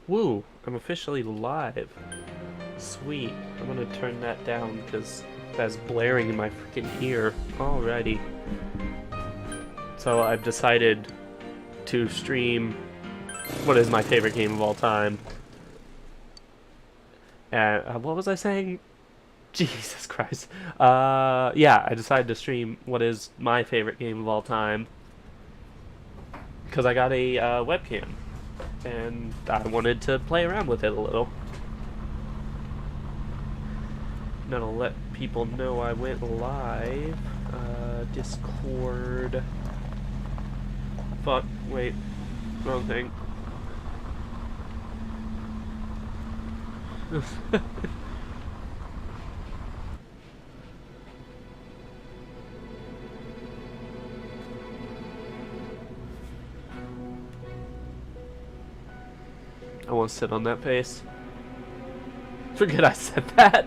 Woo! I'm officially live. Sweet. I'm gonna turn that down because that's blaring in my freaking ear. Alrighty. So I've decided to stream what is my favorite game of all time. And what was I saying? Jesus Christ. Yeah, I decided to stream what is my favorite game of all time because I got a webcam and I wanted to play around with it a little. Now to let people know I went live. Discord. Fuck, wait. Wrong thing. I won't sit on that face. Forget I said that.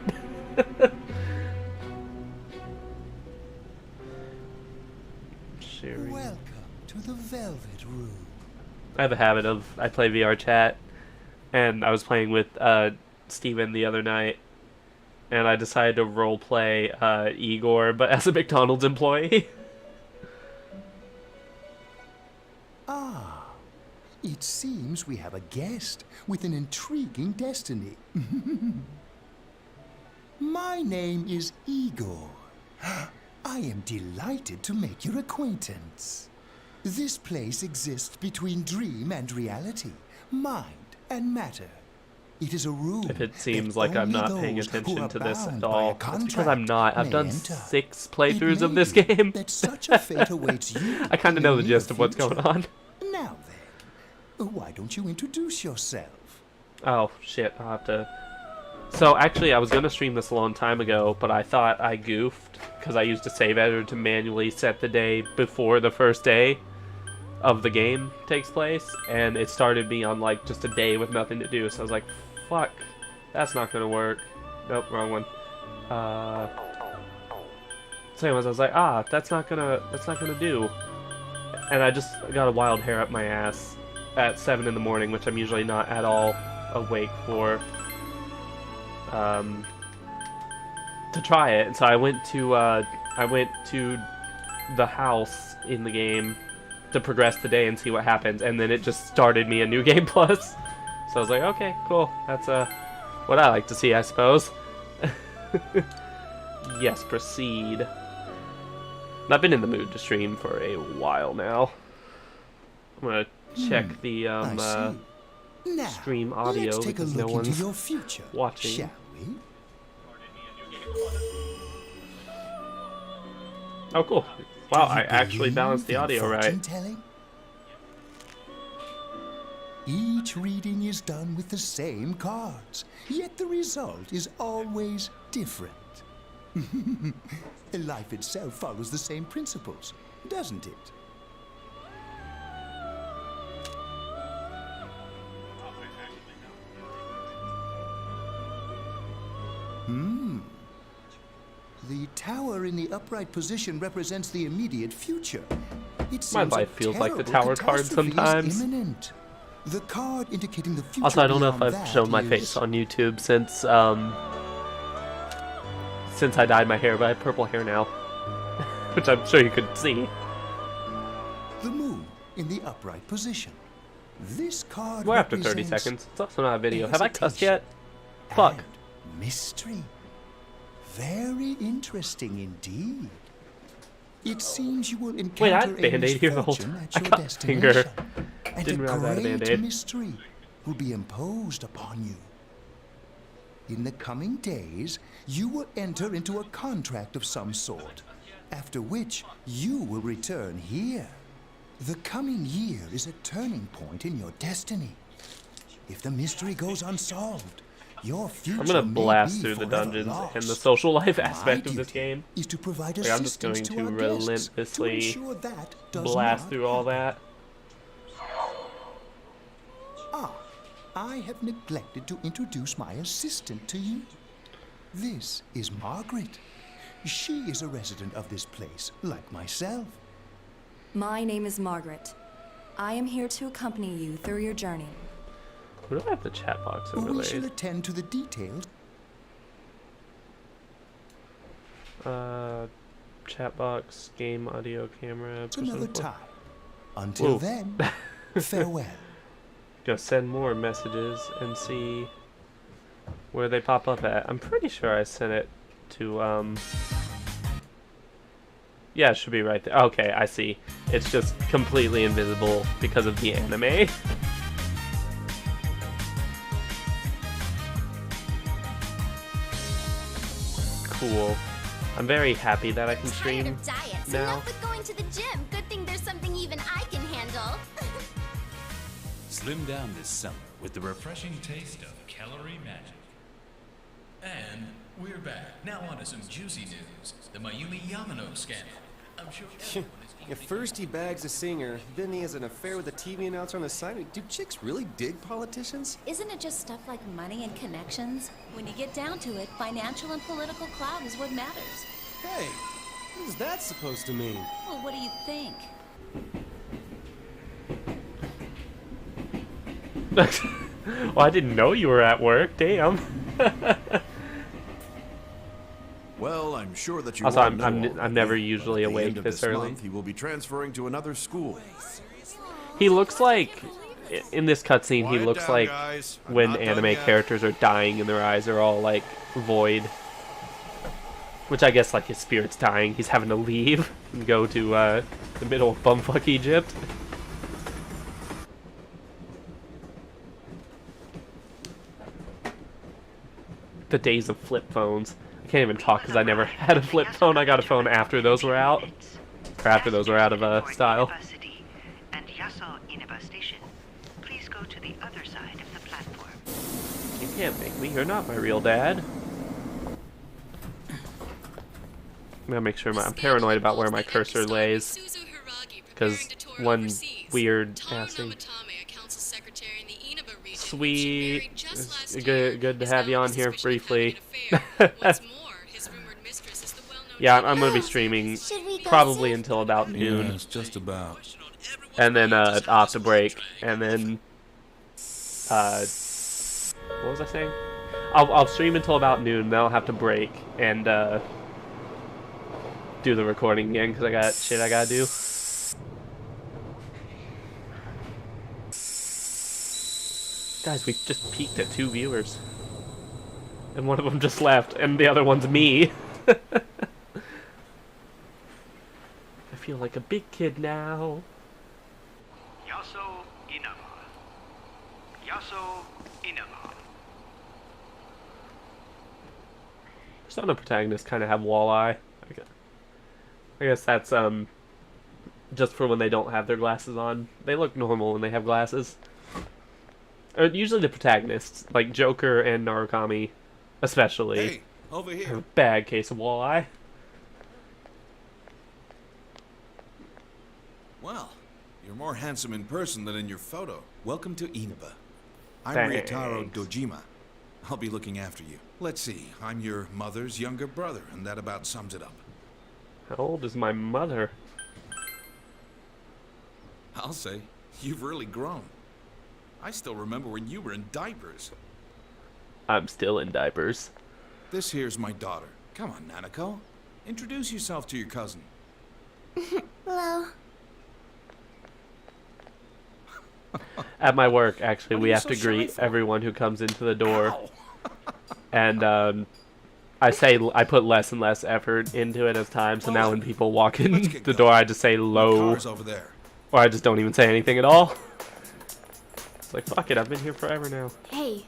Sharing. Welcome to the Velvet Room. I have a habit of I play VR chat, and I was playing with Steven the other night, and I decided to roleplay Igor, but as a McDonald's employee. Ah, it seems we have a guest with an intriguing destiny. My name is Igor. I am delighted to make your acquaintance. This place exists between dream and reality, mind and matter. It is a room. If it seems that like I'm only not those paying who attention are to this bound at by a all, it's because I'm contract not. I've may done enter. 6 It playthroughs of may this be game. that such a fate awaits you. I kind of in know the near gist of what's going future. on. Now then, why don't you introduce yourself? Oh, shit, I'll have to... So, actually, I was going to stream this a long time ago, but I thought I goofed, because I used a save editor to manually set the day before the first day of the game takes place, and it started me on, like, just a day with nothing to do, so I was like, fuck, that's not going to work. Nope, wrong one. So anyways, I was like, that's not gonna do. And I just got a wild hair up my ass at 7 in the morning, which I'm usually not at all awake for, to try it. And so I went to the house in the game to progress the day and see what happens, and then it just started me a new game plus. So I was like, okay, cool. That's what I like to see, I suppose. Yes, proceed. And I've been in the mood to stream for a while now. I'm gonna check the I see. Now, stream audio let's take a because look no into one's your future, watching. shall we? Oh, cool. Wow, Do you I actually balanced the believe in audio right. fortune-telling? Each reading is done with the same cards, yet the result is always different. Life itself follows the same principles, doesn't it? The tower in the upright position represents the immediate future. It seems life a feels like the terrible tower card catastrophe is sometimes. imminent. The card indicating the future. Also, I don't know if beyond I've that shown my is face on YouTube since I dyed my hair, but I have purple hair now. Which I'm sure you could see. the moon in the upright position. This card We're after 30 represents seconds. It's also not a video. Have I cussed hesitation yet? Fuck. and mystery. Very interesting indeed. It seems you will encounter Wait, I had a Band-Aid here the whole misfortune time. at I your got my finger. destination, and Didn't a realize I had a great Band-Aid. mystery will be imposed upon you. In the coming days, you will enter into a contract of some sort, after which you will return here. The coming year is a turning point in your destiny. If the mystery goes unsolved, your future I'm gonna may blast be through the forever dungeons lost. and the social life My aspect of this duty game. is to provide Like, I'm just assistance going to to our guests relentlessly ensure that does blast not through all happen. that. I have neglected to introduce my assistant to you. This is Margaret. She is a resident of this place, like myself. My name is Margaret. I am here to accompany you through your journey. Who do I have the chat box We shall overlaid? attend to the details Chat box, game, audio, camera. another personal- time. Until Whoa. then, farewell. Go send more messages and see where they pop up at. I'm pretty sure I sent it to, yeah, it should be right there. Okay, I see. It's just completely invisible because of the anime. Cool. I'm very happy that I can Tired stream of diets. now. Enough with going to the gym. Good thing there's something even I can handle. Slim down this summer with the refreshing taste of Calorie Magic. And we're back. Now on to some juicy news. The Mayumi Yamano scandal. I'm sure everyone is At first he bags a singer, then he has an affair with a TV announcer on the side. Do chicks really dig politicians? Isn't it just stuff like money and connections? When you get down to it, financial and political clout is what matters. Hey, what is that supposed to mean? Well, what do you think? Well, I didn't know you were at work. Damn. Well, I'm sure that you Also, all I'm- know I'm already, never but usually at the awake end of this this early. month, he will be transferring to another school. He looks like, in this cutscene, he Quiet looks down, like guys. I'm when not done anime yet. characters are dying and their eyes are all, like, void. Which I guess, like, his spirit's dying. He's having to leave and go to, the middle of bumfuck Egypt. The days of flip phones. I can't even talk because I never had a flip phone. I got a phone after those were out. Or after those were out of style. University and Yaso Inaba Station. Please go to the other side of the platform. You can't make me. You're not my real dad. I'm gonna make sure I'm paranoid about where my cursor lays. Because one weird assy. Sweet. It's good to have you on here briefly. Yeah, I'm gonna be streaming Should we go probably see? until about noon. Yes, just about. And then off to break. And then what was I saying? I'll stream until about noon, then I'll have to break and do the recording again because I got shit I gotta do. Guys, we just peaked at 2 viewers. And one of them just left, and the other one's me. I feel like a big kid now. Yaso Inaba. Yaso Inaba. Some of the protagonists kind of have walleye. I guess that's just for when they don't have their glasses on. They look normal when they have glasses. Or usually the protagonists, like Joker and Narukami, especially, Hey, over have a here. bad case of walleye. Well, you're more handsome in person than in your photo. Welcome to Inaba. I'm Thanks. Ryotaro Dojima. I'll be looking after you. Let's see, I'm your mother's younger brother, and that about sums it up. How old is my mother? I'll say, you've really grown. I still remember when you were in diapers. I'm still in diapers. This here's my daughter. Come on, Nanako. Introduce yourself to your cousin. Hello. At my work, actually, What are we you have so to shy greet for? everyone who comes into the door. Ow. And I put less and less effort into it as time, so now when people walk in Let's get the going. door, I just say low, Car's over there. or I just don't even say anything at all. It's like, fuck it, I've been here forever now. Hey.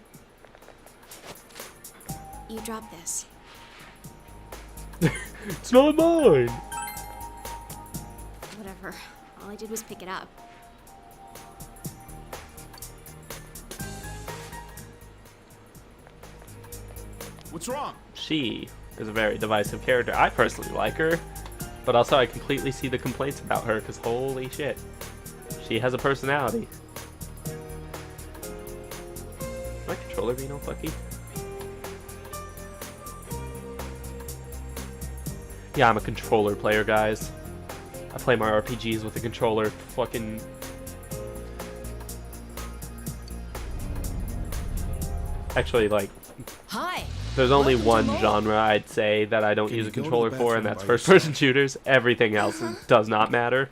You dropped this. It's not mine! Whatever. All I did was pick it up. What's wrong? She is a very divisive character. I personally like her, but also I completely see the complaints about her, because holy shit. She has a personality. My controller being all fucky? Yeah, I'm a controller player, guys. I play my RPGs with a controller. Fucking... Actually, like, Hi. there's only Welcome to one Lowell. genre I'd say that I don't Can use you a go to the controller for, and bathroom that's by first-person yourself? shooters. Everything else does not matter.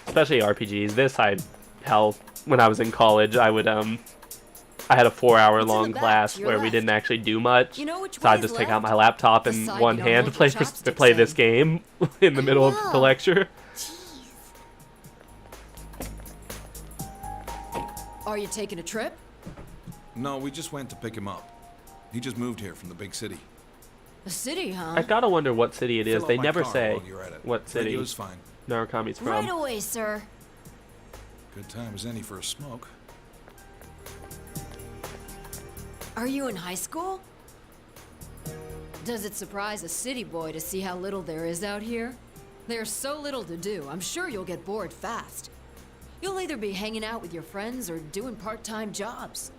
Especially RPGs. Hell, when I was in college, I would, I had a 4-hour-long back, class to your where we left. didn't actually do much. You know which So I'd way just is take out left? my laptop The in side one you don't hand to hold play, your chopsticks play this in. game in the middle of the know. lecture. Are you taking a trip? No, we just went to pick him up. He just moved here from the big city. A city, huh? I gotta wonder what city it is. Fill up They my never car say while you're at it. what city Radio's fine. Narukami's from. Right away, sir. Good time as any for a smoke. Are you in high school? Does it surprise a city boy to see how little there is out here? There's so little to do, I'm sure you'll get bored fast. You'll either be hanging out with your friends or doing part-time jobs.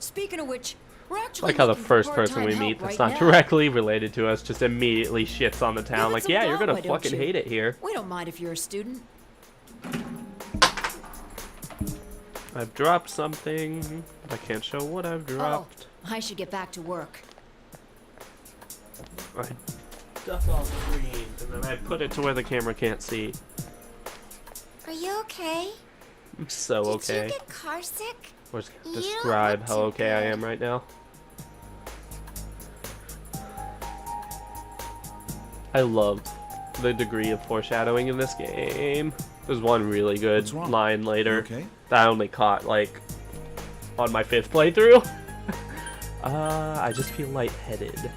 Speaking of which, we're actually Like how the looking for first person we part-time meet help that's right not now. directly related to us just immediately shits on the town. Give it Like, some yeah, you're thought, gonna why don't fucking you? hate it here. We don't mind if you're a student. I've dropped something. I can't show what I've dropped. Oh, I should get back to work. I duck off screen and then I put it to where the camera can't see. Are you okay? I'm so Did okay. you get car sick? Or just You don't describe look how too okay I good. am right now. I love the degree of foreshadowing in this game. There's one really good What's wrong? line later You okay? that I only caught like on my 5th playthrough. I just feel lightheaded.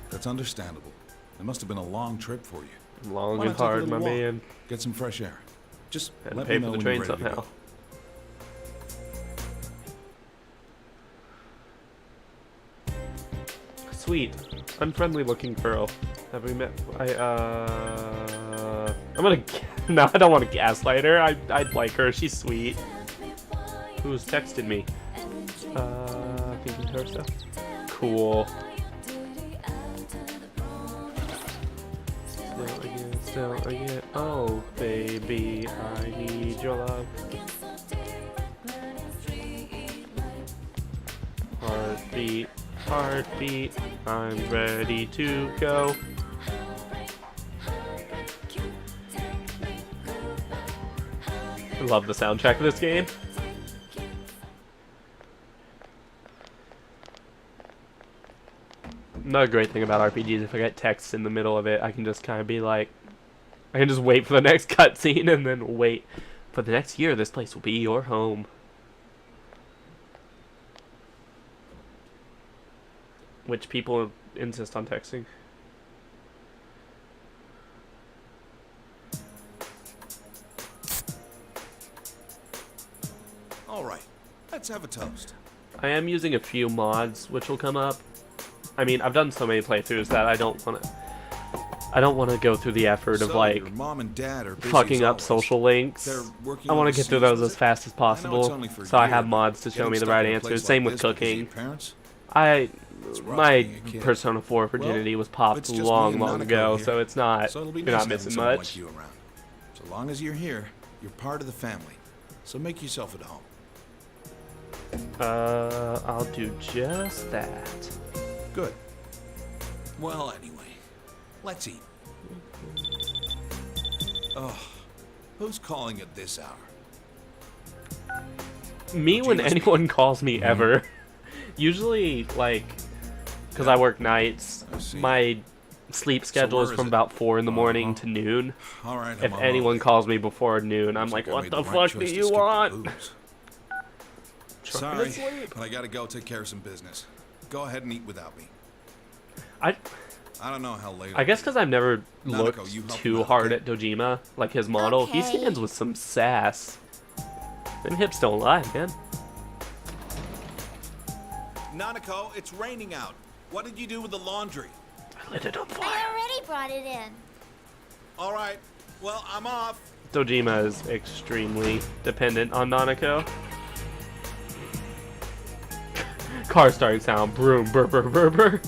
That's understandable. It must have been a long trip for you. Long Why and not take a hard, little my walk? man. Get some fresh air. Just Had to let pay me for know the when train you're ready to somehow. go. Sweet. Unfriendly looking girl. Have we met? I'm gonna. No, I don't want to gaslight her. I'd like her. She's sweet. Who's texted me? Thinking her stuff. Cool. Still again. Oh, baby, I need your love. Heartbeat, heartbeat, I'm ready to go. I love the soundtrack of this game. Another great thing about RPGs, if I get text in the middle of it, I can just kind of be like, I can just wait for the next cutscene and then wait. For the next year, this place will be your home. Which people insist on texting. All right, let's have a toast. I am using a few mods, which will come up. I mean, I've done so many playthroughs that I don't want to go through the effort of So, like your mom and dad are busy fucking as up always. social links. They're working I want to get through overseas, those was as it? fast as I know it's possible, only for a so I year, have but mods to get show them me the stuck right in a place answers. like Same with this because of your cooking. parents? My being a kid. Persona 4 virginity was popped it's just me long and long Nanako ago, here. so it's not. So it'll be You're nice not having missing someone much. like you around. So long as you're here, you're part of the family. So make yourself at home. I'll do just that. Good. Well, anyway, let's eat. Oh, who's calling at this hour? Me when Gee, anyone calls me ever. Usually, like, because I work nights, I see. my sleep schedule is where is from it? about 4 in the morning Uh-huh. to noon. All right, If I'm on anyone holiday. calls me before noon, I'm Looks like, I what made the right fuck choice do to you skip the want? booze. Trying to Sorry, sleep. but I gotta go take care of some business. Go ahead and eat without me. I don't know how late. I guess because I've never Nanako, looked you help him too out, hard okay? at Dojima, like his model. He Okay. stands with some sass. Them hips don't lie, man. Nanako, it's raining out. What did you do with the laundry? I lit it on I fire. already brought it in. All right. Well, I'm off. Dojima is extremely dependent on Nanako. Car starting sound, broom, burr, burr, burr, burr.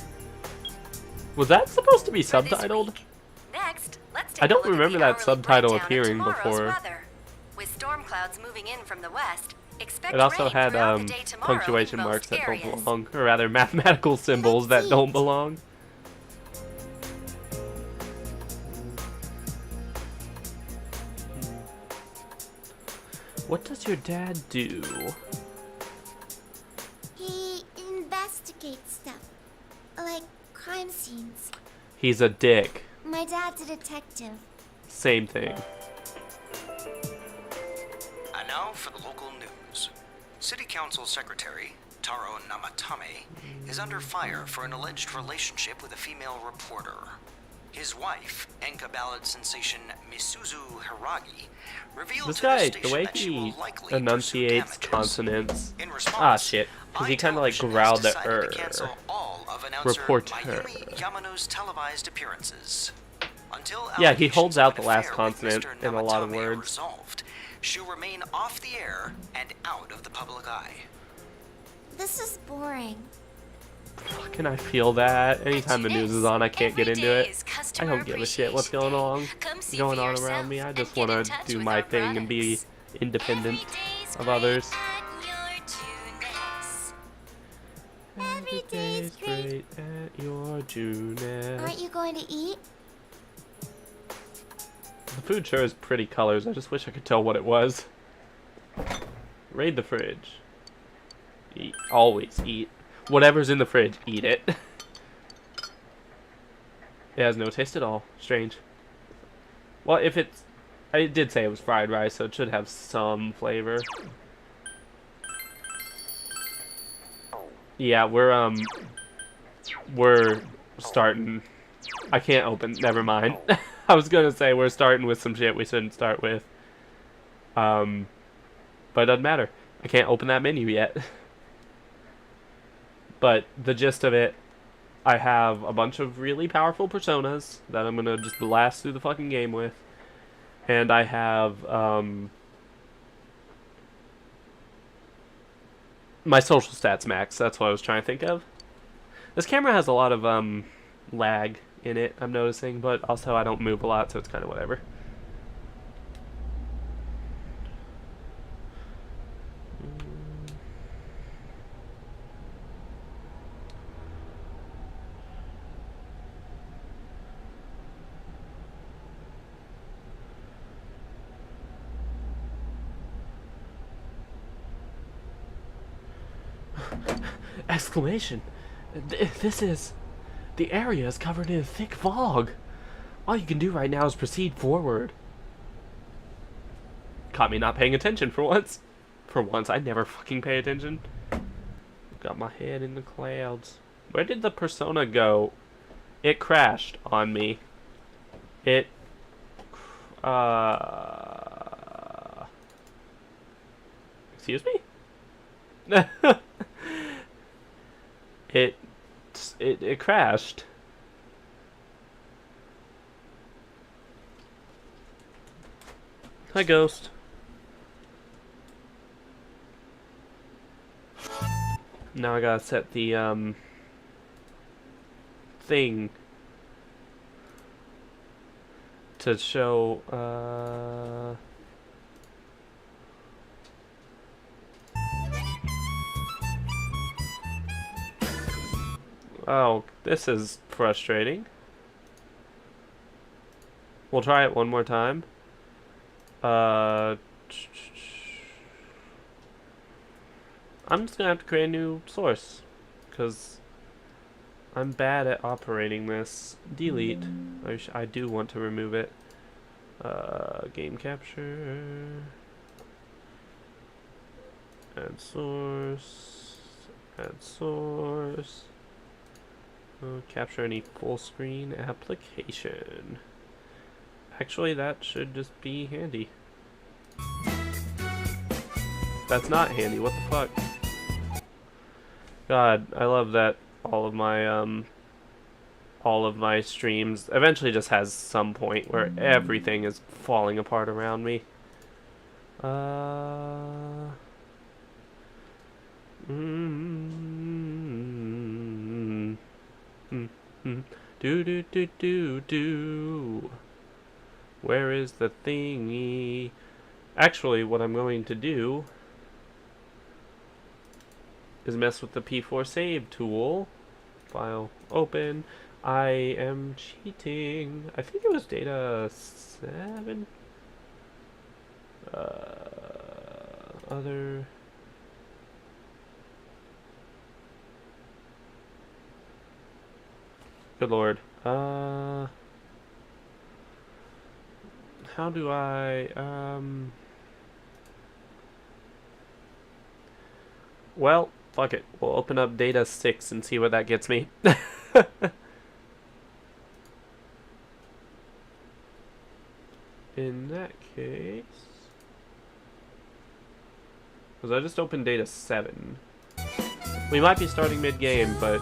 Was that supposed to be For this subtitled? week. Next, let's I take a don't look at remember the that hourly subtitle breakdown of appearing tomorrow's before. weather. With storm clouds moving in from the west, Expect It also rain had throughout the day tomorrow punctuation in most marks that don't areas. belong, or rather mathematical symbols that don't belong. What does your dad do? He investigates stuff. Like crime scenes. He's a dick. My dad's a detective. Same thing. And now for the local news. City Council Secretary Taro Namatame is under fire for an alleged relationship with a female reporter. His wife, Enka ballad sensation Misuzu Hiragi, revealed This to guy, the the station way that she he will likely enunciates pursue damages. consonants. In Ah, response, shit. Because he kind of like iTelevision has growled the decided to cancel all of announcer reporter. Mayumi Yamano's televised appearances. Until Yeah, he holds allegations of out an the last affair with consonant Mr. in a lot of Namatame are words. resolved, she'll remain off the air and out of the public eye. This is boring. Fucking I feel that. Anytime the news is on, I can't get into it. I don't give a shit what's going on around me. I just want to do my thing and be independent of others. Every day is great. At your Juness. Aren't you going to eat? The food sure is pretty colors. I just wish I could tell what it was. Raid the fridge. Eat. Always eat. Whatever's in the fridge, eat it. It has no taste at all. Strange. Well, if it's... I did say it was fried rice, so it should have some flavor. Yeah, we're starting... I can't open... Never mind. I was gonna say we're starting with some shit we shouldn't start with. But it doesn't matter. I can't open that menu yet. But the gist of it, I have a bunch of really powerful personas that I'm gonna just blast through the fucking game with. And I have, my social stats max, that's what I was trying to think of. This camera has a lot of, lag in it, I'm noticing, but also I don't move a lot, so it's kind of whatever. Exclamation! This is... The area is covered in thick fog. All you can do right now is proceed forward. Caught me not paying attention for once. For once, I never fucking pay attention. Got my head in the clouds. Where did the persona go? It crashed on me. It... Excuse me? It crashed. Hi, Ghost. Now I gotta set the thing to show oh, this is frustrating. We'll try it one more time. I'm just gonna have to create a new source, because I'm bad at operating this. Delete. I do want to remove it. Game capture. Add source. Add source. Capture any full screen application. Actually, that should just be handy. That's not handy. What the fuck? God, I love that all of my streams eventually just has some point where everything is falling apart around me. Do. Where is the thingy? Actually, what I'm going to do is mess with the P4 save tool. File open. I am cheating. I think it was data 7. Other. Good lord. How do I, well, fuck it. We'll open up data 6 and see what that gets me. In that case, because I just opened data 7. We might be starting mid-game, but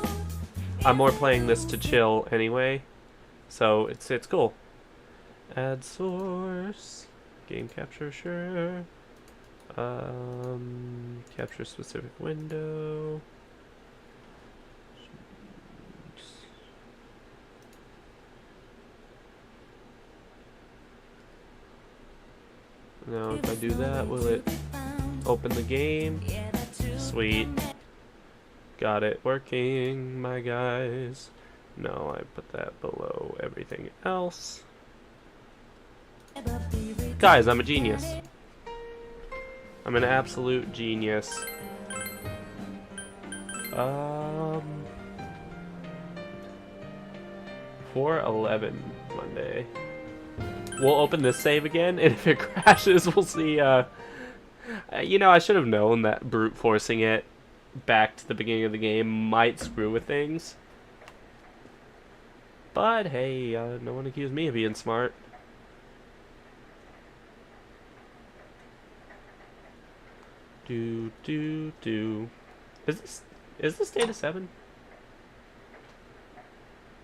I'm more playing this to chill anyway, so it's cool. Add source, game capture, sure. Capture specific window. Now if I do that, will it open the game? Sweet. Got it working, my guys. No, I put that below everything else. Guys, I'm a genius. I'm an absolute genius. 4/11 Monday. We'll open this save again, and if it crashes, we'll see. You know, I should have known that brute forcing it back to the beginning of the game might screw with things. But hey, no one accused me of being smart. Do. Is this data 7?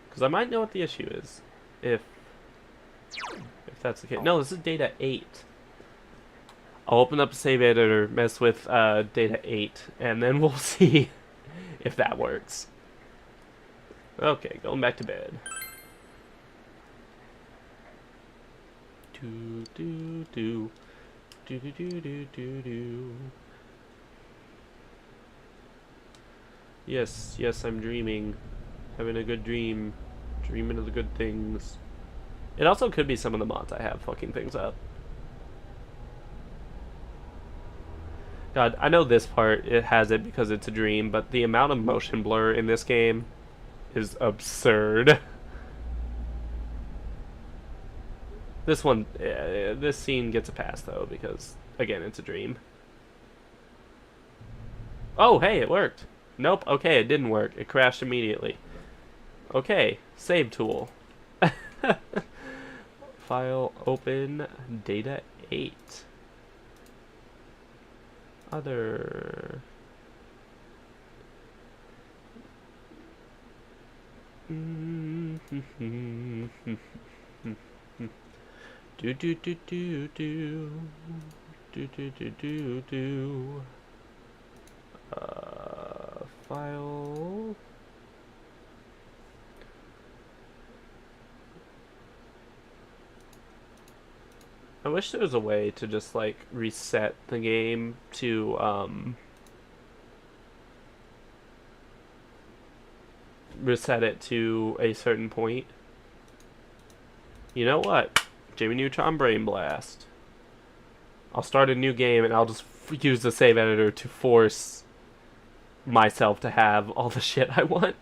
Because I might know what the issue is. If that's the case. No, this is data 8. I'll open up a save editor, mess with data 8, and then we'll see if that works. Okay, going back to bed. Do. Yes, I'm dreaming. Having a good dream. Dreaming of the good things. It also could be some of the mods I have fucking things up. God, I know this part, it has it because it's a dream, but the amount of motion blur in this game is absurd. This scene gets a pass though, because, again, it's a dream. Oh, hey, it worked. Nope, okay, it didn't work. It crashed immediately. Okay, save tool. File open data 8. Other. File. I wish there was a way to just like reset the game to reset it to a certain point. You know what? Jimmy Neutron Brain Blast. I'll start a new game and I'll just use the save editor to force myself to have all the shit I want.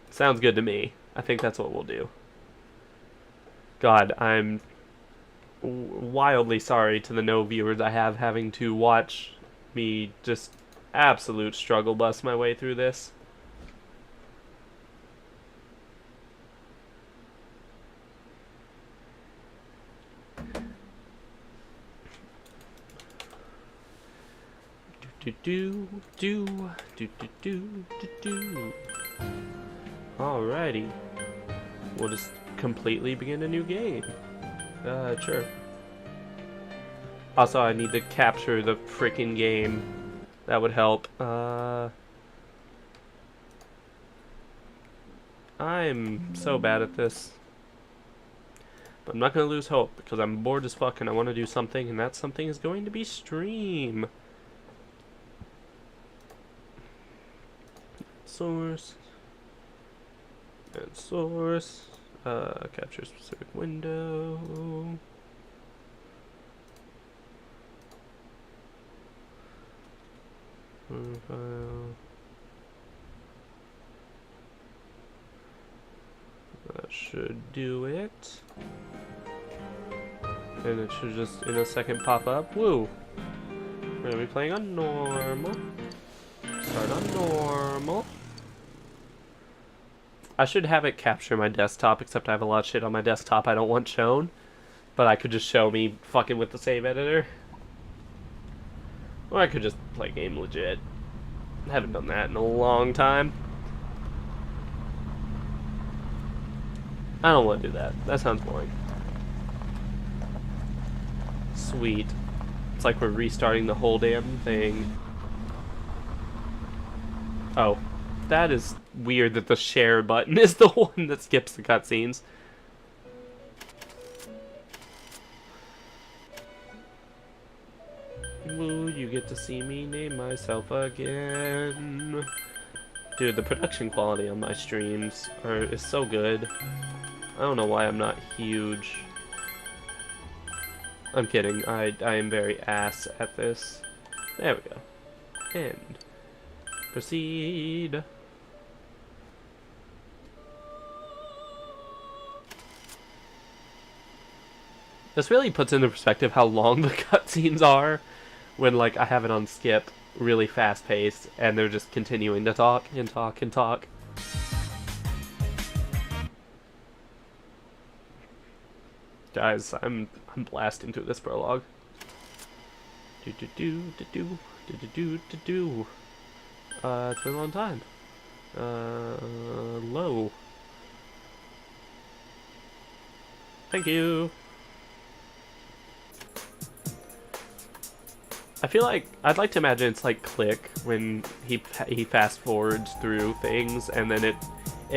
Sounds good to me. I think that's what we'll do. God, I'm wildly sorry to the no viewers I have having to watch me just absolute struggle bus my way through this. Alrighty. We'll just completely begin a new game. Sure. Also, I need to capture the freaking game. That would help. I'm so bad at this. But I'm not going to lose hope, because I'm bored as fuck and I want to do something, and that something is going to be stream. source. And source. Capture specific window. File. That should do it. And it should just in a second pop up. Woo! We're gonna be playing on normal. Start on normal. I should have it capture my desktop, except I have a lot of shit on my desktop I don't want shown. But I could just show me fucking with the save editor. Or I could just play game legit. I haven't done that in a long time. I don't want to do that. That sounds boring. Sweet. It's like we're restarting the whole damn thing. Oh. That is weird that the share button is the one that skips the cutscenes. Woo, you get to see me name myself again. Dude, the production quality on my streams is so good. I don't know why I'm not huge. I'm kidding. I am very ass at this. There we go. And proceed. This really puts into perspective how long the cutscenes are when, like, I have it on skip, really fast paced, and they're just continuing to talk and talk and talk. Guys, I'm blasting through this prologue. It's been a long time. Low. Thank you. I feel like I'd like to imagine it's like Click when he fast forwards through things and then it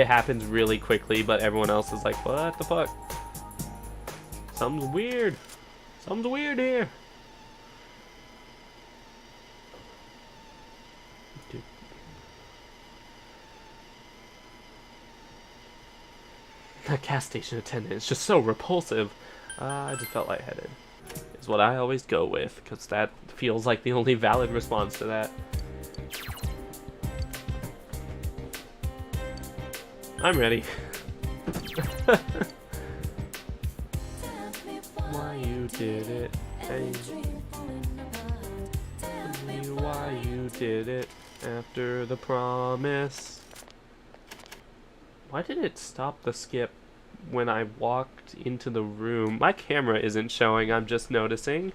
happens really quickly, but everyone else is like, what the fuck? Something's weird. Something's weird here. Dude. That gas station attendant is just so repulsive. I just felt lightheaded. Is what I always go with, because that feels like the only valid response to that. I'm ready. Why you did it? Hey. Tell me why you did it after the promise. Why did it stop the skip when I walked into the room? My camera isn't showing, I'm just noticing.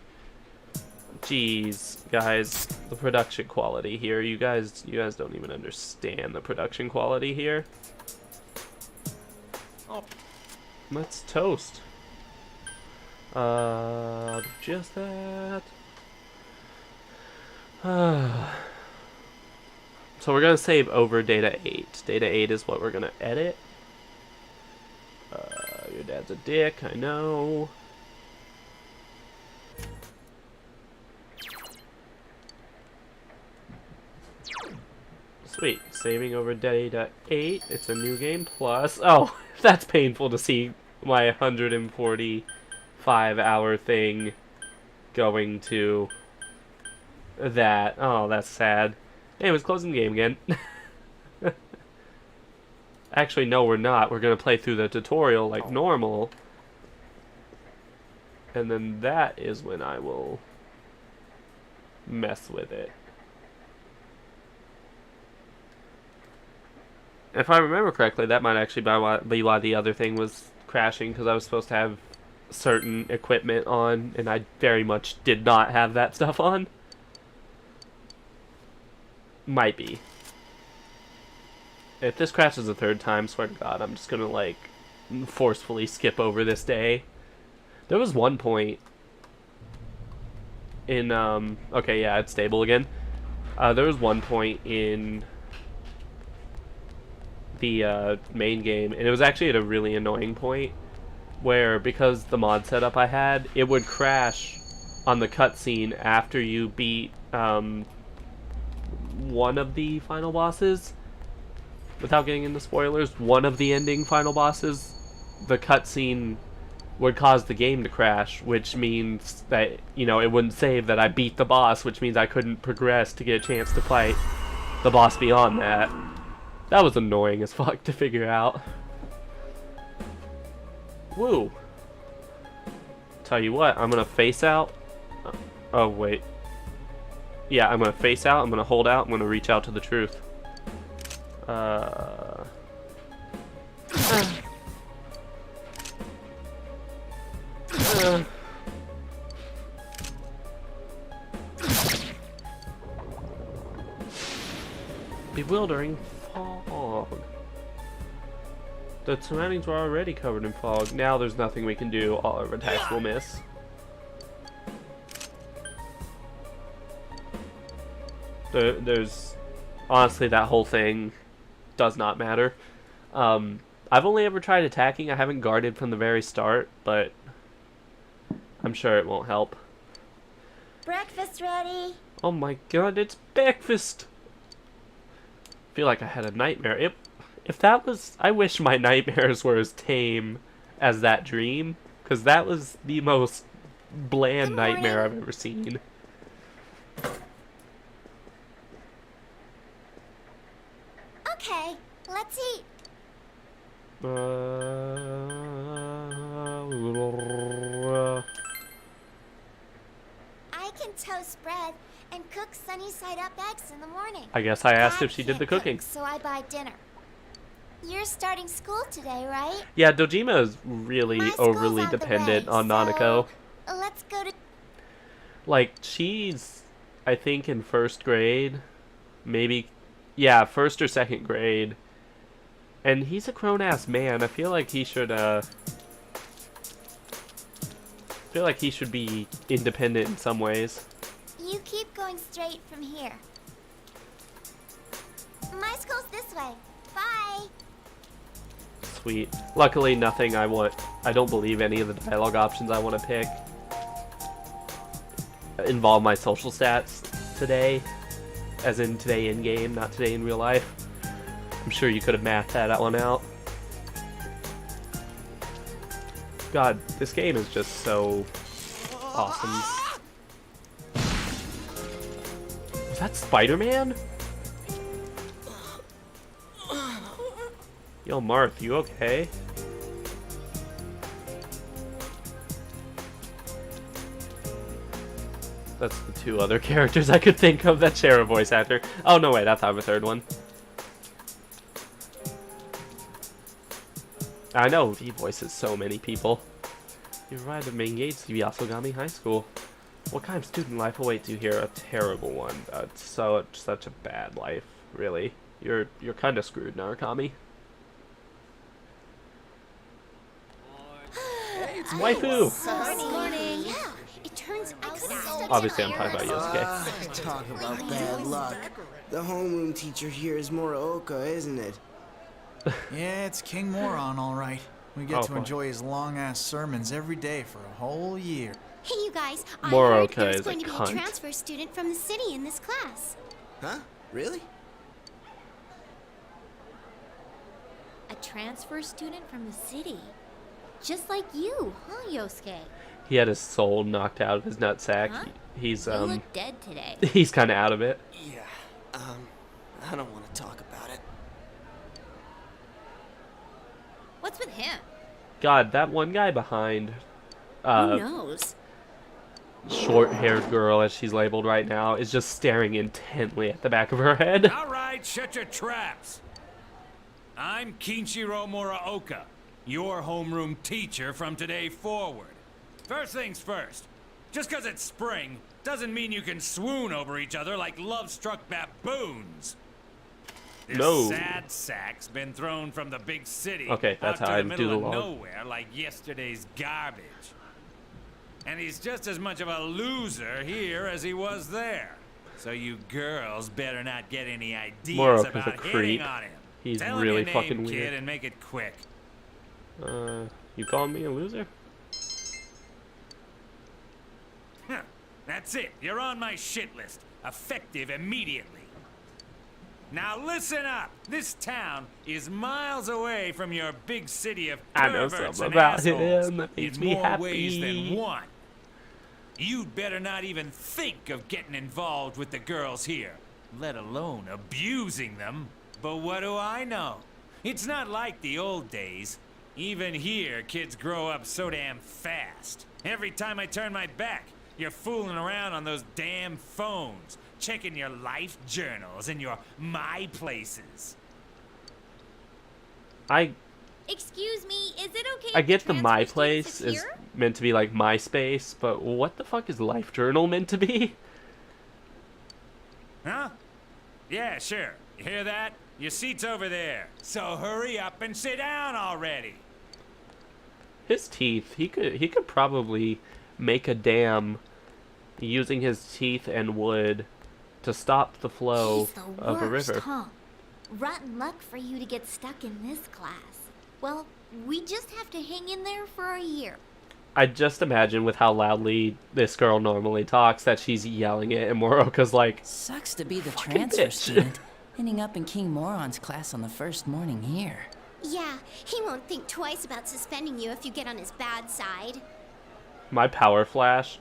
Jeez, guys, the production quality here. You guys don't even understand the production quality here. Oh, let's toast. Just that. So we're gonna save over data 8. Data 8 is what we're gonna edit. Your dad's a dick, I know. Sweet, saving over data 8. It's a new game plus. Oh, that's painful to see my 145-hour thing going to that. Oh, that's sad. Anyways, closing the game again. Actually, no, we're not. We're going to play through the tutorial like normal. And then that is when I will mess with it. If I remember correctly, that might actually be why the other thing was crashing, because I was supposed to have certain equipment on, and I very much did not have that stuff on. Might be. If this crashes a third time, swear to God, I'm just gonna, like, forcefully skip over this day. There was one point in, okay, yeah, it's stable again. There was one point in the main game, and it was actually at a really annoying point, where, because the mod setup I had, it would crash on the cutscene after you beat, one of the final bosses. without getting into spoilers, one of the ending final bosses, the cutscene would cause the game to crash, which means that, you know, it wouldn't save that I beat the boss, which means I couldn't progress to get a chance to fight the boss beyond that. That was annoying as fuck to figure out. Woo. Tell you what, I'm gonna face out. Oh, wait. Yeah, I'm gonna face out, I'm gonna hold out, I'm gonna reach out to the truth. Bewildering fog. The surroundings were already covered in fog. Now there's nothing we can do. All our attacks will miss. There's... Honestly, that whole thing does not matter. I've only ever tried attacking. I haven't guarded from the very start, but I'm sure it won't help. Breakfast ready. Oh my god, it's breakfast! I feel like I had a nightmare. If that was... I wish my nightmares were as tame as that dream, because that was the most bland nightmare I've ever seen. Okay, let's eat. I can toast bread and cook sunny-side up eggs in the morning. I guess I asked Dad if she did the can't cooking. cook, so I buy dinner. You're starting school today, right? Yeah, Dojima is really My school's overly out the dependent way, on Nanako. so let's go to... Like, she's, I think, in first grade. Maybe, yeah, first or second grade. And he's a grown-ass man. I feel like he should, be independent in some ways. You keep going straight from here. My school's this way. Bye. Sweet. Luckily, nothing I want. I don't believe any of the dialogue options I want to pick involve my social stats today. As in today in game, not today in real life. I'm sure you could have mathed that one out. God, this game is just so awesome. Was that Spider-Man? Yo, Marth, you okay? That's the two other characters I could think of that share a voice actor. Oh, no, wait, that's I have a third one. I know, he voices so many people. You arrived at main gates of Yasogami High School. What kind of student life awaits you here? A terrible one. It's such a bad life, really. You're kind of screwed, Narukami. Hey, it's waifu! Morning. Yeah, it turns out so Obviously, I'm talking about Yosuke. Talk about bad luck. The homeroom teacher here is Muraoka, isn't it? Yeah, it's King Moron, all right. We get to boy. enjoy his long-ass sermons every day for a whole year. Hey, you guys. I Moroka heard there's is a going to be cunt. a transfer student from the city in this class. Huh? Really? A transfer student from the city? Just like you, huh, Yosuke? He had his soul knocked out of his nutsack. Huh? He's You look dead today. he's kind of out of it. Yeah. I don't want to talk about it. What's with him? God, that one guy behind, Who knows? short-haired girl, as she's labeled right now, is just staring intently at the back of her head. All right, shut your traps. I'm Kinshiro Muraoka, your homeroom teacher from today forward. First things first, just 'cause it's spring doesn't mean you can swoon over each other like love-struck baboons. This No. sad sack's been thrown from the big city Okay, that's out how to I the do middle the of log. nowhere like yesterday's garbage. And he's just as much of a loser here as he was there. So you girls better not get any ideas Moroka's a about creep. hitting on him. He's Tell him really your fucking name, weird. kid, and make it quick. You calling me a loser? Huh. That's it. You're on my shit list. Effective immediately. Now listen up. This town is miles away from your big city of I know perverts something and about assholes him that makes in me more ways happy. than one. You'd better not even think of getting involved with the girls here, let alone abusing them. But what do I know? It's not like the old days. Even here, kids grow up so damn fast. Every time I turn my back, you're fooling around on those damn phones, checking your life journals and your My Places. Excuse me, is it okay? I if get the transfer My students Place is here? meant to be like MySpace, but what the fuck is LiveJournal meant to be? Huh? Yeah, sure. You hear that? Your seat's over there. So hurry up and sit down already. His teeth, he could probably make a dam using his teeth and wood to stop the flow He's the of a worst, river. huh? Rotten luck for you to get stuck in this class. Well, we just have to hang in there for a year. I just imagine with how loudly this girl normally talks that she's yelling it, and Moroka's like, Sucks to be the "Fucking transfer bitch." student, ending up in King Moron's class on the first morning here. Yeah, he won't think twice about suspending you if you get on his bad side. My power flashed,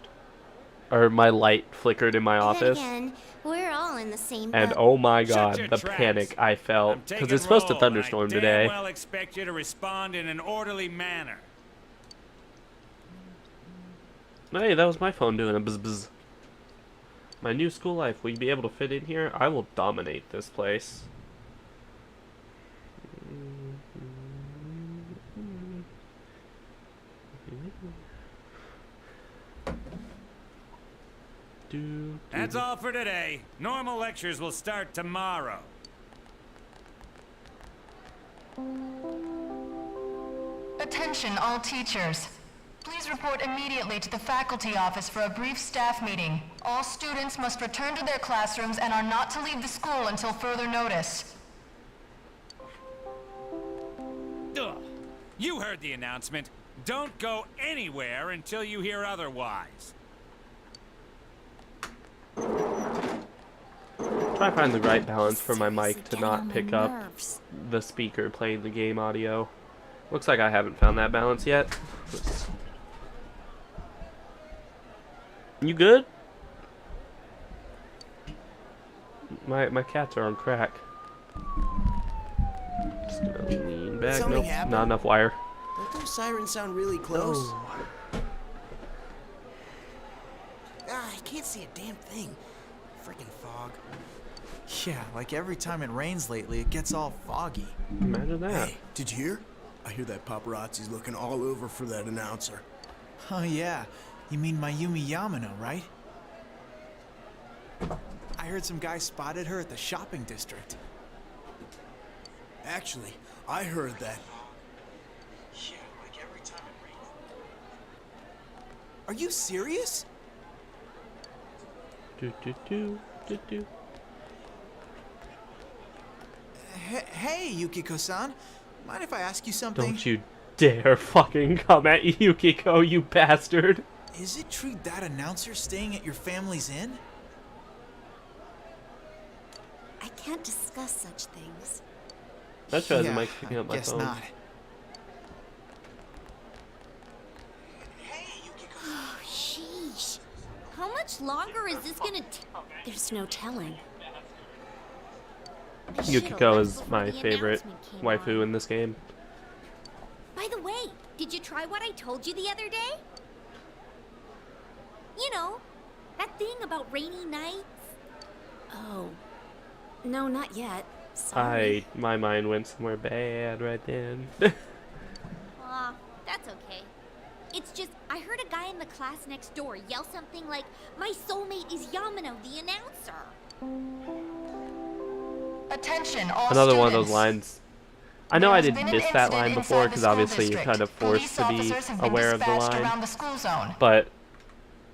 or my light flickered in my office, Then again, we're all in the same and boat. oh my Shut god, your the traps. panic I felt, I'm because taking it's supposed to roll, and thunderstorm I today. damn well expect you to respond in an orderly manner. Hey, that was my phone doing a bzz bzz. My new school life, will you be able to fit in here? I will dominate this place. That's all for today. Normal lectures will start tomorrow. Attention all teachers. Please report immediately to the faculty office for a brief staff meeting. All students must return to their classrooms and are not to leave the school until further notice. Ugh. You heard the announcement. Don't go anywhere until you hear otherwise. Try to find the right balance for my mic to getting on not my pick up nerves. the speaker playing the game audio. Looks like I haven't found that balance yet. You good? My cats are on crack. Just gonna lean back. Something Nope, happened? not enough wire. Don't those sirens sound really close? Ah, I can't see a damn thing. Freaking fog. Yeah, like every time it rains lately, it gets all foggy. Imagine that. Hey, did you hear? I hear that paparazzi's looking all over for that announcer. Oh yeah, you mean Mayumi Yamano, right? I heard some guy spotted her at the shopping district. Actually, I heard that. Yeah, like every time it rains. Are you serious? Do do do do do. Hey, Yukiko-san. Mind if I ask you something? Don't you dare fucking come at Yukiko, you bastard. Is it true that announcer's staying at your family's inn? I can't discuss such things. That shows Yeah, the mic picking up my guess phone. not. Oh, sheesh. How much longer is this gonna There's no telling. I should've Yukiko left is before my the favorite announcement came waifu on. in this game. By the way, did you try what I told you the other day? You know, that thing about rainy nights? Oh. No, not yet. Sorry. My mind went somewhere bad right then. Aw, that's okay. It's just, I heard a guy in the class next door yell something like, "My soulmate is Yamano, the announcer." Attention all Another students. one of those lines. I know I There's did been an miss that line incident before inside the because school obviously you're district. kind of forced Police to be officers have been aware of the dispatched line. around the school zone. But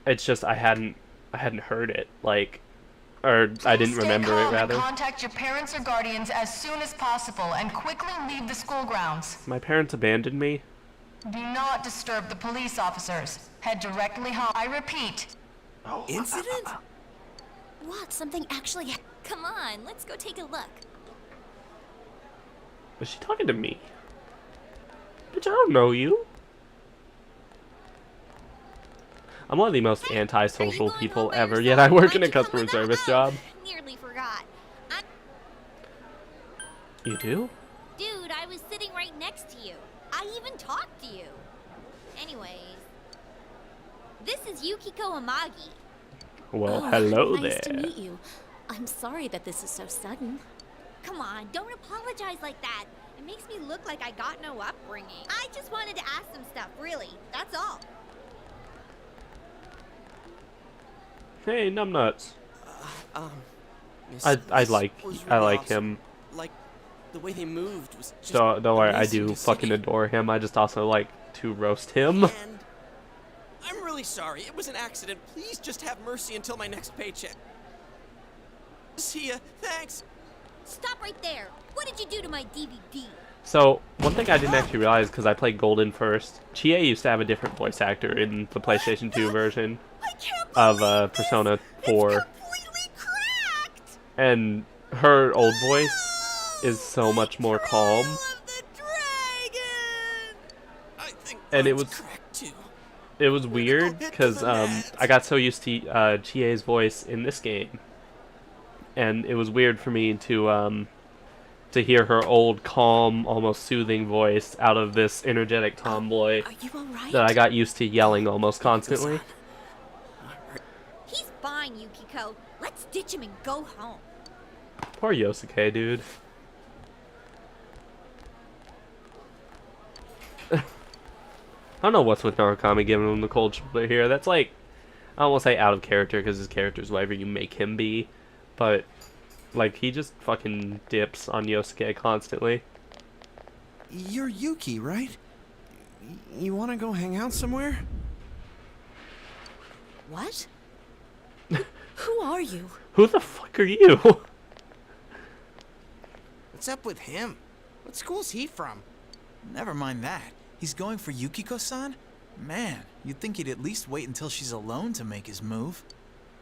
it's just I hadn't heard it, like, or I didn't Stay remember calm it and rather. contact your parents or guardians as soon as possible and quickly leave the school grounds. My parents abandoned me. Do not disturb the police officers. Head directly home. I repeat. Incident? What? Something actually... Come on, let's go take a look. Was she talking to me? Bitch, I don't know you. I'm one of the most antisocial people ever, yet I work in a customer service job. Nearly forgot. You do? Dude, I was sitting right next to you. I even talked to you. Anyways, this is Yukiko Amagi. Well, hello nice there. Nice to meet you. I'm sorry that this is so sudden. Come on, don't apologize like that. It makes me look like I got no upbringing. I just wanted to ask some stuff, really. That's all. Hey, numbnuts. Miss, I like was I really like awesome. him. Like the way they moved was just Don't worry, I amazing do to see. fucking adore him. I just also like to roast him. And I'm really sorry. It was an accident. Please just have mercy until my next paycheck. See ya. Thanks. Stop right there. What did you do to my DVD? So, one thing I didn't actually realize, because I played Golden first, Chie used to have a different voice actor in the PlayStation 2 version of Persona 4. And her old voice is so much more calm. And it was weird, because I got so used to Chie's voice in this game. And it was weird for me to hear her old, calm, almost soothing voice out of this energetic tomboy that I got used to yelling almost constantly. He's fine, Yukiko. Let's ditch him and go home. Poor Yosuke, dude. I don't know what's with Narukami giving him the cold shoulder here. That's like, I don't want to say out of character, because his character's whatever you make him be. But, like, he just fucking dips on Yosuke constantly. You're Yuki, right? You want to go hang out somewhere? What? Who are you? Who the fuck are you? What's up with him? What school's he from? Never mind that. He's going for Yukiko-san? Man, you'd think he'd at least wait until she's alone to make his move.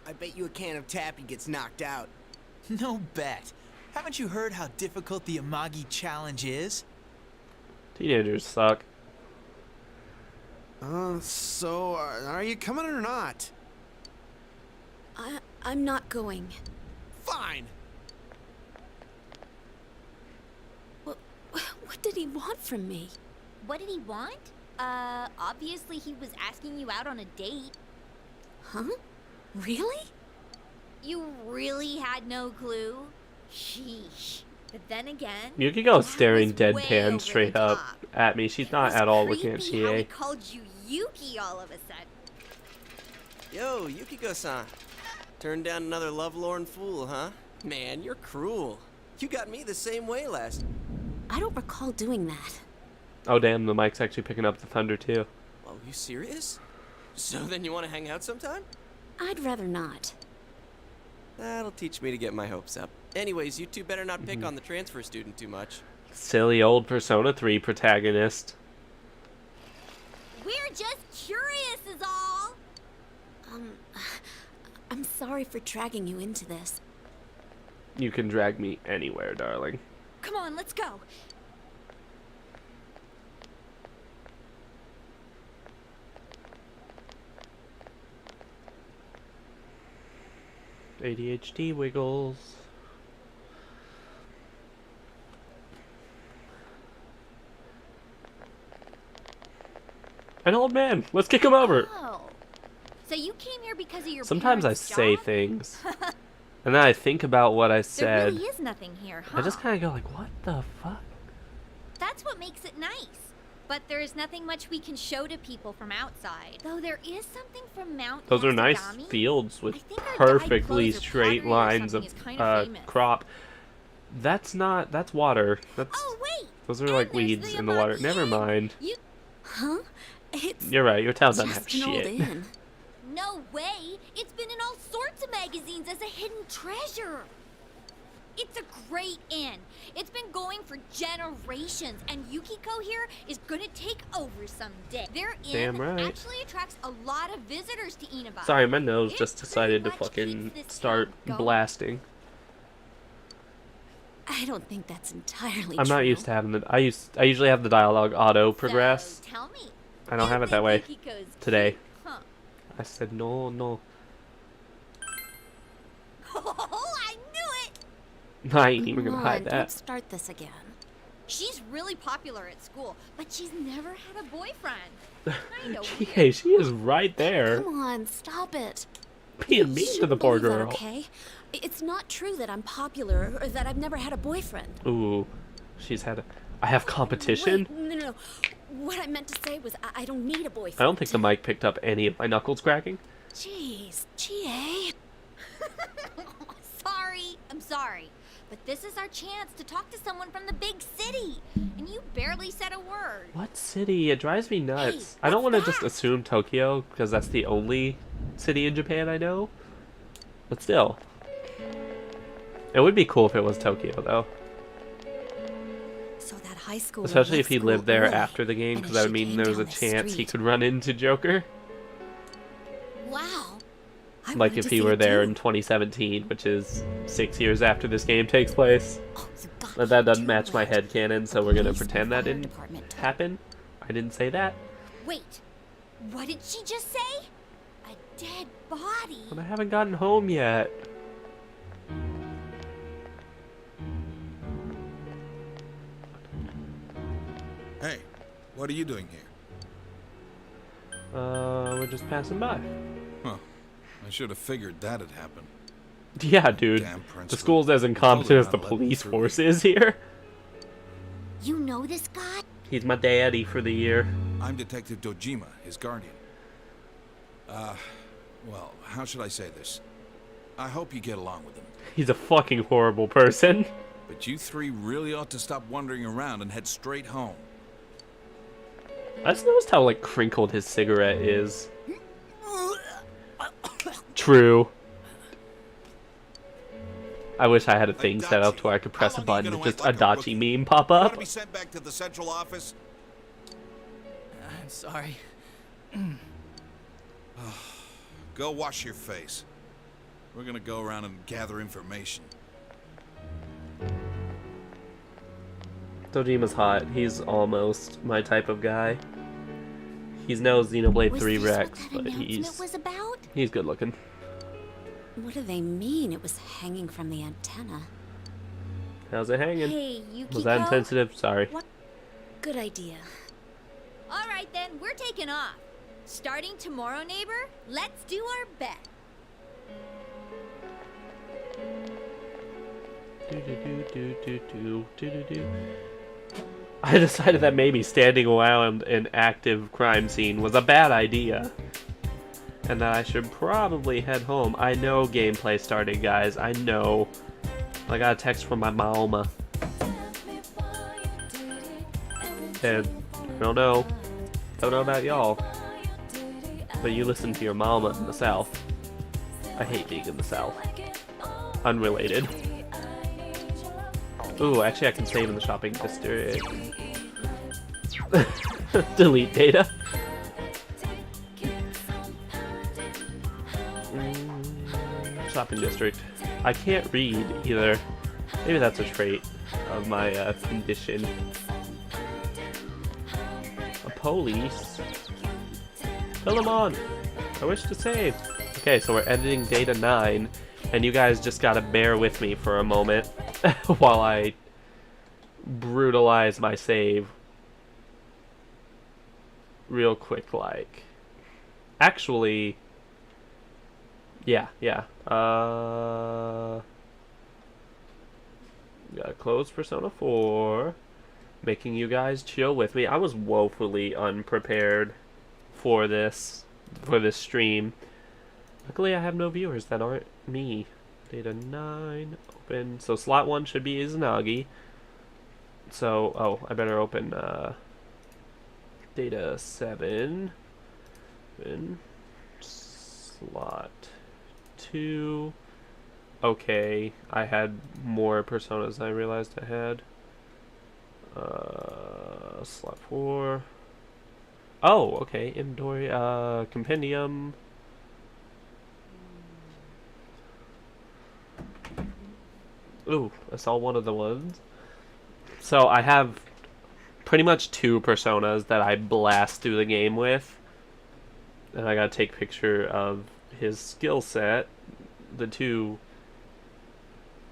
I bet you a can of Tappy gets knocked out. No bet. Haven't you heard how difficult the Amagi challenge is? Teenagers suck. So, are you coming or not? I'm not going. Fine. What did he want from me? What did he want? Obviously he was asking you out on a date. Huh? Really? You really had no clue? Sheesh. But then again, Yukiko's staring way over deadpan the straight up at me. She's not at all looking at creepy how he Chie. called you Yuki all of a sudden. Yo, Yukiko-san. Turned down another lovelorn fool, huh? Man, you're cruel. You got me the same way last. I don't recall doing that. Oh damn, the mic's actually picking up the thunder too. Oh, you serious? So then you want to hang out sometime? I'd rather not. That'll teach me to get my hopes up. Anyways, you two better not pick on the transfer student too much. Silly old Persona 3 protagonist. We're just curious is all. I'm sorry for dragging you into this. You can drag me anywhere, darling. Come on, let's go. ADHD wiggles. An old man. Let's kick him over. Oh. So you came here because of your Sometimes I parents' say job? things, and then I think about what I There said. really is nothing here, huh? I just kind of go like, what the fuck? That's what makes it nice. But there is nothing much we can show to people from outside. Though there is something from Mount Those are nice Yasogami. fields with think our guide perfectly clothes or straight pottery or lines something of is kinda famous. crop. That's water. That's Oh wait! those are like weeds in the water. Never mind. Huh? It's You're right. Your town doesn't have just an old shit. inn. No way! It's been in all sorts of magazines as a hidden treasure. It's a great inn. It's been going for generations, and Yukiko here is gonna take over someday. Their Damn inn right. actually attracts a lot of visitors to Inaba. Sorry, my nose It just decided to pretty much fucking keeps this start town going. blasting. I don't think that's entirely I'm true. not used to having the. I usually have the dialogue auto progress. So, tell me. I don't have it that way Yukiko's today. cute, huh? I said no, no. Oh, I knew it! I ain't even gonna Come hide on, that. don't start this again. She's really popular at school, but she's never had a boyfriend. Kinda Hey, she is right there. Come on, stop it. Being mean to the poor Believe that, girl. okay? It's not true that I'm popular or that I've never had a boyfriend. Ooh, she's had. I have competition. Wait, no. What I meant to say was I don't need a boyfriend. I don't think the mic picked up any of my knuckles cracking. Jeez, GA. Sorry, I'm sorry. But this is our chance to talk to someone from the big city. And you barely said a word. What city? It drives me nuts. I don't want to just assume Tokyo because that's the only city in Japan I know. But still. It would be cool if it was Tokyo though. So that high school. Especially if he left lived school there early, after the game and because that would she mean came there was a down the chance he street. could run into Joker. Wow. I Like wanted if to he see were it there too. in 2017, which is 6 years after this game takes place. But that doesn't match my headcanon, so we're gonna pretend that didn't happen. I didn't say that. Wait, what did she just say? A dead body? But I haven't gotten home yet. Hey, what are you doing here? We're just passing by. Huh. I should have figured that had happened. Yeah, dude. Damn The principal. school's as incompetent as the police force is here. You know this guy? He's my daddy for the year. I'm Detective Dojima, his guardian. Well, how should I say this? I hope you get along with him. He's a fucking horrible person. But you three really ought to stop wandering around and head straight home. I just noticed how, like, crinkled his cigarette is. True. I wish I had a thing set up to where I could press a button and just a Dachi meme pop Want up. to be sent back to the central office? I'm sorry. Go wash your face. We're gonna go around and gather information. Dojima's hot. He's almost my type of guy. He's no Xenoblade Was 3 this what Rex, that but announcement was about? he's good looking. What do they mean? It was hanging from the antenna. How's it hanging? Hey, Yukiko. Was that insensitive? Sorry. What? Good idea. All right then, we're taking off. Starting tomorrow, neighbor, let's do our bet. I decided that maybe standing around an active crime scene was a bad idea. And that I should probably head home. I know gameplay started, guys. I know. I got a text from my mama. And I don't know. Don't know about y'all. But you listen to your mama in the South. I hate being in the South. Unrelated. Ooh, actually I can save in the shopping district. Delete data. Shopping district. I can't read either. Maybe that's a trait of my condition. A police. Come on! I wish to save. Okay, so we're editing data 9, and you guys just gotta bear with me for a moment while I brutalize my save. Real quick, like. Actually, yeah. Gotta close Persona 4. Making you guys chill with me. I was woefully unprepared for this stream. Luckily I have no viewers that aren't me. Data 9, open. So slot 1 should be Izanagi. So, oh, I better open data 7. Open. Slot 2. okay. I had more personas than I realized I had. Slot 4. Oh, okay. Inventory, compendium. Ooh, I saw one of the ones. So I have pretty much 2 personas that I blast through the game with. And I gotta take a picture of his skill set. The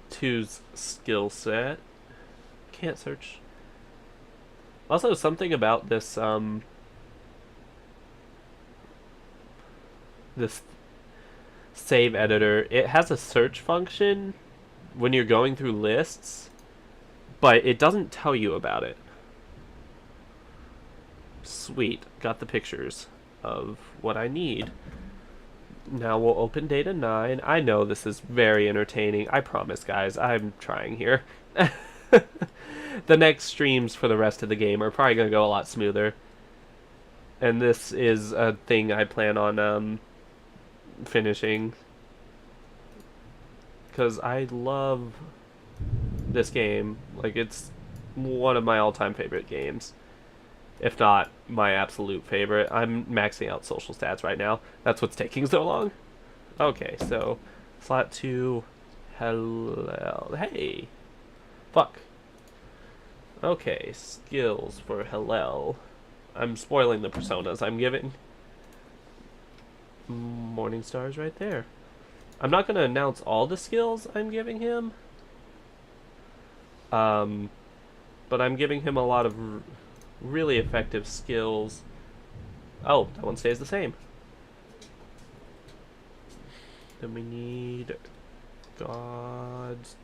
two's skill set. Can't search. Also, something about this, this save editor, it has a search function when you're going through lists, but it doesn't tell you about it. Sweet, got the pictures of what I need. Now we'll open data 9. I know this is very entertaining. I promise, guys, I'm trying here. The next streams for the rest of the game are probably going to go a lot smoother. And this is a thing I plan on finishing. Because I love this game. Like, it's one of my all-time favorite games. If not my absolute favorite. I'm maxing out social stats right now. That's what's taking so long. Okay, so slot 2. Hello. Hey. Fuck. Okay, skills for Hillel. I'm spoiling the personas I'm giving. Morning Star's right there. I'm not going to announce all the skills I'm giving him. But I'm giving him a lot of really effective skills. Oh, that one stays the same. Then we need God's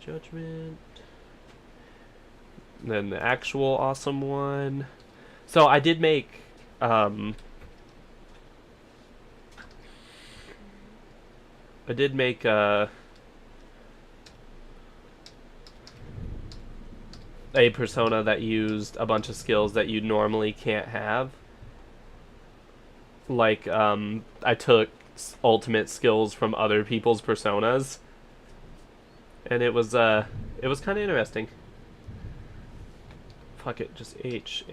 Judgment. Then the actual awesome one. So I did make a persona that used a bunch of skills that you normally can't have. Like, I took ultimate skills from other people's personas. And it was kind of interesting. Fuck it, just H.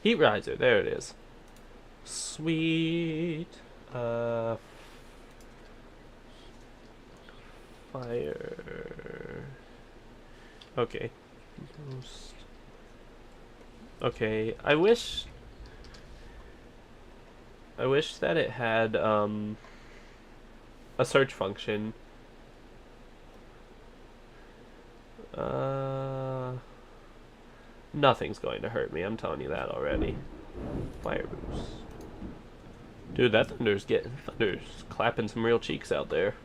Heat Riser, there it is. Sweet. Fire. Okay. Ghost. Okay, I wish that it had a search function. Nothing's going to hurt me, I'm telling you that already. Fire boost. Dude, that thunder's clapping some real cheeks out there.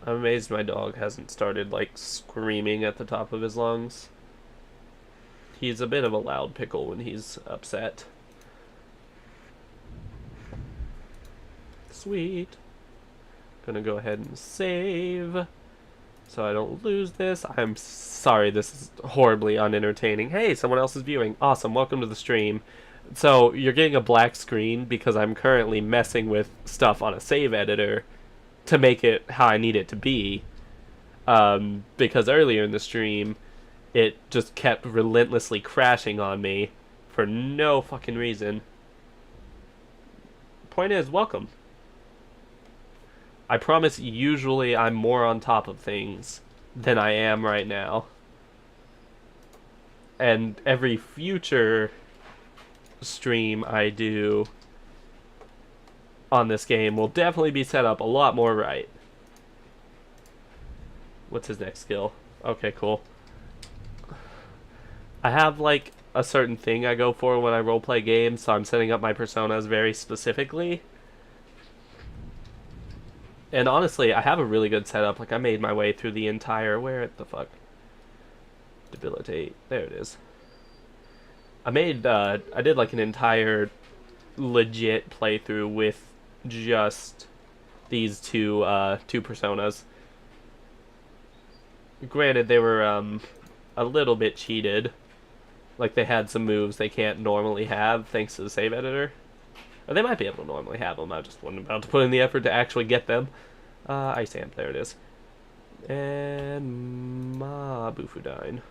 I'm amazed my dog hasn't started, like, screaming at the top of his lungs. He's a bit of a loud pickle when he's upset. Sweet. Gonna go ahead and save so I don't lose this. I'm sorry, this is horribly unentertaining. Hey, someone else is viewing. Awesome, welcome to the stream. So, you're getting a black screen because I'm currently messing with stuff on a save editor to make it how I need it to be. Because earlier in the stream, it just kept relentlessly crashing on me for no fucking reason. Point is, welcome. I promise usually I'm more on top of things than I am right now. And every future stream I do on this game will definitely be set up a lot more right. What's his next skill? Okay, cool. I have, like, a certain thing I go for when I roleplay games, so I'm setting up my personas very specifically. And honestly, I have a really good setup. Like, I made my way through the entire... Where the fuck? Debilitate. There it is. I did, like, an entire legit playthrough with just these two personas. Granted, they were, a little bit cheated, Like, they had some moves they can't normally have thanks to the save editor. Or they might be able to normally have them. I just wasn't about to put in the effort to actually get them. Ice Amp, there it is. And Mabufudine.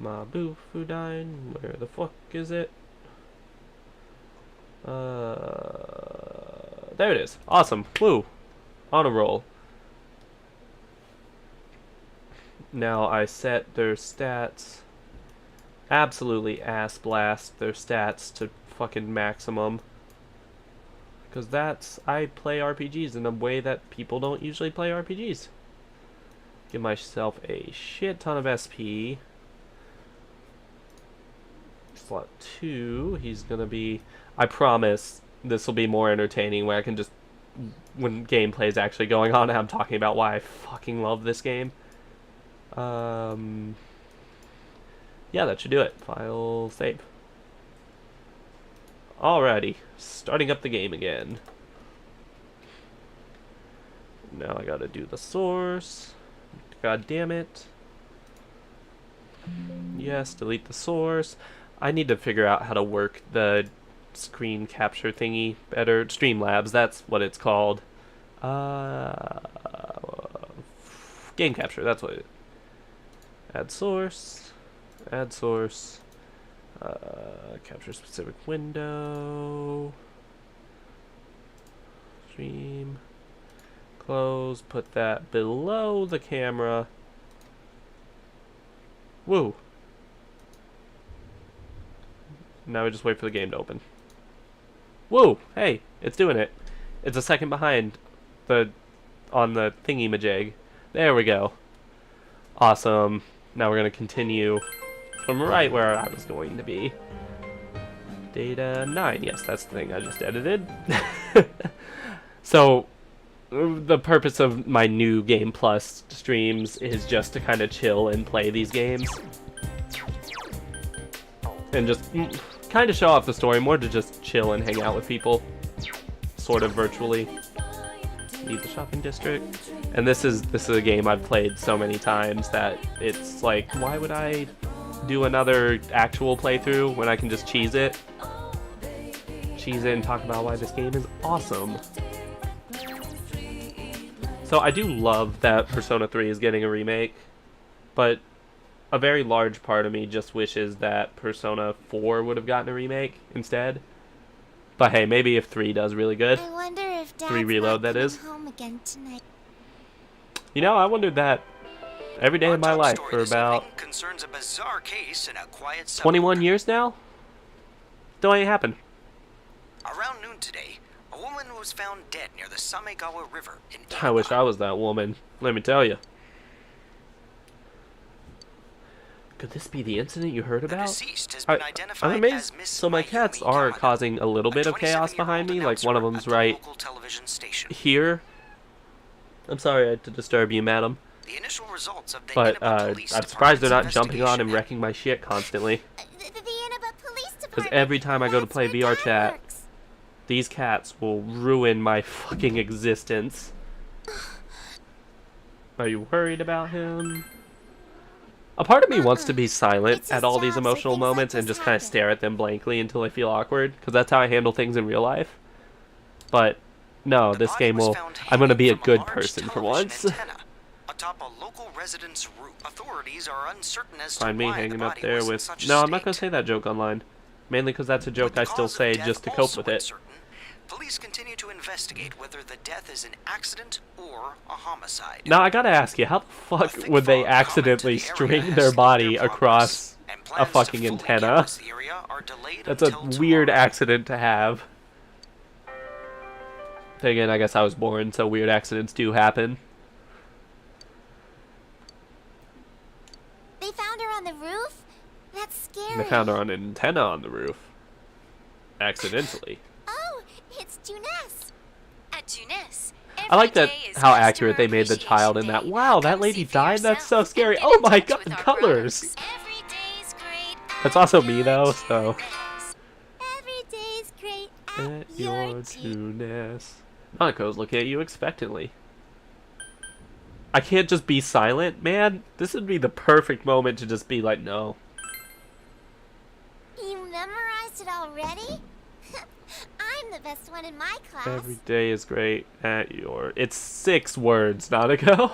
Mabufudine, where the fuck is it? There it is. Awesome. Woo. On a roll. Now I set their stats. Absolutely ass blast their stats to fucking maximum. Because that's... I play RPGs in a way that people don't usually play RPGs. Give myself a shit ton of SP. Slot 2. He's gonna be... I promise this will be more entertaining where I can just... When gameplay is actually going on, I'm talking about why I fucking love this game. Yeah, that should do it. File, save. Alrighty, starting up the game again. Now I gotta do the source. God damn it. Yes, delete the source. I need to figure out how to work the screen capture thingy better. Streamlabs, that's what it's called. Game capture, that's what it is. Add source. Add source. Capture specific window. Stream. Close. Put that below the camera. Woo. Now we just wait for the game to open. Woo! Hey, it's doing it. It's a second behind on the thingy-majig. There we go. Awesome. Now we're going to continue from right where I was going to be. Data 9. Yes, that's the thing I just edited. So, the purpose of my new Game Plus streams is just to kind of chill and play these games. And just kind of show off the story, more to just chill and hang out with people. Sort of virtually. Leave the shopping district. And this is a game I've played so many times that it's like, why would I do another actual playthrough when I can just cheese it? Cheese it and talk about why this game is awesome. So I do love that Persona 3 is getting a remake, but a very large part of me just wishes that Persona 4 would have gotten a remake instead. But hey, maybe if 3 does really good. I wonder if Dad's 3 Reload, that is. home again tonight. You know, I wondered that every day of my life for about concerns a bizarre case in a quiet 21 years now. Still ain't happened. Around noon today, a woman was found dead near the Samegawa River in I wish I was that woman. Let me tell you. Could this be the incident you heard about? So my cats are causing a little bit of chaos behind me. Like one of them's right here. I'm sorry I had to disturb you, madam. But I'm surprised they're not jumping on and wrecking my shit constantly. Because every time I go to play VR chat, these cats will ruin my fucking existence. Are you worried about him? A part of me wants to be silent at all these emotional moments and just kind of stare at them blankly until I feel awkward, because that's how I handle things in real life. But no, this game will... I'm going to be a good person for once. Atop a local resident's roof. Authorities are uncertain as Find me hanging up there with... No, I'm not going to say that joke online. Mainly because that's a joke I still say just to cope with it. Police continue to investigate whether the death is an accident or a homicide. Now, I gotta ask you, how the fuck would they accidentally string their body across a fucking antenna? That's a weird accident to have. Then again, I guess I was born, so weird accidents do happen. They found her on the roof? That's scary. They found her on an antenna on the roof. Accidentally. Oh, it's Junes. At Junes. I like that how accurate they made the child in that. Wow, that lady died? That's so scary. Oh my god, colors! That's also me though, so. Every day's great at your Junes. Monaco's looking at you expectantly. I can't just be silent, man. This would be the perfect moment to just be like, no. memorized it already? I'm the best one in my class. Every day is great at your... It's 6 words, Nanako.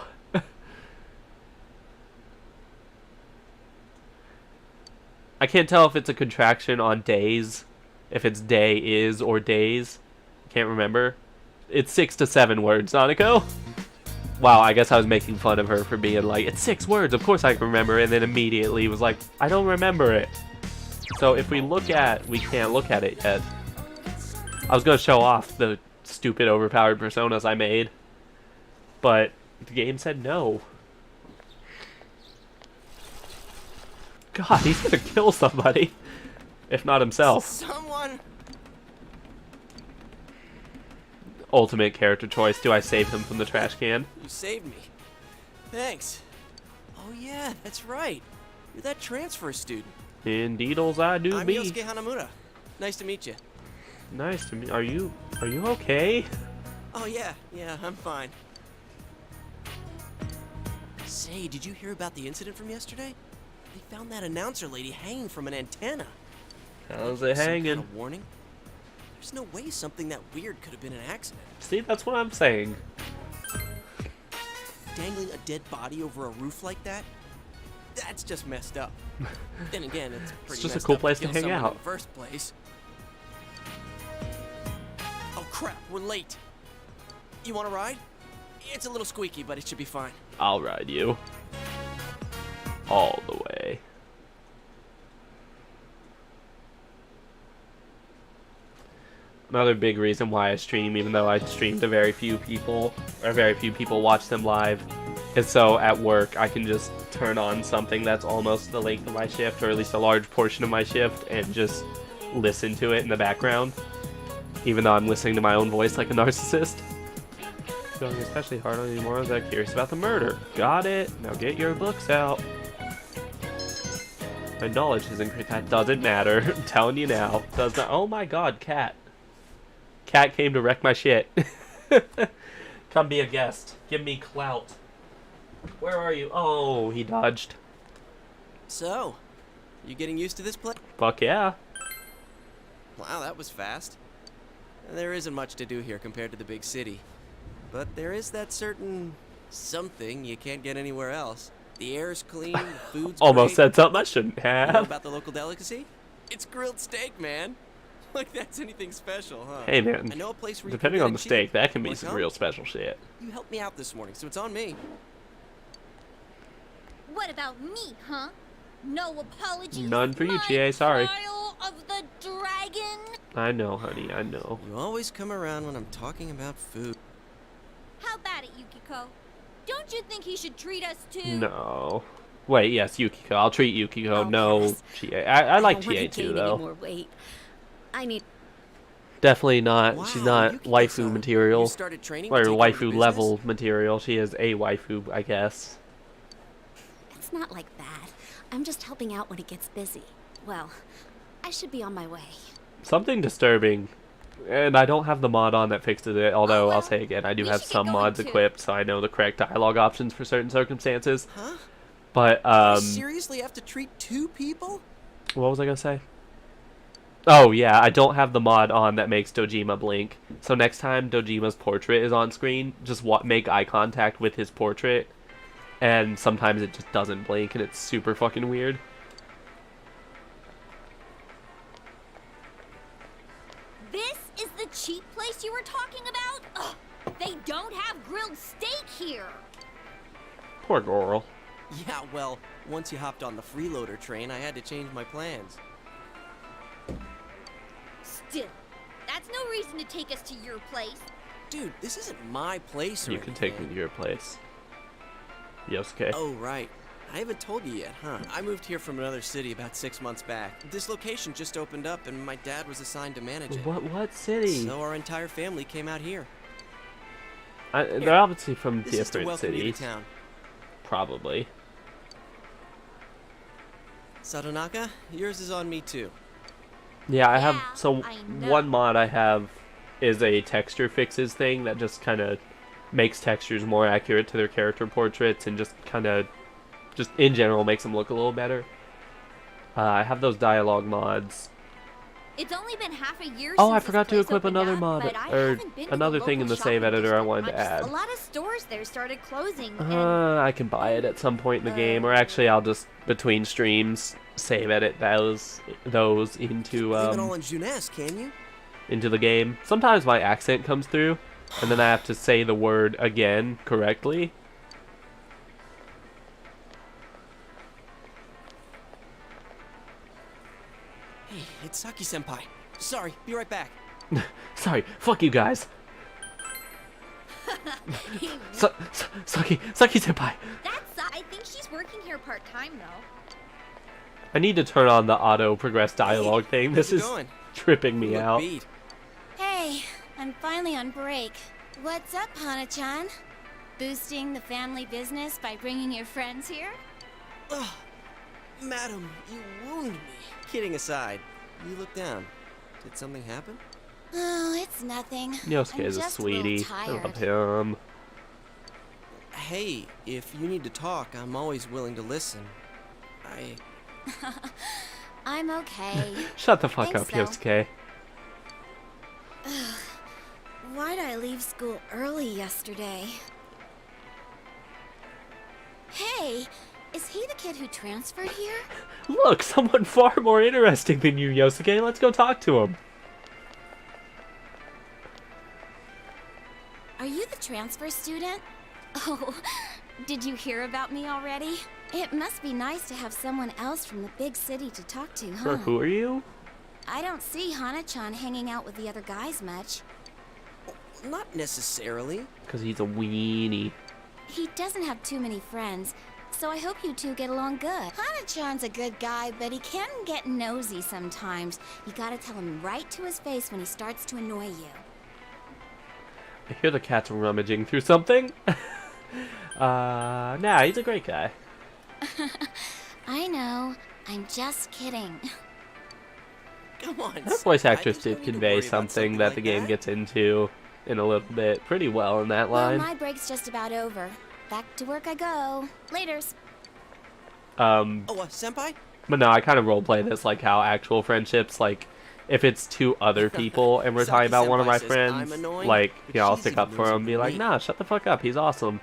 I can't tell if it's a contraction on days. If it's day is or days. Can't remember. It's 6 to 7 words, Nanako. Wow, I guess I was making fun of her for being like, it's 6 words, of course I can remember, and then immediately was like, I don't remember it. So if we look at... We can't look at it yet. I was going to show off the stupid overpowered personas I made, but the game said no. God, he's going to kill somebody, if not himself. Someone... Ultimate character choice. Do I save him from the trash can? You saved me. Thanks. Oh yeah, that's right. You're that transfer student. Indeedles I do I'm be. Yosuke Hanamura. Nice to meet you. Nice to meet. Are you okay? Oh yeah, I'm fine. Say, did you hear about the incident from yesterday? They found that announcer lady hanging from an antenna. How's it Some hanging? kind of warning? There's no way something that weird could have been an accident. See, that's what I'm saying. Dangling a dead body over a roof like that? That's just messed up. Then again, it's pretty just a messed cool up place to kill hang someone out. in the first place. Oh crap, we're late. You want to ride? It's a little squeaky, but it should be fine. I'll ride you. All the way. Another big reason why I stream, even though I stream to very few people watch them live, is so at work I can just turn on something that's almost the length of my shift, or at least a large portion of my shift, and just listen to it in the background, even though I'm listening to my own voice like a narcissist. Going especially hard on you more as I'm curious about the murder. Got it. Now get your books out. My knowledge is increased. That doesn't matter. I'm telling you now. Does not. Oh my God, Cat. Cat came to wreck my shit. Come be a guest. Give me clout. Where are you? Oh, he dodged. So, you getting used to this place? Fuck yeah. Wow, that was fast. There isn't much to do here compared to the big city. But there is that certain something you can't get anywhere else. The air's clean, the food's Almost great. said something I shouldn't You know have. about the local delicacy? It's grilled steak, man. Like that's anything special, huh? Hey man, I know a place where depending you on can the get it steak, cheap. that can be Wanna some come? real special shit. You helped me out this morning, so it's on me. What about me, huh? No apologies. None for you, My GA, sorry. trial of the dragon. I know, honey, I know. You always come around when I'm talking about food. How about it, Yukiko? Don't you think he should treat us too? No. Wait, yes, Yukiko. I'll treat Yukiko. Oh, no, GA. I like don't wanna GA too, gain though. any more weight. I need... Definitely not. Wow, She's not Yukiko-san. waifu material. You started training to Or take over the waifu business? level material. She is a waifu, I guess. It's not like that. I'm just helping out when it gets busy. Well, I should be on my way. Something disturbing. And I don't have the mod on that fixes it, although well, I'll say again, I do we have should get some going mods too. equipped, so I know the correct dialogue options for certain circumstances. Huh? But, You seriously have to treat 2 people? what was I gonna say? Oh, yeah, I don't have the mod on that makes Dojima blink. So next time Dojima's portrait is on screen, just make eye contact with his portrait. And sometimes it just doesn't blink, and it's super fucking weird. This is the cheap place you were talking about? Ugh, they don't have grilled steak here. Poor girl. Yeah, well, once you hopped on the freeloader train, I had to change my plans. Still, that's no reason to take us to your place. Dude, this isn't my place or You can take me anything. to your place. Yosuke. Oh, right. I haven't told you yet, huh? I moved here from another city about 6 months back. This location just opened up, and my dad was assigned to manage it. What city? So our entire family came out here. They're obviously from This is to different welcome you to cities. town. Probably. Sadonaka, yours is on me too. Yeah, I have, Yeah, so I know. one mod I have is a texture fixes thing that just kind of makes textures more accurate to their character portraits and just kind of, just in general makes them look a little better. I have those dialogue mods It's only been half a year Oh, since I this forgot to place equip opened another up, mod, but I or haven't been to the another thing in local the save shopping editor I district wanted to much. add. A lot of stores there started closing. And I can buy it at some point in the game, or actually I'll just, between streams, save edit those into, Leave it all in Jeunesse, can you? into the game. Sometimes my accent comes through, and then I have to say the word again correctly. Hey, it's Saki-senpai. Sorry, be right back. Sorry, fuck you guys. Saki-senpai. I think she's working here part-time, though. I need to turn on the auto-progress dialogue thing. This is tripping me out. Hey, I'm finally on break. What's up, Hana-chan? Boosting the family business by bringing your friends here? Ugh. Madam, you wound me. Kidding aside, you look down. Did something happen? Oh, it's nothing. Yosuke is a sweetie. I love him. Hey, if you need to talk, I'm always willing to listen. I'm okay. Shut the fuck up, Thanks, Yosuke. Why'd I leave school early yesterday? Hey, is he the kid who transferred here? Look, someone far more interesting than you, Yosuke. Let's go talk to him. Are you the transfer student? Oh, did you hear about me already? It must be nice to have someone else from the big city to talk to, huh? Or who are you? I don't see Hana-chan hanging out with the other guys much. Not necessarily. Because he's a weenie. He doesn't have too many friends, so I hope you two get along good. Hana-chan's a good guy, but he can get nosy sometimes. You gotta tell him right to his face when he starts to annoy you. I hear the cat's rummaging through something. Nah, he's a great guy. I know. I'm just kidding. Come on. That voice actress did convey something that the game gets into in a little bit pretty well in that Well, line. my break's just about over. Back to work I go. Laters. Senpai? But no, I kind of roleplay this like how actual friendships, like, if it's two other people and we're talking about one of my friends, like, you know, I'll stick up for him and be like, nah, shut the fuck up, he's awesome.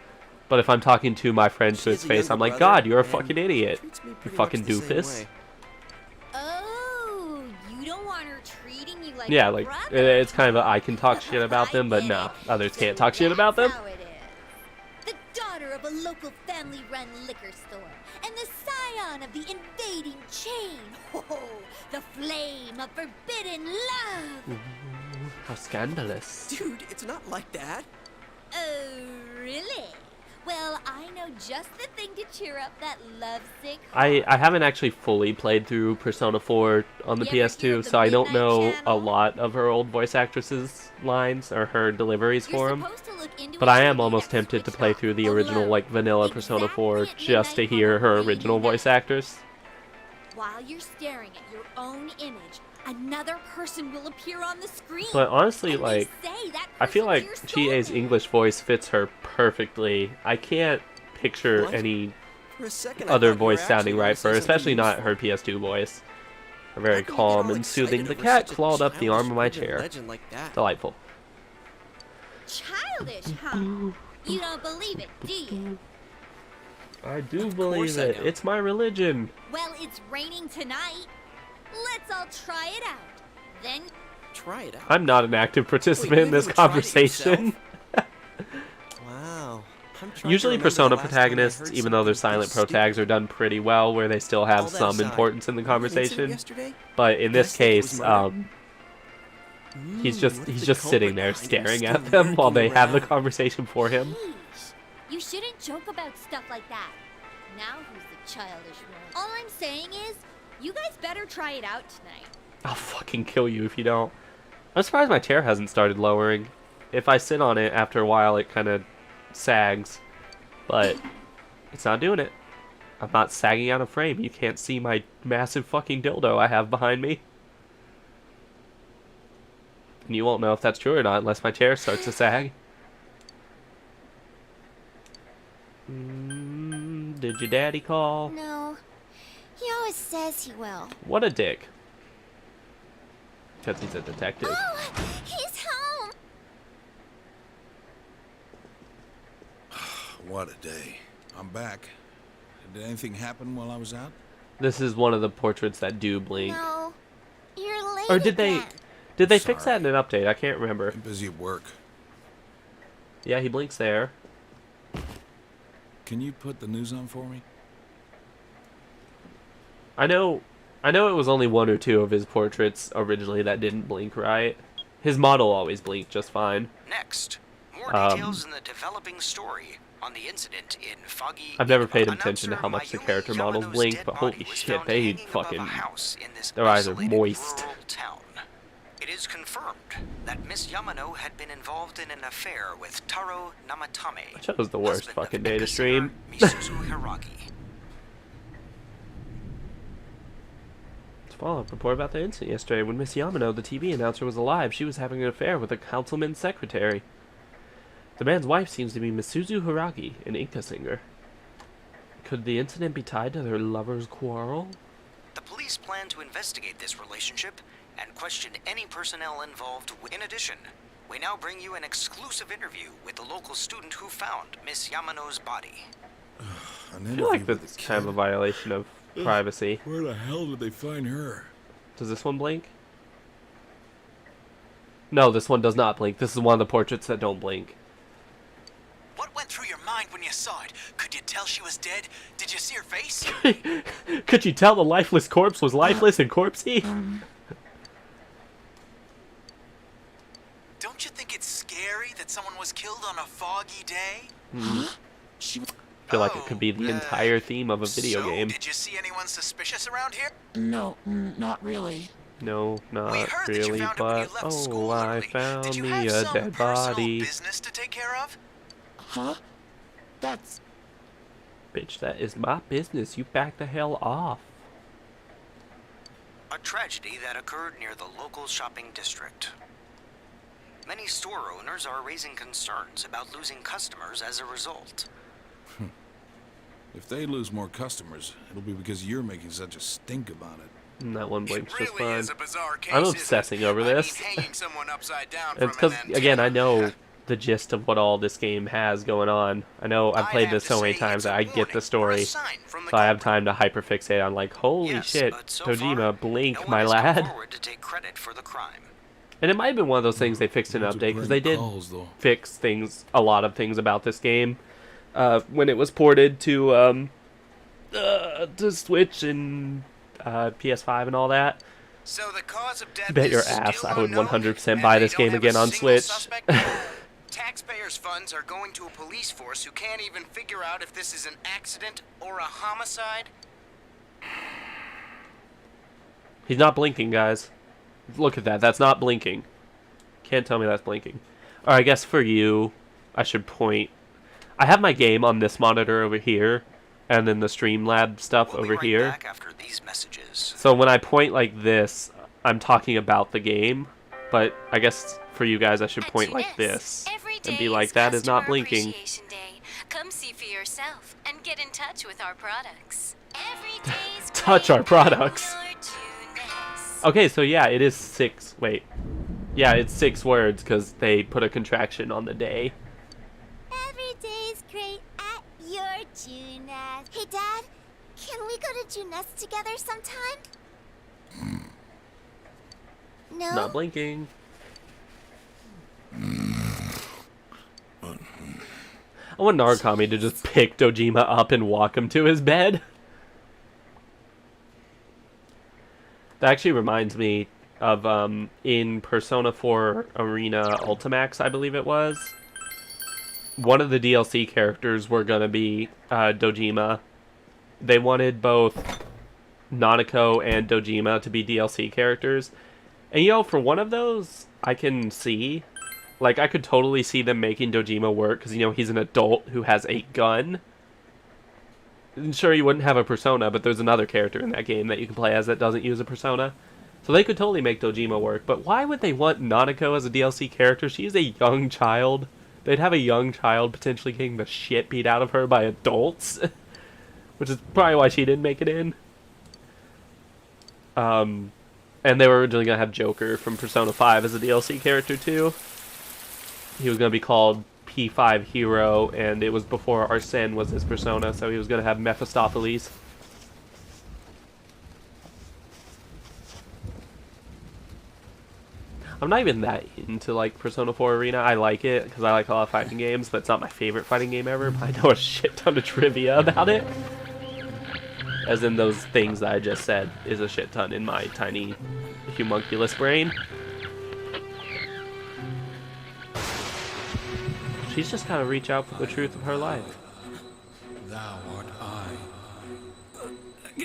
But if I'm talking to my friend to his face, I'm like, God, you're a fucking idiot. You fucking doofus. Oh, you don't want her treating you like Yeah, a like, brother. it's kind of I can talk shit about them, but no, others can't talk shit about them. How it is. The daughter of a local family-run liquor store, and the scion of the invading chain. Oh, the flame of forbidden love. Ooh, how scandalous. Dude, it's not like that. Oh, really? Well, I know just the thing to cheer up that lovesick heart. I haven't actually fully played through Persona 4 on the PS2, so I don't know a lot of her old voice actresses' lines or her deliveries for them. But I am almost tempted to play through the original, like, vanilla Persona 4 just to hear her original voice actress. While you're staring at your own image, another person will appear on the screen. But honestly, and like, they say that I feel like person's Chie's English voice fits her perfectly. I can't picture What? any For a second, I other thought you were voice sounding actually gonna right say for her, something especially not useful. her PS2 voice. Her very How can you get calm all and soothing. The excited cat over such a clawed up the arm of my childish urban chair. legend like that? Delightful. Childish, huh? You don't believe it, do you? I do Of believe course I it. don't. It's my religion. Well, it's raining tonight. Let's all try it out. Then Try it out. I'm not an active participant Wait, in this you haven't tried it conversation. Wow. I'm trying Usually to remember Persona the last time I protagonists, heard even though they're something silent stupid. protags, are done pretty well, where they still All have that some aside, importance in the you have an incident conversation. yesterday? But in this Guess that was case, murder? he's what if just the sitting culprit there behind it is staring still at them while they lurking have the around? conversation for him. Yeesh. You shouldn't joke about stuff like that. Now who's the childish one? All I'm saying is, you guys better try it out tonight. I'll fucking kill you if you don't. I'm surprised my chair hasn't started lowering. If I sit on it after a while, it kind of sags. But it's not doing it. I'm not sagging out of frame. You can't see my massive fucking dildo I have behind me. And you won't know if that's true or not unless my chair starts to sag. Did your daddy call? No. He always says he will. What a dick. because he's a detective. Oh, he's home. What a day. I'm back. Did anything happen while I was out? This is one of the portraits that do blink. No, you're late Or did again. they fix that in an update? I can't remember. I'm busy at work. Yeah, he blinks there. Can you put the news on for me? I know it was only one or two of his portraits originally that didn't blink right. His model always blinked just fine. Next, more details in the developing story on the incident in Foggy. I've never paid attention to how much the character models blink, but holy shit, they fucking... Their eyes are moist. Town. It is confirmed that Miss Yamano had been involved in an affair with Taro Namatame. I chose the worst fucking day to stream. Misuzu Hiragi. Follow-up report about the incident yesterday. When Miss Yamano, the TV announcer, was alive, she was having an affair with a councilman's secretary. The man's wife seems to be Misuzu Hiragi, an Inca singer. Could the incident be tied to their lover's quarrel? The police plan to investigate this relationship and question any personnel involved. In addition, we now bring you an exclusive interview with the local student who found Miss Yamano's body. I feel like that's kind of a violation of privacy. Where the hell did they find her? Does this one blink? No, this one does not blink. This is one of the portraits that don't blink. What went through your mind when you saw it? Could you tell she was dead? Did you see her face? Could you tell the lifeless corpse was lifeless and corpsey? Don't you think it's scary that someone was killed on a foggy day? I feel like it could be the entire theme of a video game. Did you see anyone suspicious around here? No, not really. No, not really, but oh, I found me a dead body. Business to take care of? Huh? That's... Bitch, that is my business. You back the hell off. A tragedy that occurred near the local shopping district. Many store owners are raising concerns about losing customers as a result. If they lose more customers, it'll be because you're making such a stink about it. And that one blinks just really fine. is a bizarre case, I'm obsessing over this. hanging someone upside down It's from because, an again, I know the gist of what all this game has going on. I know I've played this so many times that I get the story, so I have time to hyperfixate on like, holy shit, Dojima, blink, my lad. To take credit for the crime. And it might have been one of those things they fixed in an update, because they did fix things, a lot of things about this game, when it was ported to Switch and PS5 and all that. So the cause of death Bet your is ass still I would unknown, 100% buy and this they don't game have a again on single Switch. suspect? Taxpayers' funds are going to a police force who can't even figure out if this is an accident or a homicide. He's not blinking, guys. Look at that. That's not blinking. Can't tell me that's blinking. Or I guess for you, I should point. I have my game on this monitor over here, and then the Streamlab stuff over here. Back after these messages. So when I point like this, I'm talking about the game. But I guess for you guys, I should point like this and be like, that is not blinking. Day. Come see for yourself and get in touch with our products. Every day's Touch our products. Okay, so yeah, it is 6. Wait. Yeah, it's 6 words because they put a contraction on the day. Every day's great at your Junas. Hey, Dad, can we go to Junas together sometime? No? Not blinking. I want Narukami to just pick Dojima up and walk him to his bed. That actually reminds me of in Persona 4 Arena Ultimax, I believe it was. One of the DLC characters were going to be Dojima. They wanted both Nanako and Dojima to be DLC characters. And you know, for one of those, I can see, like, I could totally see them making Dojima work, because, you know, he's an adult who has a gun. And sure, you wouldn't have a persona, but there's another character in that game that you can play as that doesn't use a persona. So they could totally make Dojima work, but why would they want Nanako as a DLC character? She's a young child. They'd have a young child potentially getting the shit beat out of her by adults. Which is probably why she didn't make it in. And And they were originally going to have Joker from Persona 5 as a DLC character too. He was going to be called P5 Hero, and it was before Arsene was his persona, so he was going to have Mephistopheles. I'm not even that into like Persona 4 Arena. I like it because I like a lot of fighting games, but it's not my favorite fighting game ever. But I know a shit ton of trivia about it. As in those things that I just said is a shit ton in my tiny, homunculus brain. She's just gotta reach out for the truth of her life. Thou art I.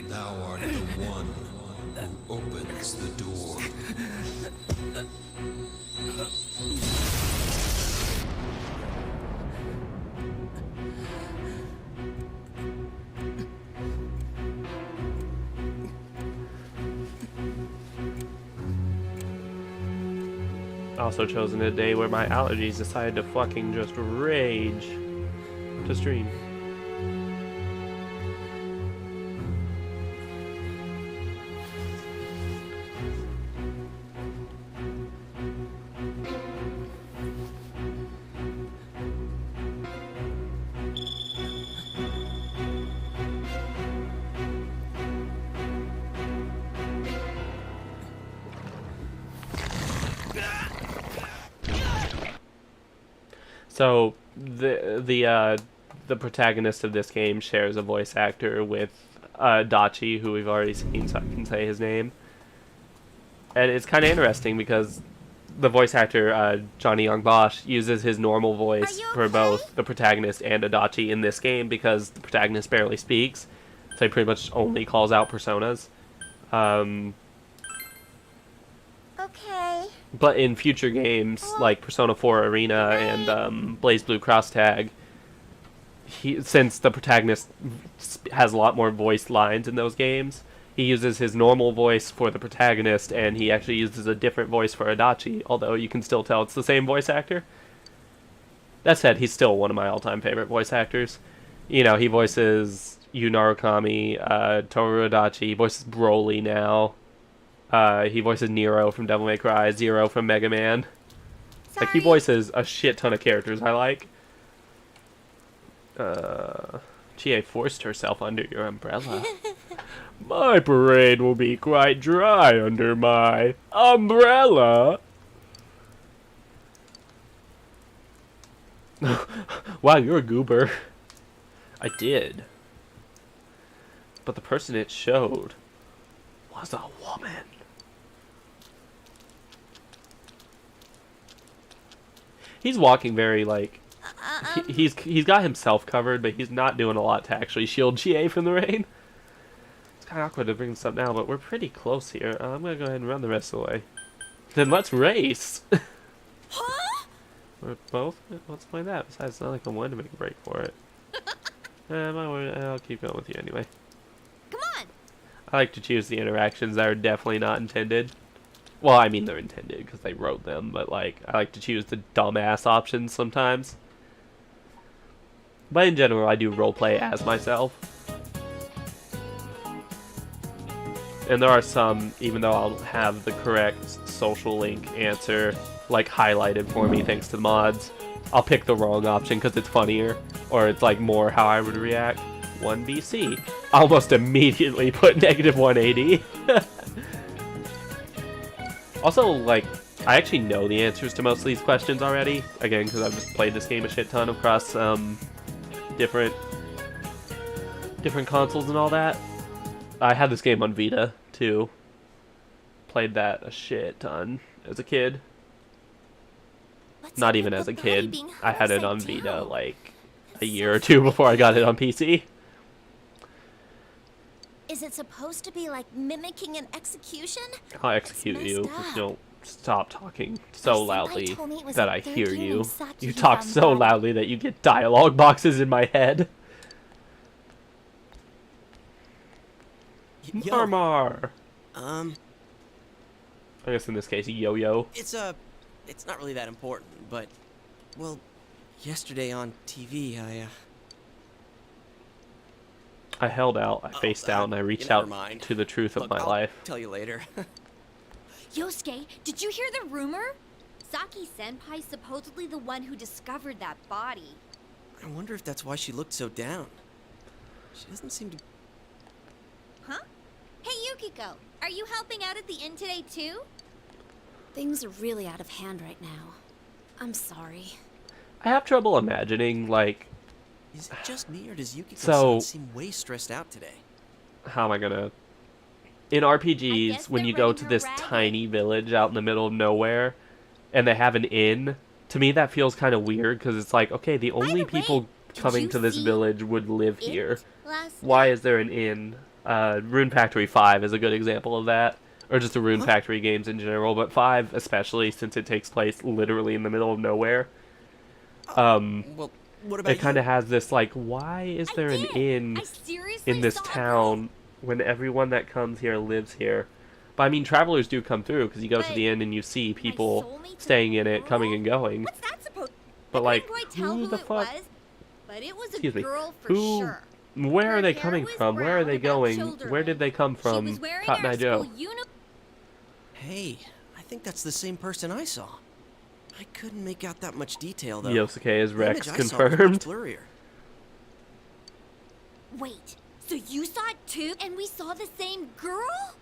Thou art the one who opens the door. Also chosen a day where my allergies decided to fucking just rage to stream. So the protagonist of this game shares a voice actor with Dachi, who we've already seen, so I can say his name. And it's kind of interesting because the voice actor Johnny Young Bosch uses his normal voice for both the protagonist and Adachi in this game because the protagonist barely speaks, so he pretty much only calls out personas. Okay. But in future games, like Persona 4 Arena and BlazBlue Cross Tag, since the protagonist has a lot more voice lines in those games, he uses his normal voice for the protagonist, and he actually uses a different voice for Adachi, although you can still tell it's the same voice actor. That said, he's still one of my all-time favorite voice actors. You know, he voices Yu Narukami, Toru Adachi, he voices Broly now. He voices Nero from Devil May Cry, Zero from Mega Man. Like, he voices a shit ton of characters I like. Chie forced herself under your umbrella. My parade will be quite dry under my umbrella. Wow, you're a goober. I did. But the person it showed was a woman. He's walking very, like, he's got himself covered, but he's not doing a lot to actually shield GA from the rain. It's kind of awkward to bring this up now, but we're pretty close here. I'm going to go ahead and run the rest of the way. Then let's race! Huh? We're both? Let's play that. Besides, it's not like I wanted to make a break for it. I'll keep going with you anyway. Come on! I like to choose the interactions that are definitely not intended. Well, I mean they're intended because they wrote them, but like I like to choose the dumbass options sometimes. But in general, I do roleplay as myself. And there are some, even though I'll have the correct social link answer like highlighted for me thanks to the mods, I'll pick the wrong option because it's funnier or it's like more how I would react. 1BC. Almost immediately put -180. Also, like, I actually know the answers to most of these questions already. Again, because I've just played this game a shit ton across different consoles and all that. I had this game on Vita, too. Played that a shit ton as a kid. Not even as a kid. I had it on Vita, like, a year or two before I got it on PC. Is it supposed to be like mimicking an execution? I'll execute you if you don't stop talking so loudly that I hear you. You talk so loudly that you get dialogue boxes in my head. Marmar! I guess in this case, Yo-Yo. It's not really that important, but, well, yesterday on TV, I held out, I faced out, and I reached out to the truth of my life. I'll tell you later. Yosuke, did you hear the rumor? Saki-senpai's supposedly the one who discovered that body. I wonder if that's why she looked so down. She doesn't seem to... Huh? Hey, Yukiko, are you helping out at the inn today, too? Things are really out of hand right now. I'm sorry. I have trouble imagining, like... Is it just me, or does Yukiko-san So- seem way stressed out today? How am I gonna... In RPGs, when you go to this tiny village out in the middle of nowhere, and they have an inn, to me that feels kind of weird, because it's like, okay, the only people coming to this village would live here. Why is there an inn? Rune Factory 5 is a good example of that. Or just the Rune Factory games in general, but 5 especially, since it takes place literally in the middle of nowhere. Well, what about it kind of has this, like, why is there an inn in this town when everyone that comes here lives here? But I mean, travelers do come through, because you go to the inn and you see people staying in it, coming and going. What's that supposed? But like, Tell who who the it fuck? was, but it was a Excuse me. girl for Who? sure. Where are they Her coming hair was from? Where are brown, they about going? shoulder Where did they come She from? was wearing Cotton our Eye Joe. school Hey, I think that's the same person I saw. I couldn't make out that much detail, though. Yosuke is The Rex image I saw was much confirmed. blurrier. Wait, so you saw it too, and we saw the same girl?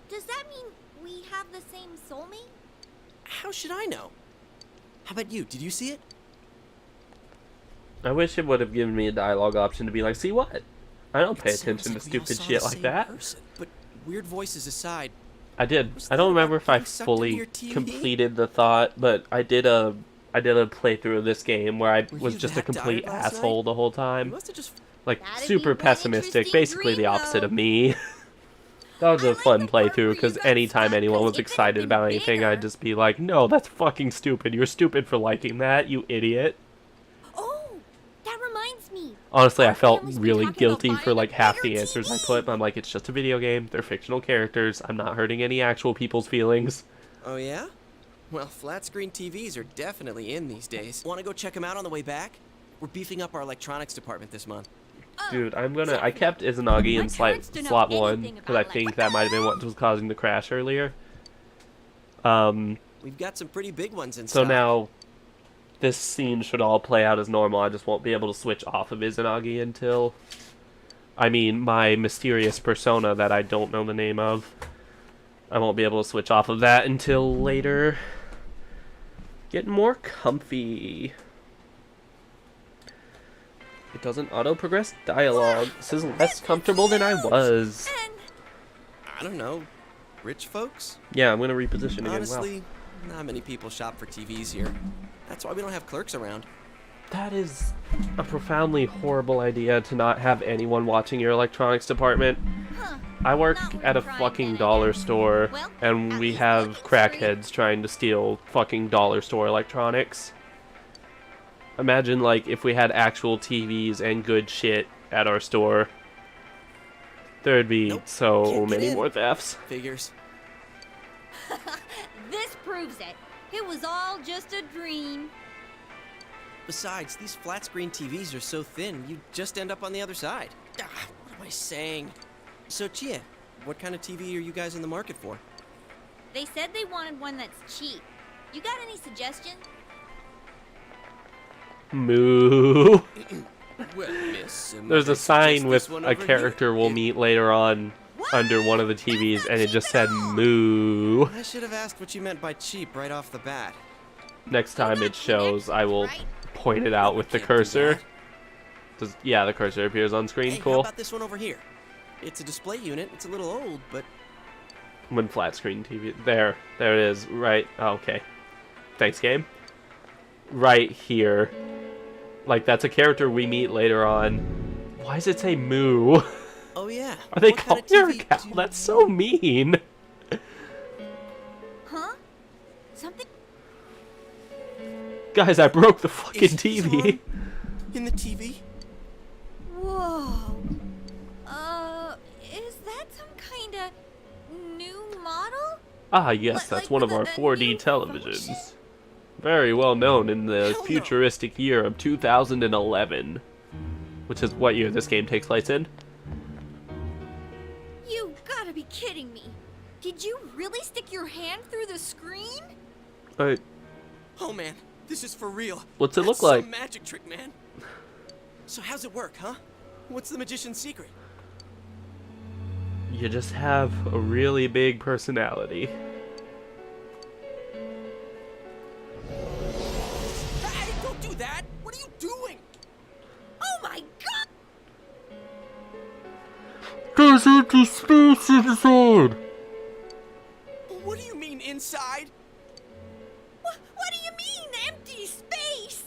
Does that mean we have the same soulmate? How should I know? How about you? Did you see it? I wish it would have given me a dialogue option to be like, see what? I don't pay It sounds attention to like we all stupid saw shit the like same that. person. But weird voices aside, I did. Was I don't that remember if I getting sucked into fully your TV? completed the thought, but I did a playthrough of this game where I Were was you just a that complete tired last asshole night? the whole You time. must have just... Like, That'd be super one pessimistic, interesting basically the dream, opposite though. of me. That was a fun playthrough, because anytime anyone was it could've excited been about anything, I'd bigger. just be like, no, that's fucking stupid. You're stupid for liking that, you idiot. Oh, that reminds me. Honestly, I Our felt family's been really talking about guilty for buying like a half the bigger answers I TV. put, but I'm like, it's just a video game. They're fictional characters. I'm not hurting any actual people's feelings. Oh, yeah? Well, flat-screen TVs are definitely in these days. Want to go check them out on the way back? We're beefing up our electronics department this month. Dude, I kept Izanagi in parents don't know slot 1, anything because I about think that might have been what was causing the crash earlier. We've got some pretty big ones in So stock. now, this scene should all play out as normal. I just won't be able to switch off of Izanagi until... I mean, my mysterious persona that I don't know the name of. I won't be able to switch off of that until later. Getting more comfy. It doesn't auto-progress dialogue. This is less comfortable than I was. I don't know. Rich folks? Yeah, I'm gonna reposition again. Wow. Honestly, not many people shop for TVs here. That's why we don't have clerks around. That is a profoundly horrible idea, to not have anyone watching your electronics department. I work at a fucking dollar store, and we have crackheads trying to steal fucking dollar store electronics. Imagine, like, if we had actual TVs and good shit at our store. There'd be so Can't get many in. more thefts. Figures. This proves it. It was all just a dream. Besides, these flat-screen TVs are so thin, you just end up on the other side. What am I saying? So, Chia, what kind of TV are you guys in the market for? They said they wanted one that's cheap. You got any suggestions? Moo. Well, miss, There's a mother sign suggests with this one a over character we'll meet later on under one of the TVs, and it just said moo. I should have asked what you meant by cheap right off the bat. Next time it shows, I will point it out with the cursor. Yeah, the cursor appears on screen. Hey, how Cool. about this one over here? It's a display unit. It's a little old, but When flat screen TV. There it is. Right. Oh, okay. Thanks, game. Right here. Like, that's a character we meet later on. Why does it say moo? oh yeah. Are they What calling kind her of a TV cow? do you- That's so mean. Huh? Something? Guys, I broke the fucking Is TV. in the TV? Whoa. Is that some kind of new model? Ah, yes, that's one of our 4D televisions. Very well known in the futuristic year of 2011. Which is what year this game takes place in? You gotta be kidding me. Did you really stick your hand through the screen? Alright, Oh man, this is for real. what's it look That's like? some magic trick, man. So how's it work, huh? What's the magician's secret? You just have a really big personality. Hey, don't do that! What are you doing? Oh my god! There's empty space inside! What do you mean inside? What do you mean, empty space?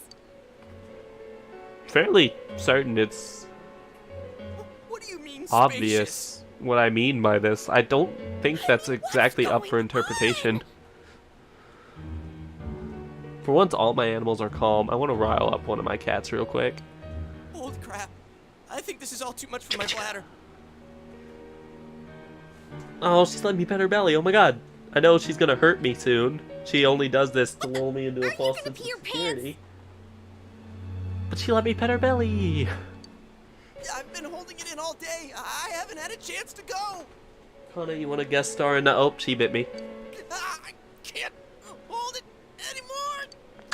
Fairly certain it's What do you mean obvious what I mean by this. I don't think that's exactly up for interpretation. For once, all my animals are calm. I want to rile up one of my cats real quick. Holy crap. I think this is all too much for my bladder. Oh, she's letting me pet her belly. Oh my god. I know she's gonna hurt me soon. She only does this to lull me into a false sense of security. But she let me pet her belly. I've been holding it in all day. I haven't had a chance to go. Connor, you want to guest star in that? Oh, she bit me. I can't hold it anymore.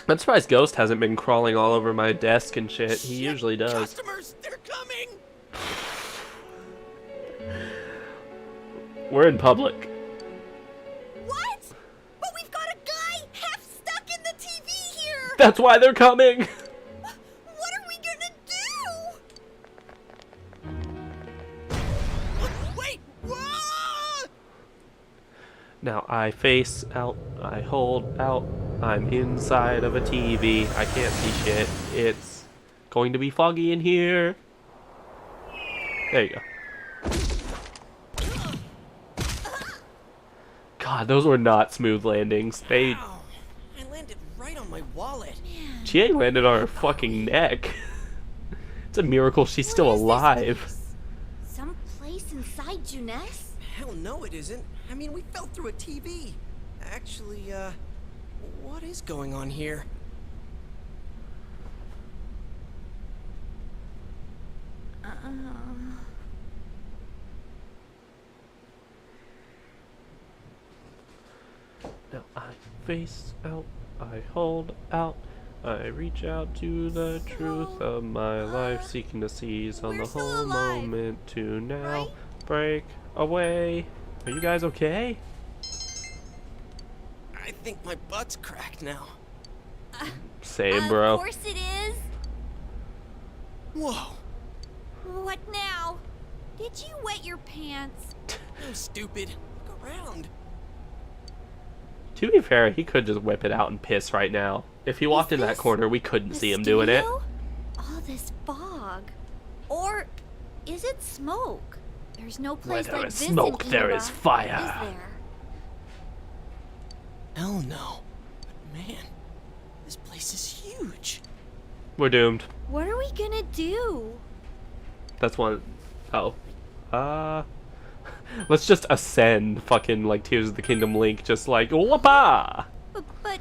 I'm surprised Ghost hasn't been crawling all over my desk and shit. He usually does. Customers, they're coming. We're in public. What? But we've got a guy half stuck in the TV here! That's why they're coming! What are we gonna do? Wait! Whoa! Now I face out, I hold out, I'm inside of a TV. I can't see shit. It's going to be foggy in here. There you go. God, those were not smooth landings. They... Ow. I landed right on my wallet. She ain't landed on her fucking neck. It's a miracle she's still alive. Some place inside Juness? Hell no it isn't. I mean, we fell through a TV. Actually, what is going on here? Now I face out, I hold out, I reach out to the truth of my life, seeking to seize on the whole moment to now break away. Are you guys okay? I think my butt's cracked now. Same, bro. Of course it is. Whoa. What now? Did you wet your pants? I'm stupid. Look around. To be fair, he could just whip it out and piss right now. If he walked in that corner, we couldn't see him doing it. All this fog. Or is it smoke? There's no place Where there like is this smoke, in there Eva, is fire. Is there? Hell no. But man, this place is huge. We're doomed. What are we gonna do? That's one. Oh. Let's just ascend fucking like Tears of the Kingdom Link, just like whoopah! But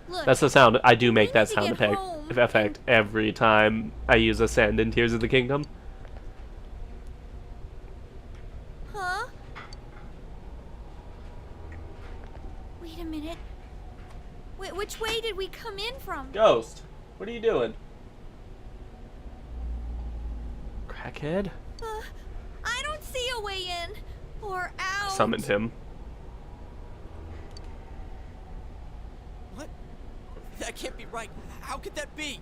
look, That's the sound. I do make that to sound get effect every time I use ascend in Tears of the Kingdom. Huh? Wait a minute. Wait, which way did we come in from? Ghost, what are you doing? Crackhead? I don't see a way in or out. Summoned him. What? That can't be right. How could that be?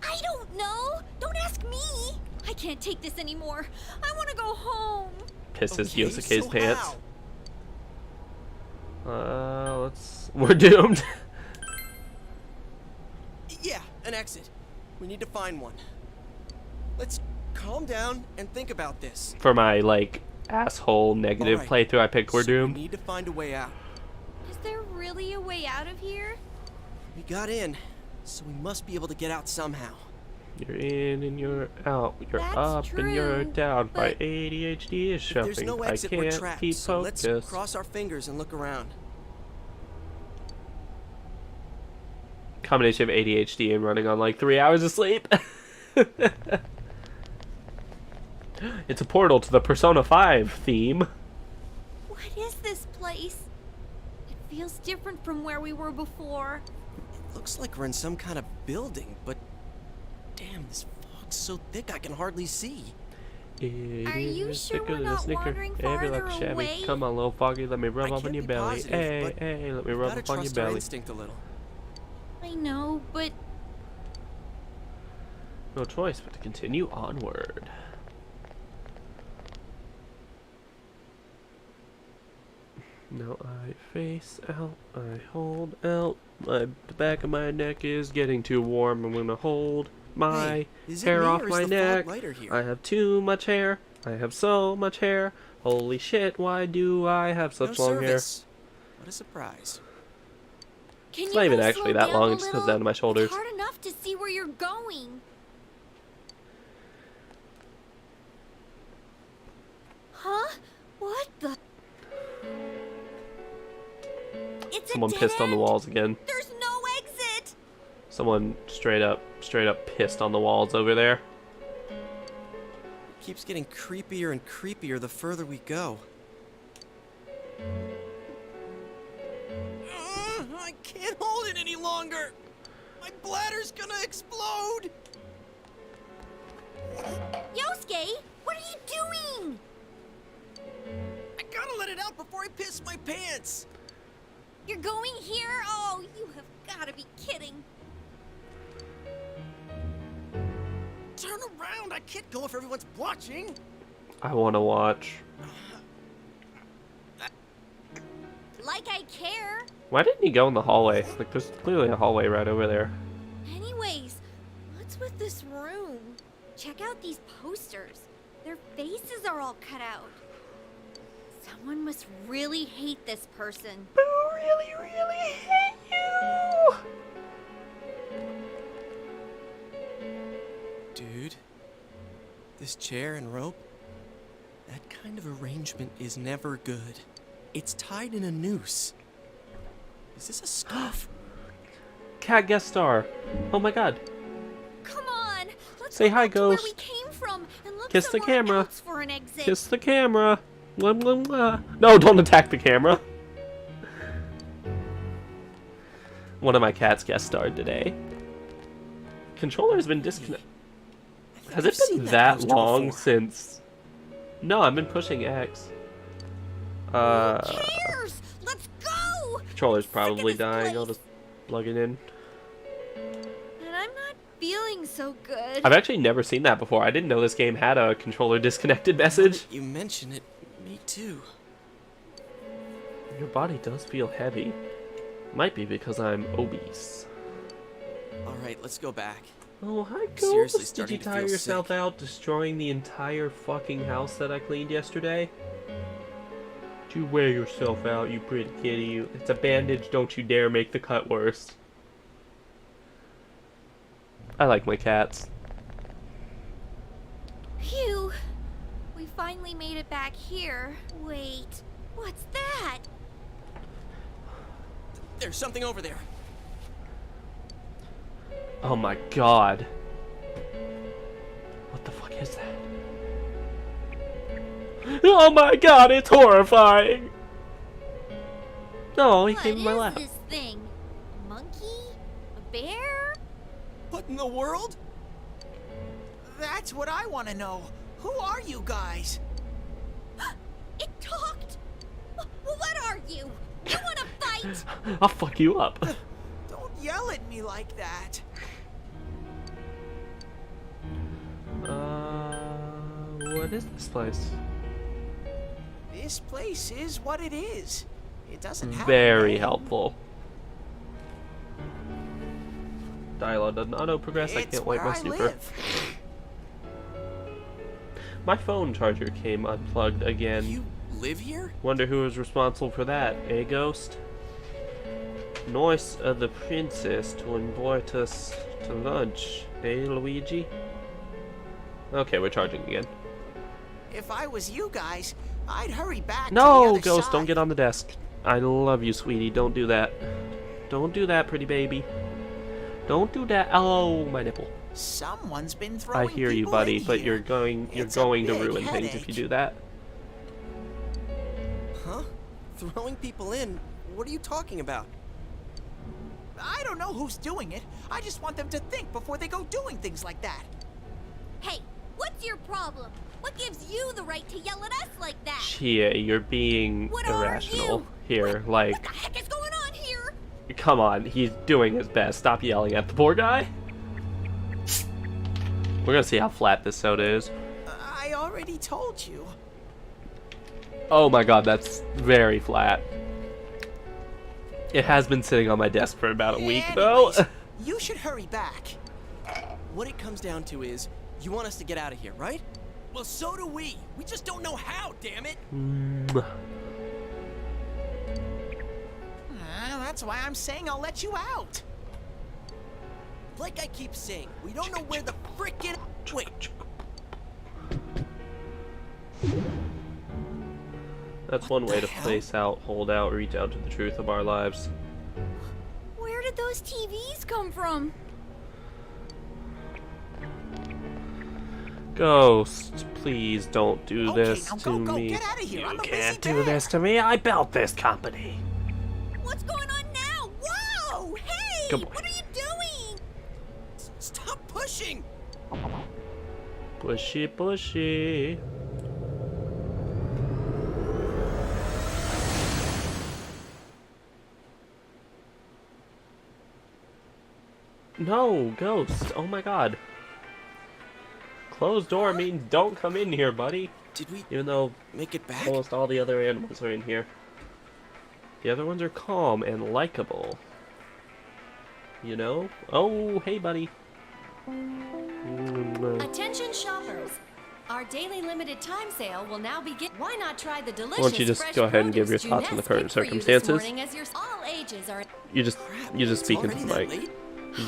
I don't know. Don't ask me. I can't take this anymore. I want to go home. Pisses Okay, Yosuke's so pants. how? We're doomed. Yeah, an exit. We need to find one. Let's calm down and think about this. For my, like, asshole negative Alright, playthrough, I picked We're so doomed. We need to find a way out. Is there really a way out of here? We got in, so we must be able to get out somehow. You're in and you're out. You're That's up and you're true, down. My but ADHD is If there's shuffling. no I exit, we're can't trapped. keep So let's focused. cross our fingers and look around. Combination of ADHD and running on like 3 hours of sleep. It's a portal to the Persona 5 theme. What What is this place? It feels different from where we were before. Looks like we're in some kind of building, but damn, this fog's so thick I can hardly see. Are you sure we're not wandering farther away? Come on, little Foggy, let me rub up on your belly. Hey, let me rub up on your belly. Instinct a little. I know, but no choice but to continue onward. Now I face out, I hold out. The back of my neck is getting too warm. I'm gonna hold my hair off my neck. I have too much hair. I have so much hair. Holy shit, why do I have such long hair? What a surprise. It's not even actually that long, it just goes down to my shoulders. It's hard enough to see where you're going. Huh? What the? It's Someone pissed on the walls again. There's no exit. Someone straight up pissed on the walls over there. It keeps getting creepier and creepier the further we go. I can't hold it any longer. My bladder's gonna explode. Yosuke, what are you doing? I gotta let it out before I piss my pants. You're going here? Oh, you have got to be kidding. Turn around! I can't go if everyone's watching. I want to watch. Like I care. Why didn't you go in the hallway? Like, there's clearly a hallway right over there. Anyways, what's with this room? Check out these posters. Their faces are all cut out. Someone must really hate this person. Who really, really hate you? Dude, this chair and rope, that kind of arrangement is never good. It's tied in a noose. Is this a scarf? Cat guest star. Oh my god. Come on, let's say go hi, back to where ghost. we came from and look Kiss the somewhere camera. else for an exit. Kiss the camera. Blah, blah, blah. No, don't attack the camera. One of my cats guest starred today. Controller's been disconnected. Has it been that long since? No, I've been pushing X. Who cares? Let's go! Controller's probably dying. I'll just plug it in. And I'm not feeling so good. I've actually never seen that before. I didn't know this game had a controller disconnected message. You mention it, me too. Your body does feel heavy. Might be because I'm obese. Alright, let's go back. Oh, hi, Seriously Ghost. Did you starting to tire feel yourself out destroying the entire fucking house that I cleaned yesterday? Did you wear yourself out, you pretty kitty? It's a bandage, don't you dare make the cut worse. I like my cats. Phew. We finally made it back here. Wait, what's that? There's something over there. Oh my god. What the fuck is that? Oh my god, it's horrifying! No, he came in my lap. What is this thing? A monkey? A bear? What in the world? That's what I want to know. Who are you guys? It talked! What are you? You want to fight? I'll fuck you up. Don't yell at me like that. What is this place? This place is what it is. It doesn't have Very helpful. Dialogue doesn't auto-progress. I can't wipe my super. My phone charger came unplugged again. You live here? Wonder who was responsible for that, eh, Ghost? Nice of the princess to invite us to lunch, eh, Luigi? Okay, we're charging again. If I was you guys, I'd hurry back to the No, other Ghost, side. don't get on the desk. I love you, sweetie. Don't do that. Don't do that, pretty baby. Don't do that. Oh, my nipple. Someone's been I throwing hear you, people buddy, in but here. you're going to It's a ruin big things if you headache. do that. Huh? Throwing people in? What are you talking about? I don't know who's doing it. I just want them to think before they go doing things like that. Hey, what's your problem? What gives you the right to yell at us like that? Chia, you're being What are irrational you? here. Like, What the heck is going on here? come on, he's doing his best. Stop yelling at the poor guy. We're gonna see how flat this soda is. I already told you. Oh my god, that's very flat. It has been sitting on my desk for about a week, though. Anyways, you should hurry back. What it comes down to is, you want us to get out of here, right? Well, so do we. We just don't know how, damn it. That's why I'm saying I'll let you out. Like I keep saying, we don't know where the frickin'... Wait. That's one way to place out, hold out, reach out to the truth of our lives. Where did those TVs come from? Ghost, please don't do this now to go, me. get out of here. You I'm a can't busy do dad. this to me. I built this company. What's going on now? Whoa! Hey! Good boy. What are you doing? Stop pushing! Pushy, pushy. No, Ghost. Oh my god. Closed door means don't come in here, buddy. Did we Even though make it back? almost all the other animals are in here. The other ones are calm and likable. You know? Oh, hey, buddy. Attention shoppers. Our daily limited time sale will now begin. Why not try the delicious Why don't you just fresh go ahead and give your produce thoughts on the Juness current picked for you this circumstances? morning as your all ages are. You just speak into the mic. You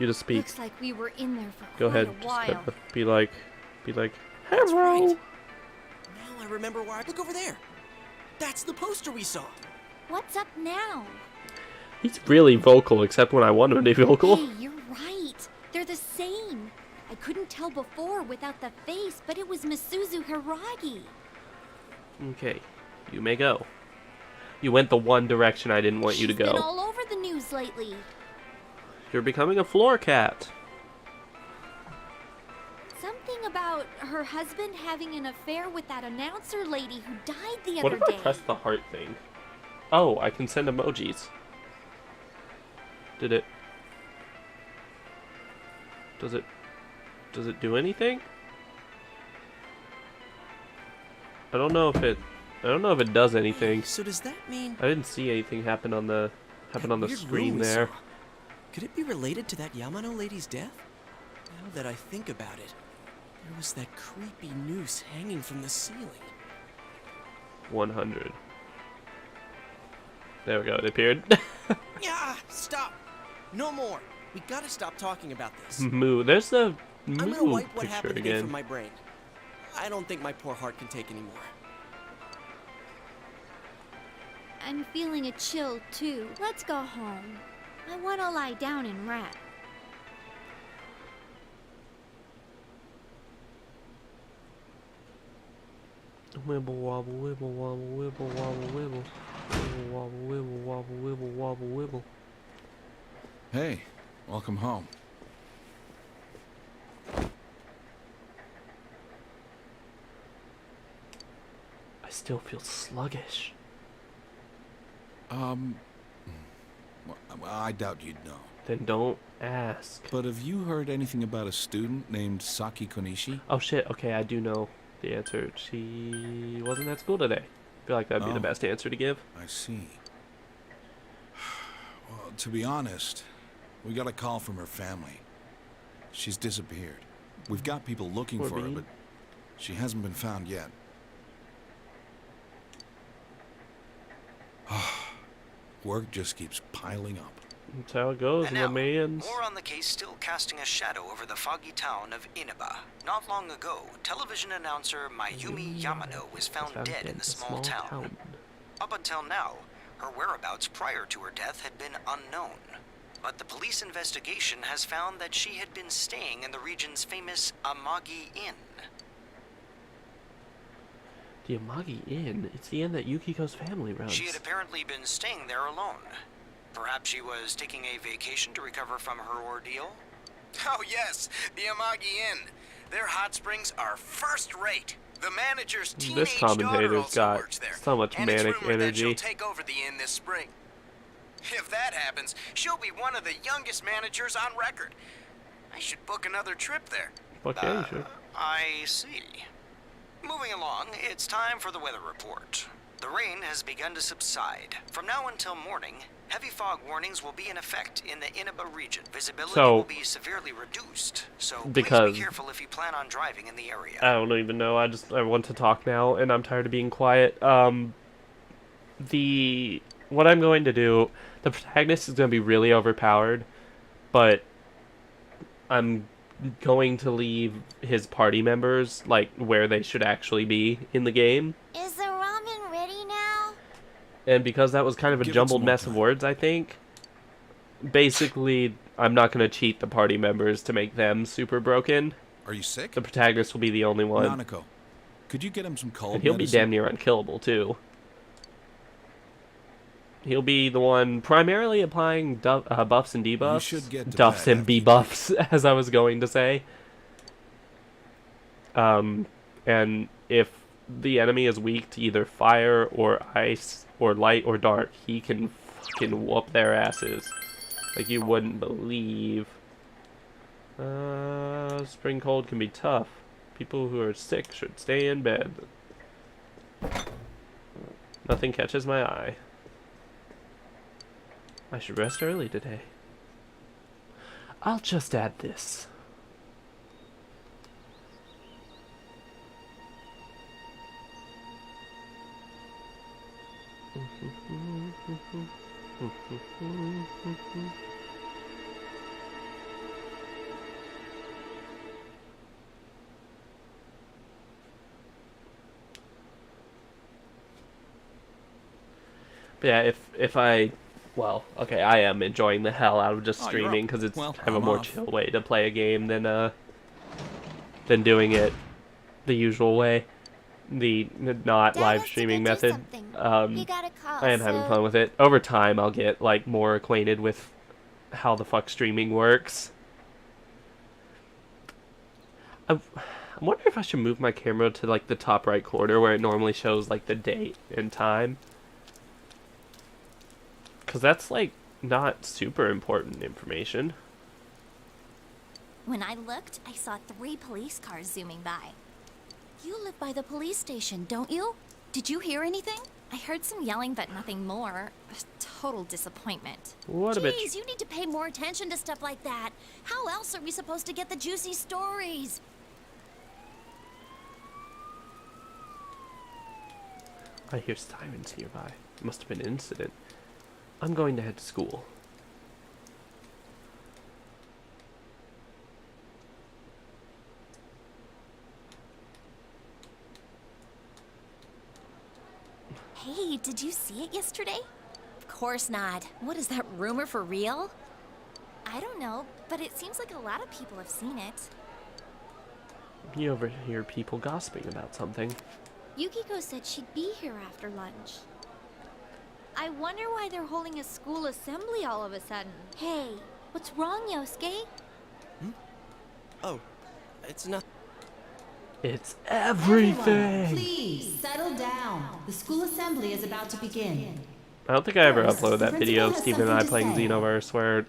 just speak. Looks like we were in there for Go quite ahead. a while. Just be like, That's hello. right. Now I remember why. Look over there. That's the poster we saw. What's up now? He's really vocal, except when I want him to be vocal. Hey, you're right. They're the same. I couldn't tell before without the face, but it was Misuzu Hiragi. Okay, you may go. You went the one direction I didn't want you to She's been go. all over the news lately. You're becoming a floor cat. Something about her husband having an affair with that announcer lady who died the What other if I day. press the heart thing? Oh, I can send emojis. Did it? Does it do anything? I don't know if it does anything. So does that mean I didn't see anything happen on the weird screen room we there. saw? Could it be related to that Yamano lady's death? Now that I think about it, there was that creepy noose hanging from the ceiling. 100. There we go. It appeared. Yeah, stop. No more. We gotta stop talking about this. Moo. There's the I'm gonna Moo wipe what picture happened today again. from my brain. I don't think my poor heart can take any more. I'm feeling a chill too. Let's go home. I want to lie down and rest. Wibble wobble, wibble wobble, wibble wobble, wibble. Wibble wobble, wibble wobble, wibble wobble, wibble. Hey, welcome home. I still feel sluggish. Well, I doubt you'd know. Then don't ask. But have you heard anything about a student named Saki Konishi? Oh shit, okay, I do know the answer. She wasn't at school today. I feel like that'd be the Oh. best answer to give. I see. Well, to be honest, we got a call from her family. She's disappeared. We've got people looking Poor for her, bean. but she hasn't been found yet. Work just keeps piling up. That's how it goes, And my now, mans. more on the case still casting a shadow over the foggy town of Inaba. Not long ago, television announcer Mayumi Yamano was found dead in the small town. Up until now, her whereabouts prior to her death had been unknown. But the police investigation has found that she had been staying in the region's famous Amagi Inn. The Amagi Inn. It's the inn that Yukiko's family runs. She had apparently been staying there alone. Perhaps she was taking a vacation to recover from her ordeal? Oh yes, the Amagi Inn. Their hot springs are first rate. The manager's This teenage daughter commentator's also got works there. so much And it's manic rumored that energy. she'll take over the inn this spring. If that happens, she'll be one of the youngest managers on record. I should book another trip there. Fuck yeah, you should. I see. Moving along, it's time for the weather report. The rain has begun to subside. From now until morning, heavy fog warnings will be in effect in the Inaba region. Visibility will be severely reduced, so please because be careful if you plan on driving in the area. I don't even know. I want to talk now, and I'm tired of being quiet. What I'm going to do, the protagonist is going to be really overpowered, but I'm going to leave his party members like where they should actually be in the game. Is the ramen ready now? And because that was kind of a jumbled mess of words, I think, basically, I'm not going to cheat the party members to make them super broken. Are you sick? The protagonist will be the only one. Nanako, could you get him some cold And he'll medicine? be damn near unkillable, too. He'll be the one primarily applying buffs and debuffs. should get to Duffs bed and debuffs, as I was going to say. And if the enemy is weak to either fire or ice or light or dark, he can fucking whoop their asses. Like you wouldn't believe. Spring cold can be tough. People who are sick should stay in bed. Nothing catches my eye. I should rest early today. I'll just add this. But yeah, if I, well, okay, I am enjoying the hell out of just Oh, you're streaming up. because it's Well, kind of a I'm more off. chill way to play a game than doing it the usual way, the not live streaming method. You got a call, I am having so- fun with it. Over time, I'll get like more acquainted with how the fuck streaming works. I wonder if I should move my camera to like the top right corner where it normally shows like the date and time. Because that's like not super important information. When I looked, I saw 3 police cars zooming by. You live by the police station, don't you? Did you hear anything? I heard some yelling, but nothing more. A total disappointment. What a bitch. Jeez, you need to pay more attention to stuff like that. How else are we supposed to get the juicy stories? I hear sirens nearby. Must have been an incident. I'm going to head to school. Hey, did you see it yesterday? Of course not. What is that rumor for real? I don't know, but it seems like a lot of people have seen it. You overhear people gossiping about something. Yukiko said she'd be here after lunch. I wonder why they're holding a school assembly all of a sudden. Hey, what's wrong, Yosuke? Oh, it's not. It's everything! Please, settle down. The school assembly is about to begin. I don't think I ever First, uploaded the that video of principal Steven and I has playing something to say. Xenoverse where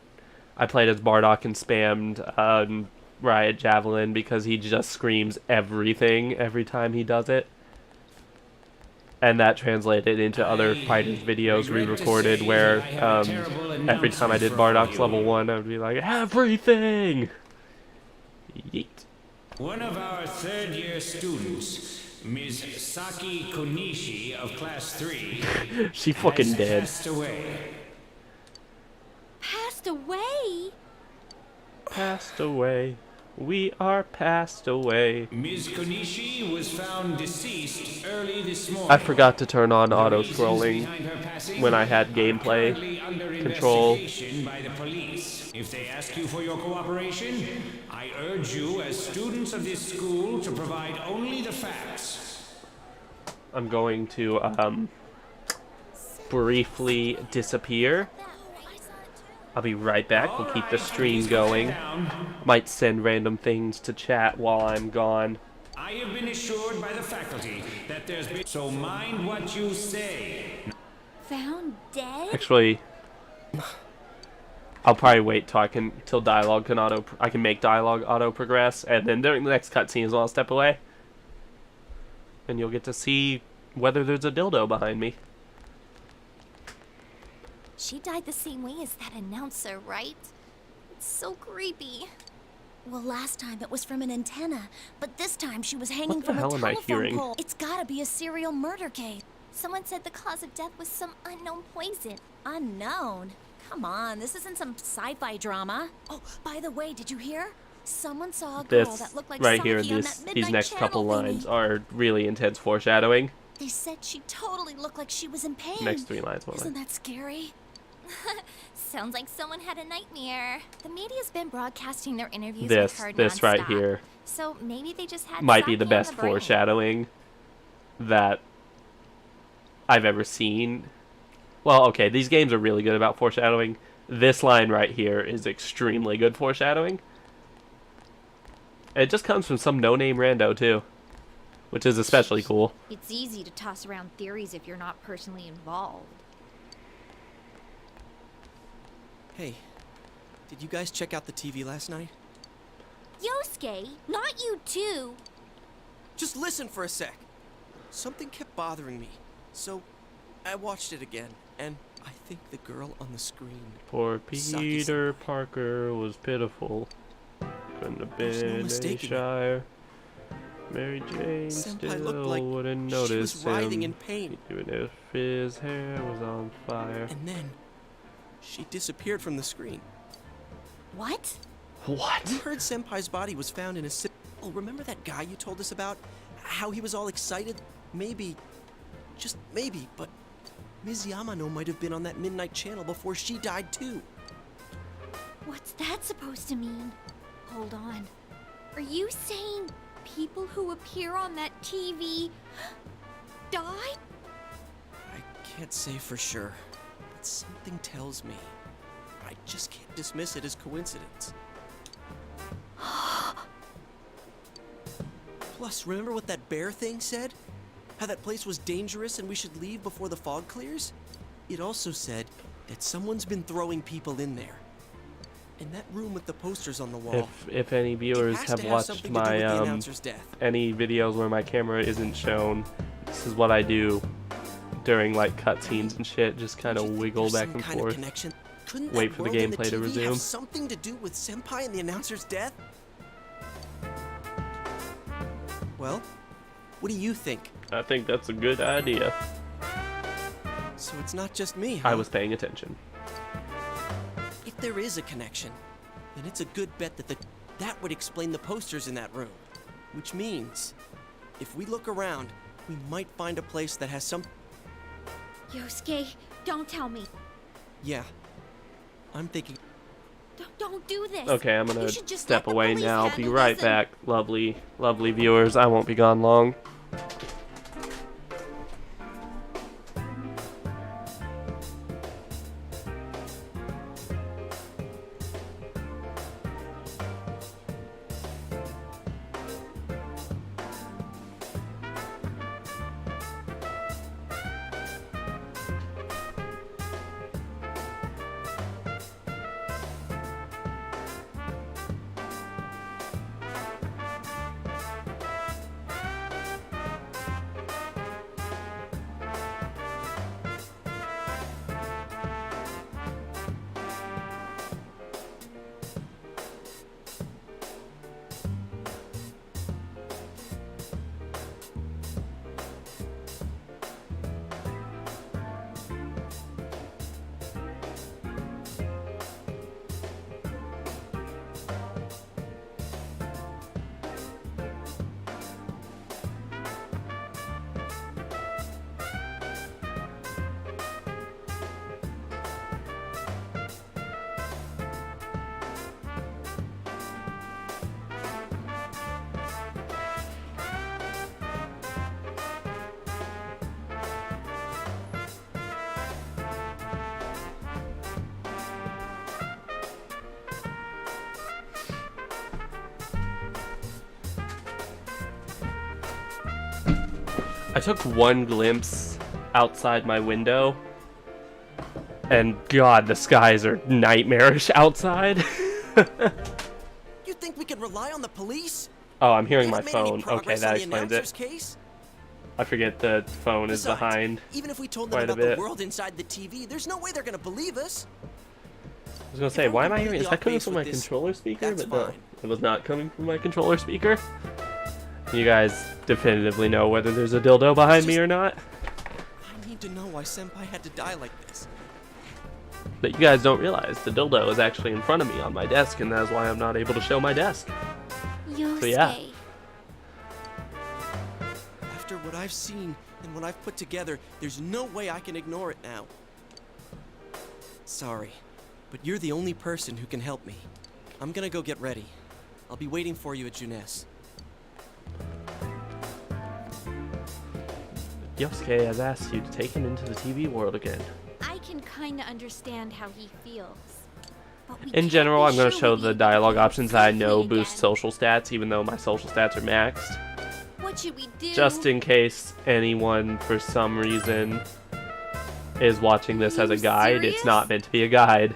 I played as Bardock and spammed Riot Javelin because he just screams everything every time he does it. And that translated into other fighters' videos we recorded where every time I did Bardock's level 1, I would be like, everything! Yeet. One of our third-year students, Ms. Saki Konishi of Class 3, She fucking has dead. passed away. Passed away? Passed away. We are passed away. Ms. Konishi was found deceased early this morning. I forgot to turn on The auto reasons scrolling behind her passing when I had are gameplay currently under control. investigation by the police. If they ask you for your cooperation, I urge you as students of this school to provide only the facts. I'm going to briefly disappear. I'll be right back. We'll keep the stream going. Might send random things to chat while I'm gone. I have been assured by the faculty that there's been... So mind what you say. Found dead? Actually, I'll probably wait till dialogue can I can make dialogue auto progress, and then during the next cutscene as well, I'll step away, and you'll get to see whether there's a dildo behind me. She died the same way as that announcer, right? It's so creepy. Well, last time it was from an antenna, but this time she was hanging from a hell am I telephone hearing? pole. It's gotta be a serial murder case. Someone said the cause of death was some unknown poison. Unknown? Come on, this isn't some sci-fi drama. Oh, by the way, did you hear? Someone saw a girl This that looked like right Saki here, on that these Midnight next couple Channel lines thingy. are really intense foreshadowing. They said she totally looked like she was in pain. Next 3 lines, more Isn't like. that scary? Sounds like someone had a nightmare. The media's been broadcasting their interviews This with her this right nonstop. here So maybe they just had might be Saki the on best brain. foreshadowing that I've ever seen. Well, okay, these games are really good about foreshadowing. This line right here is extremely good foreshadowing. And it just comes from some no-name rando, too. Which is especially cool. It's easy to toss around theories if you're not personally involved. Hey, did you guys check out the TV last night? Yosuke, not you too. Just listen for a sec. Something kept bothering me, so I watched it again, and I think the girl on the screen... Poor Saki-senpai. Peter Parker was pitiful. Couldn't have There's no been any mistaking it. shyer. Mary Jane Senpai still looked like wouldn't she was notice writhing him, in pain. even if his hair was on fire. And then, she disappeared from the screen. What? What? We heard Senpai's body was found in a... Oh, remember that guy you told us about? How he was all excited? Maybe, just maybe, but Ms. Yamano might have been on that Midnight Channel before she died too. What's that supposed to mean? Hold on. Are you saying people who appear on that TV died? I can't say for sure, but something tells me I just can't dismiss it as coincidence. Plus, remember what that bear thing said? How that place was dangerous and we should leave before the fog clears? It also said that someone's been throwing people in there. In that room with the posters on the wall. If any viewers has have to have watched something to do with the my announcer's death. any videos where my camera isn't shown, this is what I do during like cutscenes and shit. Just kind of wiggle There's back some and kind of forth. connection. Couldn't Wait that for the world and gameplay to TV resume. have something to do with Senpai and the announcer's death? Well, what do you think? I think that's a good idea. So it's not just me, huh? I was paying attention. If there is a connection, then it's a good bet that that would explain the posters in that room. Which means, if we look around, we might find a place that has some... Yosuke, don't tell me. Yeah, I'm thinking... Don't do this. Okay, I'm You gonna should just step let the away police now. Be handle right this and- back, lovely viewers. I won't be gone long. I took one glimpse outside my window, and God, the skies are nightmarish outside. You think we could rely on the police? Oh, I'm hearing my They haven't made any phone. Okay, progress that on the explains announcer's it. case? I forget the phone is Besides, behind even if we told them quite a about the bit. world inside the TV, there's no way they're gonna believe us. I was gonna say, why am I hearing? Is that coming from my controller speaker? that's But no, fine. it was not coming from my controller speaker. You guys definitively know whether there's a dildo behind me or not. I need to know why Senpai had to die like this. But you guys don't realize the dildo is actually in front of me on my desk, and that's why I'm not able to show my desk. Yosuke. So yeah. After what I've seen and what I've put together, there's no way I can ignore it now. Sorry, but you're the only person who can help me. I'm gonna go get ready. I'll be waiting for you at Junes. Yosuke has asked you to take him into the TV world again. I can kinda understand how he feels. But we In can't general, be I'm going to sure show we the can dialogue do options that I know safely boost again. social stats, even though my social stats are maxed. What should we do? Just in case anyone, for some reason, is watching this as a guide. It's not meant to be a guide.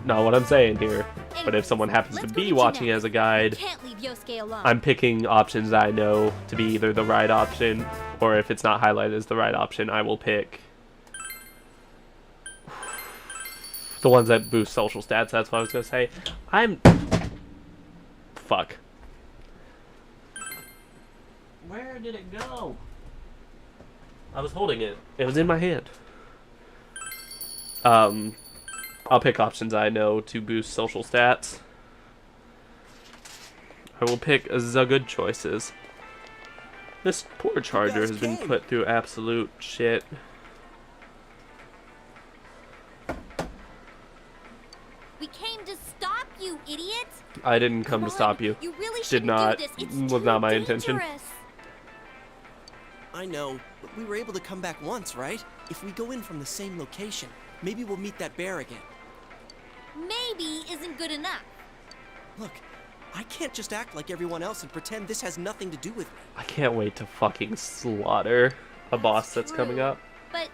Not what I'm saying here. But if someone happens to be watching as a guide, Can't leave Yosuke alone. I'm picking options that I know to be either the right option, or if it's not highlighted as the right option, I will pick the ones that boost social stats. That's what I was gonna say. Fuck. Where did it go? I was holding it. It was in my hand. I'll pick options I know to boost social stats. I will pick the good choices. This poor charger has been put through absolute shit. We came to stop you, idiot! I didn't come to stop you. You really Did shouldn't not. do this. It's Was too not my intention. dangerous. I know, but we were able to come back once, right? If we go in from the same location, maybe we'll meet that bear again. Maybe isn't good enough. Look, I can't just act like everyone else and pretend this has nothing to do with me. I can't wait to fucking slaughter a boss that's coming up. But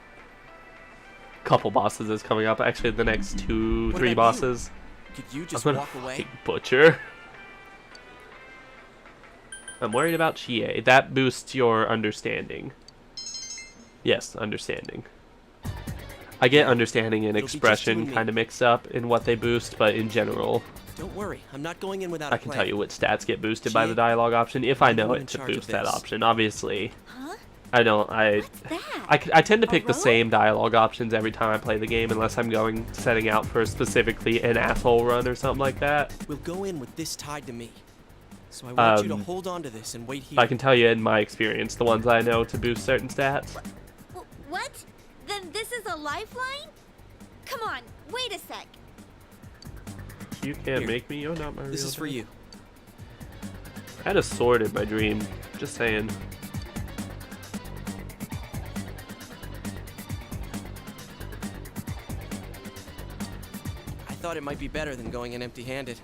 Couple bosses is coming up. Actually, the next two, What three about you? bosses. Could you just I'm gonna walk away? fucking butcher. I'm worried about Chie. That boosts your understanding. Yes, understanding. I get understanding and It'll be just you expression and me. kind of mixed up in what they boost, but in general, Don't worry, I'm not going in without I a can plan. tell you which stats get boosted by Chie, the dialogue option if I I'm the know one it in to charge of boost that this. option. Obviously, Huh? I don't. I tend to pick the rope? same dialogue options every time I play the game, unless I'm setting out for specifically an asshole run or something like that. We'll go in with this tied to me. So I want you to Um, hold on to this and wait here. I can tell you in my experience, the ones I know to boost certain stats. What? Then this is a lifeline? Come on, wait a sec. You can't Here. make me. You're not my real. This is for thing. you. I had a sword in my dream. Just saying. I thought it might be better than going in empty-handed.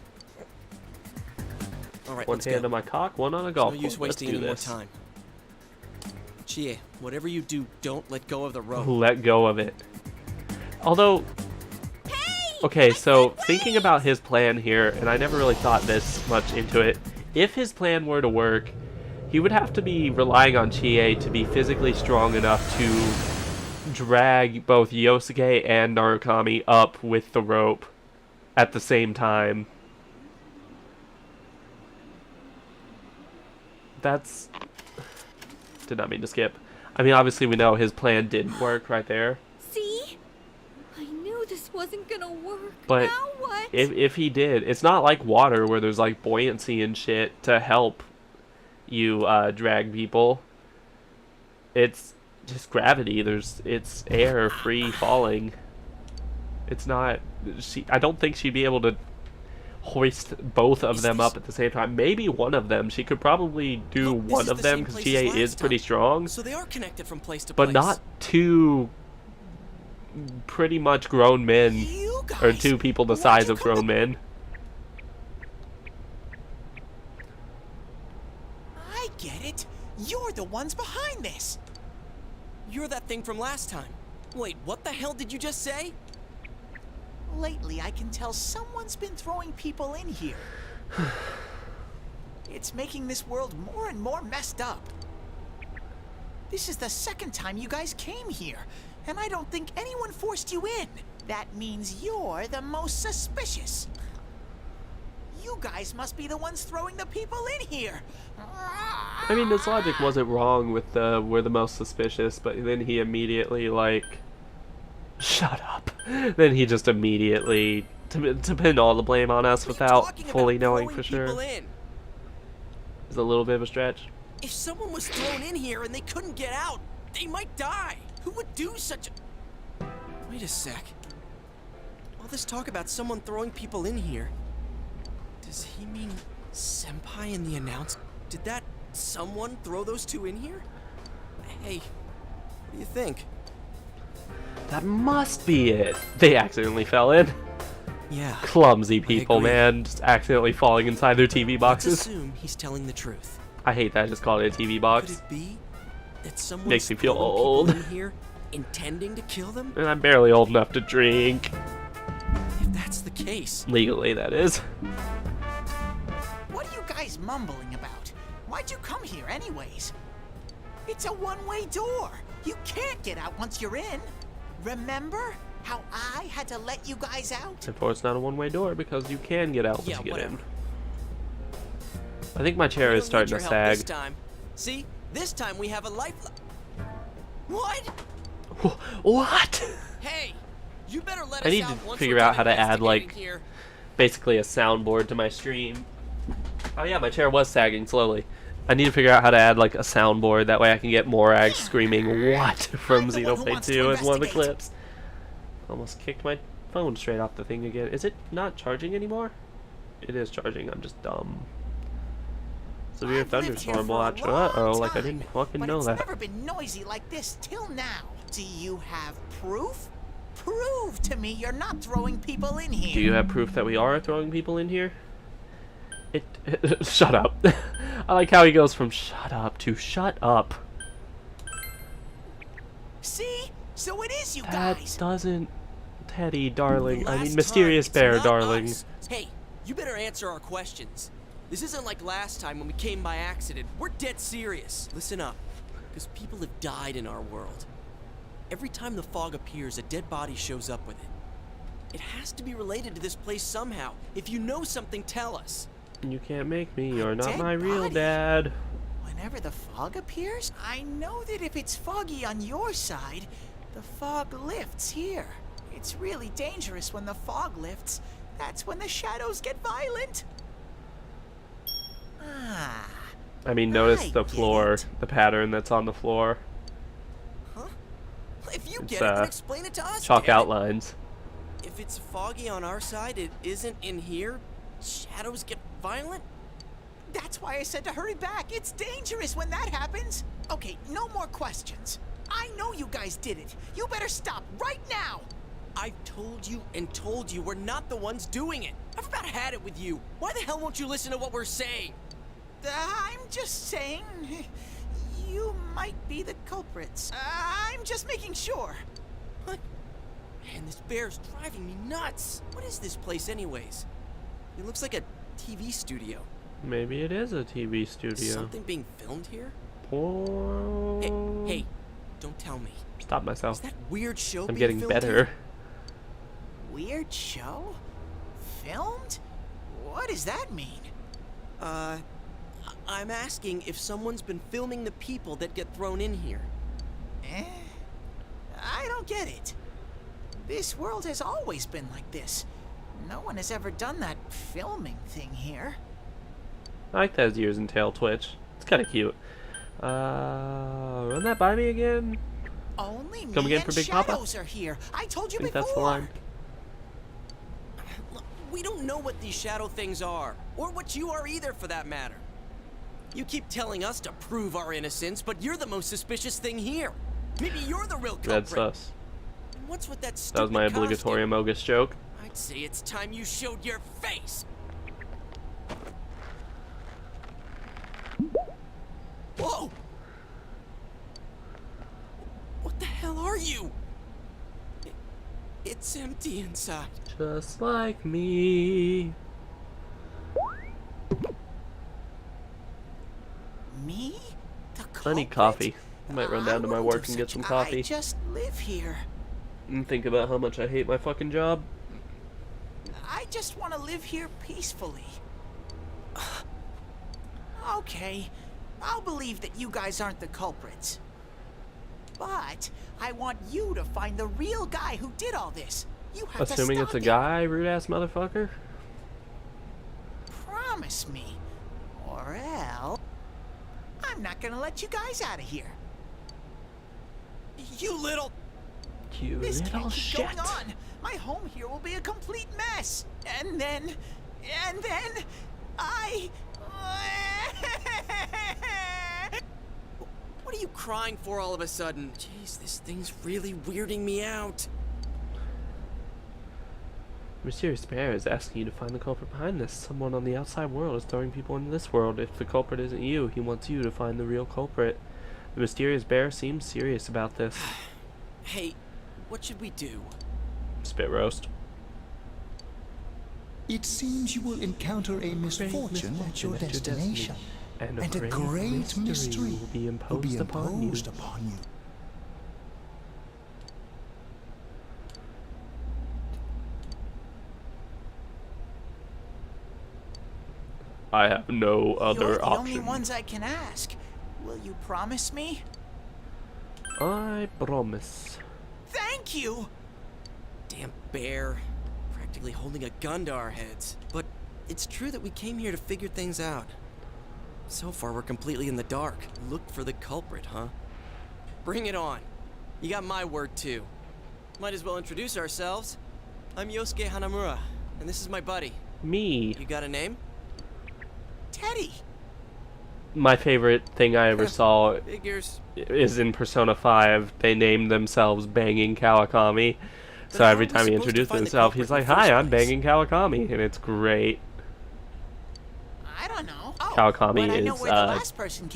All right, One let's hand go. on my cock, one on a golf No use club. Let's wasting do any more this. time. Chie, whatever you do, don't let go of the rope. Let go of it. Although, okay, so thinking about his plan here, and I never really thought this much into it. If his plan were to work, he would have to be relying on Chie to be physically strong enough to drag both Yosuke and Narukami up with the rope at the same time. That's... Did not mean to skip. I mean, obviously we know his plan didn't work right there. See? I knew this wasn't gonna work. But now what? if he did, it's not like water where there's like buoyancy and shit to help you drag people. It's just gravity. It's air free falling. It's not. I don't think she'd be able to hoist both of them up at the same time. Maybe one of them. She could probably do This one is of the them same because place as GA is last pretty time. strong. So they are connected from place to But place. not two pretty much grown men, or two people the size of grown men. I get it. You're You're the ones behind this. You're that thing from last time. Wait, what the hell did you just say? Lately, I can tell someone's been throwing people in here. It's making this world more and more messed up. This is the second time you guys came here, and I don't think anyone forced you in. That means you're the most suspicious. You guys must be the ones throwing the people in here. I mean, his logic wasn't wrong with the we're the most suspicious, but then he immediately, like, shut up. Then he just immediately to pin all the blame on us without fully knowing for sure. It's a little bit of a stretch. If someone was thrown in here and they couldn't get out, they might die. Who would do such a... Wait a sec. All this talk about someone throwing people in here. Does he mean Senpai in the announcement? Did that someone throw those two in here? Hey, what do you think? That must be it. They accidentally fell in. Yeah. Clumsy people, man. Just accidentally falling inside their TV boxes. Let's assume he's telling the truth. I hate that I just called it a TV box. Could it be that someone makes me feel old. In here intending to kill them? And I'm barely old enough to drink. If that's the case. Legally, that is. What are you guys mumbling about? Why'd you come here anyways? It's a one-way door. You can't get out once you're in. Remember how I had to let you guys out? Therefore, it's not a one-way door because you can get out once you get whatever. in. I think my chair is starting to sag. This time. See? This time we have a life... What? What? Hey! You better let us I need out to once figure we're out how done to add, like, investigating here. basically a soundboard to my stream. Oh yeah, my chair was sagging slowly. I need to figure out how to add, like, a soundboard. That way I can get Morag screaming "What?" from Xenoblade 2 as one of the clips. Almost kicked my phone straight off the thing again. Is it not charging anymore? It is charging. I'm just dumb. Severe thunderstorm watch. Uh-oh, like I didn't fucking know that. It's never been noisy like this till now. Do you have proof? Prove to me you're not throwing people in here. Do you have proof that we are throwing people in here? Shut up. I like how he goes from shut up to shut up. See? So it is you That guys. doesn't... Teddy, darling. I mean, Last Mysterious time, Bear, it's not darling. us. Hey, you better answer our questions. This isn't like last time when we came by accident. We're dead serious. Listen up, because people have died in our world. Every time the fog appears, a dead body shows up with it. It has to be related to this place somehow. If you know something, tell us. You can't make me. You're not dead my real body? dad. Whenever the fog appears, I know that if it's foggy on your side, the fog lifts here. It's really dangerous when the fog lifts. That's when the shadows get violent. Ah. I mean, notice the floor, the pattern that's on the floor. Huh? If you It's, get it, then explain it to us. Chalk damn it. outlines. If it's foggy on our side, it isn't in here. Shadows get violent? That's why I said to hurry back. It's dangerous when that happens. Okay, no more questions. I know you guys did it. You better stop right now. I've told you and told you we're not the ones doing it. I've about had it with you. Why the hell won't you listen to what we're saying? I'm just saying, you might be the culprits. I'm just making sure. What? Man, this bear's driving me nuts. What is this place anyways? It looks like a TV studio. Maybe it is a TV studio. Is something being filmed here? Oh. Hey, don't tell me. Stop myself. Is that weird show I'm being getting filmed better. here? Weird show? Filmed? What does that mean? I'm asking if someone's been filming the people that get thrown in here. I don't get it. This world has always been like this. No one has ever done that filming thing here. I like that his ears and tail twitch. It's kind of cute. Run that by me again. Only me Come again and for Big Papa? shadows are here. I told you I think before. that's the line. Look, we don't know what these shadow things are, or what you are either for that matter. You keep telling us to prove our innocence, but you're the most suspicious thing here. Maybe you're the real culprit. Red sus. And what's with that stupid That was my obligatory Amogus joke. I'd say it's time you showed your face. Whoa! you? It's empty inside. Just like me. Me? I need coffee. I might run down to my work and get some coffee. I just live here. And think about how much I hate my fucking job. I just want to live here peacefully. Okay, I'll believe that you guys aren't the culprits. But I want you to find the real guy who did all this. You have Assuming to it's stop a guy, rude ass motherfucker. Promise me, or else I'm not gonna let you guys out of here. You little. This little can't keep shit. going on. My home here will be a complete mess. And then I. What are you crying for all of a sudden? Jeez, this thing's really weirding me out. Mysterious Bear is asking you to find the culprit behind this. Someone on the outside world is throwing people into this world. If the culprit isn't you, he wants you to find the real culprit. The Mysterious Bear seems serious about this. Hey, what should we do? Spit roast. It seems you will encounter a misfortune at your destination, and a great mystery will be imposed upon you. I have no other You're the option. only ones I can ask. Will you promise me? I promise. Thank you! Damn bear. Practically holding a gun to our heads. But it's true that we came here to figure things out. So far, we're completely in the dark. Look for the culprit, huh? Bring it on. You got my word, too. Might as well introduce ourselves. I'm Yosuke Hanamura, and this is my buddy. Me. You got a name? Teddy. My favorite thing I ever saw Figures. is in Persona 5. They named themselves Banging Kawakami. So every time he introduced himself, he's like, "Hi, I'm Banging Kawakami," and it's great. I don't know. Kawakami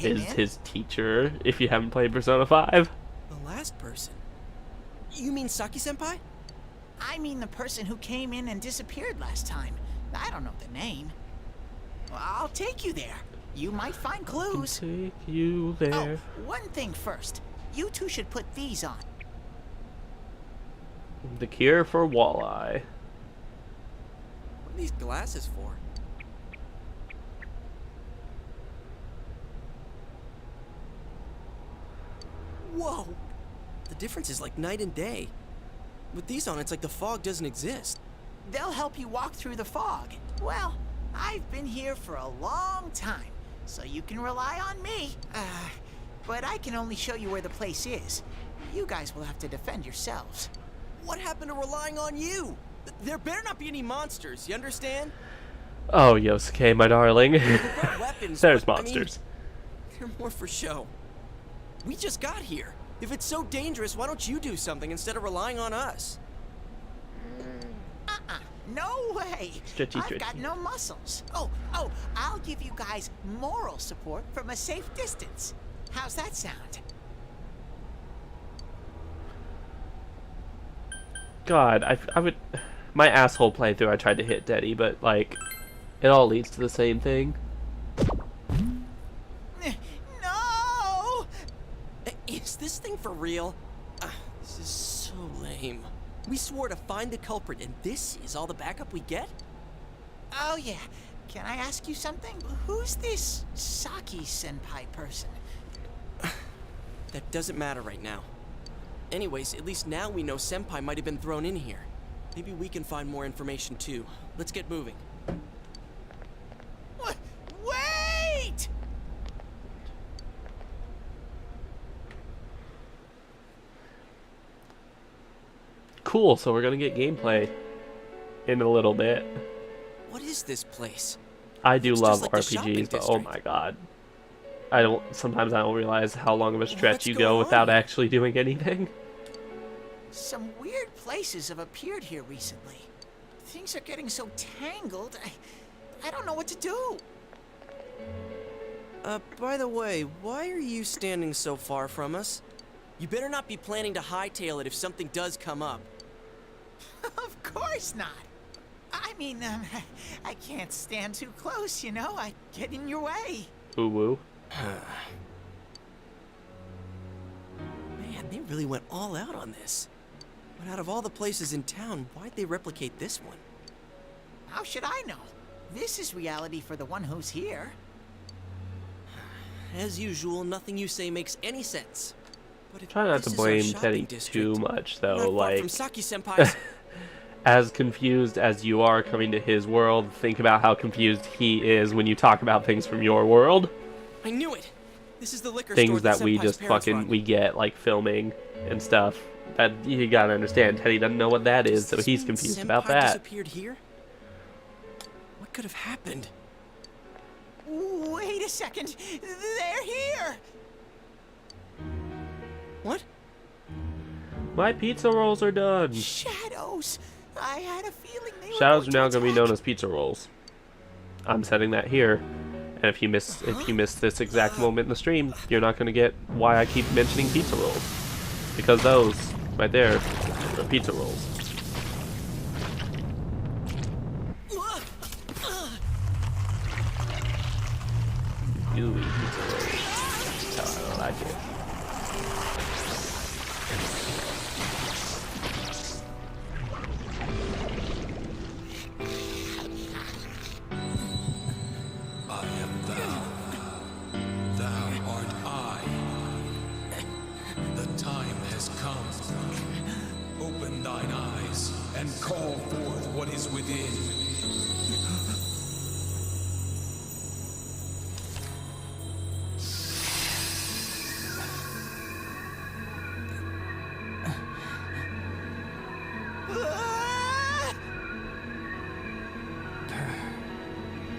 is his teacher. If you haven't played Persona 5, The last person? You mean Saki-senpai? I mean the person who came in and disappeared last time. I don't know the name. Well, I'll take you there. You might find clues. Take you there. Oh, one thing first. You two should put these on. The cure for walleye. What are these glasses for? Whoa! The difference is like night and day. With these on, it's like the fog doesn't exist. They'll help you walk through the fog. Well, I've been here for a long time, so you can rely on me. But I can only show you where the place is. You guys will have to defend yourselves. What happened to relying on you? There better not be any monsters, you understand? Oh, Yosuke, my darling. Weapons, There's but, monsters. I mean, they're more for show. We just got here. If it's so dangerous, why don't you do something instead of relying on us? No way! Stretchy, I've stretchy. got no muscles. Oh, I'll give you guys moral support from a safe distance. How's that sound? God, I would... My asshole playthrough, I tried to hit Daddy, but, like, it all leads to the same thing. No! Is this thing for real? This is so lame. We swore to find the culprit, and this is all the backup we get? Oh, yeah. Can I ask you something? Who's this Saki-senpai person? That doesn't matter right now. Anyways, at least now we know Senpai might have been thrown in here. Maybe we can find more information too. Let's get moving. What? Wait! Cool, so we're gonna get gameplay in a little bit. What is this place? I do It's love just like the shopping RPGs, but oh my god. Sometimes I don't realize how long of a stretch What's you going go on without here? actually doing anything. Some weird places have appeared here recently. Things are getting so tangled, I don't know what to do. By the way, why are you standing so far from us? You better not be planning to hightail it if something does come up. Of course not. I mean, I can't stand too close, you know? I get in your way. Ooh woo. Man, they really went all out on this. But out of all the places in town, why'd they replicate this one? How should I know? This is reality for the one who's here. As usual, nothing you say makes any sense. But if Try not to this is our blame shopping Teddy district, too much, though. not far Like, from Saki-senpai's. as confused as you are coming to his world, think about how confused he is when you talk about things from your world. I knew it. This is the liquor Things store that we Senpai's just parents fucking run. we get, like filming and stuff. That you gotta understand. Teddy doesn't know what that is, so Does he's this mean confused Senpai about that. disappeared here? What could have happened? Wait a second. They're here. What? My pizza rolls are done. Shadows. I had a feeling they were Shadows are going now to going to be attack. known as pizza rolls. I'm setting that here. And if you miss this exact moment in the stream, you're not going to get why I keep mentioning pizza rolls. Because those right there are pizza rolls. Gooey pizza rolls. That's how I like it. I am thou. Thou art I. The time has come. Open thine eyes and call forth what is within.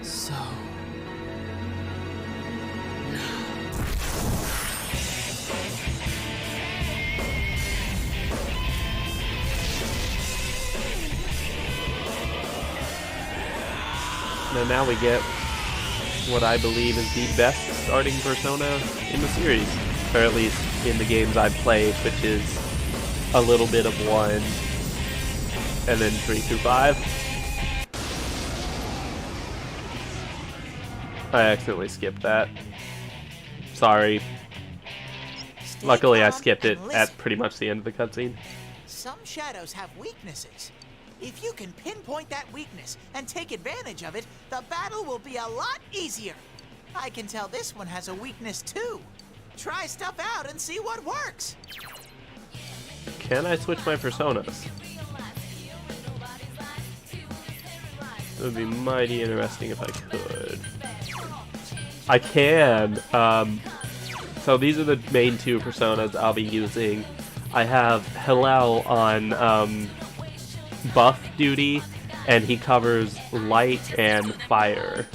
So... Now we get what I believe is the best starting persona in the series, or at least in the games I've played, which is a little bit of 1 and then 3 through 5. I accidentally skipped that. Sorry. Stay Luckily I calm skipped it and at listen. pretty much the end of the cutscene. Some shadows have weaknesses. If you can pinpoint that weakness and take advantage of it, the battle will be a lot easier. I can tell this one has a weakness too. Try stuff out and see what works. Can I switch my personas? It would be mighty interesting if I could. I can. So these are the main 2 personas I'll be using. I have Hillel on buff duty, and he covers light and fire.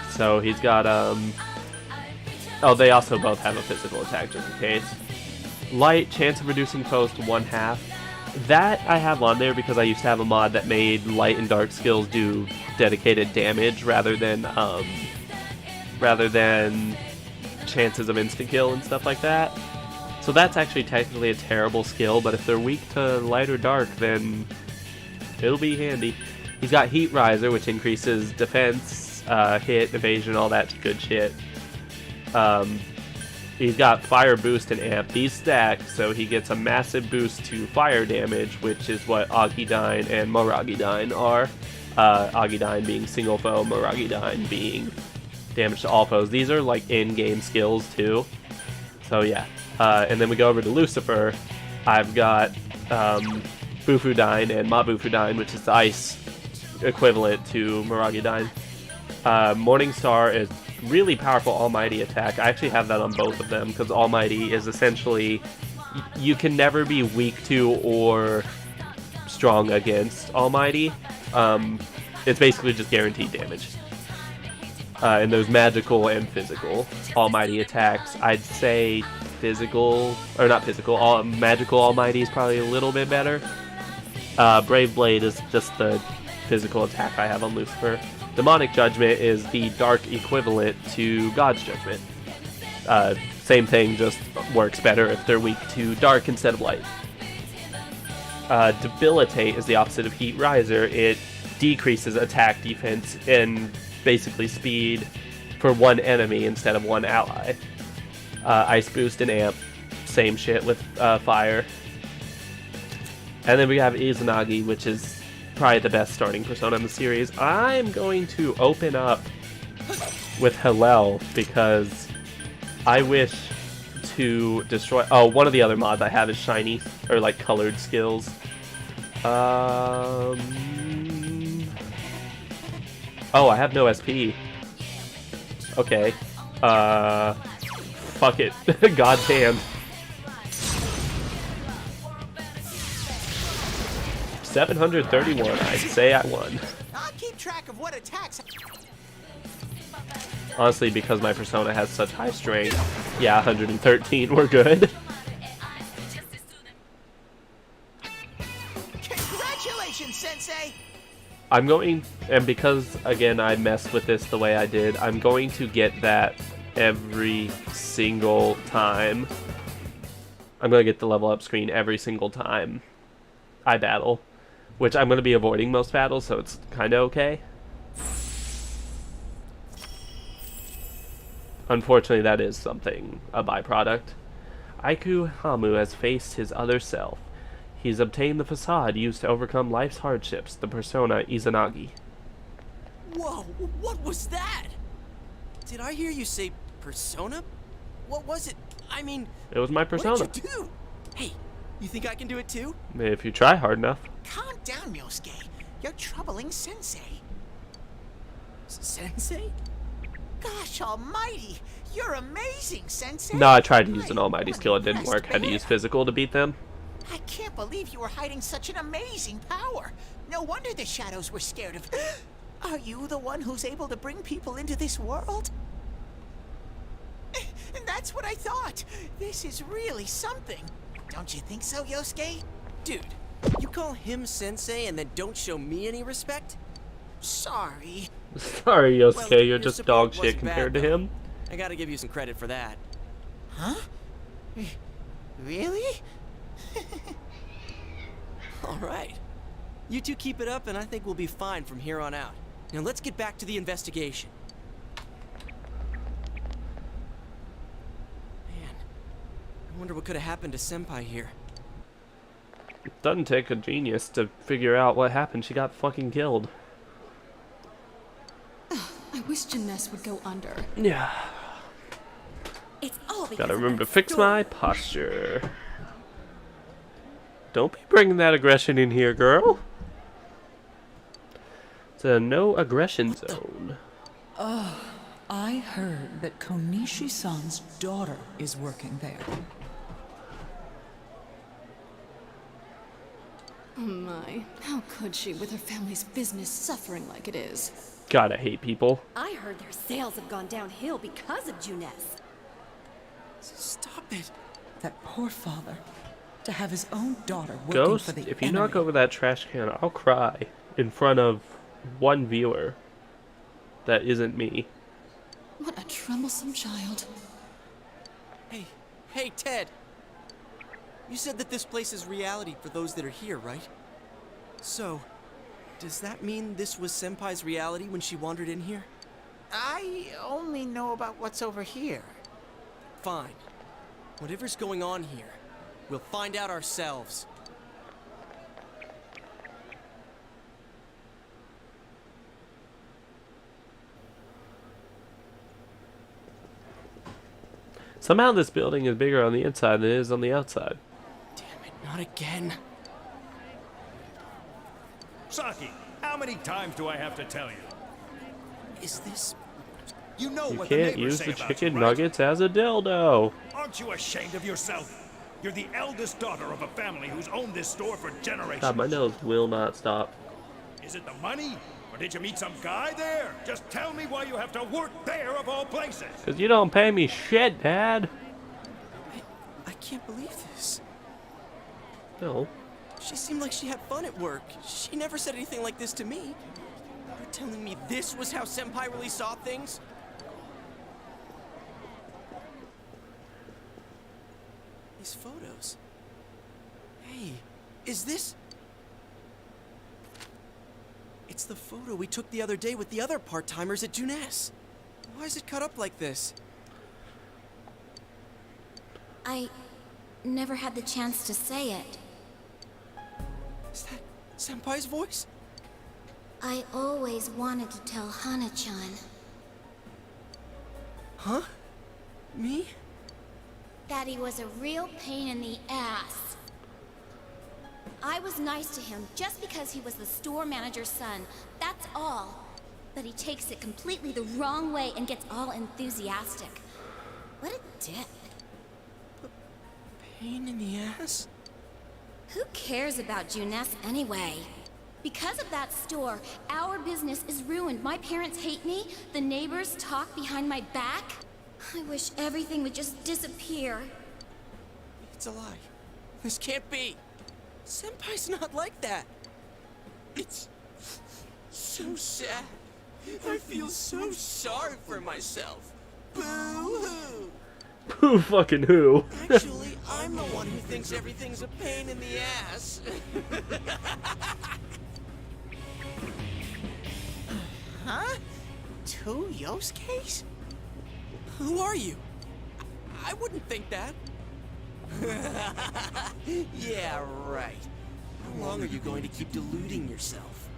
So he's got oh, they also both have a physical attack just in case. Light, chance of reducing foes to 1/2. That I have on there because I used to have a mod that made light and dark skills do dedicated damage rather than chances of instant kill and stuff like that. So that's actually technically a terrible skill, but if they're weak to light or dark, then it'll be handy. He's got Heat Riser, which increases defense, hit, evasion, all that good shit. He's got Fire Boost and Amp. These stack, so he gets a massive boost to fire damage, which is what Agidyne and Moragidyne are. Agidyne being single foe, Moragidyne being damage to all foes. These are like in-game skills too. So yeah. And then we go over to Lucifer. I've got Bufudyne and Mabufudyne, which is the ice equivalent to Moragidyne. Morningstar is really powerful Almighty attack. I actually have that on both of them because Almighty is essentially you can never be weak to or strong against Almighty. It's basically just guaranteed damage. And there's magical and physical Almighty attacks. I'd say physical, or not physical, magical Almighty is probably a little bit better. Brave Blade is just the physical attack I have on Lucifer. Demonic Judgment is the dark equivalent to God's Judgment. Same thing, just works better if they're weak to dark instead of light. Debilitate is the opposite of Heat Riser. It decreases attack, defense, and basically speed for one enemy instead of one ally. Ice Boost and Amp, same shit with fire. And then we have Izanagi, which is probably the best starting persona in the series. I'm going to open up with Hillel because I wish to destroy... Oh, one of the other mods I have is shiny, or like colored skills. Oh, I have no SP. Okay. Fuck it. God's hand. 731. I'd say I won. I'll keep track of what attacks. Honestly, because my persona has such high strength. Yeah, 113. We're good. Congratulations, Sensei! I'm going, and because, again, I messed with this the way I did, I'm going to get that every single time. I'm going to get the level up screen every single time I battle, which I'm going to be avoiding most battles, so it's kind of okay. Unfortunately, that is something, a byproduct. Aiku Hamu has faced his other self. He's obtained the facade used to overcome life's hardships, the persona Izanagi. Whoa, what was that? Did I hear you say persona? What was it? I mean... It was my persona. What did you do? Hey, you think I can do it too? If you try hard enough. Calm down, Yosuke. You're troubling Sensei. Sensei? Gosh almighty! You're amazing, Sensei! No, I tried to use an almighty skill. It didn't work. I had to use physical to beat them. I can't believe you were hiding such an amazing power. No wonder the shadows were scared of... Are you the one who's able to bring people into this world? And that's what I thought. This is really something. Don't you think so, Yosuke? Dude, you call him Sensei and then don't show me any respect? Sorry. Sorry, Yosuke, well, you're just dog shit compared to him. I gotta give you some credit for that. Huh? Really? Alright. You two keep it up and I think we'll be fine from here on out. Now let's get back to the investigation. Man, I wonder what could have happened to Senpai here. It doesn't take a genius to figure out what happened. She got fucking killed. I wish Jeunesse would go under. Yeah. It's all because Gotta remember to fix my posture. Don't be bringing that aggression in here, girl. It's a no aggression zone. Oh, I heard that Konishi-san's daughter is working there. Oh my, how could she with her family's business suffering like it is? God, I hate people. I heard their sales have gone downhill because of Jeunesse. Stop it. That poor father. To have his own daughter working Ghost, for the if you enemy. knock over that trash can, I'll cry in front of one viewer that isn't me. What a troublesome child. Hey, Ted! You said that this place is reality for those that are here, right? So, does that mean this was Senpai's reality when she wandered in here? I only know about what's over here. Fine. Whatever's going on here, we'll find out ourselves. Somehow this building is bigger on the inside than it is on the outside. Damn it, not again. Saki, how many times do I have to tell you? Is this... You know You what the can't neighbors use say the about chicken you, right? nuggets as a dildo. Aren't you ashamed of yourself? You're the eldest daughter of a family who's owned this store for generations. God, my nose will not stop. Is it the money? Or did you meet some guy there? Just tell me why you have to work there of all places. Because you don't pay me shit, Dad. I can't believe this. No. She seemed like she had fun at work. She never said anything like this to me. You're telling me this was how Senpai really saw things? These photos. Hey, is this... It's the photo we took the other day with the other part-timers at Junes. Why is it cut up like this? I never had the chance to say it. Is that Senpai's voice? I always wanted to tell Hana-chan. Huh? Me? That he was a real pain in the ass. I was nice to him just because he was the store manager's son. That's all. But he takes it completely the wrong way and gets all enthusiastic. What a dick. Pain in the ass? Who cares about Junes anyway? Because of that store, our business is ruined. My parents hate me. The neighbors talk behind my back. I wish everything would just disappear. It's a lie. This can't be. Senpai's not like that. It's so sad. I feel so sorry for myself. Boo-hoo. Who fucking who? Actually, I'm the one who thinks everything's a pain in the ass. Huh? 2 Yosuke's? Who are you? I wouldn't think that. Yeah, right. How long are you going to keep deluding yourself?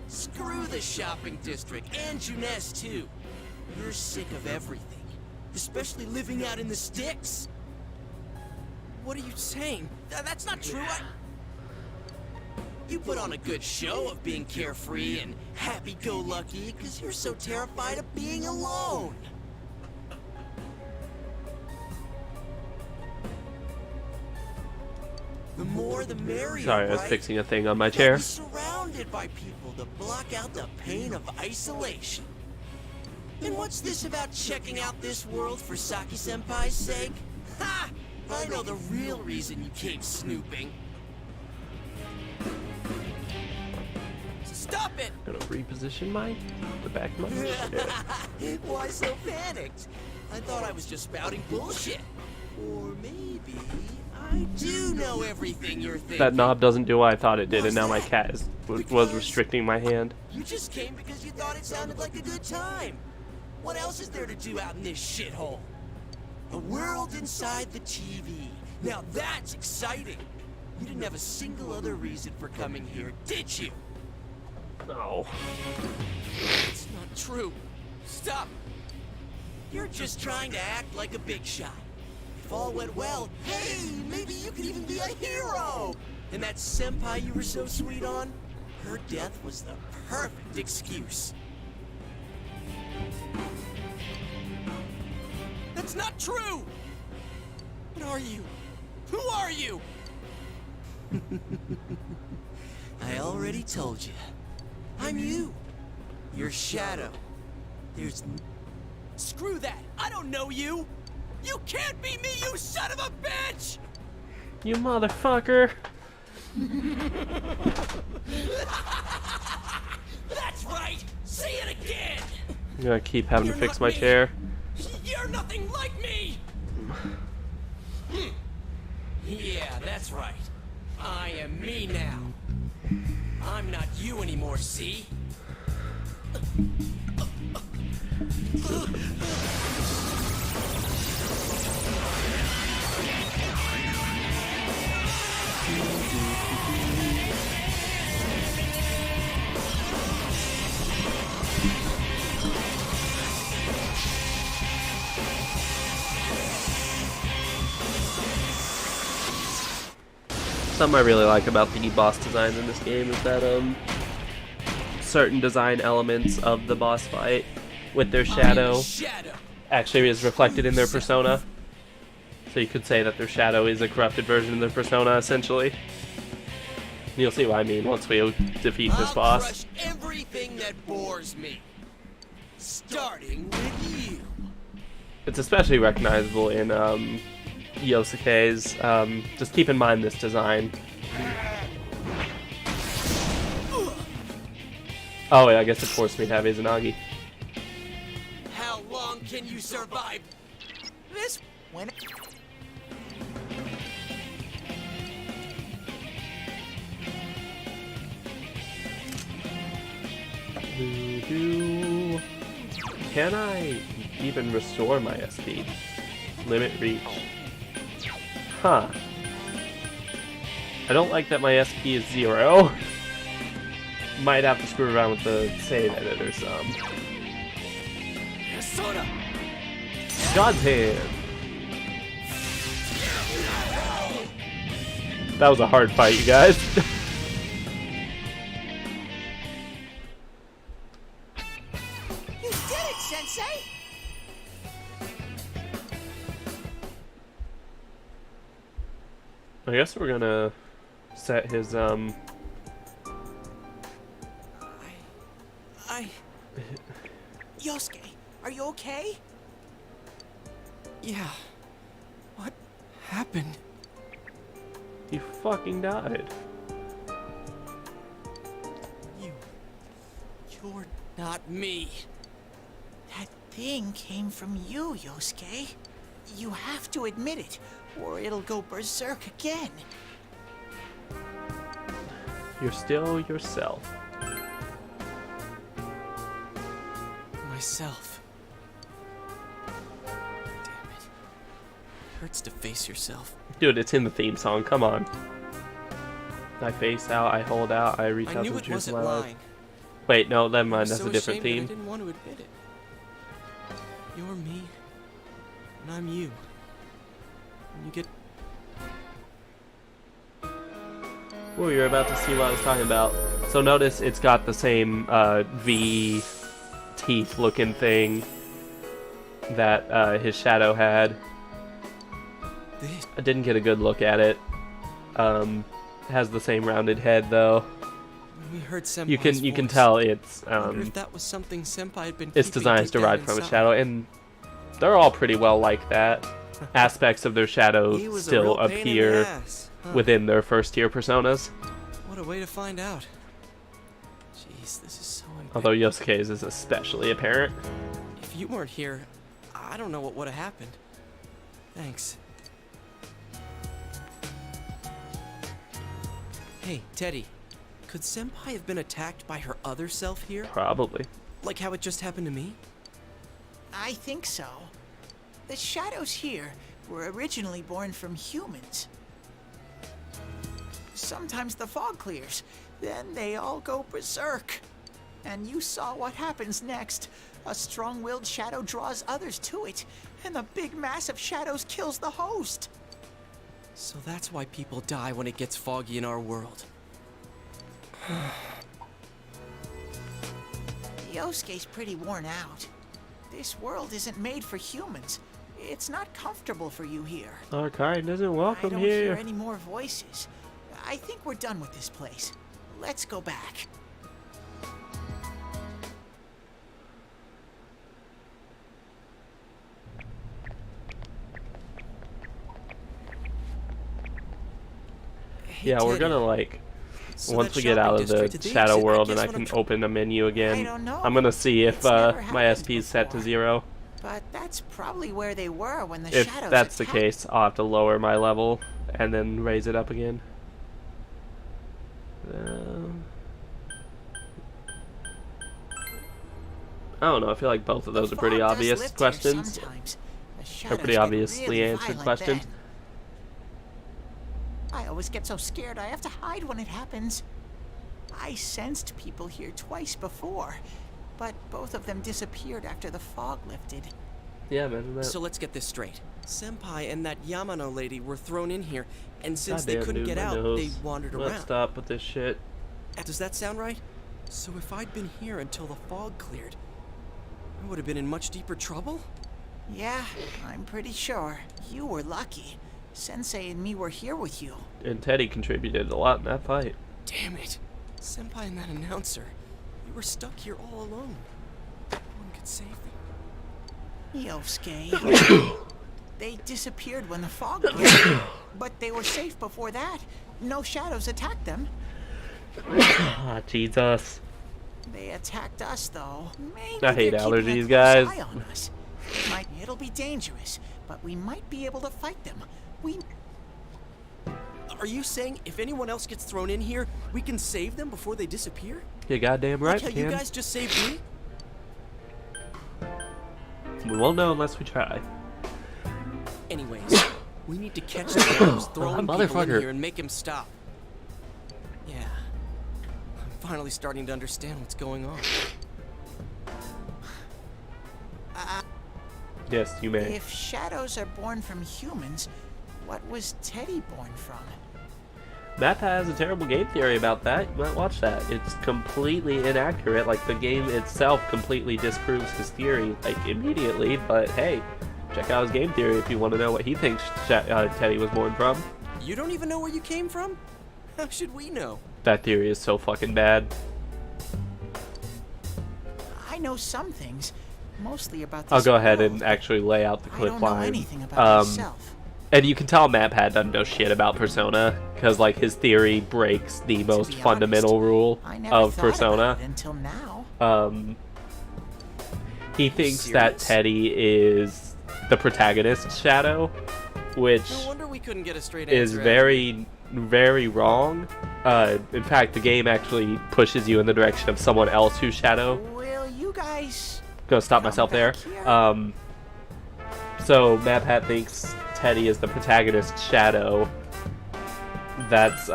Screw the shopping district and Junes too. You're sick of everything, especially living out in the sticks. What are you saying? That's not true. You put on a good show of being carefree and happy-go-lucky because you're so terrified of being alone. The more the merrier. Sorry, I was right? fixing a thing on my chair. Be surrounded by people to block out the pain of isolation. And what's this about checking out this world for Saki-senpai's sake? Ha! I know the real reason you came snooping. Stop it! Gonna reposition the back of my chair. Why so panicked? I thought I was just spouting bullshit. Or maybe I do know everything you're thinking. That knob doesn't do what I thought it did, and now my cat was restricting my hand. You just came because you thought it sounded like a good time. What else is there to do out in this shithole? A world inside the TV. Now that's exciting. You didn't have a single other reason for coming here, did you? No. It's not true. Stop. You're just trying to act like a big shot. If all went well, hey, maybe you could even be a hero! And that senpai you were so sweet on, her death was the perfect excuse. That's not true! What are you? Who are you? I already told you. I'm you. Your shadow. There's... Screw that! I don't know you! You can't be me, you son of a bitch! You motherfucker! That's right! Say it again! I'm gonna keep having to fix my chair. You're nothing like me! Yeah, that's right. I am me now. I'm not you anymore, see? Something I really like about the boss designs in this game is that certain design elements of the boss fight with their shadow actually is reflected in their persona. So you could say that their shadow is a corrupted version of their persona, essentially. You'll see what I mean once we defeat this boss. Crush everything that bores me. Starting with you. It's especially recognizable in Yosuke's. Just keep in mind this design. Oh wait, I guess it forced me to have Izanagi. How long can you survive this? Can I even restore my SP? Limit reach. Huh. I don't like that my SP is 0. Might have to screw around with the save editor some. God's hand! That was a hard fight, you guys. You did it, Sensei! I guess we're gonna set his Yosuke, are you okay? Yeah. What happened? He fucking died. You're not me. That thing came from you, Yosuke. You have to admit it, or it'll go berserk again. You're still yourself. Myself. Damn it. Hurts to face yourself. Dude, it's in the theme song, come on. I face out, I hold out, I reach out to the truth of my life. Wait, no, never mind, that's a different theme. I didn't want to admit it. You're me, and I'm you. And you get... Well, you're about to see what I was talking about. So notice it's got the same V teeth looking thing that his shadow had. I didn't get a good look at it. Has the same rounded head though. We heard you can tell it's if that was something Senpai had been its design is derived from a shadow, and they're all pretty well like that. Aspects of their shadow still appear within their first tier personas. What a way to find out. Jeez, this is so embarrassing. Although Yosuke's is especially apparent. If you weren't here, I don't know what would have happened. Thanks. Hey, Teddy. Could Senpai have been attacked by her other self here? Probably. Like how it just happened to me? I think so. The shadows here were originally born from humans. Sometimes the fog clears, then they all go berserk. And you saw what happens next. A strong-willed shadow draws others to it, and the big mass of shadows kills the host. So that's why people die when it gets foggy in our world. Yosuke's pretty worn out. This world isn't made for humans. It's not comfortable for you here. Our kind doesn't welcome I don't here. hear any more voices. I think we're done with this place. Let's go back. Hey, yeah, we're Teddy. gonna like So once that we get out shopping of the district, did they shadow exit? I world and guess I what can I'm open a menu again, I don't know. I'm gonna see if It's never my happened SP is set to 0. But that's probably where they were when the If shadows that's the attacked. case, I'll have to lower my level and then raise it up again. I don't know, I feel like both of those are pretty fog does obvious lift here questions. sometimes. The They're shadows pretty get obviously really answered violent questions. then. I always get so scared I have to hide when it happens. I sensed people here twice before, but both of them disappeared after the fog lifted. Yeah, imagine that. So let's get this straight. Senpai and that Yamano lady were thrown in here, and since Goddamn, they couldn't dude, get my out, nose. they wandered Let's around. stop with this shit. Does that sound right? So if I'd been here until the fog cleared, I would have been in much deeper trouble? Yeah, I'm pretty sure. You were lucky. Sensei and me were here with you. And Teddy contributed a lot in that fight. Damn it. Senpai and that announcer, we were stuck here all alone. No one could save them. Yosuke. They disappeared when the fog cleared, but they were safe before that. No shadows attacked them. Ah, Jesus. They attacked us, though. Maybe I hate they're keeping a allergies, close guys. eye on us. It'll be dangerous, but we might be able to fight them. Are you saying if anyone else gets thrown in here, We can save them before they disappear? You goddamn right, Like how we can. you guys just saved me? We won't know unless we try. Anyways, we need to catch the guy who's throwing people in Motherfucker. here and make him stop. Yeah. I'm finally starting to understand what's going on. Yes, you may. If shadows are born from humans, what was Teddy born from? Matt has a terrible game theory about that. You might watch that. It's completely inaccurate. Like, the game itself completely disproves his theory, like, immediately. But, hey, check out his game theory if you want to know what he thinks Teddy was born from. You don't even know where you came from? How should we know? That theory is so fucking bad. I know some things, mostly about this I'll go ahead world. and actually lay out the I clip don't know line. anything about myself. And you can tell MatPat doesn't know shit about Persona, because, like, his theory breaks the most be fundamental rule I never of thought Persona. about it until now. He thinks that Teddy is the protagonist's shadow, which No wonder we couldn't get a straight is answer. very, very wrong. In fact, the game actually pushes you in the direction of someone else who's shadow. Will you guys... Gonna stop myself there. So MatPat thinks Teddy is the protagonist's shadow. That's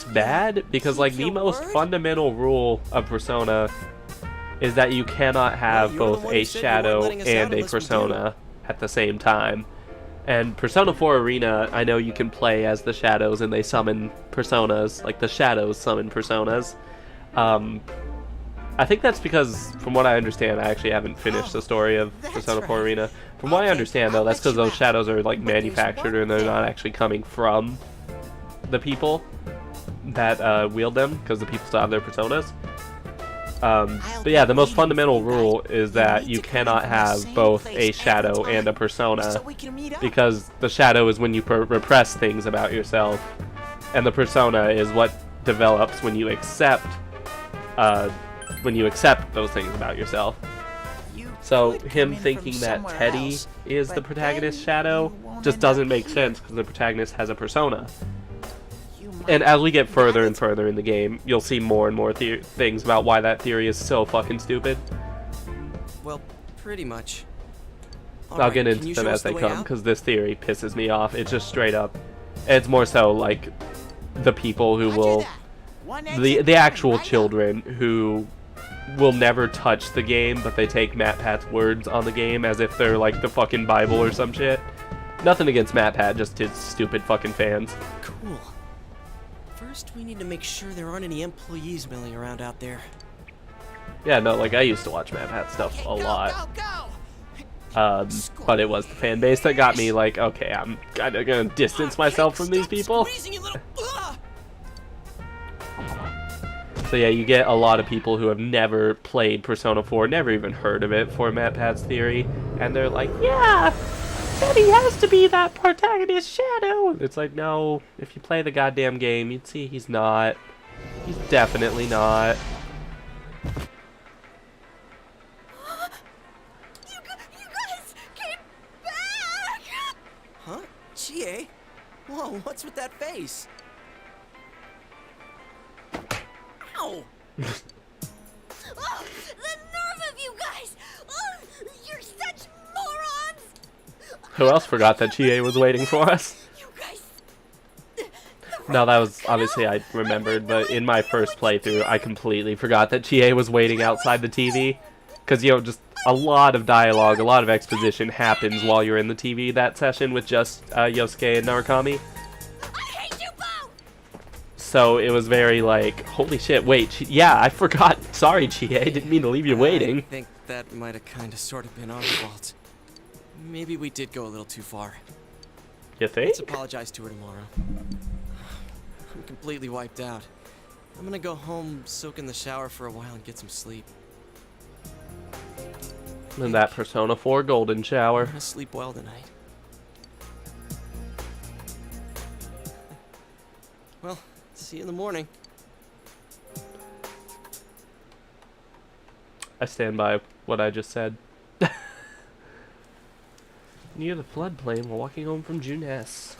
bad, because, like, the most fundamental rule of Persona is that you cannot have Well, you're the both one a who said you weren't shadow letting us out and a unless we do. persona at the same time. And Persona 4 Arena, I know you can play as the shadows and they summon personas, like the shadows summon personas. I think that's because, from what I understand, I actually haven't finished the story of Persona 4 Arena. From what I understand, though, that's because those shadows are, like, manufactured and they're not actually coming from the people that wield them, because the people still have their personas. But yeah, the most fundamental rule is that you cannot have both a shadow and a persona, because the shadow is when you repress things about yourself, and the persona is what develops when you accept those things about yourself. So him thinking that Teddy is the protagonist's shadow just doesn't make sense, because the protagonist has a persona. And as we get further and further in the game, you'll see more and more things about why that theory is so fucking stupid. Well, pretty much. I'll get into them as they come, because this theory pisses me off. It's just straight up. It's more so like the people who will... The actual children who will never touch the game, but they take MatPat's words on the game as if they're like the fucking Bible or some shit. Nothing against MatPat, just his stupid fucking fans. Cool. First, we need to make sure there aren't any employees milling around out there. Yeah, no, like, I used to watch MatPat stuff a lot. But it was the fan base that got me, like, okay, I'm kinda gonna distance myself from these people. So yeah, you get a lot of people who have never played Persona 4, never even heard of it, for MatPat's theory, and they're like, yeah, Teddy has to be that protagonist shadow. It's like, no, if you play the goddamn game, you'd see he's not. He's definitely not. You guys came back! Huh? Chie? Whoa, what's with that face? Ow! Oh, the nerve of you guys! Oh, you're such morons! Who else forgot that Chie was waiting for us? No, that was, obviously I remembered, but in my first playthrough, I completely forgot that Chie was waiting outside the TV. Because, you know, just a lot of dialogue, a lot of exposition happens while you're in the TV that session with just Yosuke and Narukami. So it was very like, holy shit, wait, yeah, I forgot. Sorry, Chie, didn't mean to leave you waiting. I think that might have kind of sort of been our fault. Maybe we did go a little too far. You think? Let's apologize to her tomorrow. I'm completely wiped out. I'm gonna go home, soak in the shower for a while, and get some sleep. And that Persona 4 golden shower. I'm gonna sleep well tonight. Well, see you in the morning. I stand by what I just said. Near the floodplain while walking home from Juness.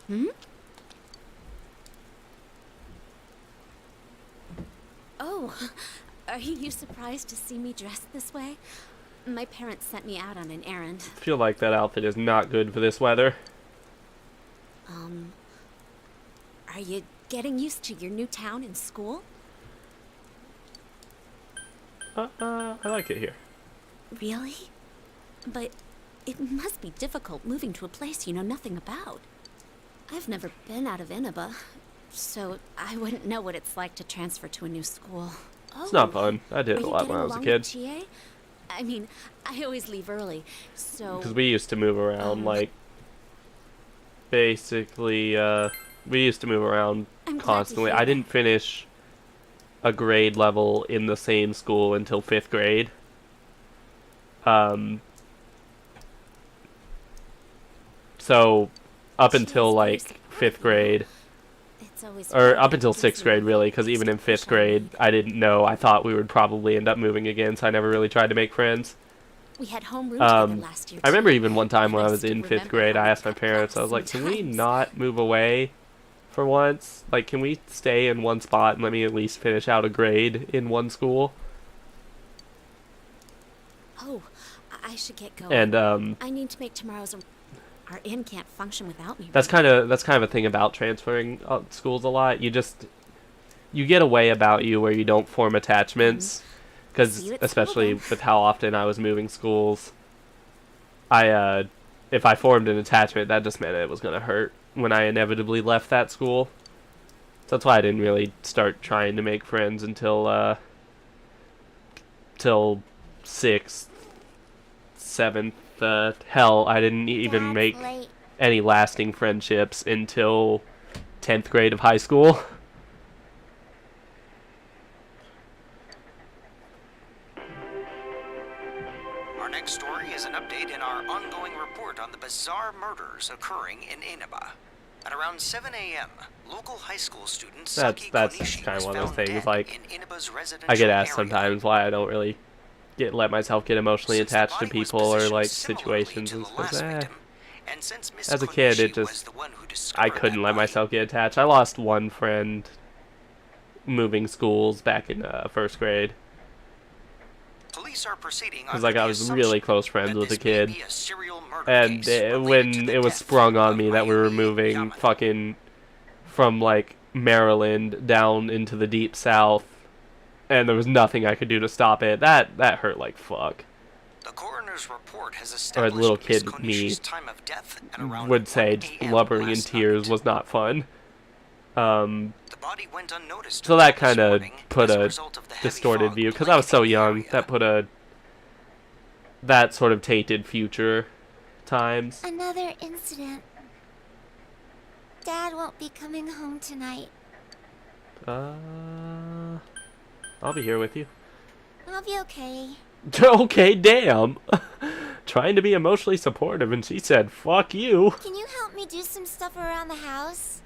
Hmm? Oh, are you surprised to see me dressed this way? My parents sent me out on an errand. I feel like that outfit is not good for this weather. Are you getting used to your new town and school? I like it here. Really? But it must be difficult moving to a place you know nothing about. I've never been out of Inaba, so I wouldn't know what it's like to transfer to a new school. It's not fun. I did it a lot when I was a kid. Chie? I mean, I always leave early, so... Because we used to move around, like... Basically, we used to move around constantly. I didn't finish a grade level in the same school until 5th grade. So, up until, like, 5th grade... Or up until 6th grade, really, because even in 5th grade, I didn't know. I thought we would probably end up moving again, so I never really tried to make friends. We had homeroom together last year. I remember even one time when I was in 5th grade, I asked my parents, I was like, can we not move away for once? Like, can we stay in one spot and let me at least finish out a grade in one school? Oh, I should get going. And, I need to make tomorrow's... Our inn can't function without me. That's kind of a thing about transferring schools a lot. You get a way about you where you don't form attachments, because especially with how often I was moving schools, if I formed an attachment, that just meant it was gonna hurt when I inevitably left that school. So that's why I didn't really start trying to make friends until till 6th, 7th. Hell, I didn't even make any lasting friendships until 10th grade of high school. Our next story is an update in our ongoing report on the bizarre murders occurring in Inaba. At around 7 a.m., local high school student Saki That's Konishi kind of was one of those found things. dead Like, in Inaba's I residential get asked area. sometimes why I don't really let myself get emotionally attached to people or like situations and stuff. As a kid, I couldn't let myself get attached. I lost one friend moving schools back in 1st grade. Police are proceeding Because like I was really close friends with a kid, and when it was sprung on me that we were moving fucking from like Maryland down into the deep south, and there was nothing I could do to stop it, that hurt like fuck. The coroner's report has Or established as little Miss kid me Konishi's time of death at around would say, 1 just a.m. blubbering in last tears was not fun. The body went unnoticed So that kind of put a distorted view, because I was so young, that sort of tainted future times. Another incident. Dad won't be coming home tonight. I'll be here with you. I'll be okay. Okay, damn. Trying to be emotionally supportive, and she said, fuck you. Can you help me do some stuff around the house?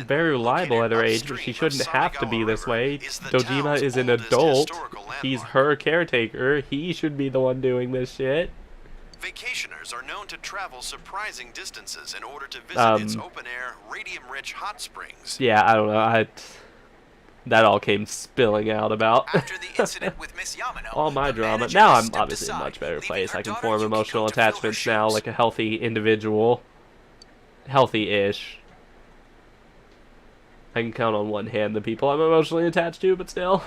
Very reliable at her age, but she shouldn't have to be this way. Dojima is an adult. He's her caretaker. He should be the one doing this shit. Vacationers are known to travel surprising distances in order to visit its open-air, radium-rich hot springs. Yeah, I don't know. That all came spilling out about all my drama. Now I'm obviously in a much better place. I can form emotional attachments now, like a healthy individual. Healthy-ish. I can count on one hand the people I'm emotionally attached to, but still.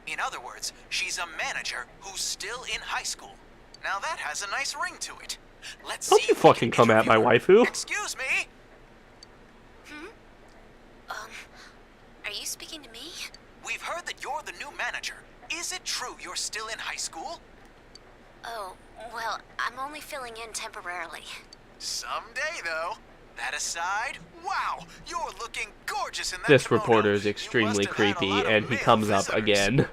In other words, she's a manager who's still in high school. Now that has a nice ring to it. Let's Don't see. you fucking come at my waifu. Excuse me. Are you speaking to me? We've heard that you're the new manager. Is it true you're still in high school? Oh, well, I'm only filling in temporarily. Someday, though. That aside, wow, you're looking gorgeous in that This kimono. reporter is extremely creepy, and he comes up again.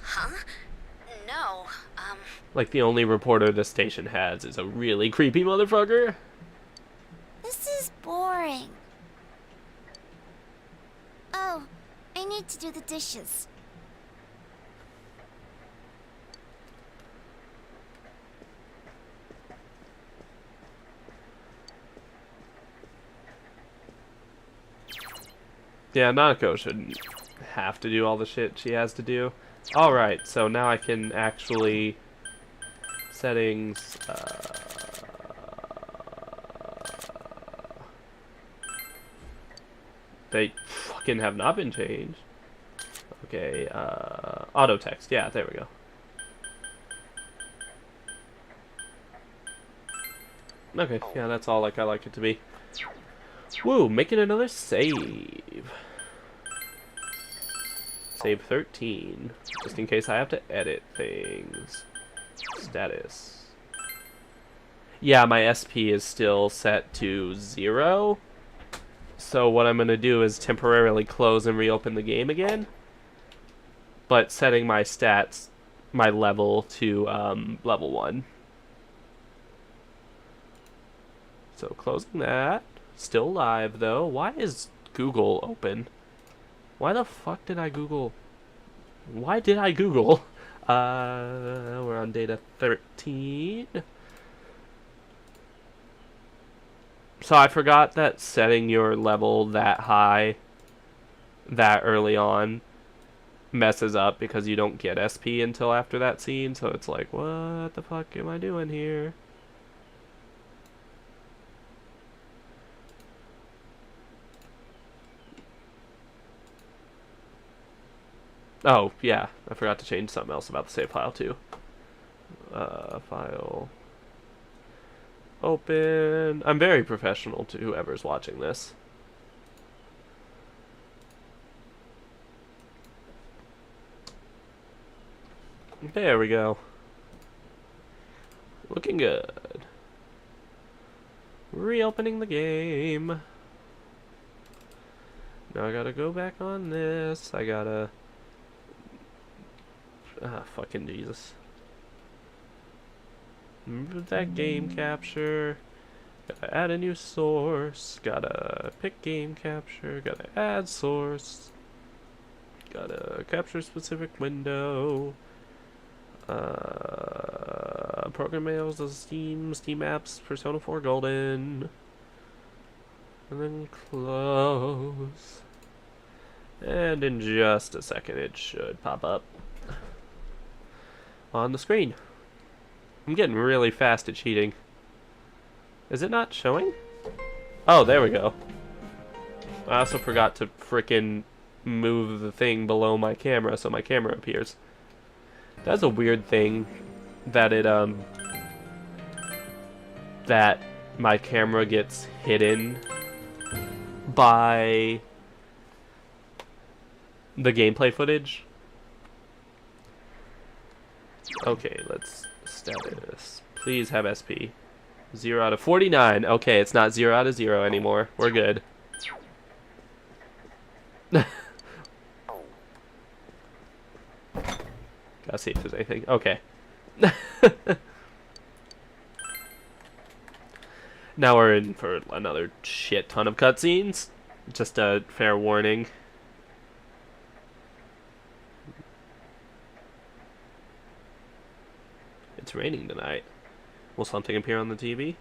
Huh? No, Like, the only reporter this station has is a really creepy motherfucker. This is boring. Oh, I need to do the dishes. Yeah, Nanako shouldn't have to do all the shit she has to do. Alright, so now I can actually... Settings... They fucking have not been changed. Okay, auto text. Yeah, there we go. Okay, yeah, that's all like I like it to be. Woo, making another save. Save 13. Just in case I have to edit things. Status. Yeah, my SP is still set to 0. So what I'm going to do is temporarily close and reopen the game again. But setting my stats, my level to level 1. So closing that. Still live though. Why is Google open? Why the fuck did I Google? Why did I Google? We're on data 13. So I forgot that setting your level that high, that early on, messes up because you don't get SP until after that scene. So it's like, what the fuck am I doing here? Oh, yeah, I forgot to change something else about the save file too. File. Open. I'm very professional to whoever's watching this. There we go. Looking good. Reopening the game. Now I gotta go back on this. I gotta... Ah, fucking Jesus. Remove that game capture. Gotta add a new source. Gotta pick game capture. Gotta add source. Gotta capture specific window. Program mails the Steam apps, Persona 4 Golden. And then close. And in just a second it should pop up on the screen. I'm getting really fast at cheating. Is it not showing? Oh, there we go. I also forgot to frickin' move the thing below my camera so my camera appears. That's a weird thing that it that my camera gets hidden by the gameplay footage. Okay, let's status. Please have SP. 0 out of 49. Okay, it's not 0 out of 0 anymore. We're good. Gotta see if there's anything. Okay. Now we're in for another shit ton of cutscenes. Just a fair warning. It's raining tonight. Will something appear on the TV?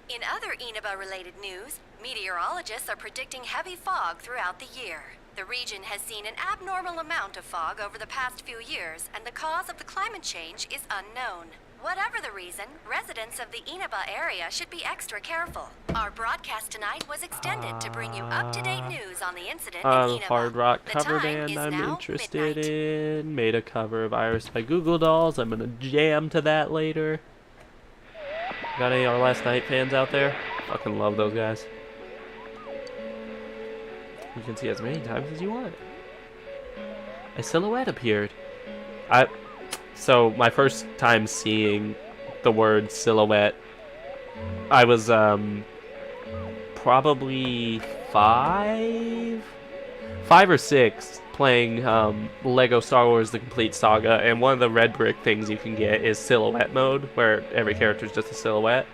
In other Inaba-related news, meteorologists are predicting heavy fog throughout the year. The region has seen an abnormal amount of fog over the past few years, and the cause of the climate change is unknown. Whatever the reason, residents of the Inaba area should be extra careful. Our broadcast tonight was extended to bring you up-to-date news on the incident in Inaba. Hard rock cover band I'm interested in. Made a cover of Iris by Google Dolls. I'm gonna jam to that later. Got any Our Last Night fans out there? Fucking love those guys. You can see as many times as you want. A silhouette appeared. So my first time seeing the word silhouette, I was probably 5 or 6 playing Lego Star Wars The Complete Saga, and one of the red brick things you can get is silhouette mode, where every character is just a silhouette.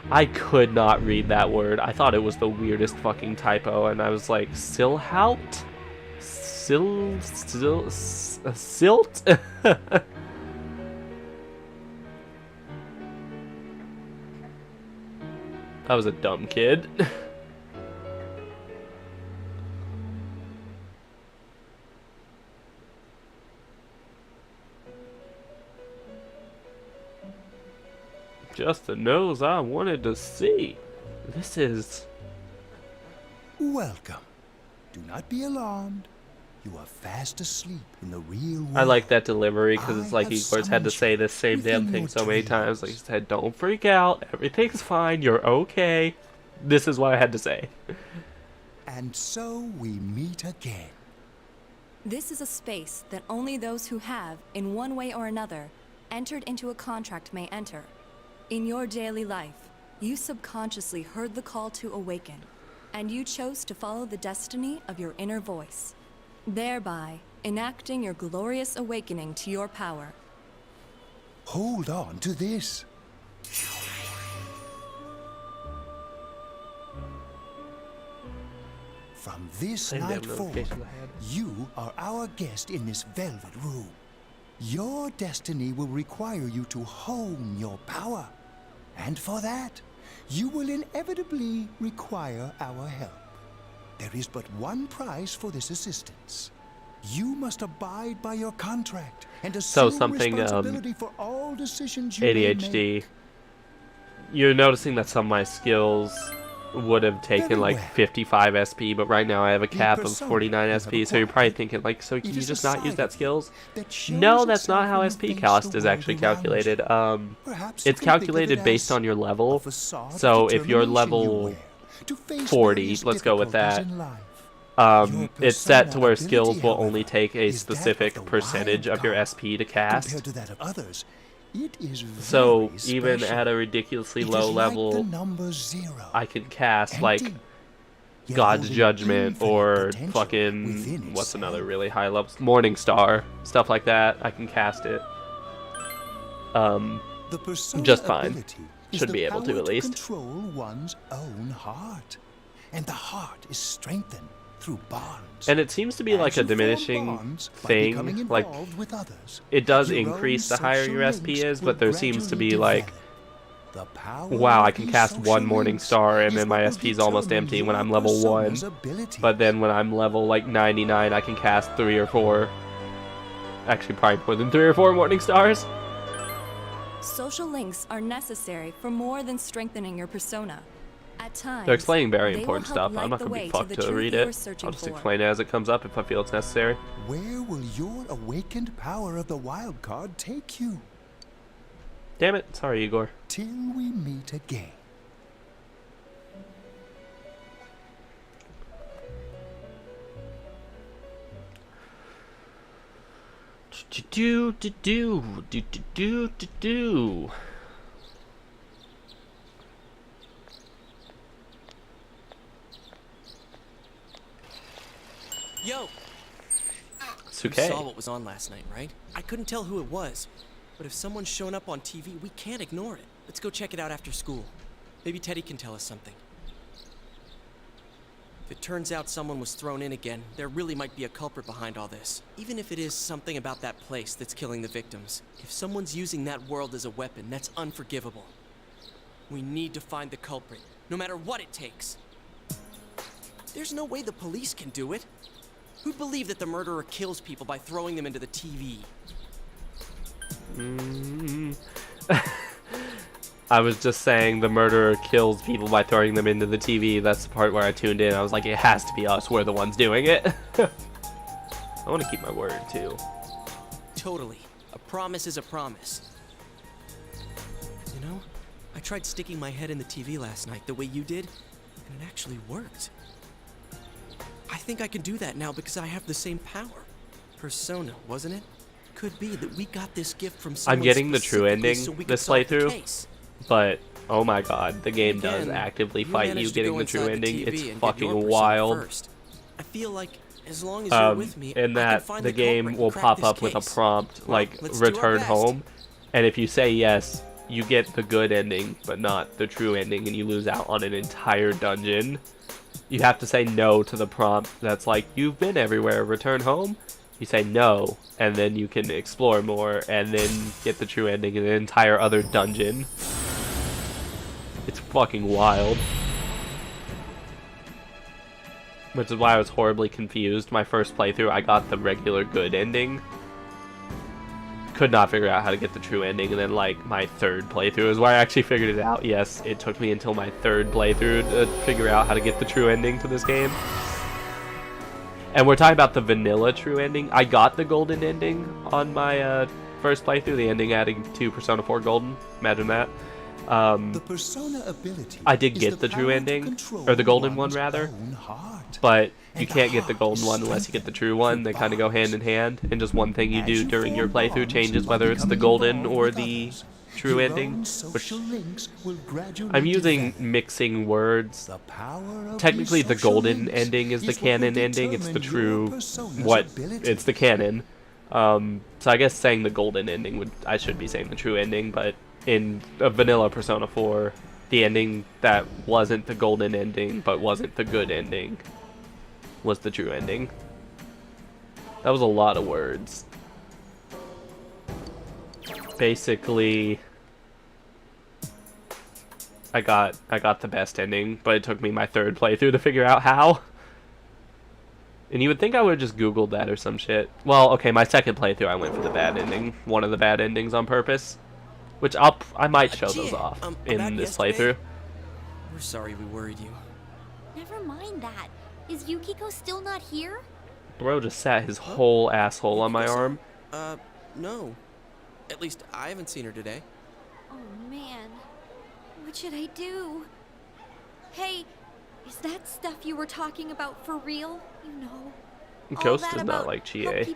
I could not read that word. I thought it was the weirdest fucking typo, and I was like, Silhout? Silt? I was a dumb kid. Just the nose I wanted to see. This is... Welcome. Do not be alarmed. You are fast asleep in the real world. I like that delivery because it's like I have Igor's had to say this same damn within thing your so many times. Like he said, don't freak out. Everything's fine. You're okay. This is what I had to say. And so we meet again. This is a space that only those who have, in one way or another, entered into a contract may enter. In your daily life, you subconsciously heard the call to awaken, and you chose to follow the destiny of your inner voice, thereby enacting your glorious awakening to your power. Hold on to this. From this Same damn night forward, notification I had. you are our guest in this velvet room. Your destiny will require you to hone your power. And for that, you will inevitably require our help. There is but one price for this assistance. You must abide by your contract and assume responsibility for all decisions you may make. ADHD. You're noticing that some of my skills would have taken like 55 SP, but right now I have a cap of 49 SP, so you're probably thinking like, so can you just not use that skills? No, that's not how SP cost is actually calculated. It's calculated based on your level. So if you're level 40, let's go with that. It's set to where skills will only take a specific percentage of your SP to cast. So even at a ridiculously low level, I can cast like God's Judgment or fucking, what's another really high level? Morning Star, stuff like that. I can cast it just fine. Should be able to at least. Control one's own heart, and the heart is strengthened through bonds. And it seems to be like a diminishing thing. Like, it does increase the higher your SP is, but there seems to be like, wow, I can cast one Morning Star and then my SP is almost empty when I'm level 1. But then when I'm level like 99, I can cast 3 or 4. Actually, probably more than 3 or 4 Morning Stars. Social links are necessary for more than strengthening your persona. At times, they're explaining very they important will help stuff. I'm not light going the to be way fucked the to truth read you are it. searching I'll just for. explain it as it comes up if I feel it's necessary. Where will your awakened power of the wild card take you? Damn it. Sorry, Igor. Till we meet again. Do. Yo! Suke. You saw what was on last night, right? I couldn't tell who it was. But if someone's shown up on TV, we can't ignore it. Let's go check it out after school. Maybe Teddy can tell us something. If it turns out someone was thrown in again, there really might be a culprit behind all this. Even if it is something about that place that's killing the victims. If someone's using that world as a weapon, that's unforgivable. We need to find the culprit, no matter what it takes. There's no way the police can do it. Who'd believe that the murderer kills people by throwing them into the TV? I was just saying the murderer kills people by throwing them into the TV. That's the part where I tuned in. I was like, it has to be us. We're the ones doing it. I want to keep my word, too. Totally. A promise is a promise. You know, I tried sticking my head in the TV last night the way you did, and it actually worked. I think I can do that now because I have the same power. Persona, wasn't it? Could be that we got this gift from someone I'm getting the true ending so this playthrough, but oh my god, the game does actively fight you getting the true ending. It's fucking wild. I feel like as long as you're with me, in that the game will pop up with a prompt like return home, and if you say yes, you get the good ending, but not the true ending, and you lose out on an entire dungeon. You have to say no to the prompt that's like, you've been everywhere, return home. You say no, and then you can explore more, and then get the true ending in an entire other dungeon. It's fucking wild. Which is why I was horribly confused. My first playthrough, I got the regular good ending. Could not figure out how to get the true ending, and then like my third playthrough is where I actually figured it out. Yes, it took me until my third playthrough to figure out how to get the true ending to this game. And we're talking about the vanilla true ending. I got the golden ending on my first playthrough, the ending adding to Persona 4 Golden. Imagine that. The persona ability I did get the true ending, or the golden one rather, but you can't get the golden one unless you get the true one. They kind of go hand in hand, and just one thing you do during your playthrough changes whether it's the golden or the true ending, which I'm using mixing words. Technically the golden ending is the canon ending, it's the true, it's the canon. So I guess saying the golden ending I should be saying the true ending, but in a vanilla Persona 4, the ending that wasn't the golden ending but wasn't the good ending was the true ending. That was a lot of words. Basically, I got the best ending, but it took me my third playthrough to figure out how. And you would think I would have just Googled that or some shit. Well, okay, my second playthrough I went for the bad ending. One of the bad endings on purpose. Which I might show those off in this playthrough. We're sorry we worried you. Never mind that. Is Yukiko still not here? Bro just sat his whole asshole on my arm. No. At least I haven't seen her today. Oh man. What should I do? Hey, is that stuff you were talking about for real? You know. Ghost does not like Chie.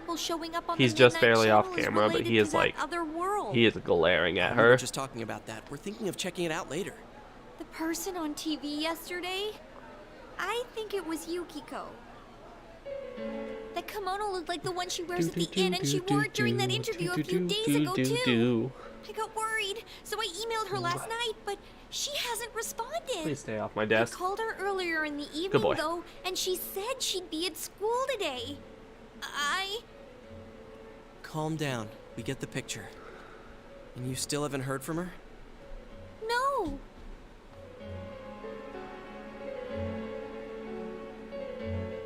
He's just barely off camera, but he is like, he is glaring at her. We're just talking about that. We're thinking of checking it out later. The person on TV yesterday? I think it was Yukiko. That kimono looked like the one she wears at the inn, and she wore it during that interview a few days ago too. I got worried, so I emailed her last night, but she hasn't responded. Please stay off my desk. I called her earlier in the evening, though, and she said she'd be at school today. Calm down. We get the picture. And you still haven't heard from her? No.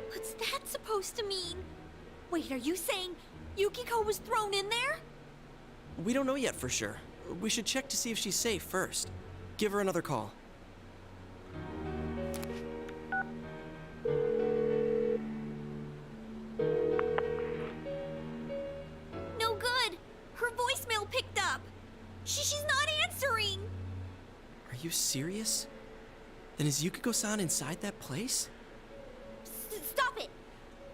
What's that supposed to mean? Wait, are you saying Yukiko was thrown in there? We don't know yet for sure. We should check to see if she's safe first. Give her another call. No good. Her voicemail picked up. She's not answering. Are you serious? Then is Yukiko-san inside that place? Stop it.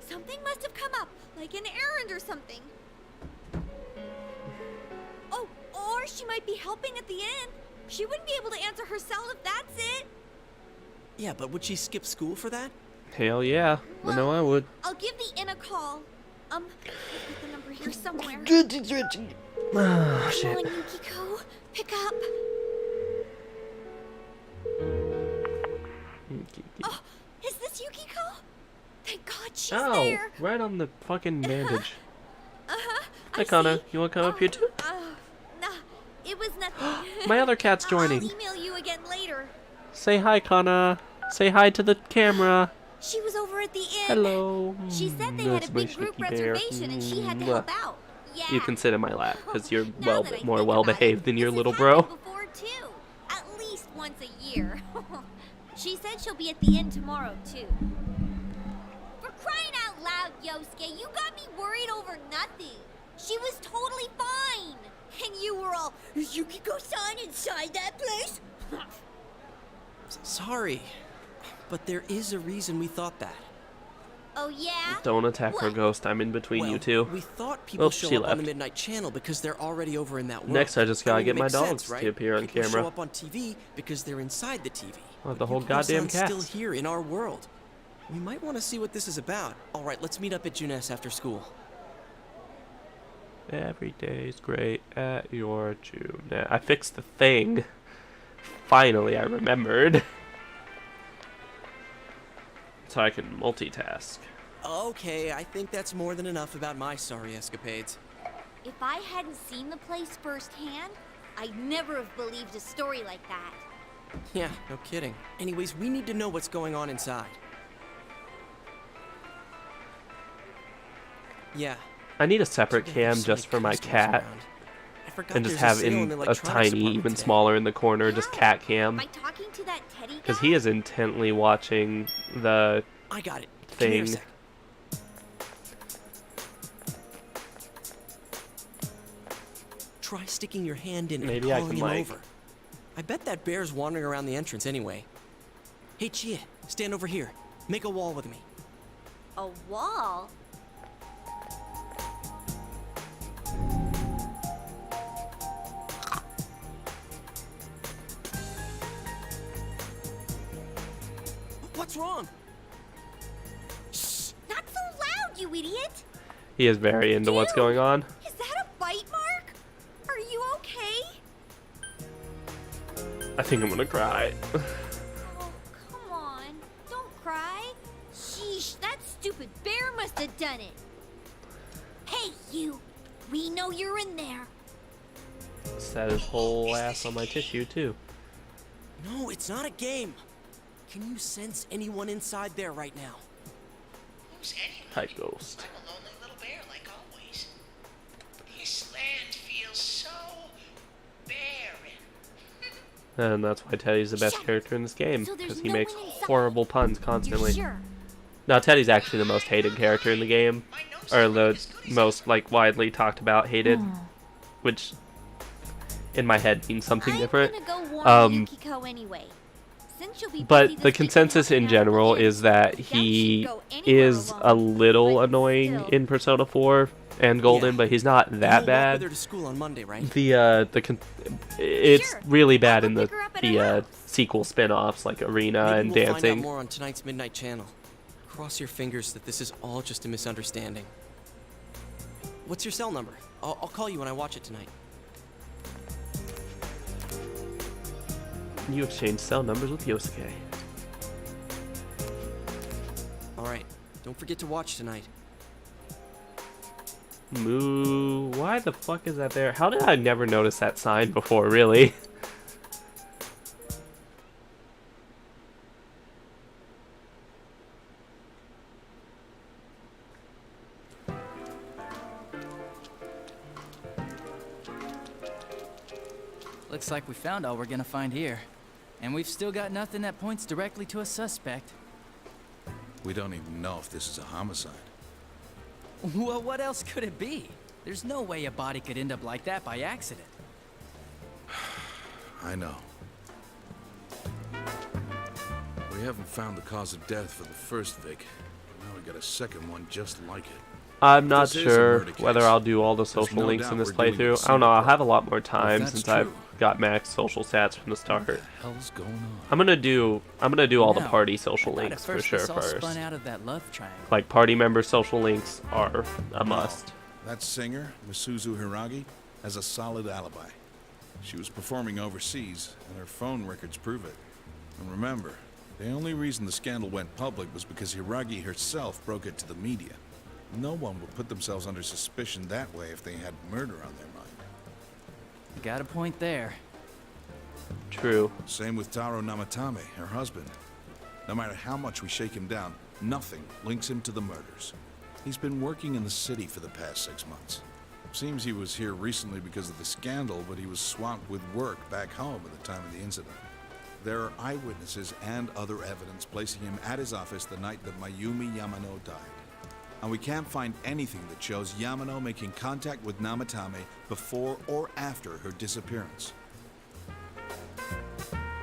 Something must have come up, like an errand or something. Oh, or she might be helping at the inn. She wouldn't be able to answer herself if that's it. Yeah, but would she skip school for that? Hell yeah. I know I would. I'll give the inn a call. I've got the number here somewhere. Oh, shit. Come on, Yukiko. Pick up. Oh, is this Yukiko? Thank God she's there. Right on the fucking bandage. Hi, Kana. You want to come up here too? Nah, it was nothing. My other cat's joining. I'll email you again later. Say hi, Kana. Say hi to the camera. She was over at the inn. Hello. She said they had a big group reservation and she had to help out. Yeah. You can sit in my lap because you're more well-behaved than your little bro. Before too. At least once a year. She said she'll be at the inn tomorrow too. For crying out loud, Yosuke, you got me worried over nothing. She was totally fine. And you were all, is Yukiko-san inside that place? Sorry, but there is a reason we thought that. Oh yeah? Don't attack her, Ghost. I'm in between you two. We thought people show up on the Midnight Channel because they're already over in that world. Next, I just gotta get my dogs to appear on people camera. Show up on TV because they're inside the TV. Oh, the whole goddamn cast. Still here in our world. We might want to see what this is about. All right, let's meet up at Junes after school. Every day's great at your June. I fixed the thing. Finally, I remembered. So I can multitask. Okay, I think that's more than enough about my sorry escapades. If I hadn't seen the place firsthand, I'd never have believed a story like that. Yeah, no kidding. Anyways, we need to know what's going on inside. Yeah. I need a separate cam just for my cat. And just have in a tiny, even smaller in the corner, just cat cam. By talking to that Teddy guy? Because he is intently watching the I got it. Come here a thing. sec. Try sticking your hand in Maybe and I calling can, him like- over. I bet that bear's wandering around the entrance anyway. Hey, Chia, stand over here. Make a wall with me. A wall? What's wrong? Not so loud, you idiot! He is very into what's going on. Is that a bite mark? Are you okay? I think I'm gonna cry. Come on, don't cry. Sheesh, that stupid bear must have done it. Hey, you. We know you're in there. Set his whole ass on my tissue, too. No, it's not a game. Can you sense anyone inside there right now? Type ghost. I'm a lonely little bear, like always. This land feels so barren. And that's why Teddy's the best character in this game, So there's because he no makes one inside. horrible puns constantly. You're sure? Now, Teddy's actually the most hated character in the game, or the most, like, widely talked about hated, which, in my head, means something different. I'm gonna go warn Yukiko anyway. Since you'll be busy But this the weekend consensus in helping out general with the is that he is a little annoying in Persona 4 and Golden, but he's not that You'll walk with bad. her to school on Monday, right? It's really bad in the sequel spin-offs like Arena Maybe and we'll find out Dancing. more on tonight's Midnight Channel. Cross your fingers that this is all just a misunderstanding. What's your cell number? I'll call you when I watch it tonight. You exchange cell numbers with Yosuke. Alright, don't forget to watch tonight. Moo, why the fuck is that there? How did I never notice that sign before, really? Looks like we found all we're gonna find here. And we've still got nothing that points directly to a suspect. We don't even know if this is a homicide. Well, what else could it be? There's no way a body could end up like that by accident. I know. We haven't found the cause of death for the first Vic. Now we got a second one just like it. I'm not This is a sure murder case. whether I'll do all the social no links in doubt this we're doing playthrough. I don't know, I'll have a lot more time that's since true. I've got max social stats from the start. What the hell's going on? I'm gonna do all the No, party social I thought at links for first sure this all first. spun out of that love triangle. Like party member social links are a must. That singer, Misuzu Hiragi, has a solid alibi. She was performing overseas, and her phone records prove it. And remember, the only reason the scandal went public was because Hiragi herself broke it to the media. No one would put themselves under suspicion that way if they had murder on their mind. You got a point there. True. Same with Taro Namatame, her husband. No matter how much we shake him down, nothing links him to the murders. He's been working in the city for the past 6 months. Seems he was here recently because of the scandal, but he was swamped with work back home at the time of the incident. There are eyewitnesses and other evidence placing him at his office the night that Mayumi Yamano died. And we can't find anything that shows Yamano making contact with Namatame before or after her disappearance.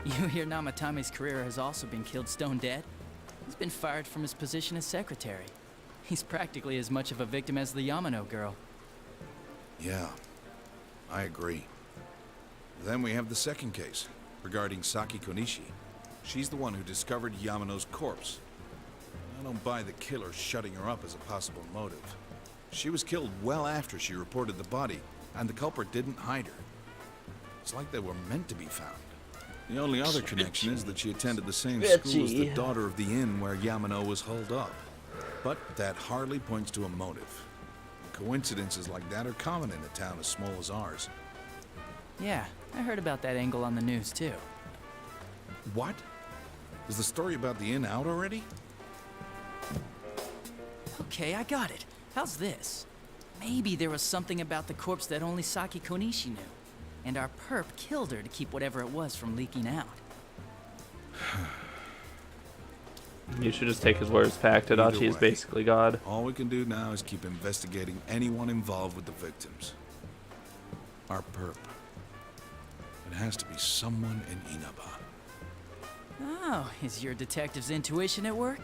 You hear Namatame's career has also been killed stone dead? He's been fired from his position as secretary. He's practically as much of a victim as the Yamano girl. Yeah, I agree. Then we have the second case, regarding Saki Konishi. She's the one who discovered Yamano's corpse. I don't buy the killer shutting her up as a possible motive. She was killed well after she reported the body, and the culprit didn't hide her. It's like they were meant to be found. The only other connection is that she attended the same school as the daughter of the inn where Yamano was holed up. But that hardly points to a motive. Coincidences like that are common in a town as small as ours. Yeah, I heard about that angle on the news too. What? Is the story about the inn out already? Okay, I got it. How's this? Maybe there was something about the corpse that only Saki Konishi knew, and our perp killed her to keep whatever it was from leaking out. You should just take his word as fact. Adachi is basically God. All we can do now is keep investigating anyone involved with the victims. Our perp. It has to be someone in Inaba. Oh, is your detective's intuition at work?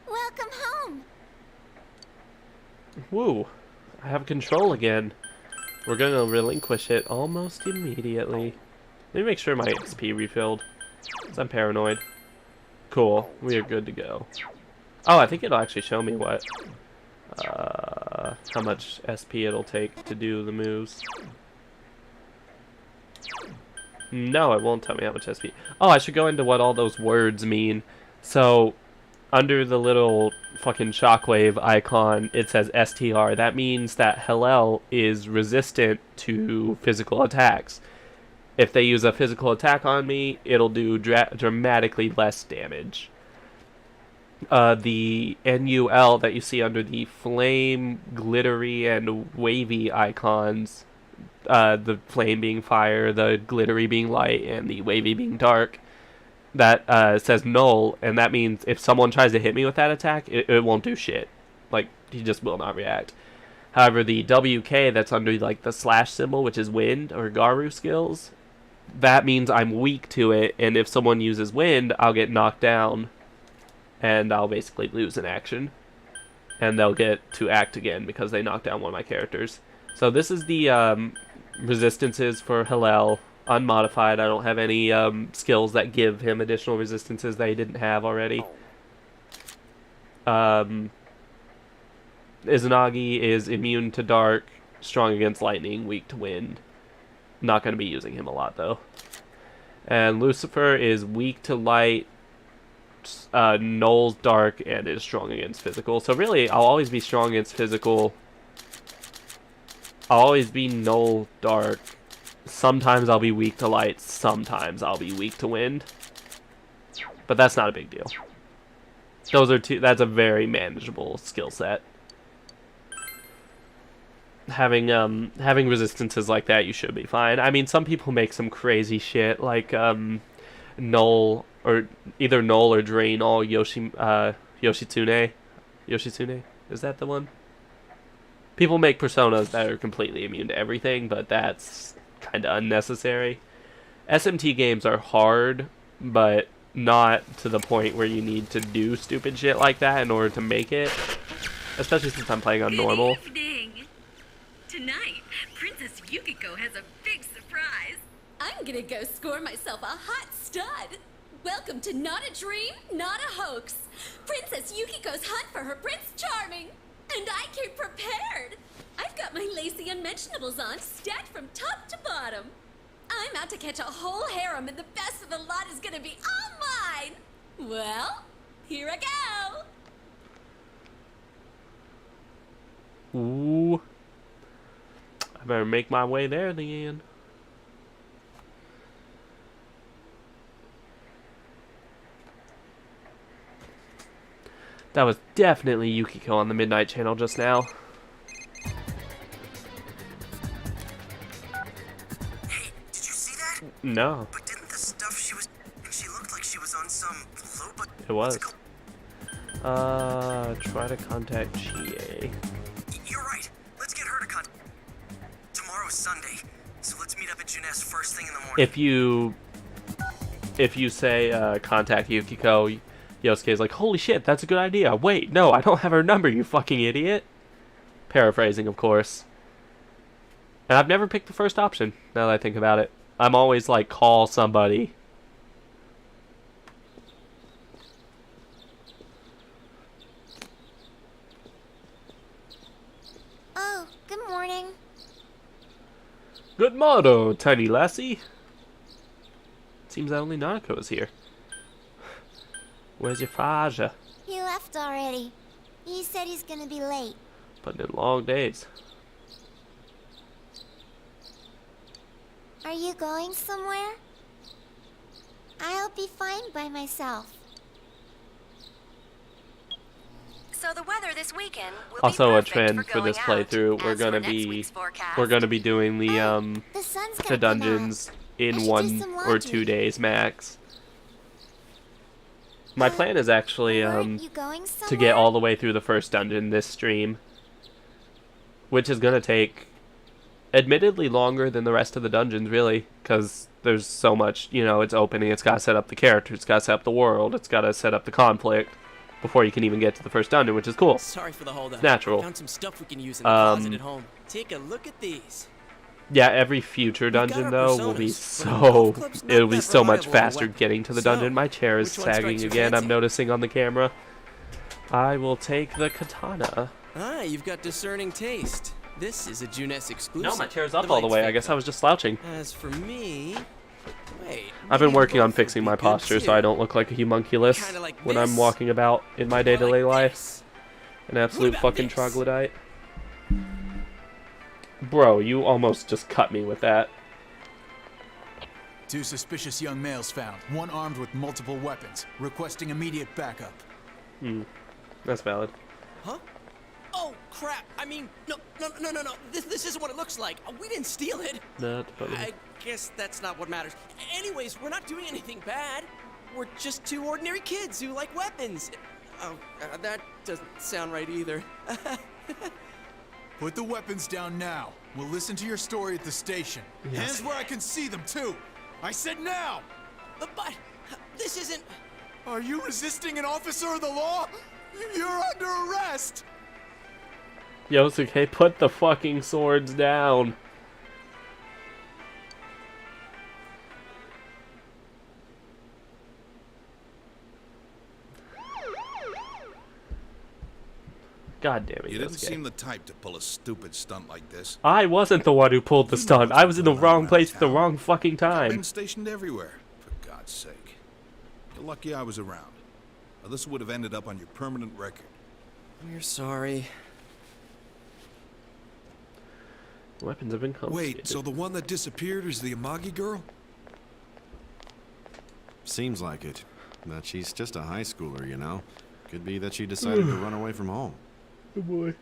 Welcome home. Woo. I have control again. We're gonna relinquish it almost immediately. Let me make sure my XP refilled, 'cause I'm paranoid. Cool. We are good to go. Oh, I think it'll actually show me what, how much SP it'll take to do the moves. No, it won't tell me how much SP. Oh, I should go into what all those words mean. So, under the little fucking shockwave icon, it says STR. That means that Hillel is resistant to physical attacks. If they use a physical attack on me, it'll do dramatically less damage. The NUL that you see under the flame, glittery, and wavy icons, the flame being fire, the glittery being light, and the wavy being dark, that says null, and that means if someone tries to hit me with that attack, it won't do shit. Like, he just will not react. However, the WK that's under like the slash symbol, which is wind or Garu skills, that means I'm weak to it, and if someone uses wind, I'll get knocked down, and I'll basically lose an action, and they'll get to act again because they knocked down one of my characters. So this is the resistances for Hillel, unmodified. I don't have any skills that give him additional resistances that he didn't have already. Izanagi is immune to dark, strong against lightning, weak to wind. Not going to be using him a lot though. And Lucifer is weak to light, Null's dark, and is strong against physical. So really, I'll always be strong against physical. I'll always be Null dark. Sometimes I'll be weak to light, sometimes I'll be weak to wind. But that's not a big deal. Those are that's a very manageable skill set. Having resistances like that, you should be fine. I mean, some people make some crazy shit like Null, or either Null or Drain all Yoshitsune. Yoshitsune? Is that the one? People make personas that are completely immune to everything, but that's kind of unnecessary. SMT games are hard, but not to the point where you need to do stupid shit like that in order to make it. Especially since I'm playing on normal. Good evening. Tonight, Princess Yukiko has a big surprise. I'm gonna go score myself a hot stud. Welcome to Not a Dream, Not a Hoax. Princess Yukiko's hunt for her Prince Charming. And I came prepared. I've got my lacy unmentionables on, stacked from top to bottom. I'm out to catch a whole harem, and the best of the lot is gonna be all mine. Well, here I go. Ooh. I better make my way there in the end. That was definitely Yukiko on the Midnight Channel just now. Hey, did you see that? No. But didn't the stuff she looked like she was on some low It was. Try to contact Chie. You're right. Let's get her to contact. Tomorrow's Sunday, so let's meet up at Junes first thing in the morning. If you say contact Yukiko, Yosuke's like, holy shit, that's a good idea. Wait, no, I don't have her number, you fucking idiot. Paraphrasing, of course. And I've never picked the first option, now that I think about it. I'm always like, call somebody. Oh, good morning. Good motto, tiny lassie. Seems that only Nanako is here. Where's your father? You left already. He said he's gonna be late. Putting in long days. Are you going somewhere? I'll be fine by myself. So the weather this weekend will Also, be a perfect trend for for this going out. playthrough, we're As for gonna next be week's forecast, doing the sun's the gonna come dungeons in should do 1 some or laundry. 2 days max. My plan is actually you going to somewhere? get all the way through the first dungeon this stream, which is gonna take admittedly longer than the rest of the dungeons, really, because there's so much, you know, it's opening, it's gotta set up the characters, it's gotta set up the world, it's gotta set up the conflict before you can even get to the first dungeon, which is cool. Sorry for the hold up. It's natural. Found some stuff we can use in the closet at home. Take a look at these. Yeah, every future dungeon our though will be personas, but our golf club's not it'll be that so much reliable faster weapon. getting to the So, dungeon. My chair is which one strikes sagging your again, I'm fancy? noticing on the camera. I will take the katana. Ah, you've got discerning taste. This is a Junes exclusive. No, my chair's up all the way. I guess I was just slouching. As for me, wait. I've been maybe working on both would fixing be my good posture so too. I don't look like a homunculus Kinda like when I'm this. walking about in my day-to-day life. An absolute about fucking this? troglodyte. Bro, you almost just cut me with that. 2 suspicious young males found, one armed with multiple weapons, requesting immediate backup. That's valid. Huh? Oh crap! I mean, no. This isn't what it looks like. We didn't steal it. Not funny. I guess that's not what matters. Anyways, we're not doing anything bad. We're just 2 ordinary kids who like weapons. Oh, that doesn't sound right either. Put the weapons down now. We'll listen to your story at the station. Yes. Hands where I can see them, too. I said now! But this isn't... Are you resisting an officer of the law? You're under arrest! Yosuke, put the fucking swords down. God damn it, You didn't Yosuke. seem the type to pull a stupid stunt like this. I wasn't the one who pulled the stunt. I was in the wrong place at the wrong fucking I've time. been stationed everywhere, for God's sake. You're lucky I was around. Or this would have ended up on your permanent record. We're sorry. Weapons have been confiscated. Wait, so the one that disappeared is the Amagi girl? Seems like it. But she's just a high schooler, you know. Could be that she decided to run away from home. Oh boy.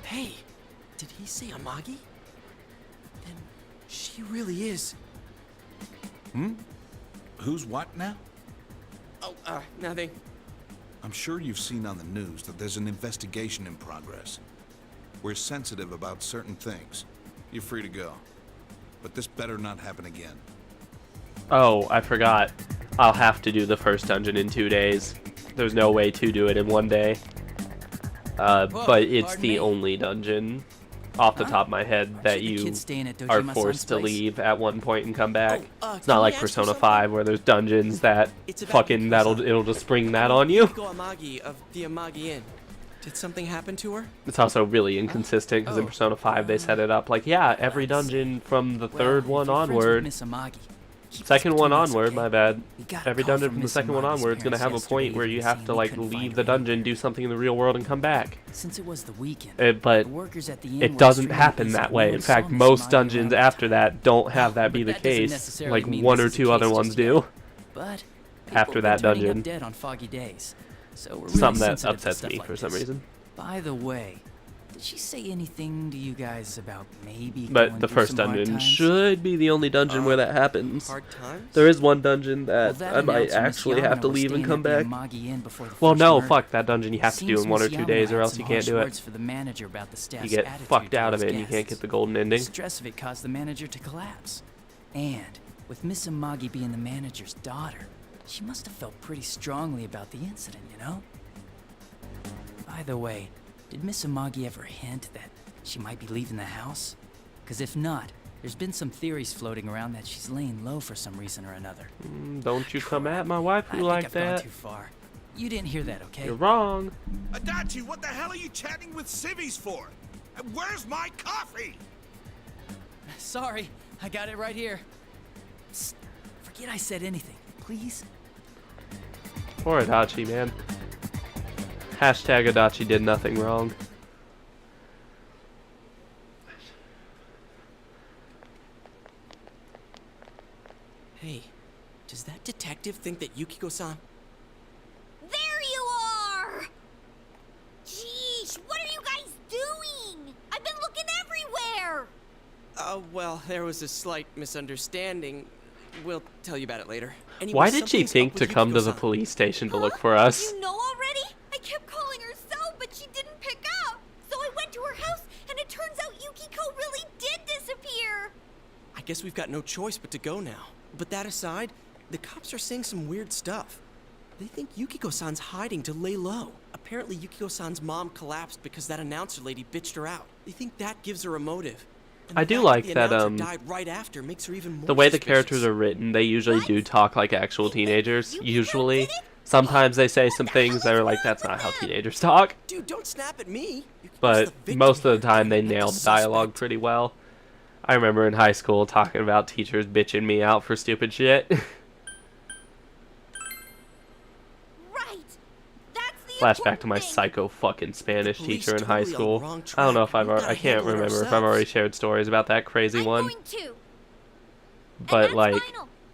Hey, did he say Amagi? Then she really is. Who's what now? Oh, nothing. I'm sure you've seen on the news that there's an investigation in progress. We're sensitive about certain things. You're free to go. But this better not happen again. Oh, I forgot. I'll have to do the first dungeon in 2 days. There's no way to do it in 1 day. But it's pardon the me? only dungeon off the top of my head that Should the you kids staying at are Dojima-san's forced to place? leave at one point and come back. It's can not we like ask for Persona something? 5 where there's dungeons that It's about fucking it'll just spring that on you. Go Amagi of the Amagi Inn. Did something happen to her? It's also really inconsistent because in Persona 5 they set it up like, yeah, every dungeon from the third one onward. Miss Amagi. Second one onward, my bad. got a Every call dungeon from from the Miss second one Amagi's onward is gonna have a parents point where yesterday you have saying to we like couldn't leave find the her. dungeon, do something in the real world, and come back. Since it was the weekend, But the workers at the inn it were doesn't extremely happen busy that when way. we In saw fact, Miss most Amagi dungeons around. after that don't have that But be the that doesn't case. necessarily Like mean 1 this or is the 2 other case ones just do. yet. But After people that been turning dungeon. up dead on foggy days, so we're really Something that sensitive to upsets stuff me like for some this. reason. By the way, did she say anything to you guys about maybe But going the through first some hard dungeon times? should be the only dungeon where that happens. hard times? There is one dungeon that, Well, that I might announced Miss actually have Yamano to was leave and staying come at the back. Amagi Inn before the Well, first no, murder. fuck that dungeon. You have to do Seems in 1 or Miss 2 Yamano days, or had else some you can't harsh do it. words for the manager about the staff's You get attitude fucked out of towards it, and you can't guests. get the golden ending. The stress of it caused the manager to collapse. And with Miss Amagi being the manager's daughter, she must have felt pretty strongly about the incident, you know? By the way, did Miss Amagi ever hint that she might be leaving the house? Because if not, there's been some theories floating around that she's laying low for some reason or another. Don't you come at my wife I who think like I've gone that. too far. You didn't hear that, okay? You're wrong. Adachi, what the hell are you chatting with civvies for? And where's my coffee? Sorry, I got it right here. Psst, forget I said anything, please. Poor Adachi, man. Hashtag Adachi did nothing wrong. Hey, does that detective think that Yukiko-san? There you are! Jeez, what are you guys doing? I've been looking everywhere! Well, there was a slight misunderstanding. We'll tell you about it later. Anyway, Why did she something's think up to with come to the Yukiko-san. police station to look for us? You know already? I kept calling her so, but she didn't pick up. So I went to her house, and it turns out Yukiko really did disappear. I guess we've got no choice but to go now. But that aside, the cops are saying some weird stuff. They think Yukiko-san's hiding to lay low. Apparently Yukiko-san's mom collapsed because that announcer lady bitched her out. They think that gives her a motive. And I the do fact like the that, announcer died right after makes her even more the way the suspicious. characters are written, they usually do talk like actual teenagers. Usually. Sometimes they say some things that are like, that's not how teenagers talk. Dude, don't snap at me. But most of the time they nail the dialogue pretty well. I remember in high school talking about teachers bitching me out for stupid shit. Flashback to my psycho fucking Spanish teacher in high school. I don't know if I can't remember if I've already shared stories about that crazy one. But like,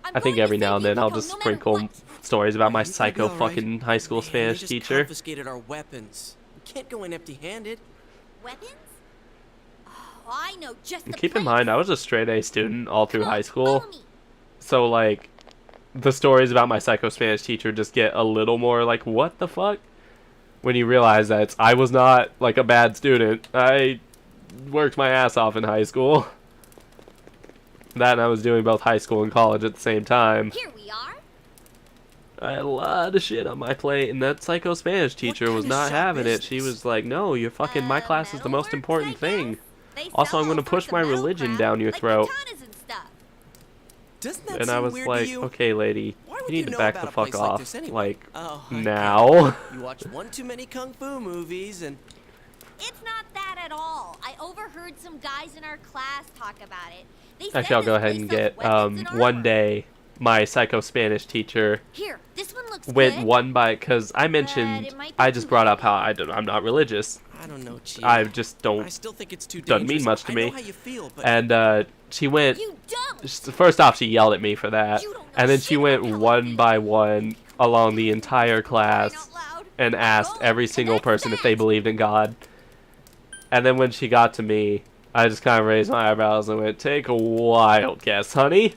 I think every now and then I'll just sprinkle stories about my psycho fucking high school Spanish They just teacher. confiscated our weapons. We can't go in empty-handed. Weapons? Oh, I know just And the keep in place. mind, I was a straight A student all through high school. So like, the stories about my psycho Spanish teacher just get a little more like, what the fuck? When you realize that I was not like a bad student. I worked my ass off in high school. That and I was doing both high school and college at the same time. Here we are. I had a lot of shit on my plate, and that psycho Spanish teacher was not having it. She was like, no, you're fucking, my class is the most important thing. Also, I'm going to push my religion down your throat. Doesn't that And I seem was weird to like, you? okay, lady, Why you would need you to know back about the a place fuck like off. this anyway? Like, Oh, I now. You watched one too many kung fu movies and... It's not that at all. I overheard some guys in our class talk about it. They Actually, said I'll go this ahead place and sells get, weapons and one armor. day, my psycho Spanish teacher Here, this one looks went good. one by, because I mentioned, it might be I just brought up how I'm not religious. I don't know, Chief. I just don't, I still think it's too doesn't mean dangerous. much to I me. know how you feel, but... And she went, first off, she yelled at me for that. And then she went one by one along the entire class and asked every single person if they believed in God. And then when she got to me, I just kind of raised my eyebrows and went, take a wild guess, honey.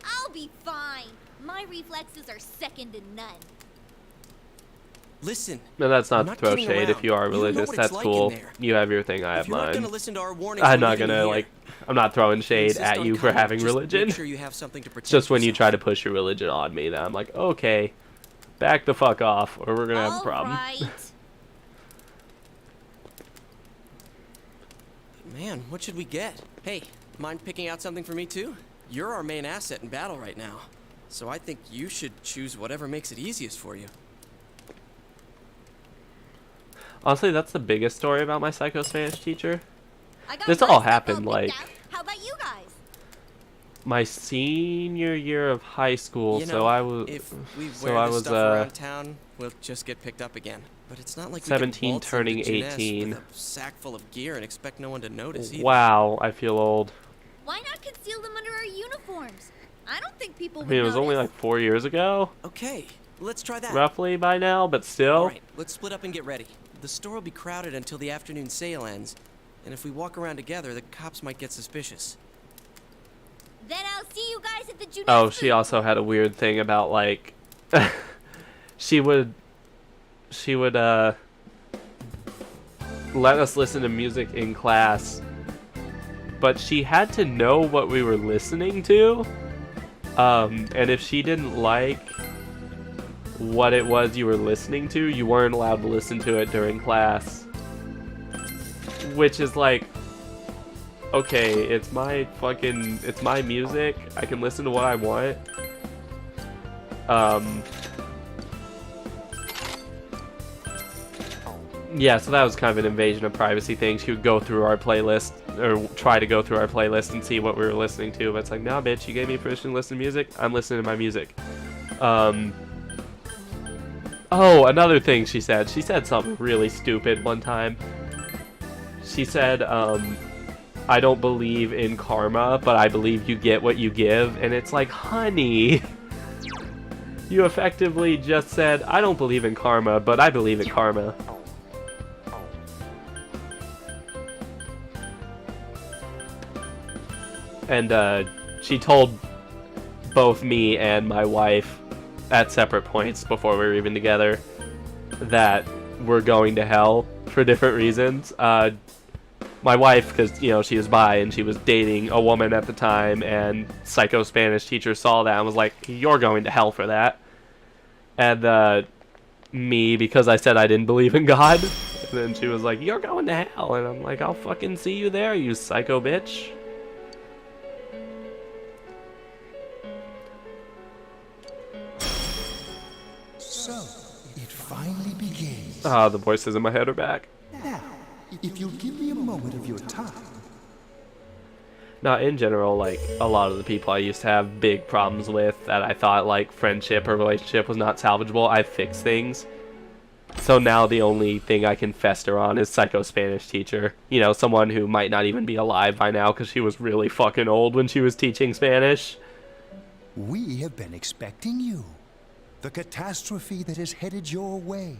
I'll be fine. My reflexes are second to none. Listen. No, that's not I'm to throw kidding shade. around. If you are You know religious, what it's that's like cool. in there. You have your thing, I have If you're not mine. gonna listen to our warnings, I'm we're not leaving gonna, here. like, I'm not throwing If you shade insist at on you for coming, having just make religion. sure you have something to It's protect just when you yourself. try to push your religion on me that I'm like, okay, back the fuck off, or we're gonna have a problem. Man, what should we get? Hey, mind picking out something for me too? You're our main asset in battle right now. So I think you should choose whatever makes it easiest for you. Honestly, that's the biggest story about my psycho Spanish teacher. I got This my all stuff happened picked like out. How about you guys? my senior year of high school. You So know, I was, if we so wear I this was stuff around town, we'll just get picked up again. But it's not like we can 17 waltz turning into Jeunesse 18. with a sack full of gear and expect no one to notice either. Wow, I feel old. Why not conceal them under our uniforms? I don't think people I would mean, it was only notice. like 4 years ago, Okay, let's try that. roughly by now, but still. All right, let's split up and get ready. The store will be crowded until the afternoon sale ends, and if we walk around together, the cops might get suspicious. Then I'll see you guys at the Judas Oh, she also had a weird thing about like, she would let us listen to music in class, but she had to know what we were listening to, and if she didn't like what it was you were listening to, you weren't allowed to listen to it during class, which is like, okay, it's my music, I can listen to what I want. Yeah, so that was kind of an invasion of privacy thing. She would go through our playlist, or try to go through our playlist and see what we were listening to, but it's like, nah, bitch, you gave me permission to listen to music, I'm listening to my music. Oh, another thing she said. She said something really stupid one time. She said, I don't believe in karma, but I believe you get what you give. And it's like, honey, you effectively just said, I don't believe in karma, but I believe in karma. And she told both me and my wife at separate points before we were even together that we're going to hell for different reasons. My wife, because, you know, she was bi and she was dating a woman at the time, and psycho Spanish teacher saw that and was like, you're going to hell for that. And me, because I said I didn't believe in God, and then she was like, you're going to hell. And I'm like, I'll fucking see you there, you psycho bitch. So, it finally begins. Ah, the voices in my head are back. Now, if you'll give me a moment of your time. Now, in general, like, a lot of the people I used to have big problems with that I thought, like, friendship or relationship was not salvageable, I fixed things. So now the only thing I can fester on is psycho Spanish teacher. You know, someone who might not even be alive by now because she was really fucking old when she was teaching Spanish. We have been expecting you. The catastrophe that has headed your way.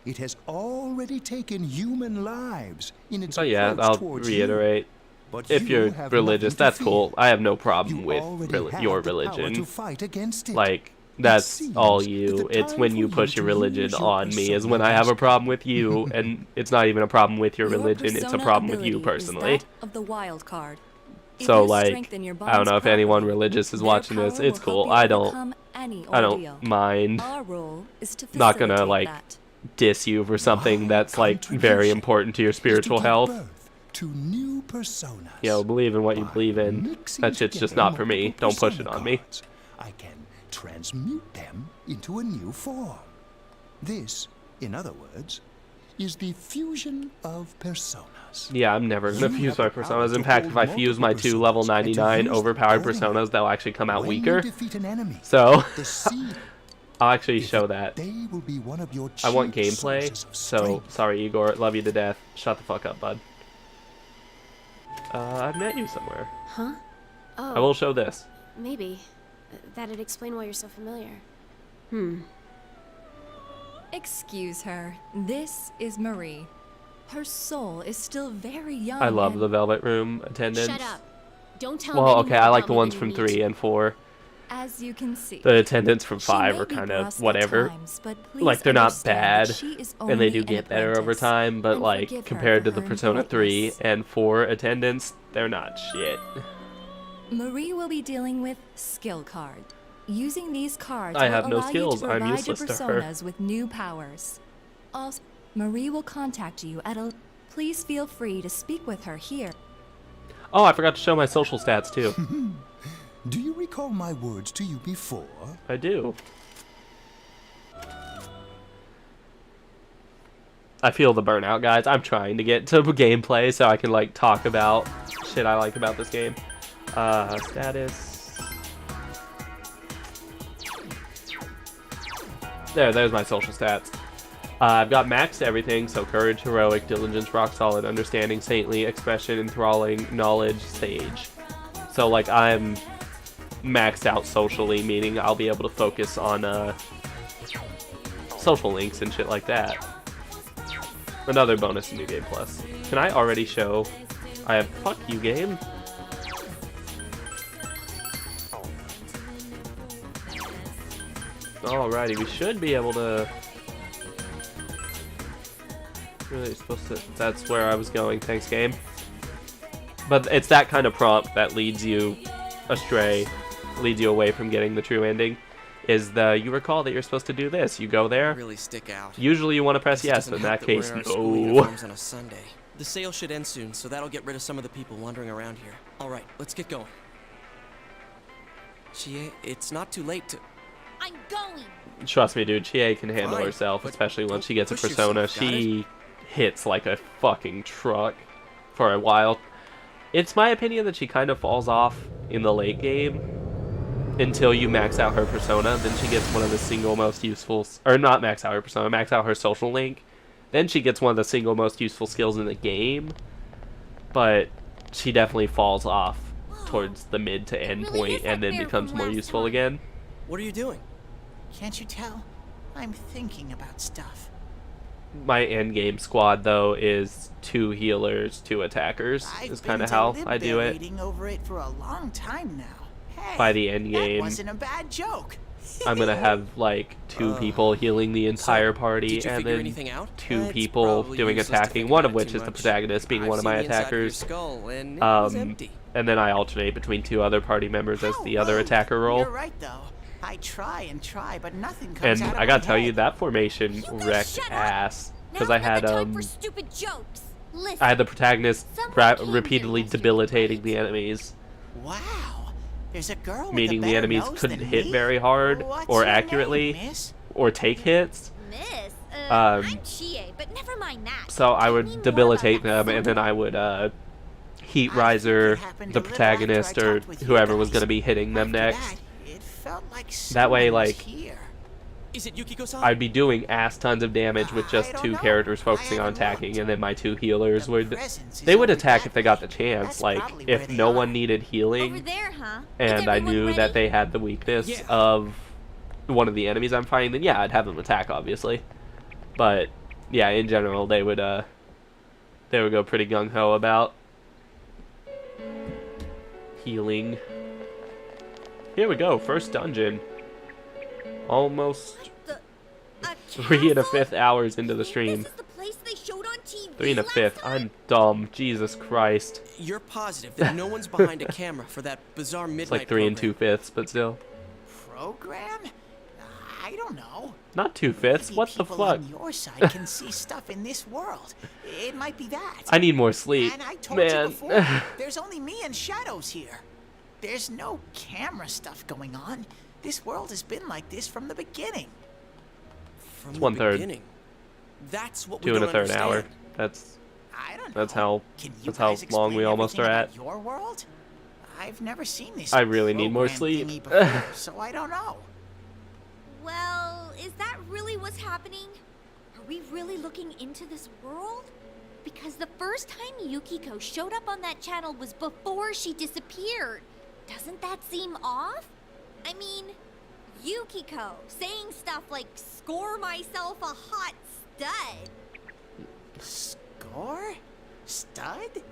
It has already taken human lives in its So yeah, approach I'll towards reiterate. But If you you're have religious, nothing to that's fear. cool. I have no problem You with already have your the power religion. to fight against it. Like, It that's seems all that you. the It's time when for you push you your to religion use your on me is persona when I have a has problem with you, and it's not even a problem with your Your religion, it's a persona problem with you ability is personally. that of the wild card. If So you like, strengthen your I don't know bonds if anyone properly, religious is their watching this, power it's will cool. help you I overcome any ordeal. don't mind. Our role is to Not gonna facilitate like that. diss you for something that's like very important to your spiritual health. To new personas. You know, believe in what you believe in. That shit's just not for me. Don't push it on me. I can transmute them into a new form. This, in other words, is the fusion of personas. Yeah, I'm never gonna You fuse have my the power personas. In to fact, if I hold fuse my multiple two level personas and to 99 use them overpowered accordingly. personas, they'll actually come out When you weaker. defeat an enemy, So, the seed I'll actually show that. they will be one of your I want chief gameplay, sources of so strength. sorry, Igor. Love you to death. Shut the fuck up, bud. I've met you somewhere. Huh? Oh. I will show this. Maybe. That'd explain why you're so familiar. Excuse her. This is Marie. Her soul is still very young. I love and the Velvet Room attendance. Shut up. Don't tell Well, me okay, anymore I like about the me ones than from you 3 need and 4. As you can see, The attendants from she 5 may are be kind of brusque at whatever. times, but please Like, they're not understand bad, that she is and they only do an get better over apprentice, time, but and like, forgive her compared to for the her Persona 3 impoliteness. and 4 attendants, they're not shit. Marie will be dealing with skill cards. Using these cards I will have no allow skills. you to I'm provide your useless to her. personas with new powers. Also, Marie will contact you at a. Please feel free to speak with her here. Oh, I forgot to show my social stats too. Do you recall my words to you before? I do. I feel the burnout, guys. I'm trying to get to gameplay so I can like talk about shit I like about this game. Status. There's my social stats. I've got maxed everything, so courage, heroic, diligence, rock solid, understanding, saintly, expression, enthralling, knowledge, sage. So like I'm maxed out socially, meaning I'll be able to focus on social links and shit like that. Another bonus in New Game Plus. Can I already show? I have fuck you game. Alrighty, we should be able to. Really supposed to. That's where I was going. Thanks, game. But it's that kind of prompt that leads you astray, leads you away from getting the true ending. Is you recall that you're supposed to do this? You go there. Really stick out. Usually you want to press Guess it yes, doesn't but in help that we're case, in our school no. uniforms on a Sunday. The sale should end soon, so that'll get rid of some of the people wandering around here. All right, let's get going. Chie, it's not too late to. I'm going. Trust me, dude. Chie can handle Fine, herself, but especially once don't she gets a push persona. yourself, got She hits like a fucking truck for a while. It's my opinion that she kind of falls off in the late game. until you max out her persona. Then she gets one of the single most useful, or not max out her persona, max out her social link. Then she gets one of the single most useful skills in the game. But she definitely falls off towards the mid to end point and then becomes more useful again. What are you doing? Can't you tell? I'm thinking about stuff. My end game squad though is 2 healers, 2 attackers. Is kind of how I do it. Reading over it for a long time now. Hey, by the end that game, wasn't a bad joke. I'm gonna have like 2 people healing the entire party, and then 2 people doing attacking. One of which is the protagonist, being one of my attackers. And then I alternate between 2 other party members as the other attacker role. You're right though. I try and try, but nothing comes And out of I gotta my tell head. you, that formation wrecked ass because I had Stupid jokes. I had the protagonist repeatedly debilitating the enemies. Wow. There's a girl with Meaning a the better enemies nose couldn't than hit me. very hard What's or your accurately name, miss? or take hits. Miss, Um, I'm Chie, but never mind that. So I would debilitate them, and then I would heat riser the protagonist or whoever was going to be hitting them next. That way, like, Is it Yukiko-san? I'd be doing ass tons of damage with just 2 characters focusing on attacking, and then my 2 healers would attack if they got the chance. Like, if no one needed healing, Over there, huh? and I knew that they had the weakness of one of the enemies I'm fighting, then yeah, I'd have them attack, obviously. But yeah, in general, they would go pretty gung ho about healing. Here we go, first dungeon. Almost 3 1/5 hours into the stream. 3 1/5. I'm dumb. Jesus Christ. You're positive that no one's behind a camera for that bizarre midnight It's like 3 2/5, but still. Program? I don't know. Not 2/5. What the People fuck? on your side can see stuff in this world. It might be that. I need more sleep. And I told you Man. before, there's only me and Shadows here. There's no camera stuff going on. This world has been like this from the beginning. From It's the 1/3. beginning. That's what we 2 don't 1/3 hour. understand. That's how guys long we explain almost are everything at. about your world? I've never seen this. I really need more program sleep. thingy before, so I don't know. Well, is that really what's happening? Are we really looking into this world? Because the first time Yukiko showed up on that channel was before she disappeared. Doesn't that seem off? I mean, Yukiko saying stuff like, "Score myself a hot stud." Score? Stud?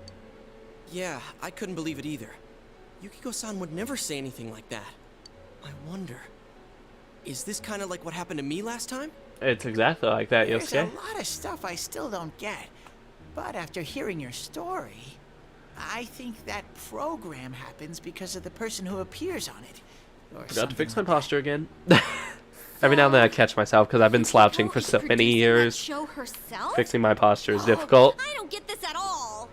Yeah, I couldn't believe it either. Yukiko-san would never say anything like that. I wonder, is this kind of like what happened to me last time? It's exactly like that, There's Yosuke. a lot of stuff I still don't get. But after hearing your story, I think that program happens because of the person who appears on it. Or Forgot to fix my posture again. Every now and then I catch myself because I've been slouching for so many years. Show herself? Fixing my posture is difficult. I don't get this at all.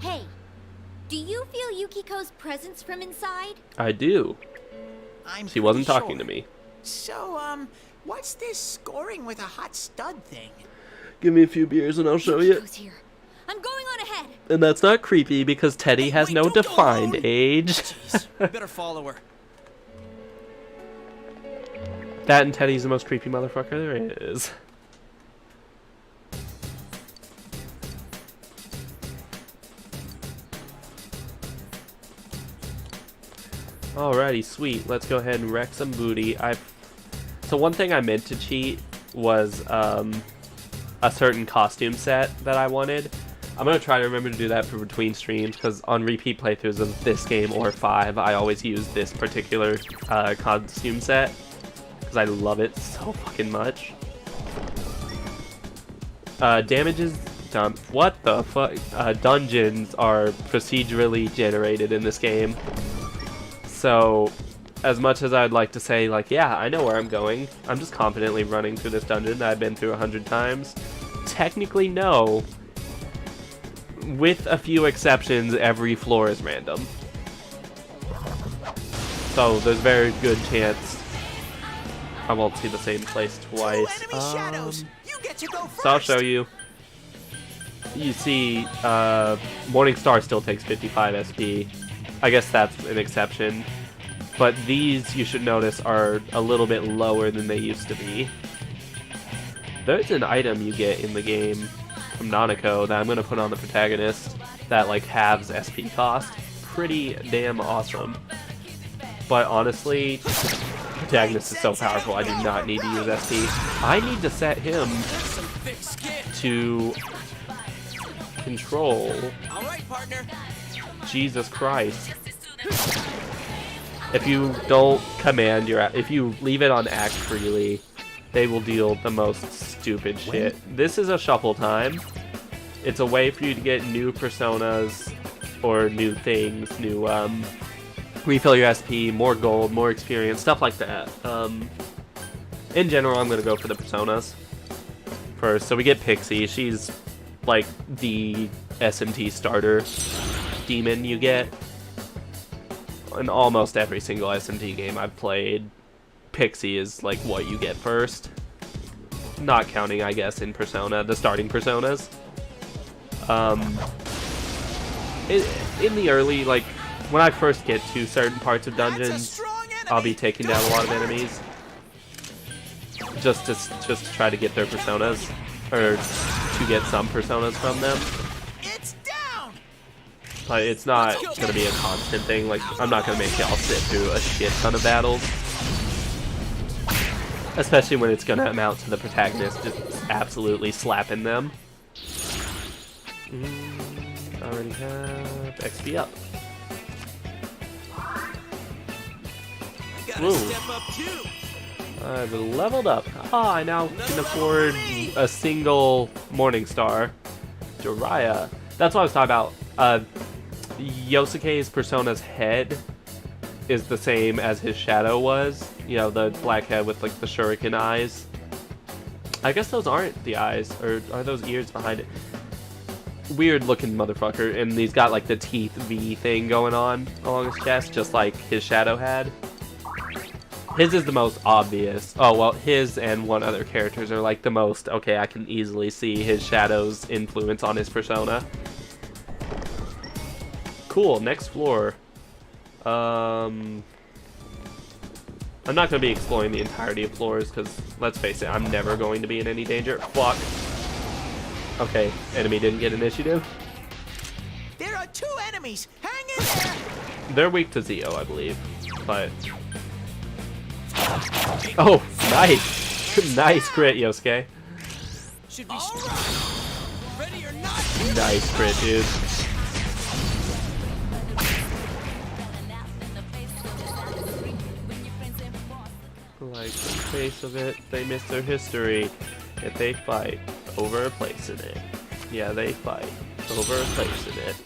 Hey, do you feel Yukiko's presence from inside? I do. I'm She wasn't pretty talking to sure. me. So, what's this scoring with a hot stud thing? Give me a few beers and I'll show you. I'm going on ahead. And that's not creepy because Teddy has no defined age. We better follow her. That and Teddy's the most creepy motherfucker there is. Alrighty, sweet. Let's go ahead and wreck some booty. So one thing I meant to cheat was a certain costume set that I wanted. I'm going to try to remember to do that for between streams, because on repeat playthroughs of this game or 5, I always use this particular costume set, because I love it so fucking much. Damages... what the fuck? Dungeons are procedurally generated in this game. So, as much as I'd like to say, like, yeah, I know where I'm going, I'm just confidently running through this dungeon that I've been through 100 times. Technically, no. With a few exceptions, every floor is random. So, there's a very good chance I won't see the same place twice. So I'll show you. You see, Morningstar still takes 55 SP. I guess that's an exception. But these, you should notice, are a little bit lower than they used to be. There's an item you get in the game from Nanako that I'm going to put on the protagonist that like halves SP cost. Pretty damn awesome. But honestly, protagonist is so powerful, I do not need to use SP. I need to set him to control. Jesus Christ. If you don't command if you leave it on act freely, they will deal the most stupid shit. This is a shuffle time. It's a way for you to get new personas or new things, new refill your SP, more gold, more experience, stuff like that. In general, I'm gonna go for the personas first. So we get Pixie. She's like the SMT starter demon you get in almost every single SMT game I've played. Pixie is like what you get first, not counting, I guess, in Persona, the starting personas. In the early, like, when I first get to certain parts of dungeons, I'll be taking down a lot of enemies just to try to get their personas, or to get some personas from them. But it's not gonna be a constant thing. Like, I'm not gonna make y'all sit through a shit ton of battles, especially when it's gonna amount to the protagonist just absolutely slapping them. I already have XP up. Woo. I've leveled up. Ah, I now can afford a single Morning Star. Jiraiya. That's what I was talking about. Yosuke's persona's head is the same as his shadow was. You know, the black head with like the shuriken eyes. I guess those aren't the eyes, or are those ears behind it? Weird looking motherfucker, and he's got like the teeth V thing going on along his chest, just like his shadow had. His is the most obvious. Oh, well, his and one other characters are like the most, okay, I can easily see his shadow's influence on his persona. Cool, next floor. I'm not going to be exploring the entirety of floors, because, let's face it, I'm never going to be in any danger. Fuck. Okay, enemy didn't get initiative. There are 2 enemies! Hang in there! They're weak to Zio, I believe, but... Oh, nice! Nice crit, Yosuke. Should be ready or not. Nice crit, dude. Like the face of it, they miss their history. If they fight over a place in it. Yeah, they fight over a place in it.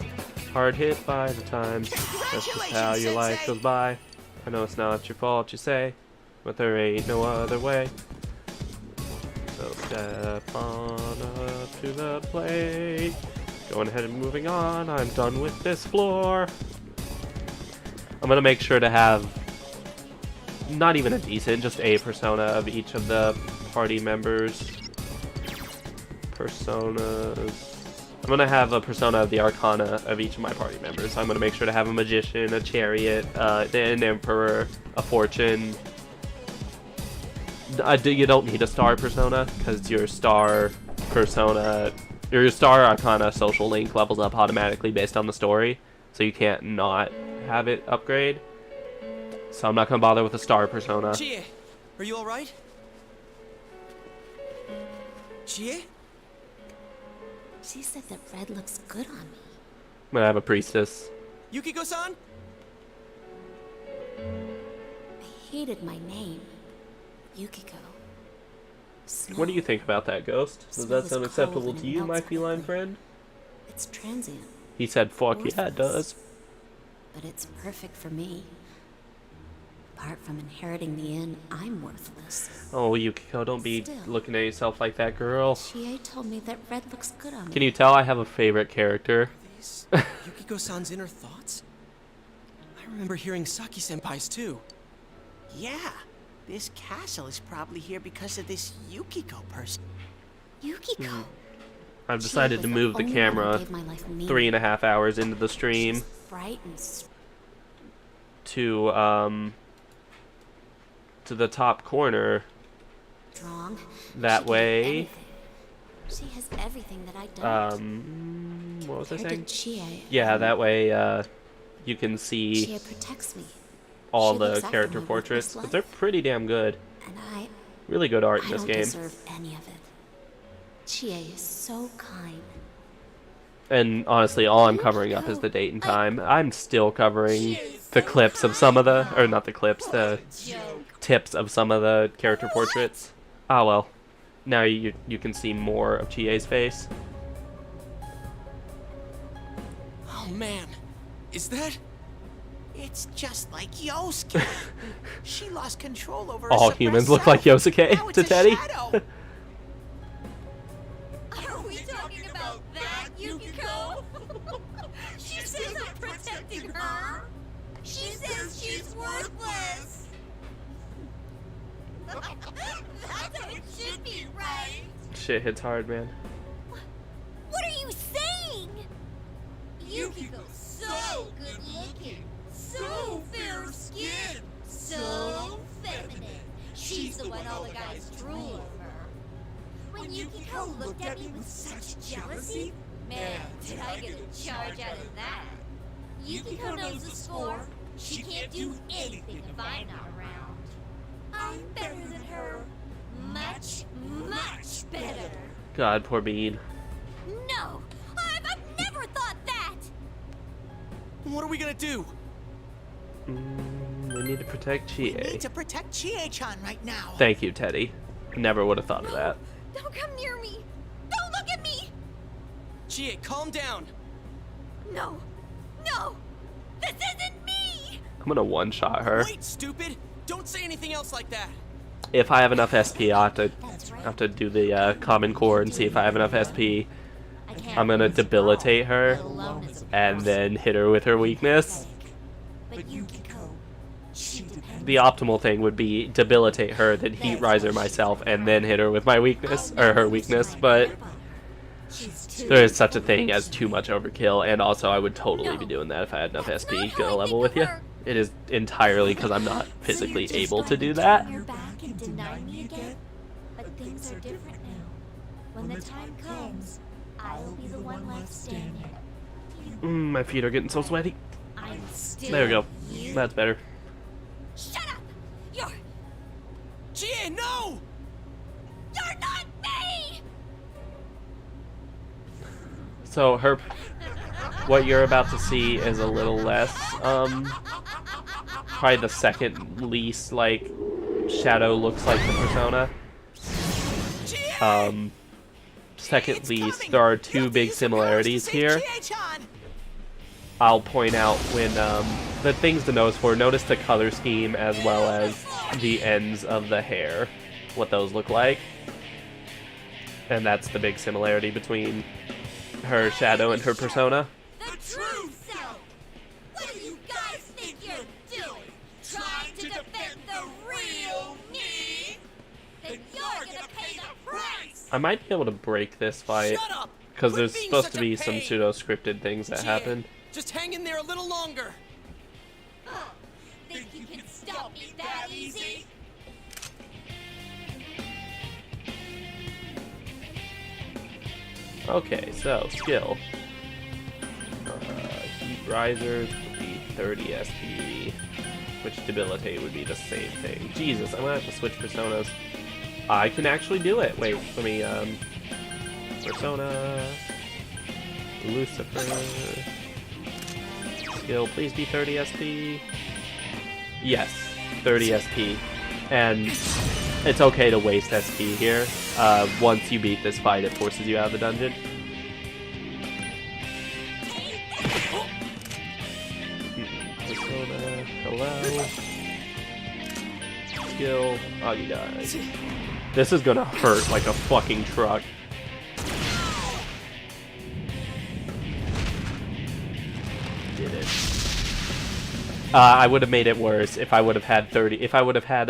Hard hit by the times. That's just how your life goes by. I know it's not your fault, you say, but there ain't no other way. So step on up to the plate. Going ahead and moving on. I'm done with this floor. I'm gonna make sure to have not even a decent, just a persona of each of the party members. Personas. I'm gonna have a persona of the Arcana of each of my party members. I'm gonna make sure to have a Magician, a Chariot, an Emperor, a Fortune. You don't need a Star persona, because your Star persona, your Star Arcana social link levels up automatically based on the story, so you can't not have it upgrade. So I'm not gonna bother with a Star persona. Chie, are you alright? Chie? She said that red looks good on me. I'm gonna have a Priestess. Yukiko-san? I hated my name. Yukiko. What do you think about that, Ghost? Does that sound acceptable to you, my feline friend? It's transient. He said, fuck yeah, it does. But it's perfect for me. Apart from inheriting the inn, I'm worthless. Oh, Yukiko, don't be looking at yourself like that, girl. Chie told me that red looks good on me. Can you tell I have a favorite character? Yukiko-san's inner thoughts? I remember hearing Saki-senpai's too. Yeah, this castle is probably here because of this Yukiko person. Yukiko? I've decided to move the camera 3.5 hours into the stream. Bright and to the top corner. Strong. That She can do way. anything. She has everything that I don't. What was I Compared saying? to Chie, Yeah, that way you can see Chie protects me. all She the looks after character me with portraits, this but they're pretty damn good. And Really good art I in this don't game. deserve any of it. Chie is so kind. And honestly, all I'm covering up is the date and time. I'm still covering the clips of some of the, or not the clips, the tips of some of the character portraits. Ah well, now you can see more of Chie's face. Oh man, is that? It's just like Yosuke. She lost control over her All suppressed humans look self. like Yosuke Now it's to a Teddy. shadow. Are we talking about that, Yukiko? She says I'm protecting her. She says she's worthless. That's how it should be, right? Shit hits hard, man. What are you saying? Yukiko's so good looking, so fair skinned, so feminine. She's the one all the guys drool over. When Yukiko looked at me with such jealousy, man, did I get a charge out of that. Yukiko knows the score. She can't do anything if I'm not around. I'm better than her. Much, much better. God, poor Bean. No! I've never thought that! What are we gonna do? We need to protect Chie. We need to protect Chie-chan right now. Thank you, Teddy. Never would have thought of that. Don't come near me! Don't look at me! Chie, calm down. No! No! This isn't me! I'm gonna one-shot her. Wait, stupid! Don't say anything else like that. If I have enough SP, I'll have to do the Common Core and see if I have enough SP. I'm gonna debilitate her and then hit her with her weakness. The optimal thing would be debilitate her, then heat riser myself, and then hit her with my weakness, or her weakness, but there is such a thing as too much overkill, and also I would totally be doing that if I had enough SP to level with you. It is entirely because I'm not physically able to do that. You're back and deny me again? But things are different now. When the time comes, I'll be the one left standing. My feet are getting so sweaty. I'm still There we go. you. That's better. Shut up! You're Chie, no! You're not me! So what you're about to see is a little less, probably the second least, like, Shadow looks like the persona. Second least, there are two big similarities here. I'll point out when, the things to notice for, notice the color scheme as well as the ends of the hair, what those look like. And that's the big similarity between her Shadow and her persona. The true self! What do you guys think you're doing? Trying to defend the real me? Then you're gonna pay the price! I might be able to break this fight, Shut up! because Quit there's being supposed such to a be some pain! pseudo-scripted things that Chie, happen. just hang in there a little longer. Think you can stop me that easy? Okay, so, skill. Heat risers would be 30 SP, which debilitate would be the same thing. Jesus, I'm gonna have to switch personas. I can actually do it. Wait, let me, persona, Lucifer, skill, please be 30 SP. Yes, 30 SP. And it's okay to waste SP here. Once you beat this fight, it forces you out of the dungeon. Persona, hello. Skill, oh, you died. This is gonna hurt like a fucking truck. Did it. I would have made it worse if I would have had 30. If I would have had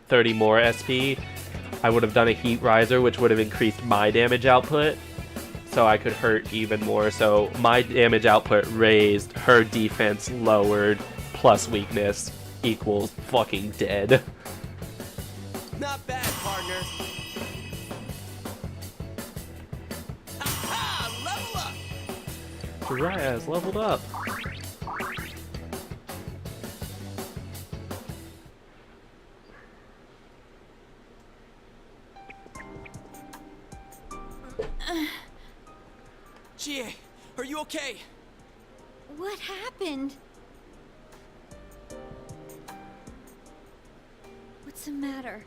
30 more SP, I would have done a heat riser, which would have increased my damage output, so I could hurt even more. So my damage output raised, her defense lowered, plus weakness equals fucking dead. Not bad, partner. Ha-ha! Level up! Jiraiya has leveled up. Chie, are you okay? What happened? What's the matter?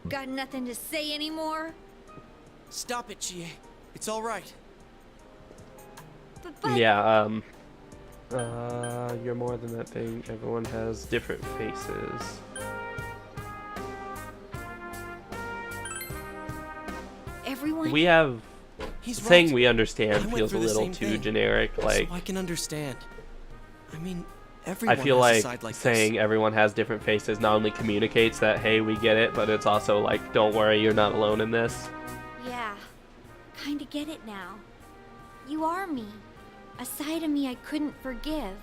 Got nothing to say anymore? Stop it, Chie. It's all right. But Yeah, you're more than that thing. Everyone has different faces. everyone. We have He's saying right. we I understand went feels a through the little same too thing. generic. Like So I can understand. I mean, I everyone feel has a like side like saying everyone has different faces not only communicates that hey we get it, but it's also like don't worry, you're not alone in this. Yeah, kinda get it now. You are me. A side of me I couldn't forgive.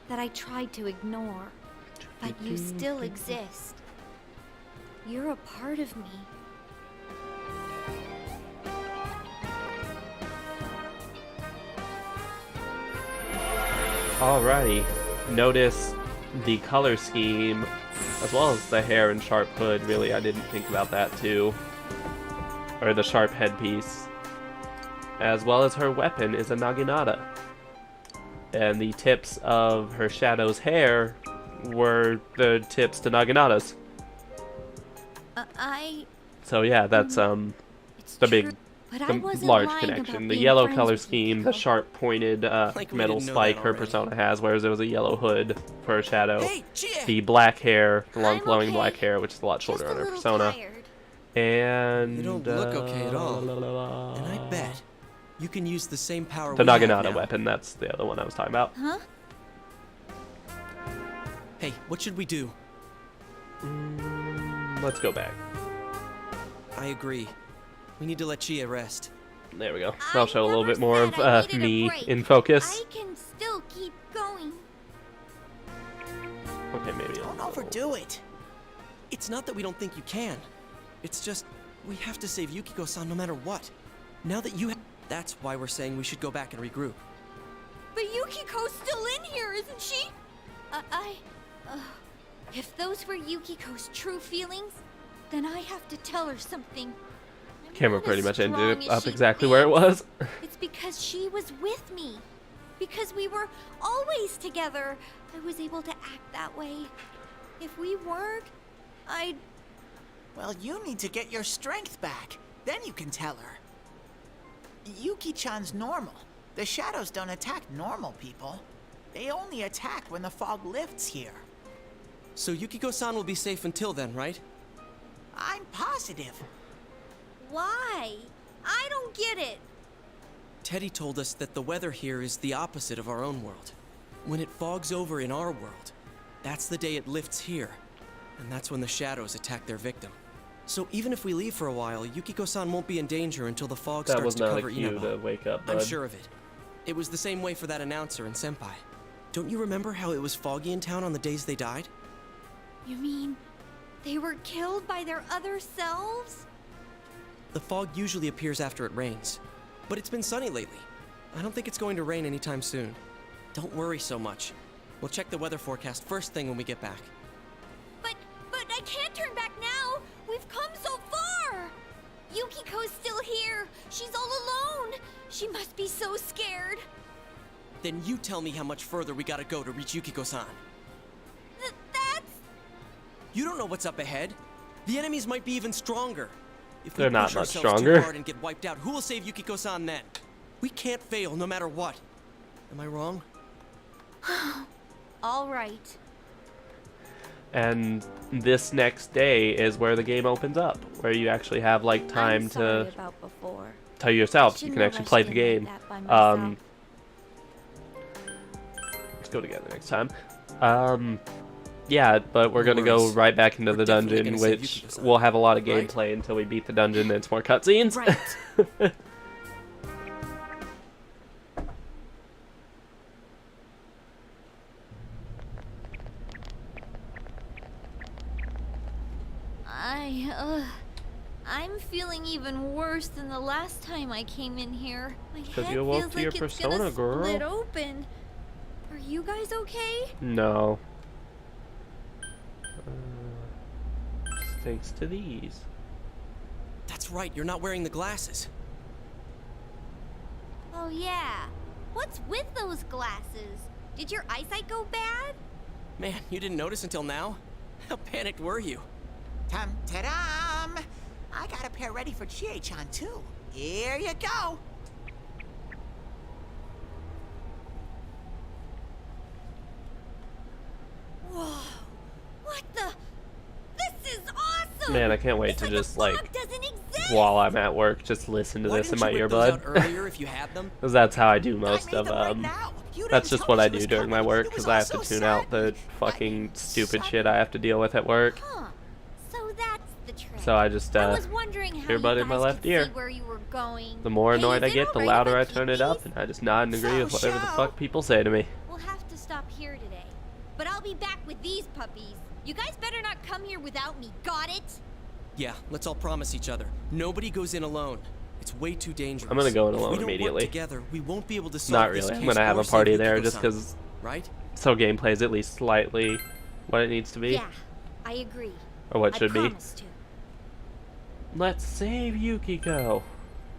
That I tried to ignore. But you still exist. You're a part of me. Alrighty. Notice the color scheme as well as the hair and sharp hood. Really, I didn't think about that too. Or the sharp headpiece. As well as her weapon is a naginata. And the tips of her shadow's hair were the tips to naginatas. So yeah, that's the big, but I the wasn't large lying connection. about The being yellow friends color with scheme, the sharp pointed Like we metal didn't know spike that her already. persona has, whereas there was a yellow hood for her shadow. Hey, Chie! The black hair, the long flowing black hair, which is a lot shorter on her persona. And You don't look okay at all. And I bet you can use the same power the we have naginata now. weapon, that's the other one I was talking about. Huh? Hey, what should we do? Let's go back. I agree. We need to let Chie rest. There we go. I'll show a little bit more of me in focus. I can still keep going. Okay, maybe Don't overdo it. It's not that we don't think you can. It's just, we have to save Yukiko-san no matter what. Now that you that's why we're saying we should go back and regroup. But Yukiko's still in here, isn't she? If those were Yukiko's true feelings, then I have to tell her something. Camera not pretty as much ended strong it as up she exactly where it was. It's because she was with me. Because we were always together. I was able to act that way. If we weren't, I'd... Well, you need to get your strength back. Then you can tell her. Yuki-chan's normal. The shadows don't attack normal people. They only attack when the fog lifts here. So Yukiko-san will be safe until then, right? I'm positive. Why? I don't get it. Teddy told us that the weather here is the opposite of our own world. When it fogs over in our world, that's the day it lifts here. And that's when the shadows attack their victim. So even if we leave for a while, Yukiko-san won't be in danger until the fog That starts was to not a cover cue Inaba. to wake up, I'm bud. sure of it. It was the same way for that announcer and Senpai. Don't you remember how it was foggy in town on the days they died? You mean they were killed by their other selves? The fog usually appears after it rains. But it's been sunny lately. I don't think it's going to rain anytime soon. Don't worry so much. We'll check the weather forecast first thing when we get back. But I can't turn back now. We've come so far. Yukiko's still here. She's all alone. She must be so scared. Then you tell me how much further we gotta go to reach Yukiko-san. That's... You don't know what's up ahead. The enemies might be even stronger. If we They're not push much ourselves stronger. too hard and get wiped out, who will save Yukiko-san then? We can't fail no matter what. Am I wrong? All right. And this next day is where the game opens up, where you actually have like time I'm sorry to about before. tell yourself you Shouldn't can have actually play rushed the in like game. that by myself. Let's go together next time. Yeah, but we're gonna go worries. right back into We're the definitely dungeon, gonna save which Yukiko-san, we'll have a lot of right? gameplay until we beat the dungeon. Then it's more cutscenes. Right. I'm feeling even worse than the last time I came in here. My Because head you awoke feels to like your it's persona, gonna girl. split open. Are you guys okay? No. Thanks to these. That's right, you're not wearing the glasses. Oh yeah. What's with those glasses? Did your eyesight go bad? Man, you didn't notice until now? How panicked were you? Ta-dam! I got a pair ready for Chie-chan too. Here you go. Whoa. What the? This is awesome! Man, I can't wait to just like, Doesn't exist! while I'm at work, just listen to Why this in didn't my you whip those out earbud. earlier if you had them? Because that's how I do most of that's just what I do during my work, because I have to tune out the fucking stupid shit I have to deal with at work. Huh. So that's the trick. So I just I was wondering how earbud you in my guys left could ear. see where you were going. The more Hey, annoyed I is it get, the alright louder I if I turn keep it up, these? and I just nod and agree with whatever the fuck people say to me. We'll have to stop here today. But I'll be back with these puppies. You guys better not come here without me, got it? Yeah, let's all promise each other. Nobody goes in alone. It's way too dangerous. I'm gonna go in If alone we don't immediately. Work together, we won't be able to solve Not this really. I'm case gonna have or a party save there Yukiko-san, just because. right? So gameplay is at least slightly what it needs to be. Yeah, I agree. Or what should I be. promise to. Let's save Yukiko.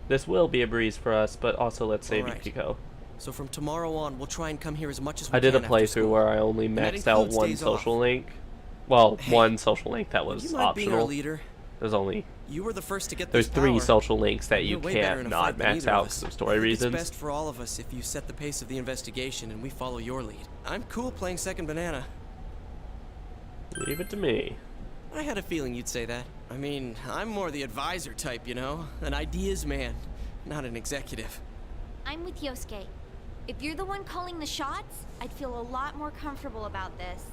This will be a breeze for us, but also let's save Alright. Yukiko. So from tomorrow on, we'll try and come here as much as we I did a can after playthrough school. where I only And that maxed out includes one days off. social link. Well, Hey, one social link that would was you mind being our optional. leader? There's only You were the first to get there's this 3 power. social links that you You're way better can't in a not fight than max either of out us. because of story I think reasons. It's best for all of us if you set the pace of the investigation and we follow your lead. I'm cool playing second banana. Leave it to me. I had a feeling you'd say that. I mean, I'm more the advisor type, you know? An ideas man, not an executive. I'm with Yosuke. If you're the one calling the shots, I'd feel a lot more comfortable about this.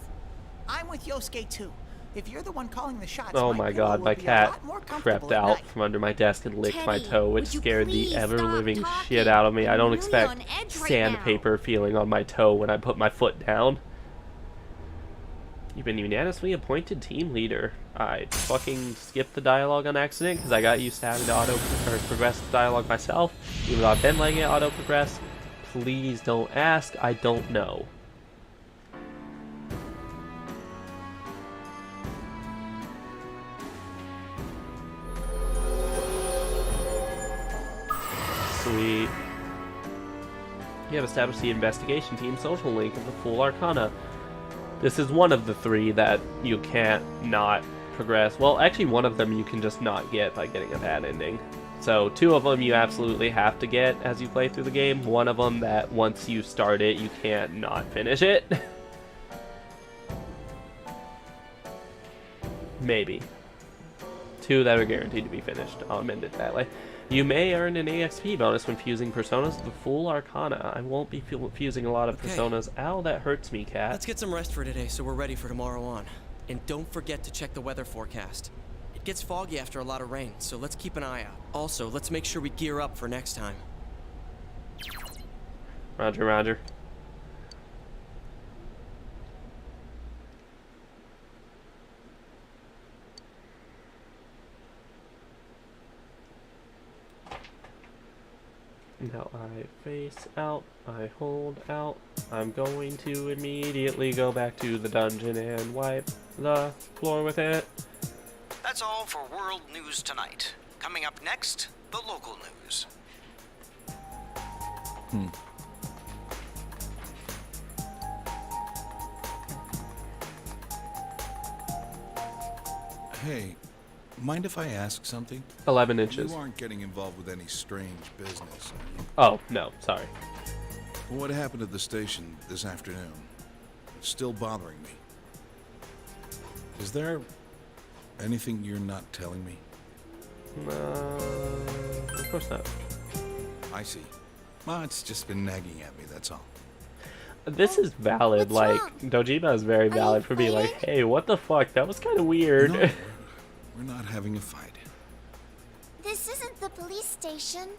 I'm with Yosuke too. If you're the one calling the shots, Oh my pillow god, will my be a cat lot more comfortable crept at out night. from under my desk and licked my Teddy, toe, which would you scared the please ever-living stop shit talking? out of me. I I'm don't really expect on edge right sandpaper feeling on my toe when I put my foot down. You've been unanimously appointed team leader. I fucking skipped the dialogue on accident because I got used to having to progress the dialogue myself, even though I've been letting it auto-progress. Please don't ask, I don't know. Sweet. You have established the investigation team social link of the Fool Arcana. This is one of the 3 that you can't not progress. Well, actually one of them you can just not get by getting a bad ending. So 2 of them you absolutely have to get as you play through the game. One of them that once you start it, you can't not finish it. Maybe. 2 that are guaranteed to be finished. I'll amend it that way. You may earn an EXP bonus when fusing personas of the Fool Arcana. I won't be fusing a lot of personas. Ow, that hurts me, cat. Let's get some rest for today so we're ready for tomorrow on. And don't forget to check the weather forecast. It gets foggy after a lot of rain, so let's keep an eye out. Also, let's make sure we gear up for next time. Roger, roger. Now I face out, I hold out. I'm going to immediately go back to the dungeon and wipe the floor with it. That's all for World News Tonight. Coming up next, the local news. Hey, mind if I ask something? 11 inches. You aren't getting involved with any strange business, are you? Oh, no, sorry. What happened at the station this afternoon? It's still bothering me. Is there anything you're not telling me? Of course not. I see. Well, it's just been nagging at me, that's all. This is valid, like, Dojima is very valid for being like, hey, what the fuck, that was kind of weird. No, we're not having a fight. This isn't the police station.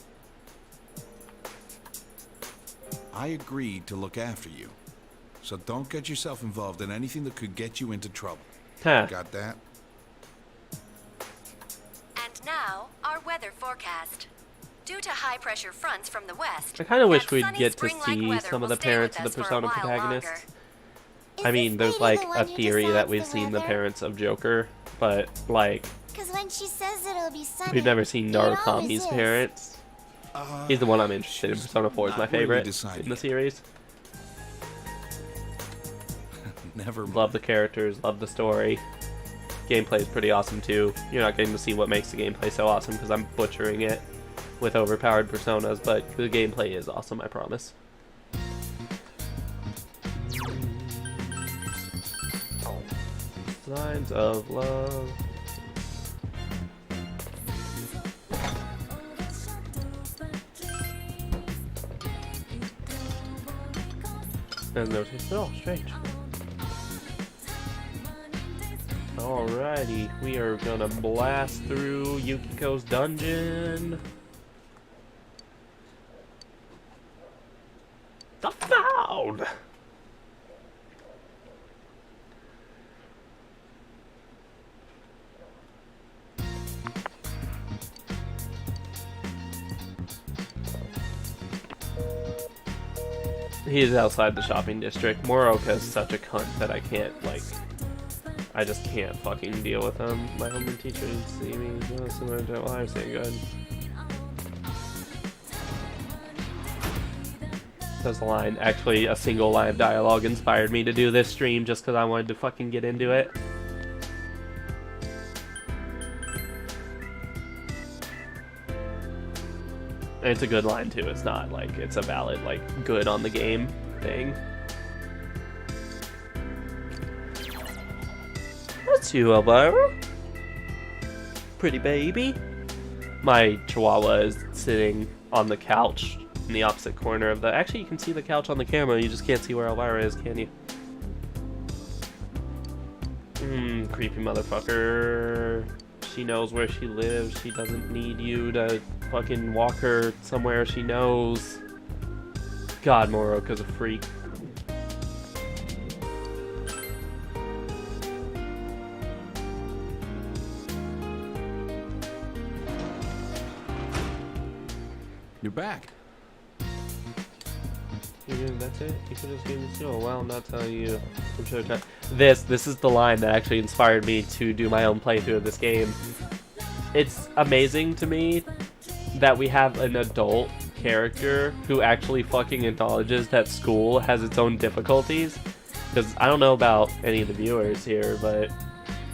I agreed to look after you. So don't get yourself involved in anything that could get you into trouble. Huh. Got that? now, our weather forecast. Due to high-pressure fronts from the west, I kind of wish that we'd sunny get to spring-like see weather some of will the stay parents with of the us for a Persona while protagonists. longer. I mean, there's like a theory that we've seen the parents of Joker, but like Because when she says it'll be sunny, we've never seen it always Narukami's is. parents. He's the one I'm interested in. Persona 4 is my What are we favorite deciding? in the series. Never mind. Love the characters, love the story. Gameplay is pretty awesome too. You're not getting to see what makes the gameplay so awesome because I'm butchering it with overpowered personas, but the gameplay is awesome, I promise. Signs of love. There's no taste at all. Strange. Alrighty, we are gonna blast through Yukiko's dungeon. The Found! He is outside the shopping district. Moroka is such a cunt that I can't, like, I just can't fucking deal with him. My homeroom teacher didn't see me. No, similar to, well, I was saying good. There's a line, actually a single line of dialogue inspired me to do this stream just because I wanted to fucking get into it. And it's a good line too. It's not like it's a valid, like, good on the game thing. That's you, Elvira. Pretty baby. My chihuahua is sitting on the couch in the opposite corner of the... Actually, you can see the couch on the camera. You just can't see where Elvira is, can you? Creepy motherfucker. She knows where she lives. She doesn't need you to fucking walk her somewhere she knows. God, Moroka's a freak. You're back. That's it? You could just give me two. Well, I'm not telling you. I'm sure this is the line that actually inspired me to do my own playthrough of this game. It's amazing to me that we have an adult character who actually fucking acknowledges that school has its own difficulties. Because I don't know about any of the viewers here, but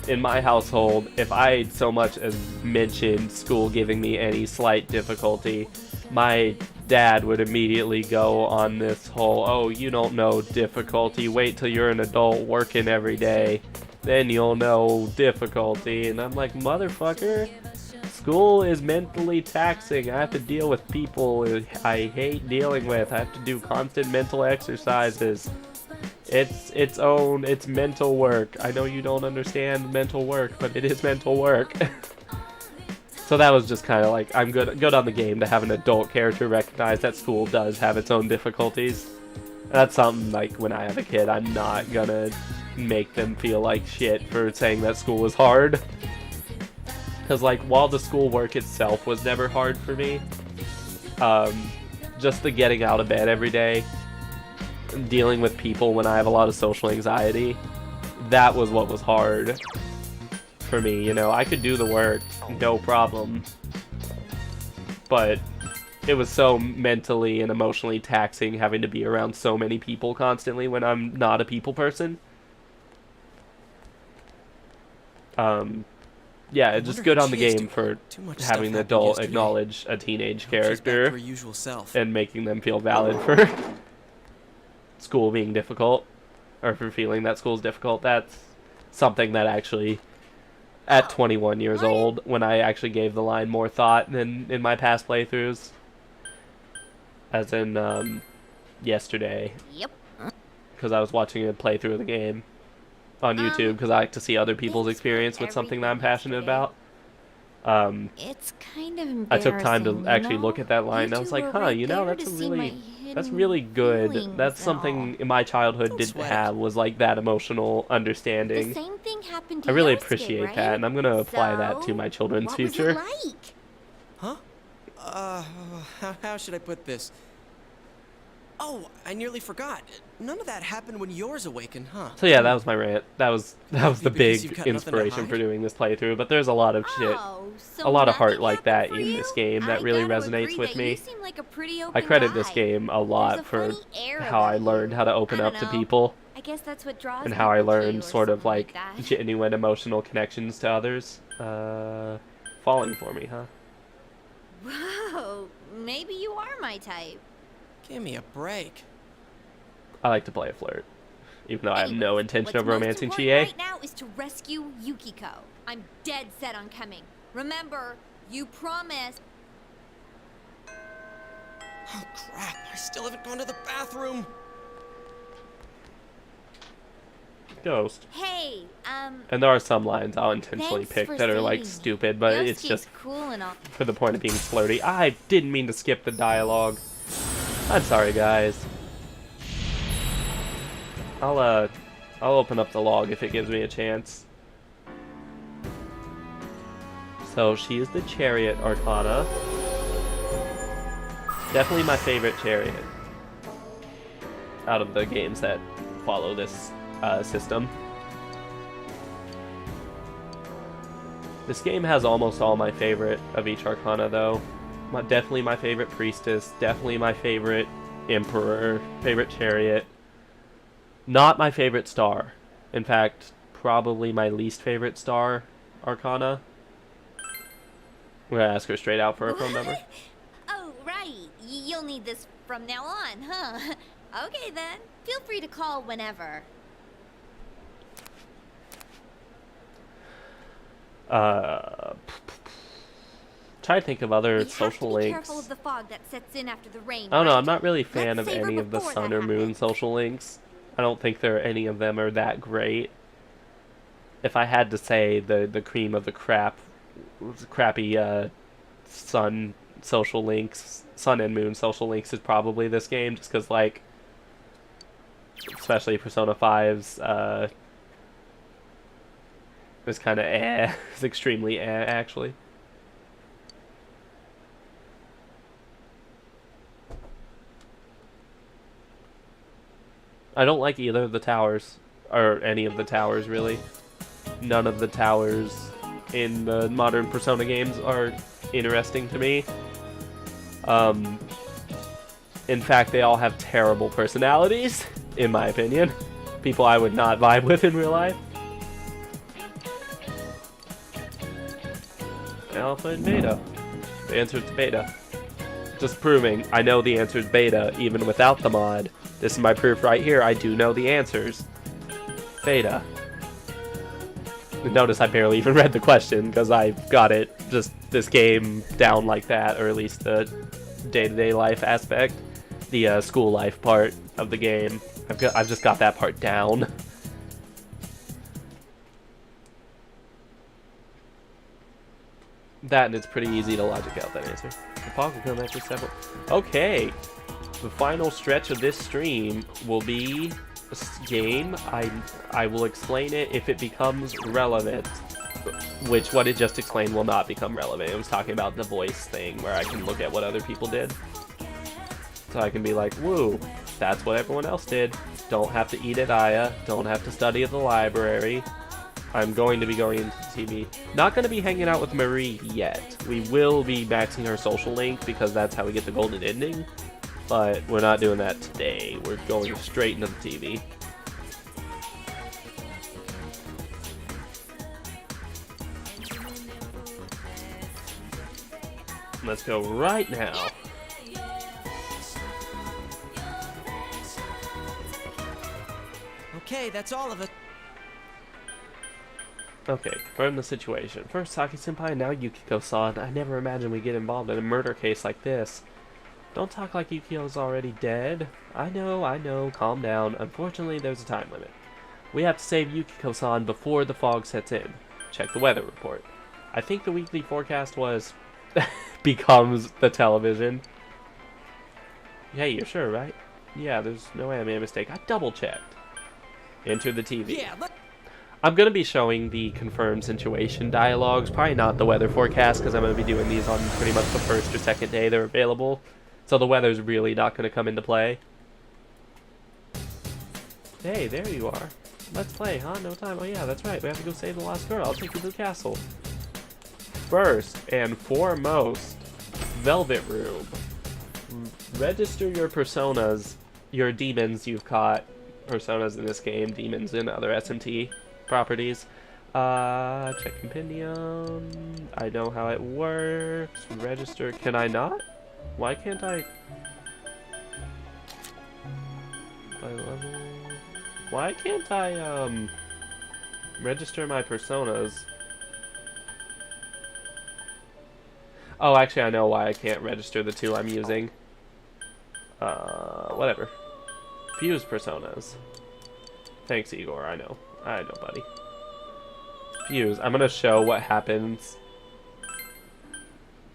in my household, if I so much as mentioned school giving me any slight difficulty, my dad would immediately go on this whole, oh, you don't know difficulty, wait till you're an adult working every day, then you'll know difficulty. And I'm like, motherfucker, school is mentally taxing. I have to deal with people I hate dealing with. I have to do constant mental exercises. It's mental work. I know you don't understand mental work, but it is mental work. So that was just kind of like, I'm good on the game to have an adult character recognize that school does have its own difficulties. That's something, like, when I have a kid, I'm not gonna make them feel like shit for saying that school is hard. Because, like, while the school work itself was never hard for me, just the getting out of bed every day, dealing with people when I have a lot of social anxiety, that was what was hard for me. You know, I could do the work, no problem, but it was so mentally and emotionally taxing having to be around so many people constantly when I'm not a people person. Yeah, it's just good on the game for having the adult acknowledge a teenage character and making them feel valid for school being difficult, or for feeling that school's difficult. That's something that actually, at 21 years old, when I actually gave the line more thought than in my past playthroughs, as in yesterday. Yep. Because I was watching a playthrough of the game on YouTube, because I like to see other people's experience with something that I'm passionate about. It's kind of embarrassing. I took time to actually you know? look at that line, and I was You like, two huh, were right you know, there that's to a see my really, hidden That's really good. feelings That's and something in my childhood didn't sweat it. have, was like that emotional The understanding. same thing happened to I really Yosuke, appreciate right? that, and I'm gonna apply that to my children's what future. Was it like? Huh? How should I put this? Oh, I nearly forgot. None of that happened when yours awakened, huh? So yeah, that was my rant. That was the Because you've big got nothing to inspiration for hide? doing this playthrough. But there's a lot of shit, Oh, so a lot of heart nothing like that happened for in you? this game that I really gotta resonates agree with that me. You seem like a pretty I open credit this guy. game a There's lot a for funny air how I about learned how to open I up don't to know. people, I guess that's what draws and how I people to you learned or sort of something like that. genuine emotional connections to others. Falling for me, huh? Whoa, maybe you are my type. Give me a break. I like to play a flirt, even though I have no intention What's of most romancing important Chie. right now is to rescue Yukiko. I'm dead set on coming. Remember, you promised. Oh crap, I still haven't gone to the bathroom. Ghost. Hey, And there are some lines I'll intentionally thanks pick for that are like saving me. stupid, but it's Yosuke's just cool and all. for the point of being flirty. I didn't mean to skip the dialogue. I'm sorry, guys. I'll open up the log if it gives me a chance. So she is the Chariot Arcana. Definitely my favorite Chariot out of the games that follow this system. This game has almost all my favorite of each Arcana, though. Definitely my favorite Priestess, definitely my favorite Emperor, favorite Chariot. Not my favorite star. In fact, probably my least favorite star Arcana. I'm gonna ask her straight out for her phone number. Oh, right. You'll need this from now on, huh? Okay, then. Feel free to call whenever. Try to think of other We have social to be links. careful of the fog that sets in after the rain. I don't know, right? I'm not really a fan Let's of savor any of the before sun that or moon happens. social links. I don't think any of them are that great. If I had to say the cream of the crappy sun social links, sun and moon social links is probably this game, just because like, especially Persona 5's is kind of it's extremely actually. I don't like either of the towers, or any of the towers really. None of the towers in the modern Persona games are interesting to me. In fact, they all have terrible personalities, in my opinion. People I would not vibe with in real life. Alpha and Beta. The answer is Beta. Just proving I know the answer is Beta, even without the mod. This is my proof right here. I do know the answers. Beta. Notice I barely even read the question because I got it just this game down like that, or at least the day-to-day life aspect, the school life part of the game. I've just got that part down. That, and it's pretty easy to logic out that answer. The fog will come after several. Okay, the final stretch of this stream will be a game. I will explain it if it becomes relevant. Which, what it just explained will not become relevant. It was talking about the voice thing, where I can look at what other people did. So I can be like, woo, that's what everyone else did. Don't have to eat at Aya. Don't have to study at the library. I'm going to be going into the TV. Not going to be hanging out with Marie yet. We will be maxing her social link because that's how we get the golden ending. But we're not doing that today. We're going straight into the TV. Let's go right now. Okay, that's all of it. Okay, confirm the situation. First Saki-senpai, now Yukiko-san. I never imagined we'd get involved in a murder case like this. Don't talk like Yukio's already dead. I know, calm down. Unfortunately, there's a time limit. We have to save Yukiko-san before the fog sets in. Check the weather report. I think the weekly forecast was... becomes the television. Hey, you're sure, right? Yeah, there's no way I made a mistake. I double-checked. Enter the TV. Yeah, I'm going to be showing the confirmed situation dialogues, probably not the weather forecast, because I'm going to be doing these on pretty much the first or second day they're available. So the weather's really not going to come into play. Hey, there you are. Let's play, huh? No time. Oh yeah, that's right. We have to go save the last girl. I'll take you to the castle. First and foremost, Velvet Room. Register your personas, your demons you've caught. Personas in this game, demons in other SMT properties. Check compendium. I know how it works. Register. Can I not? Why can't I? By level. Why can't I register my personas? Oh, actually, I know why I can't register the two I'm using. Whatever. Fuse personas. Thanks, Igor. I know, buddy. Fuse. I'm gonna show what happens.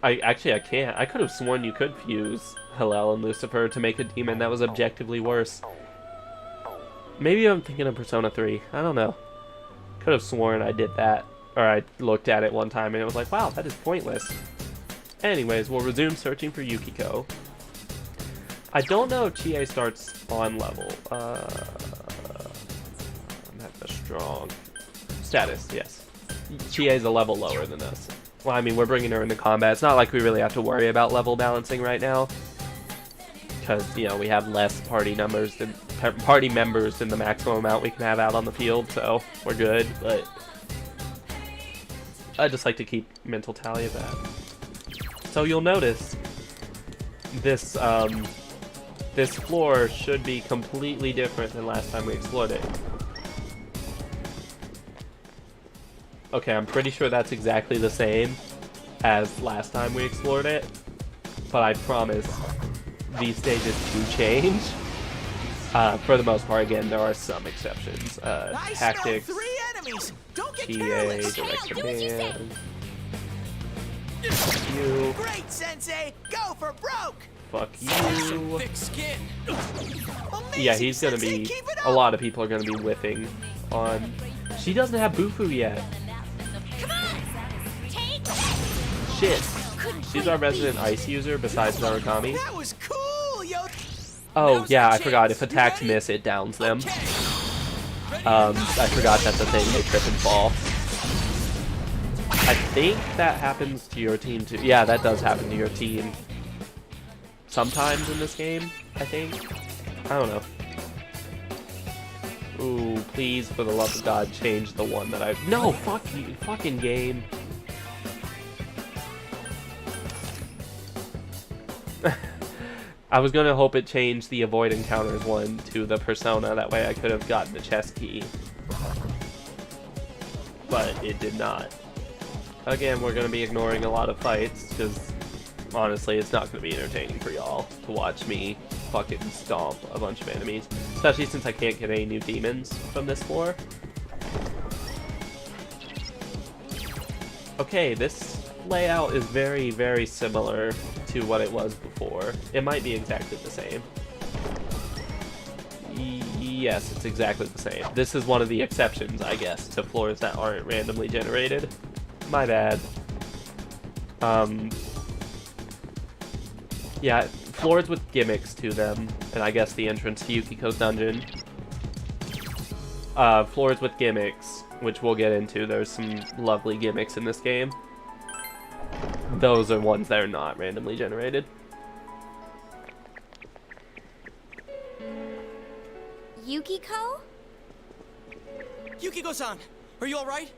I can't. I could have sworn you could fuse Hillel and Lucifer to make a demon that was objectively worse. Maybe I'm thinking of Persona 3. I don't know. Could have sworn I did that. Or I looked at it one time and it was like, wow, that is pointless. Anyways, we'll resume searching for Yukiko. I don't know if Chie starts on level. I'm at the strong status, yes. Chie is a level lower than us. Well, I mean, we're bringing her into combat. It's not like we really have to worry about level balancing right now. Because, you know, we have less party members than the maximum amount we can have out on the field, so we're good, but I just like to keep mental tally of that. So you'll notice this this floor should be completely different than last time we explored it. Okay, I'm pretty sure that's exactly the same as last time we explored it, but I promise these stages do change. For the most part, again, there are some exceptions. Tactics, TA, direct command. You. Great, Sensei! Go for broke! Fuck you. Yeah, he's gonna be. A lot of people are gonna be whiffing on. She doesn't have Bufu yet. Shit. She's our resident ice user besides Narukami. That was cool, yo. Oh yeah, I forgot. If attacks miss, it downs them. I forgot that's a thing. They trip and fall. I think that happens to your team too. Yeah, that does happen to your team. Sometimes in this game, I think. I don't know. Ooh, please, for the love of God, change the one that I... No, fuck you, fucking game. I was gonna hope it changed the avoid encounters one to the persona, that way I could have gotten the chest key. But it did not. Again, we're gonna be ignoring a lot of fights, because honestly, it's not gonna be entertaining for y'all to watch me fucking stomp a bunch of enemies. Especially since I can't get any new demons from this floor. Okay, this layout is very, very similar to what it was before. It might be exactly the same. Yes, it's exactly the same. This is one of the exceptions, I guess, to floors that aren't randomly generated. My bad. Yeah, floors with gimmicks to them, and I guess the entrance to Yukiko's dungeon. Floors with gimmicks, which we'll get into. There's some lovely gimmicks in this game. Those are ones that are not randomly generated. Yukiko? Yukiko-san, are you alright?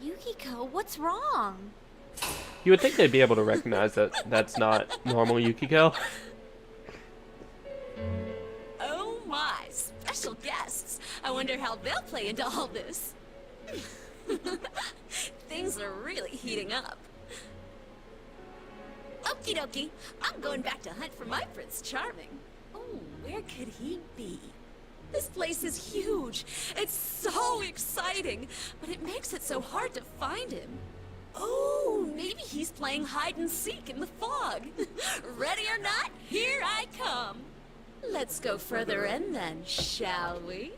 Yukiko, what's wrong? You would think they'd be able to recognize that that's not normal Yukiko. Oh my, special guests. I wonder how they'll play into all this. Things are really heating up. Okie dokie, I'm going back to hunt for my Prince Charming. Oh, where could he be? This place is huge. It's so exciting, but it makes it so hard to find him. Oh, maybe he's playing hide and seek in the fog. Ready or not, here I come. Let's go further in then, shall we?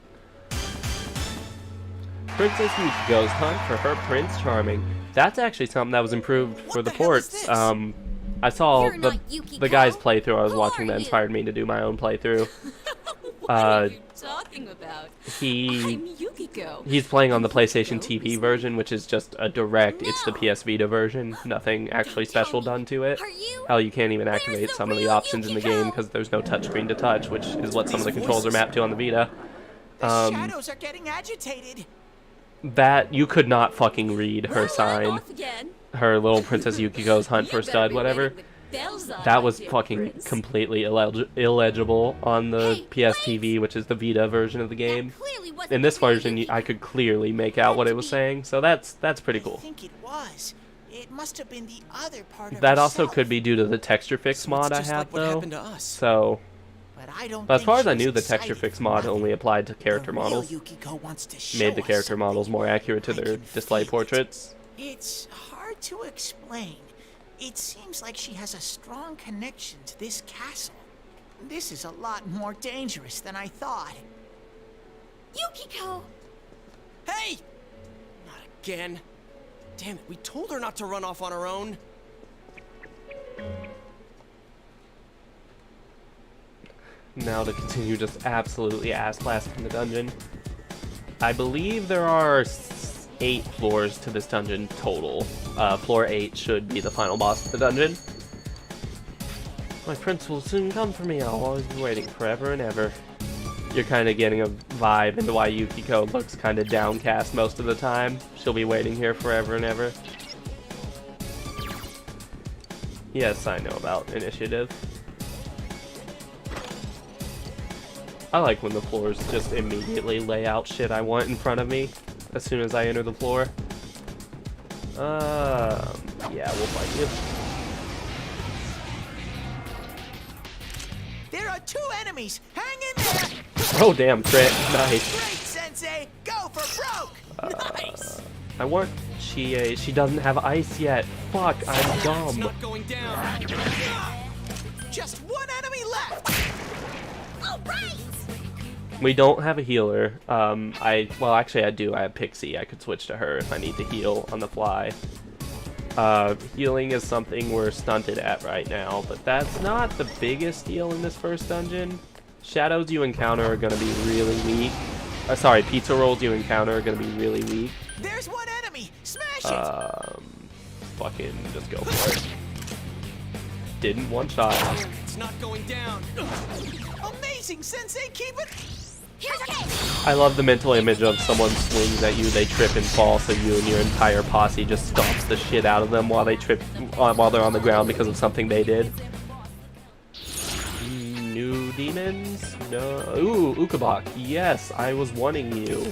Princess Yukiko's hunt for her Prince Charming. That's actually something that was improved for the ports. I saw the guy's playthrough I was watching that inspired me to do my own playthrough. What are you talking about? I'm Yukiko. He's playing on the PlayStation TV version, which is just a direct, it's the PS Vita version, nothing actually special done to it. Hell, you can't even activate some of the options in the game because there's no touchscreen to touch, which is what some of the controls are mapped to on the Vita. The shadows are getting agitated. That, you could not fucking read her sign. Her little Princess Yukiko's hunt for stud, whatever. That was fucking completely illegible on the PS TV, which is the Vita version of the game. In this version, I could clearly make out what it was saying, so that's pretty cool. I think it was. It must have been the other part of That also herself. could be due to the texture fix mod I have, though. So, but as far as I knew, the texture fix mod only applied to character models. Made the character models more accurate to their display portraits. It's hard to explain. It seems like she has a strong connection to this castle. This is a lot more dangerous than I thought. Yukiko! Hey! Not again. Damn it, we told her not to run off on her own. Now to continue just absolutely ass-blasting the dungeon. I believe there are 8 floors to this dungeon total. Floor 8 should be the final boss of the dungeon. My prince will soon come for me. I'll always be waiting forever and ever. You're kind of getting a vibe into why Yukiko looks kind of downcast most of the time. She'll be waiting here forever and ever. Yes, I know about initiative. I like when the floors just immediately lay out shit I want in front of me as soon as I enter the floor. Yeah, we'll fight you. There are 2 enemies. Hang in there. Oh damn, crit. Nice. Great, Sensei. Go for broke. Nice. I want Chie. She doesn't have ice yet. Fuck, I'm dumb. It's not going down. Just 1 enemy left. All right. We don't have a healer. Well, actually I do. I have Pixie. I could switch to her if I need to heal on the fly. Healing is something we're stunted at right now, but that's not the biggest deal in this first dungeon. Shadows you encounter are going to be really weak. Sorry, pizza rolls you encounter are going to be really weak. There's 1 enemy. Smash it. Fucking just go for it. Didn't one shot. It's not going down. Amazing, Sensei. Keep it. I love the mental image of someone swings at you, they trip and fall, so you and your entire posse just stomps the shit out of them while they trip, while they're on the ground because of something they did. New demons? No. Ooh, Ukabak. Yes, I was wanting you.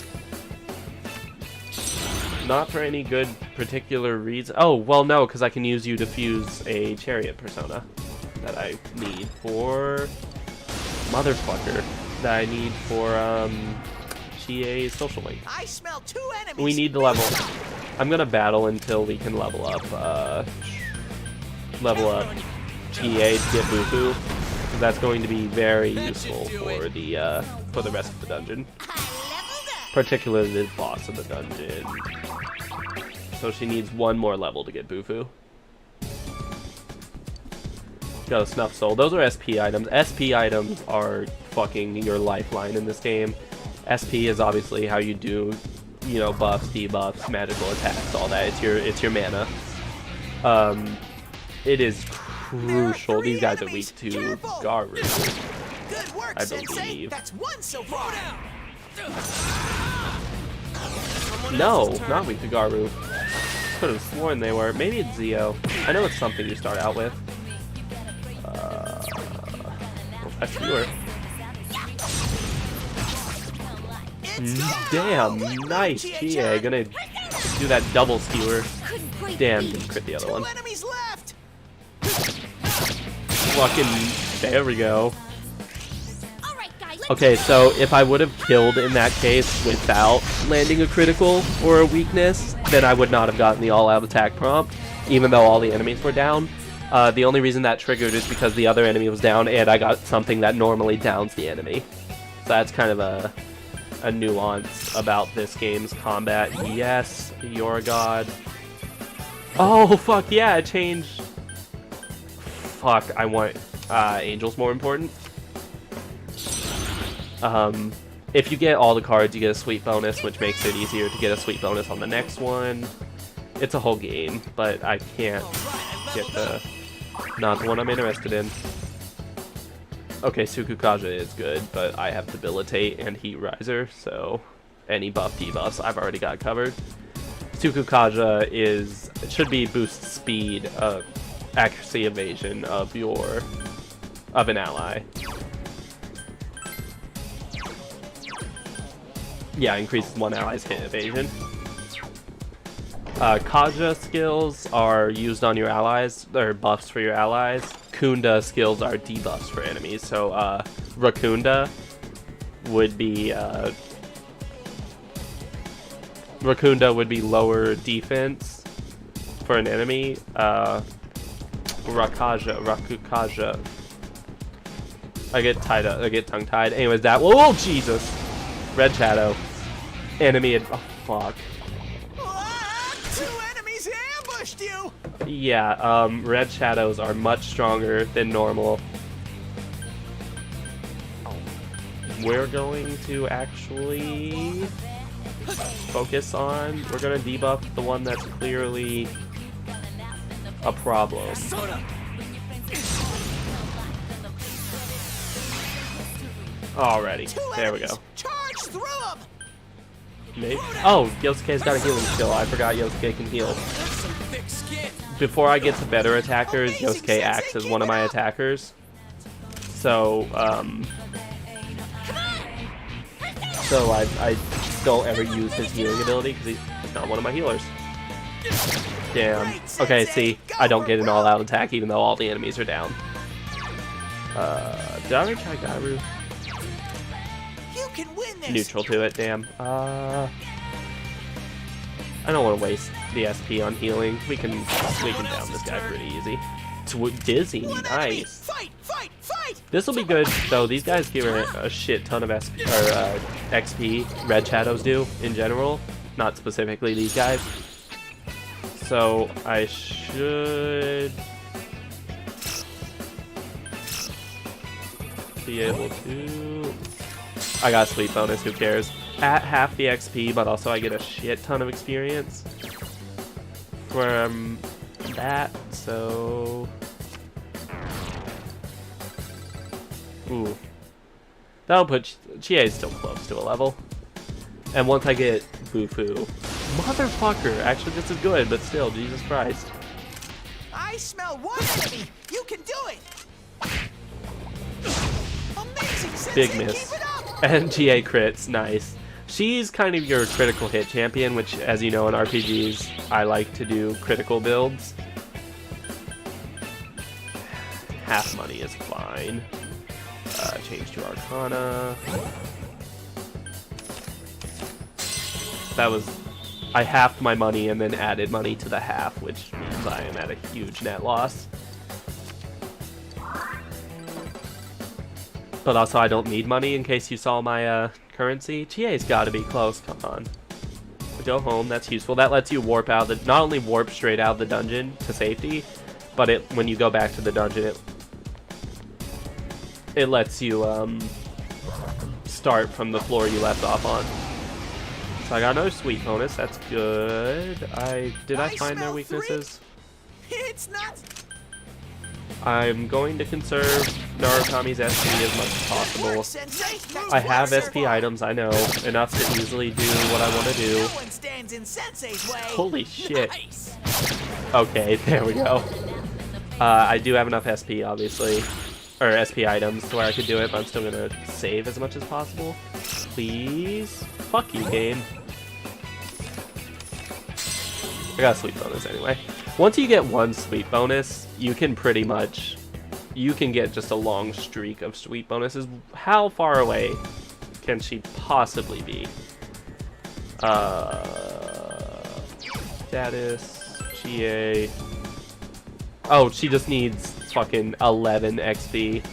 Not for any good particular reason. Oh, well, no, because I can use you to fuse a chariot persona that I need for motherfucker. That I need for Chie's social link. I smell 2 enemies. We need to level. I'm gonna battle until we can level up Chie to get Bufu. That's going to be very useful for the rest of the dungeon. Particularly the boss of the dungeon. So she needs 1 more level to get Bufu. Got a Snuff Soul. Those are SP items. SP items are fucking your lifeline in this game. SP is obviously how you do, you know, buffs, debuffs, magical attacks, all that. It's your mana. It is crucial. These guys are weak to Garu, Good work, I Sensei. believe. That's 1 so far. No, not weak to Garu. Could have sworn they were. Maybe it's Zio. I know it's something you start out with. A skewer. Damn, nice Chie. Gonna do that double skewer. Damn, didn't crit the other one. Fucking, there we go. Okay, so if I would have killed in that case without landing a critical or a weakness, then I would not have gotten the all-out attack prompt, even though all the enemies were down. The only reason that triggered is because the other enemy was down, and I got something that normally downs the enemy. So that's kind of a nuance about this game's combat. Yes, you're a god. Oh, fuck yeah, it changed. Fuck, I want Angel's more important. If you get all the cards, you get a sweep bonus, which makes it easier to get a sweep bonus on the next one. It's a whole game, but I can't get the... not the one I'm interested in. Okay, Sukukaja is good, but I have Debilitate and Heat Riser, so any buff debuffs I've already got covered. Sukukaja is... it should be boost speed, accuracy, evasion of an ally. Yeah, increases one ally's hit evasion. Kaja skills are used on your allies, or buffs for your allies. Kunda skills are debuffs for enemies. So Rakunda would be lower defense for an enemy. Rakukaja. I get tongue tied. Anyways, that. Whoa, Jesus! Red Shadow. Enemy. Oh, fuck. Two enemies ambushed you! Yeah, Red Shadows are much stronger than normal. We're going to actually focus on... we're going to debuff the one that's clearly a problem. Alrighty, there we go. Charge through them! Maybe. Oh, Yosuke's got a healing skill. I forgot Yosuke can heal. Before I get to better attackers, Yosuke acts as one of my attackers. So, I don't ever use his healing ability because he's not one of my healers. Damn. Okay, see, I don't get an all-out attack even though all the enemies are down. Did I already try Gairu? Neutral to it, damn. I don't want to waste the SP on healing. We can down this guy pretty easy. It's Dizzy, nice. This will be good though. These guys give her a shit ton of XP. Red Shadows do in general, not specifically these guys. So I should be able to. I got a sweep bonus, who cares? At half the XP, but also I get a shit ton of experience from that, so... ooh. That'll put... Chie's still close to a level. And once I get Bufu... motherfucker! Actually, this is good, but still, Jesus Christ. I smell one enemy! You can do it! Amazing, Big miss. And GA crits, nice. She's kind of your critical hit champion, which, as you know in RPGs, I like to do critical builds. Half money is fine. Change to Arcana. That was... I halved my money and then added money to the half, which means I am at a huge net loss. But also, I don't need money in case you saw my currency. GA's got to be close. Come on. Go home. That's useful. That lets you warp out the... not only warp straight out of the dungeon to safety, but when you go back to the dungeon, it lets you start from the floor you left off on. So I got another sweet bonus. That's good. Did I find their weaknesses? It's not... I'm going to conserve Narukami's SP as much as possible. I have SP items, I know, enough to easily do what I want to do. Holy shit. Okay, there we go. I do have enough SP, obviously, or SP items to where I could do it, but I'm still going to save as much as possible. Please? Fuck you, game. I got a sweep bonus anyway. Once you get one sweep bonus, you can pretty much you can get just a long streak of sweet bonuses. How far away can she possibly be? Status, GA. Oh, she just needs fucking 11 XP.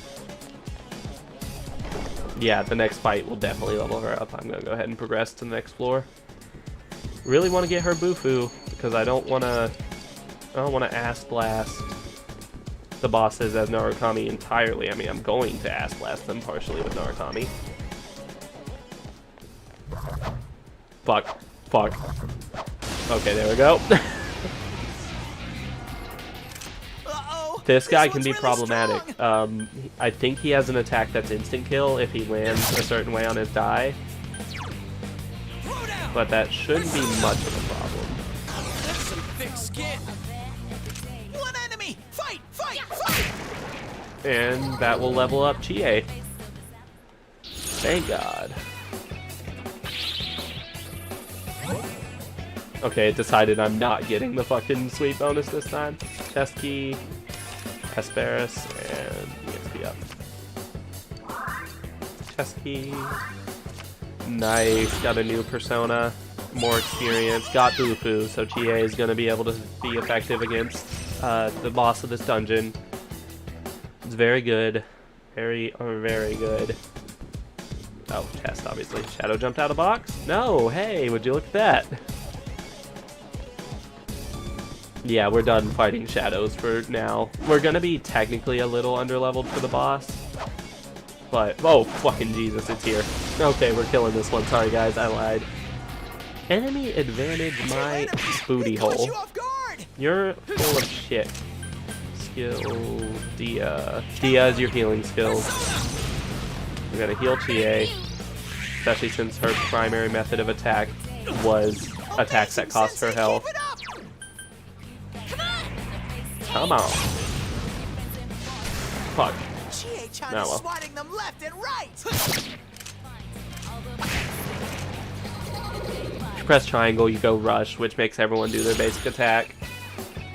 Yeah, the next fight will definitely level her up. I'm gonna go ahead and progress to the next floor. Really want to get her Bufu because I don't want to ass blast the bosses as Narukami entirely. I mean, I'm going to ass blast them partially with Narukami. Fuck. Fuck. Okay, there we go. This guy can be problematic. I think he has an attack that's instant kill if he lands a certain way on his die. But that shouldn't be much of a problem. That's some thick skin. One enemy! Fight! Fight! Fight! And that will level up Chie. Thank God. Okay, it decided I'm not getting the fucking sweet bonus this time. Chest key, Hesperus, and EXP up. Chest key. Nice, got a new persona, more experience, got Bufu, so Chie is going to be able to be effective against the boss of this dungeon. It's very good. Very, very good. Oh, chest, obviously. Shadow jumped out of box? No, hey, would you look at that? Yeah, we're done fighting shadows for now. We're going to be technically a little underleveled for the boss. But, oh, fucking Jesus, it's here. Okay, we're killing this one. Sorry, guys, I lied. Enemy advantage my booty hole. You're full of shit. Skill, Dia. Dia is your healing skills. We gotta heal Chie, especially since her primary method of attack was attacks that cost her health. Come on. Fuck. Now, well. Swatting them left and right. If you press triangle, you go rush, which makes everyone do their basic attack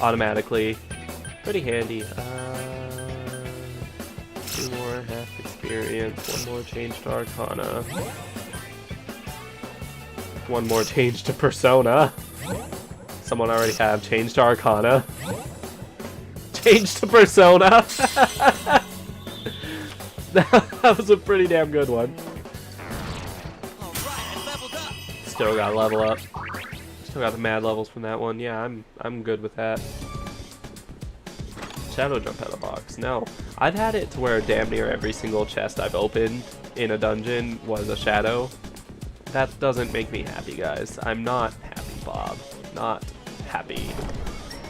automatically. Pretty handy. 2 more half experience, 1 more change to Arcana, 1 more change to Persona. Someone already have change to Arcana. Change to Persona. That was a pretty damn good one. Still got to level up. Still got the mad levels from that one. Yeah, I'm good with that. Shadow jump out of box. No. I've had it to where damn near every single chest I've opened in a dungeon was a shadow. That doesn't make me happy, guys. I'm not happy, Bob. Not happy.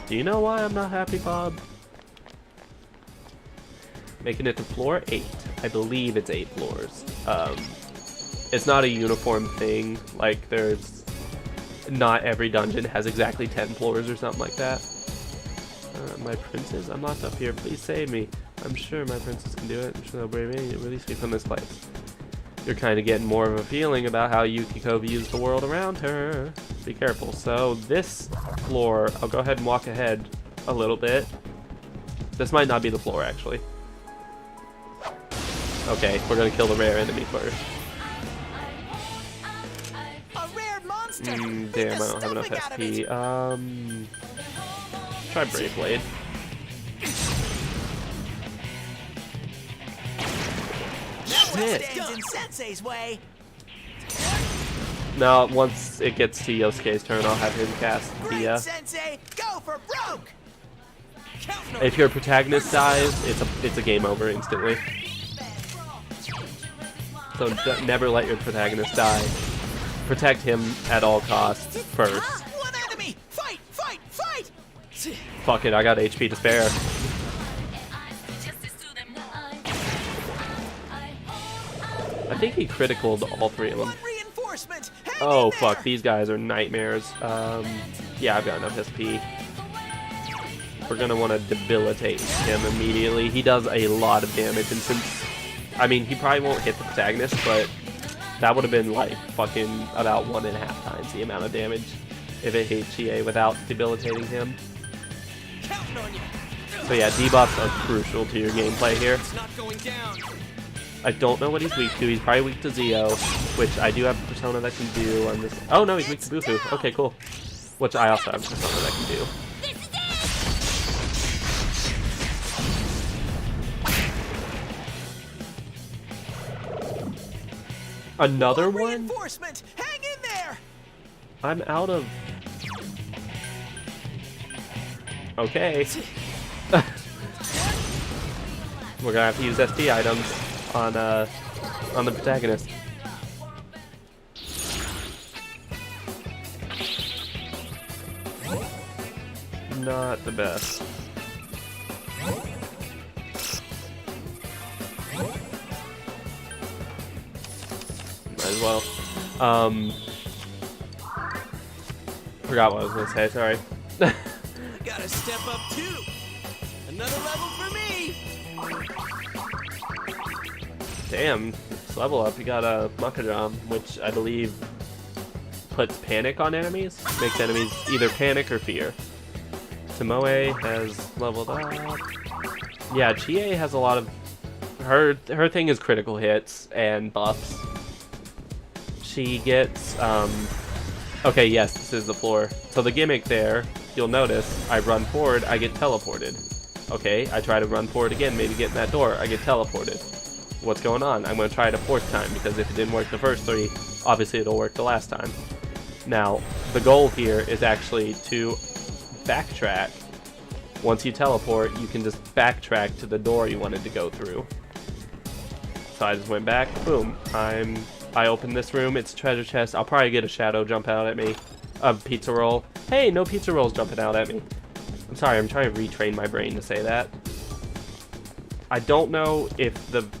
Do you know why I'm not happy, Bob? Making it to floor 8. I believe it's 8 floors. It's not a uniform thing. Like, there's... Not every dungeon has exactly 10 floors or something like that. My princess, I'm locked up here. Please save me. I'm sure my princess can do it. I'm sure they'll release me from this place. You're kind of getting more of a feeling about how Yukiko views the world around her. Be careful. So this floor, I'll go ahead and walk ahead a little bit. This might not be the floor, actually. Okay, we're gonna kill the rare enemy first. Damn, I don't have enough SP. Try Brave Blade. Shit. Now, once it gets to Yosuke's turn, I'll have him cast Dia. Go for broke. If your protagonist dies, it's a game over instantly. So never let your protagonist die. Protect him at all costs first. One enemy. Fight! Fight! Fight! Fuck it, I got HP to spare. I think he criticaled all 3 of them. Oh fuck, these guys are nightmares. Yeah, I've got enough SP. We're gonna want to debilitate him immediately. He does a lot of damage, and since... I mean, he probably won't hit the protagonist, but that would have been like fucking about 1.5 times the amount of damage if it hit Chie without debilitating him. So yeah, debuffs are crucial to your gameplay here. I don't know what he's weak to. He's probably weak to Zio, which I do have a persona that can do on this. Oh no, he's weak to Bufu. Okay, cool. Which I also have a persona that can do. Another one? Reinforcement! Hang in there! I'm out of... Okay. We're gonna have to use SP items on the protagonist. Not the best. Might as well. Forgot what I was gonna say, sorry. Gotta step up too. Another level for me. Damn, this level up. You got a Makajam, which I believe puts panic on enemies. Makes enemies either panic or fear. Tomoe has leveled up. Yeah, Chie has a lot of... Her thing is critical hits and buffs. She gets... Okay, yes, this is the floor. So the gimmick there, you'll notice, I run forward, I get teleported. Okay, I try to run forward again, maybe get in that door, I get teleported. What's going on? I'm going to try it a fourth time, because if it didn't work the first three, obviously it'll work the last time. Now, the goal here is actually to backtrack. Once you teleport, you can just backtrack to the door you wanted to go through. So I just went back, boom, I opened this room, it's a treasure chest. I'll probably get a shadow jump out at me. A pizza roll. Hey, no pizza rolls jumping out at me. I'm sorry, I'm trying to retrain my brain to say that. I don't know if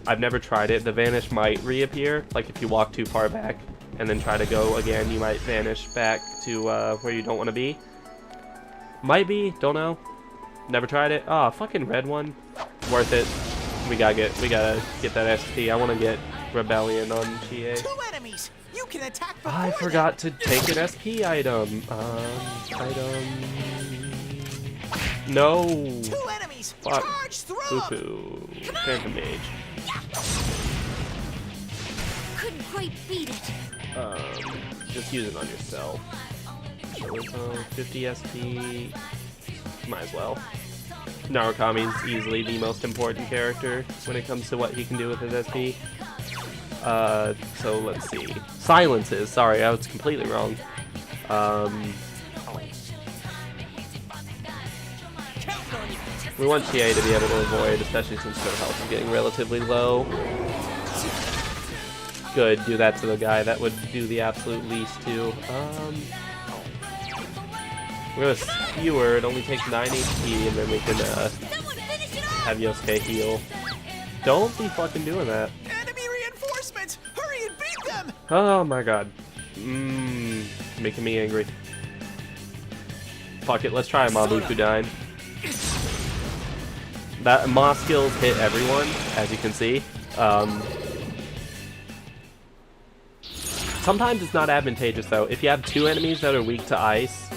I've never tried it. The vanish might reappear. Like if you walk too far back and then try to go again, you might vanish back to where you don't want to be. Might be, don't know. Never tried it. Ah, fucking red one. Worth it. We gotta get that SP. I want to get Rebellion on Chie. Two enemies. You can attack I forgot to take an SP item. No. Two enemies. Fuck. Charge through. Bufu. Phantom Mage. Couldn't quite beat it. Just use it on yourself. So 50 SP. Might as well. Narukami's easily the most important character when it comes to what he can do with his SP. So let's see. Silences. Sorry, I was completely wrong. We want Chie to be able to avoid, especially since her health is getting relatively low. Good, do that to the guy that would do the absolute least too. We're gonna skewer, it only takes 9 HP, and then we can have Yosuke heal. Don't be fucking doing that. Enemy reinforcements! Hurry and beat them! Oh my god. Making me angry. Fuck it, let's try a Mabu Kudain. That Ma skills hit everyone, as you can see. Sometimes it's not advantageous though. If you have two enemies that are weak to ice,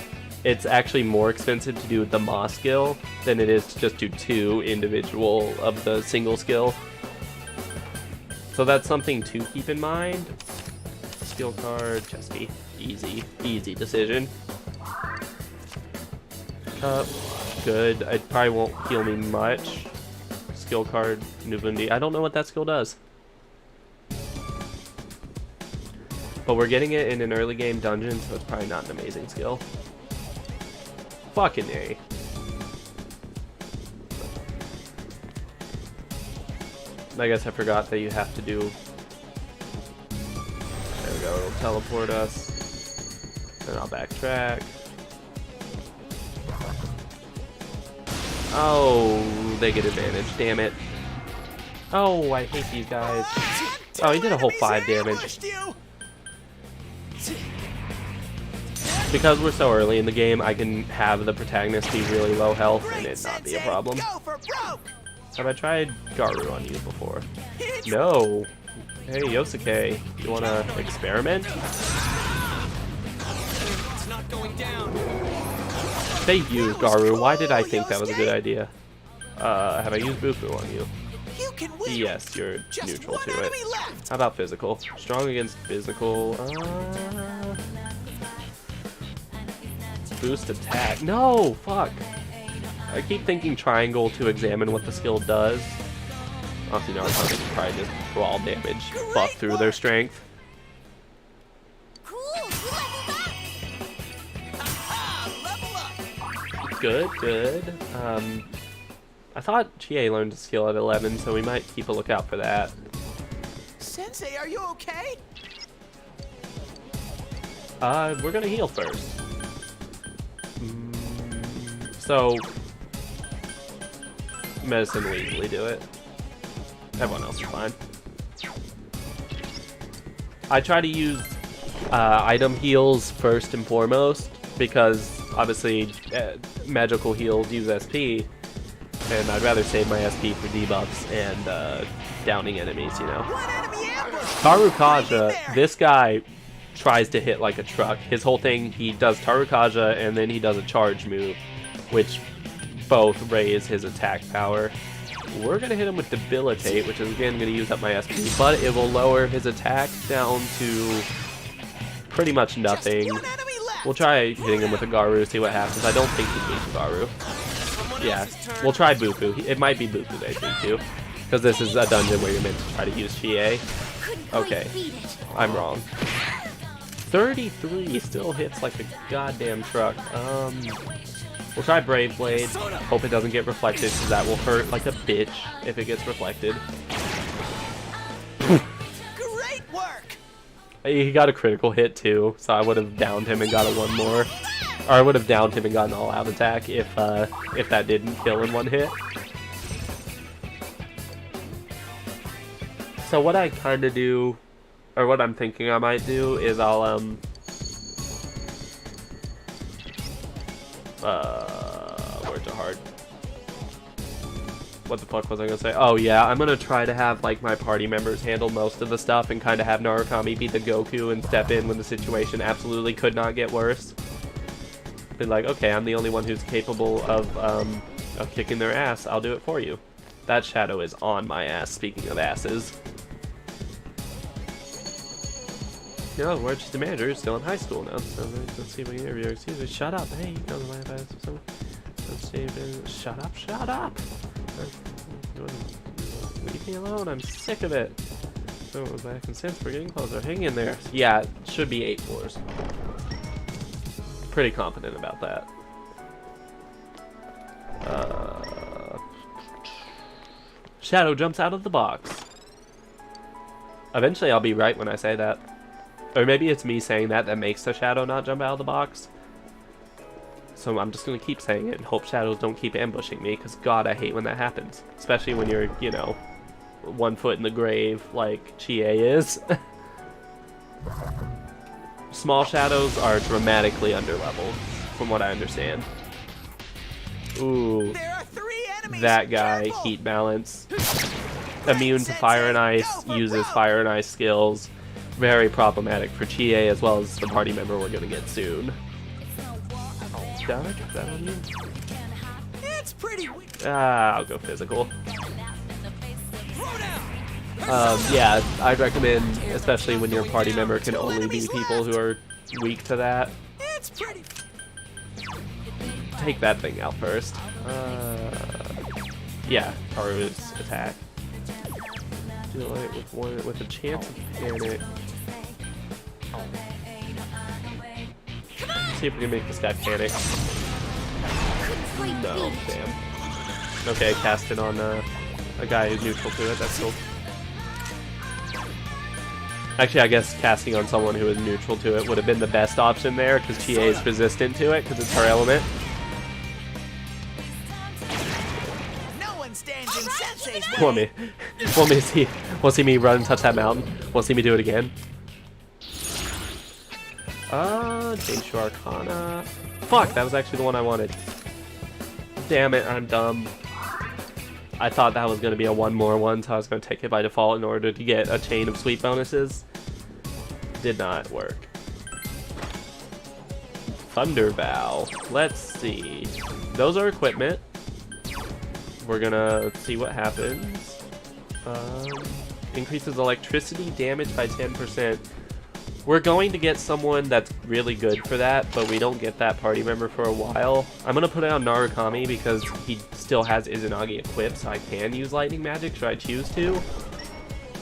it's actually more expensive to do the Ma skill than it is to just do two individual of the single skill. So that's something to keep in mind. Skill card, Chesky. Easy decision. Cup, good. It probably won't heal me much. Skill card, Nuvundi. I don't know what that skill does. But we're getting it in an early game dungeon, so it's probably not an amazing skill. Fucking A. I guess I forgot that you have to do... There we go, it'll teleport us. Then I'll backtrack. Oh, they get advantage, damn it. Oh, I hate these guys. Oh, he did a whole 5 damage. Because we're so early in the game, I can have the protagonist be really low health and it not be a problem. Have I tried Garu on you before? No. Hey, Yosuke, you wanna experiment? It's not going down. Say you, Garu. Why did I think that was a good idea? Have I used Bufu on you? You can win. Yes, you're Just neutral one to it. enemy left. How about physical? Strong against physical. Boost attack. No! Fuck! I keep thinking triangle to examine what the skill does. Honestly, no, I thought they could probably just brawl damage, buff through their strength. Good, good. I thought Chie learned a skill at 11, so we might keep a lookout for that. Sensei, are you okay? We're gonna heal first. So, medicine will easily do it. Everyone else is fine. I try to use item heals first and foremost, because obviously magical heals use SP, and I'd rather save my SP for debuffs and downing enemies, you know. Tarukaja, this guy tries to hit like a truck. His whole thing, he does Tarukaja and then he does a charge move, which both raise his attack power. We're going to hit him with Debilitate, which is again going to use up my SP, but it will lower his attack down to pretty much nothing. We'll try hitting him with a Garu, see what happens. I don't think he needs Garu. Yeah, we'll try Bufu. It might be Bufu they think too, because this is a dungeon where you're meant to try to use Chie. Okay, I'm wrong. 33 still hits like a goddamn truck. We'll try Brave Blade. Hope it doesn't get reflected, because that will hurt like a bitch if it gets reflected. Great work. He got a critical hit too, so I would have downed him and got a one more. Or I would have downed him and got an all-out attack if that didn't kill in one hit. So what I kind of do, or what I'm thinking I might do, is I'll words are hard. What the fuck was I gonna say? Oh yeah, I'm gonna try to have like my party members handle most of the stuff and kind of have Narukami be the Goku and step in when the situation absolutely could not get worse. Be like, okay, I'm the only one who's capable of kicking their ass. I'll do it for you. That shadow is on my ass. Speaking of asses. You know, we're just a manager who's still in high school now, so let's see if we can interview her. Excuse me, shut up. Hey, you know the way about someone. Let's see if shut up, shut up! Leave me alone, I'm sick of it. So, back in sense, we're getting closer. Hang in there. Yeah, it should be 8 floors. Pretty confident about that. Shadow jumps out of the box. Eventually I'll be right when I say that. Or maybe it's me saying that makes the shadow not jump out of the box. So I'm just going to keep saying it and hope shadows don't keep ambushing me, because God, I hate when that happens. Especially when you're, you know, 1 foot in the grave like Chie is. Small shadows are dramatically underleveled, from what I understand. Ooh. That guy, heat balance. Immune to fire and ice, uses fire and ice skills. Very problematic for Chie as well as the party member we're going to get soon. Dark, is that on you? It's pretty. I'll go physical. Yeah, I'd recommend, especially when your party member can only be people who are weak to that. Take that thing out first. Yeah, Taru's attack. Do it with a chance of panic. See if we can make this guy panic. No, damn. Okay, cast it on a guy who's neutral to it. That's cool. Actually, I guess casting on someone who is neutral to it would have been the best option there, because Chie is resistant to it, because it's her element. Want me to see? Want to see me run and touch that mountain? Want to see me do it again? Change to Arcana. Fuck, that was actually the one I wanted. Damn it, I'm dumb. I thought that was going to be a one more one, so I was going to take it by default in order to get a chain of sweet bonuses. Did not work. Thunder Vow. Let's see. Those are equipment. we're gonna see what happens. Increases electricity damage by 10%. We're going to get someone that's really good for that, but we don't get that party member for a while. I'm gonna put it on Narukami because he still has Izanagi equipped, so I can use lightning magic should I choose to.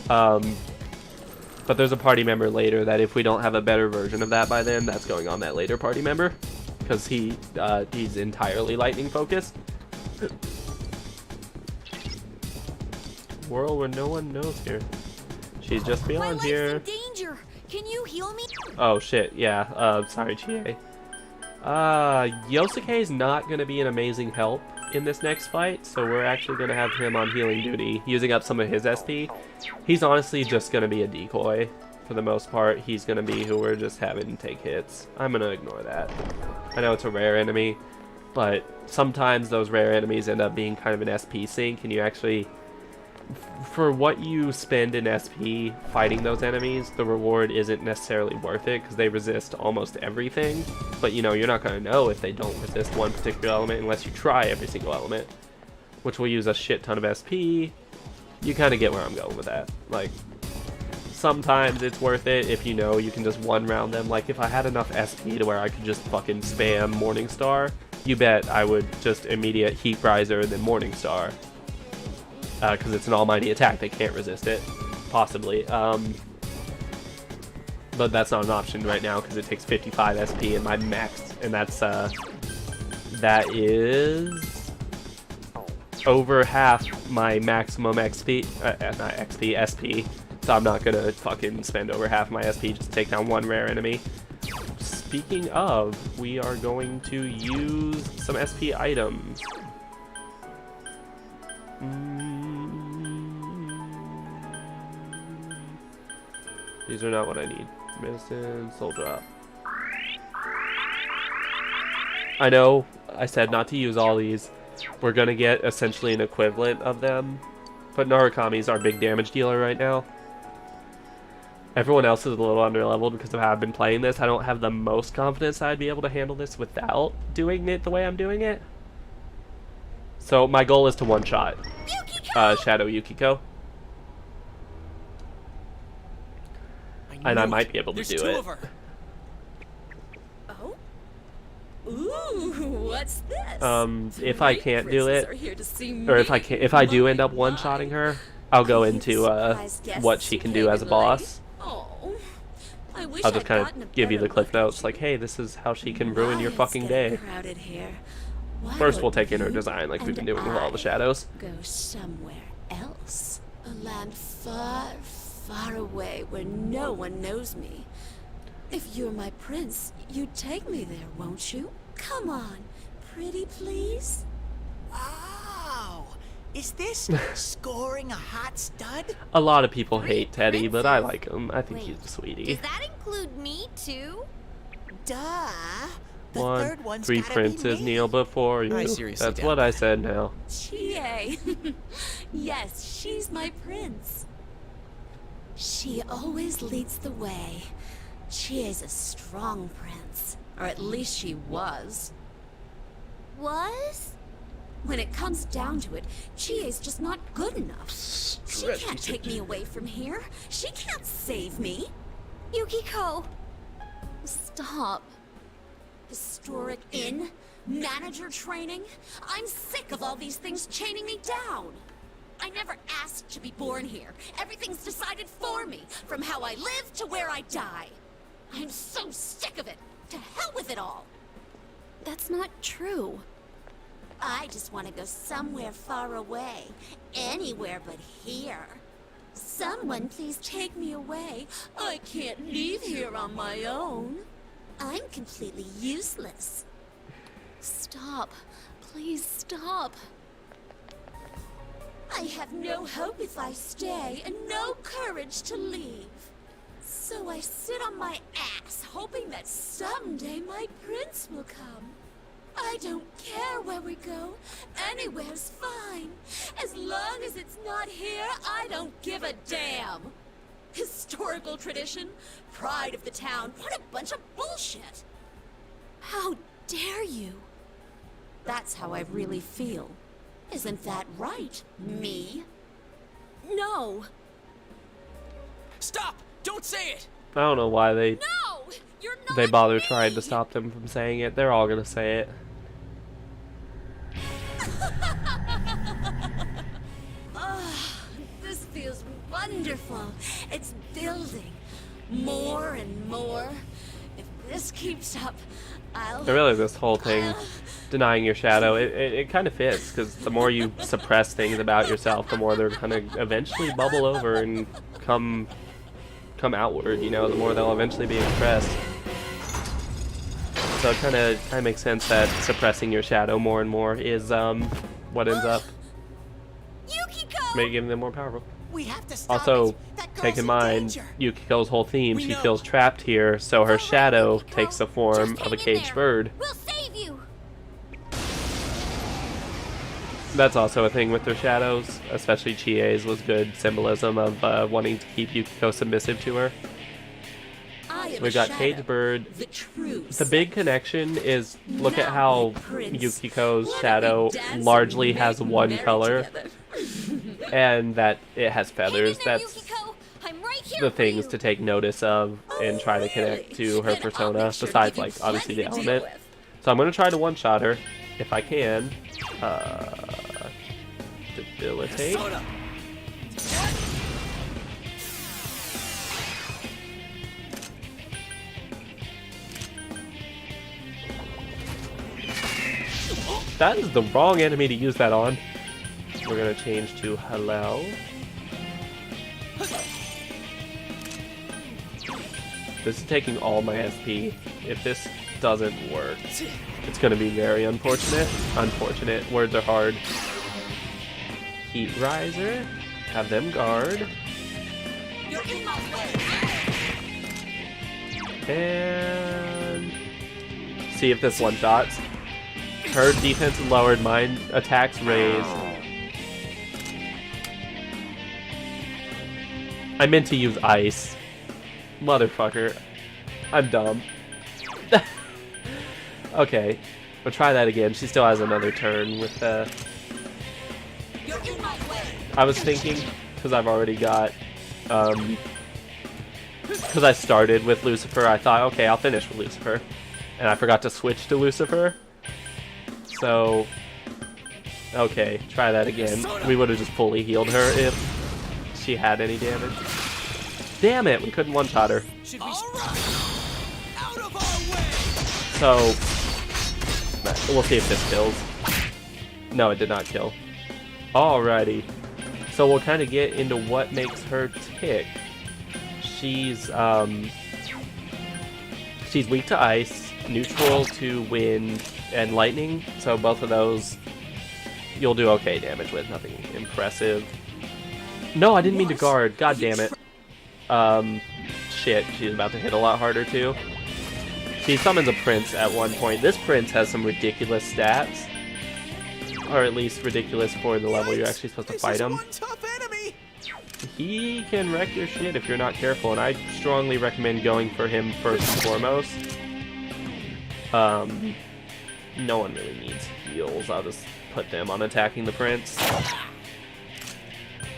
But there's a party member later that if we don't have a better version of that by then, that's going on that later party member. Because he's entirely lightning focused. World where no one knows here. She's just beyond here. Danger! Can you heal me? Oh shit, yeah. Sorry, Chie. Yosuke's not gonna be an amazing help in this next fight, so we're actually gonna have him on healing duty, using up some of his SP. He's honestly just gonna be a decoy. For the most part, he's gonna be who we're just having take hits. I'm gonna ignore that. I know it's a rare enemy, but sometimes those rare enemies end up being kind of an SP sink, and you actually, for what you spend in SP fighting those enemies, the reward isn't necessarily worth it because they resist almost everything. But you know, you're not gonna know if they don't resist one particular element unless you try every single element, which will use a shit ton of SP. You kind of get where I'm going with that. Like, sometimes it's worth it if you know you can just one round them. Like if I had enough SP to where I could just fucking spam Morningstar, you bet I would just immediate Heat Riser then Morningstar. Because it's an almighty attack, they can't resist it, possibly. But that's not an option right now because it takes 55 SP and my max, and that's that is over half my maximum XP, not XP, SP. So I'm not gonna fucking spend over half my SP just to take down one rare enemy. Speaking of, we are going to use some SP items. These are not what I need. Medicine, soul drop. I know I said not to use all these. We're gonna get essentially an equivalent of them. But Narukami's our big damage dealer right now. Everyone else is a little underleveled because of how I've been playing this. I don't have the most confidence I'd be able to handle this without doing it the way I'm doing it. So my goal is to one-shot Shadow Yukiko. And I might be able to do it. Oh? Ooh, what's this? If I can't do it, or if I do end up one-shotting her, I'll go into what she can do as a boss. I'll just kind of give you the cliff notes, like, hey, this is how she can ruin your fucking day. First, we'll take in her design, like we've been doing with all the shadows. Go somewhere else. A land far, far away where no one knows me. If you're my prince, you'd take me there, won't you? Come on, pretty please. Oh, is this scoring a hot stud? A lot of people hate Teddy, but I like him. I think he's a sweetie. Does that include me too? Duh. The One, third one's three gotta princes be me. kneel before you. I seriously That's doubt what I that. said now. Chie. Yes, she's my prince. She always leads the way. Chie's a strong prince. Or at least she was. Was? When it comes down to it, Chie's just not good enough. She can't take me away from here. She can't save me. Yukiko! Stop. Historic inn? Manager training? I'm sick of all these things chaining me down. I never asked to be born here. Everything's decided for me, from how I live to where I die. I'm so sick of it. To hell with it all. That's not true. I just want to go somewhere far away. Anywhere but here. Someone please take me away. I can't leave here on my own. I'm completely useless. Stop. Please stop. I have no hope if I stay, and no courage to leave. So I sit on my ass, hoping that someday my prince will come. I don't care where we go. Anywhere's fine. As long as it's not here, I don't give a damn. Historical tradition, pride of the town, what a bunch of bullshit. How dare you? That's how I really feel. Isn't that right, me? No! Stop! Don't say it! I don't know why they No! You're not they bother trying to stop them from saying it. They're all gonna say it. Oh, this feels wonderful. It's building more and more. If this keeps up, I'll... Really, this whole thing, denying your shadow, it kind of fits, because the more you suppress things about yourself, the more they're gonna eventually bubble over and come outward, you know, the more they'll eventually be expressed. So it kind of makes sense that suppressing your shadow more and more is what ends up making them more powerful. We have to stop Also, it. That girl's take in mind danger. Yukiko's whole theme, We she know. feels trapped here, so her shadow takes the form of a caged bird. We'll save you. That's also a thing with their shadows, especially Chie's was good symbolism of wanting to keep Yukiko submissive to her. We got Caged Bird. The big connection is, look at how Yukiko's shadow largely has one color, and that it has feathers. That's the things to take notice of and try to connect to her persona, besides, like, obviously the element. So I'm going to try to one-shot her, if I can. Debilitate. That is the wrong enemy to use that on. We're gonna change to Hello. This is taking all my SP. If this doesn't work, it's gonna be very unfortunate. Unfortunate. Words are hard. Heat Riser. Have them guard. And see if this one-shots. Her defense lowered, mine attacks raised. I meant to use ice. Motherfucker. I'm dumb. Okay. We'll try that again. She still has another turn with I was thinking, because I've already got... because I started with Lucifer, I thought, okay, I'll finish with Lucifer. And I forgot to switch to Lucifer. So, okay, try that again. We would have just fully healed her if she had any damage. Damn it, we couldn't one-shot her. So, we'll see if this kills. No, it did not kill. Alrighty. So we'll kind of get into what makes her tick. She's weak to ice, neutral to wind, and lightning, so both of those you'll do okay damage with, nothing impressive. No, I didn't mean to guard, god damn it. Shit, she's about to hit a lot harder too. She summons a prince at one point. This prince has some ridiculous stats, or at least ridiculous for the level you're actually supposed to fight him. He can wreck your shit if you're not careful, and I strongly recommend going for him first and foremost. No one really needs heals. I'll just put them on attacking the prince.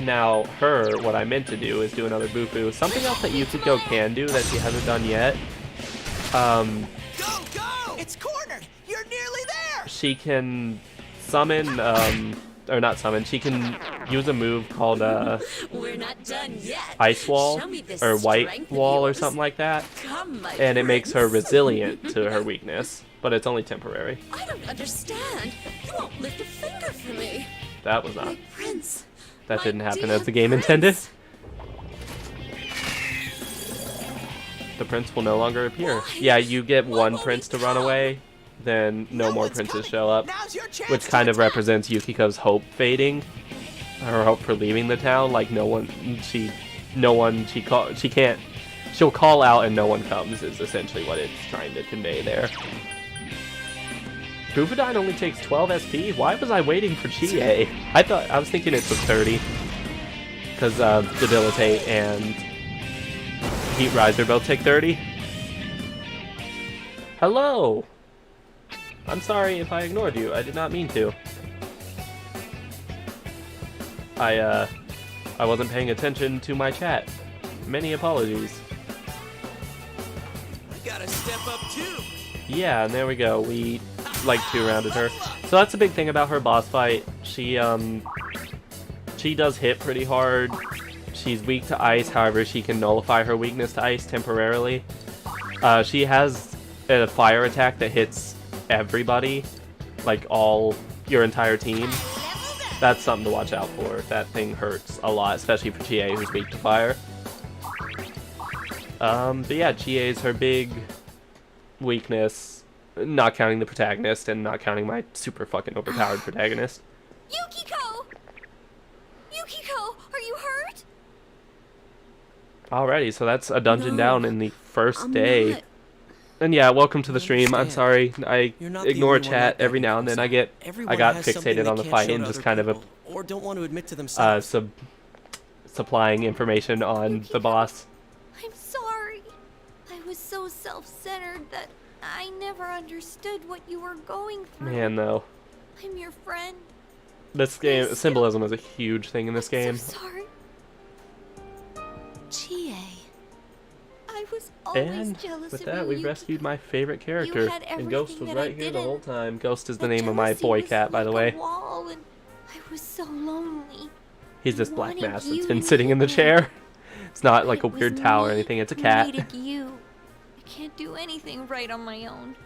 Now, her, what I meant to do is do another Bufu. Something else that Yukiko can do that she hasn't done yet. Go! It's cornered! You're nearly there! She can summon, or not summon, she can use a move called, We're not done yet. Ice Wall, Show me this or White strength of Wall, or yours. something like that. Come, my And it makes her prince. resilient to her weakness, but it's only temporary. I don't understand. You won't lift a finger for me. That was not. My prince. That didn't happen dear as the game intended. The prince will no longer appear. Yeah, you get one prince to run away, then no more princes show up, which kind of represents Yukiko's hope fading, her hope for leaving the town. Like she'll call out and no one comes is essentially what it's trying to convey there. Bufadine only takes 12 SP. Why was I waiting for Chie? I was thinking it took 30, because Debilitate and Heat Riser both take 30. Hello! I'm sorry if I ignored you. I did not mean to. I wasn't paying attention to my chat. Many apologies. I gotta step up too. Yeah, and there we go. We like 2-rounded her. So that's the big thing about her boss fight. She does hit pretty hard. She's weak to ice, however she can nullify her weakness to ice temporarily. She has a fire attack that hits everybody, like your entire team. That's something to watch out for. That thing hurts a lot, especially for Chie, who's weak to fire. But yeah, Chie is her big weakness, not counting the protagonist and not counting my super fucking overpowered protagonist. Yukiko! Yukiko, are you hurt? Alrighty, so that's a dungeon down in the first day. And yeah, welcome to the stream. I'm sorry, I ignore chat every now and then. I got fixated on the fight and just kind of or don't want to admit to themselves. Supplying information on the boss. I'm sorry. I was so self-centered that I never understood what you were going through. Man, though. I'm your friend. This game, symbolism is a huge thing in this game. So sorry. Chie. I was always And jealous with of that, you, we've rescued my favorite character. had And Ghost everything was that I right here the didn't. whole time. Ghost is the That name of my jealousy boy was cat, by the like way. a wall, and I was so lonely. He's this black wanted mass you that's been to sitting in the know. chair. It's not like a It was weird towel or me anything, it's a who cat. needed you. I can't do anything right on my own.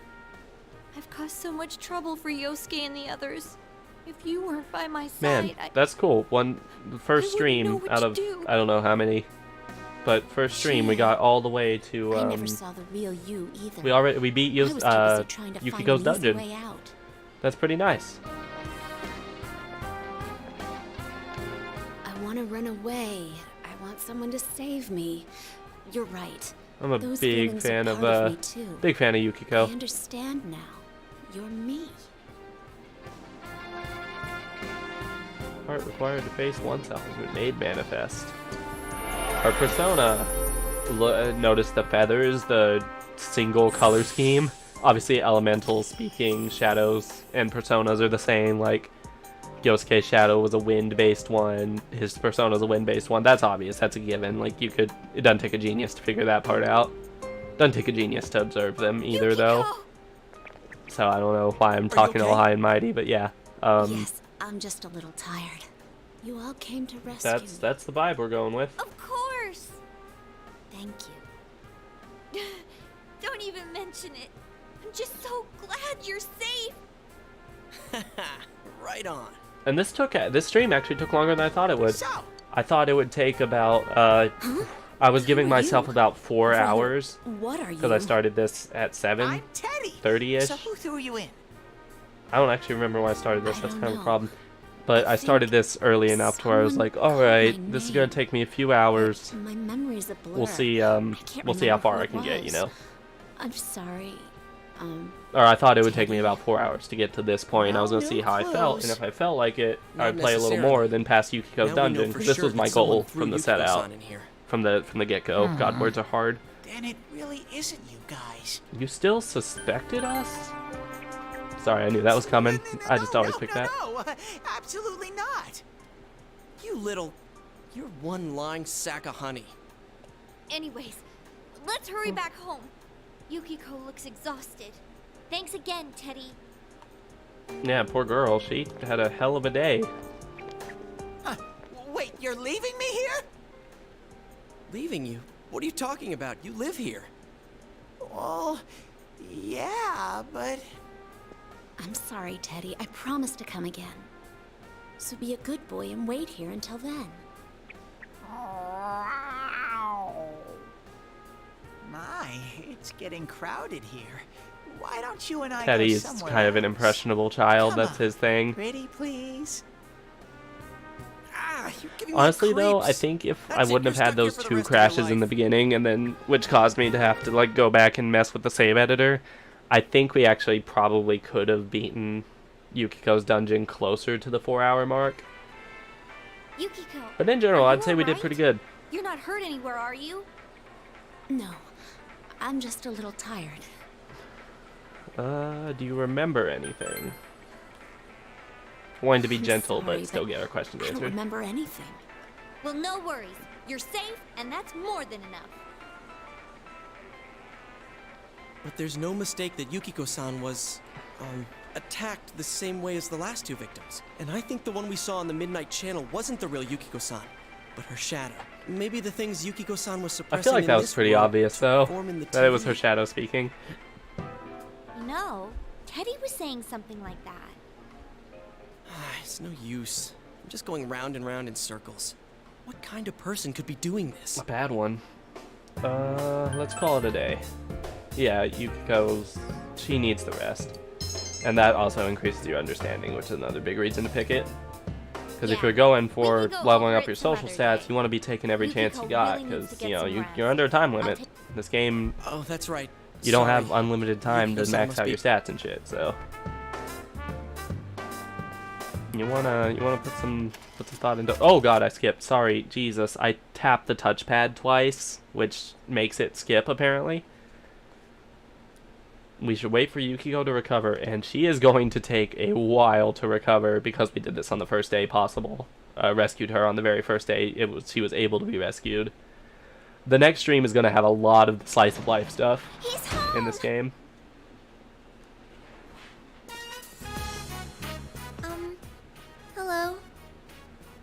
I've caused so much trouble for Yosuke and the others. If you weren't by my Man, side, that's cool. The first know stream what out to of do. I don't know how many, but first stream we got all the way to I never saw the real you either. we beat I was too busy trying to find Yukiko's an easy dungeon. way out. That's pretty nice. I want to run away. I want someone to save me. You're right. I'm a Those big feelings are fan part of me too. big fan of Yukiko. I understand now. You're me. Part required to face oneself has been made manifest. Our persona, notice the feathers, the single color scheme. Obviously, elementals speaking, shadows and personas are the same. Like Yosuke's shadow was a wind-based one. His persona is a wind-based one. That's obvious. That's a given. Like it doesn't take a genius to figure that part out. Doesn't take a genius to observe them either, though. So I don't know why I'm talking all high and mighty, but yeah. Yes, I'm just a little tired. You all came to rescue me. That's the vibe we're going with. Of course. Thank you. Don't even mention it. I'm just so glad you're safe. Right on. And this stream actually took longer than I thought it would. I thought it would take about I was giving myself about 4 hours. What are you? Because I started this at 7:30ish. So who threw you in? I don't actually remember when I started this. That's kind of a problem. But I started this early enough to where I was like, all right, this is gonna take me a few hours. My memory's a blur. We'll see. We'll see how far I can get. You know. I'm sorry. Or I thought it would take me about 4 hours to get to this point. I was gonna see how I felt, and if I felt like it, I'd play a little more, then pass Yukiko's dungeon. This was my goal from the set out, from the get-go. God, words are hard. Then it really isn't you guys. You still suspected us? Sorry, I knew that was coming. I just always pick that. No, absolutely not. You're one lying sack of honey. Anyways, let's hurry back home. Yukiko looks exhausted. Thanks again, Teddy. Yeah, poor girl. She had a hell of a day. Wait, you're leaving me here? Leaving you? What are you talking about? You live here. Well, yeah, but... I'm sorry, Teddy. I promise to come again. So be a good boy and wait here until then. My, it's getting crowded here. Why don't you and I Teddy's go somewhere kind of an else? impressionable child. Come That's on, his thing. Pretty please. You're giving me Honestly, the though, I creeps. think if I That's it, wouldn't have you're had stuck here those for the 2 rest of your crashes in the life. beginning, and then which caused me to have to like go back and mess with the save editor, I think we actually probably could have beaten Yukiko's dungeon closer to the 4-hour mark. Yukiko. But in general, are I'd you say we did alright? pretty good. You're not hurt anywhere, are you? No, I'm just a little tired. Do you remember anything? Wanting to be I'm gentle, sorry, but still get our questions I don't answered. remember anything. Well, no worries. You're safe, and that's more than enough. But there's no mistake that Yukiko-san was, attacked the same way as the last two victims. And I think the one we saw on the Midnight Channel wasn't the real Yukiko-san, but her shadow. Maybe the things Yukiko-san was I suppressing feel like in that was this pretty world obvious, though, form in the that it was TV. her shadow speaking. No, Teddy was saying something like that. It's no use. I'm just going round and round in circles. What kind of person could be doing this? A bad one. Let's call it a day. Yeah, Yukiko's... she needs the rest. And that also increases your understanding, which is another big reason to pick it. Because if you're going for leveling up your social stats, you want to be taking every chance you got, because, you know, you're under a time limit. This game... Oh, that's right. You don't have unlimited time to Yukiko-san max must out be- your stats and shit, so... You wanna put some thought into... Oh god, I skipped. Sorry, Jesus. I tapped the touchpad twice, which makes it skip, apparently. We should wait for Yukiko to recover, and she is going to take a while to recover, because we did this on the first day possible. Rescued her on the very first day she was able to be rescued. The next stream is going to have a lot of the slice of life stuff in this game. Hello?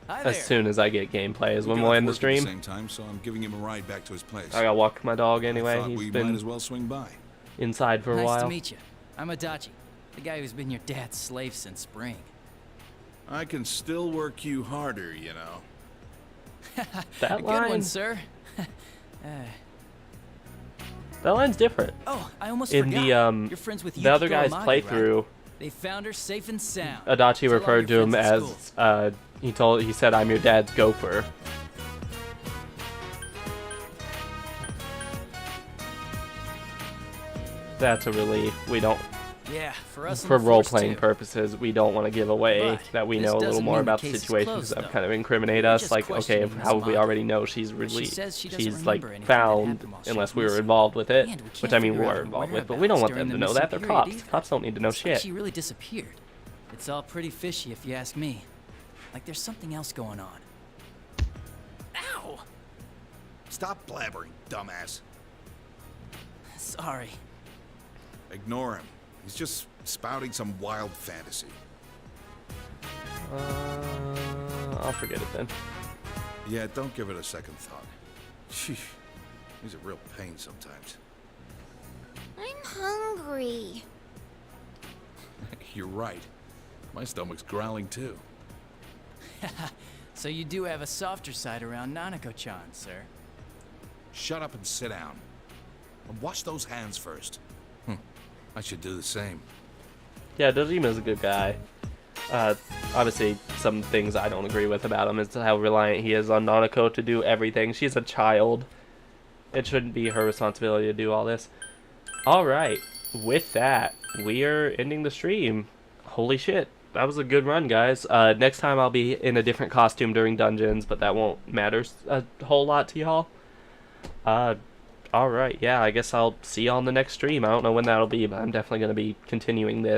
Hi As soon as I get gameplay is when we'll end the stream. At the same time, so I'm giving him a ride back to his place. I gotta walk my dog I anyway. thought He's we been might as well swing by. inside for a nice while. to meet you. I'm Adachi, the guy who's been your dad's slave since spring. I can still work you harder, you know. That Good line, one, sir. that line's different. Oh, I almost In forgot. the You're friends with the other Yukiko guy's Amagi, playthrough, right? They found her safe and sound. Adachi Tell all referred to your him friends at as he said I'm your dad's gopher. That's a relief. We don't, Yeah, for us on for the role force, playing too. purposes, we don't want to give away But that we this know a little doesn't more mean the about the case is situations closed, that though. kind of incriminate We're us. just Like, okay, questioning how would we Miss already know she's But she says she doesn't she's like remember anything that found happened while she unless was we were missing. involved with it, And we which can't I mean we figure out were her involved with, but we don't want them whereabouts to during know the that. They're missing period cops. either. Cops don't need to know It's like shit. she really disappeared. It's all pretty fishy if you ask me. Like there's something else going on. Ow! Stop blabbering, dumbass. Sorry. Ignore him. He's just spouting some wild fantasy. I'll forget it then. Yeah, don't give it a second thought. Sheesh. He's a real pain sometimes. I'm hungry. You're right. My stomach's growling too. So you do have a softer side around Nanako-chan, sir. Shut up and sit down. And wash those hands first. I should do the same. Yeah, Dojima's a good guy. Obviously, some things I don't agree with about him is how reliant he is on Nanako to do everything. She's a child. It shouldn't be her responsibility to do all this. Alright, with that, we are ending the stream. Holy shit, that was a good run, guys. Next time I'll be in a different costume during dungeons, but that won't matter a whole lot to y'all. Alright, yeah, I guess I'll see y'all on the next stream. I don't know when that'll be, but I'm definitely going to be continuing this.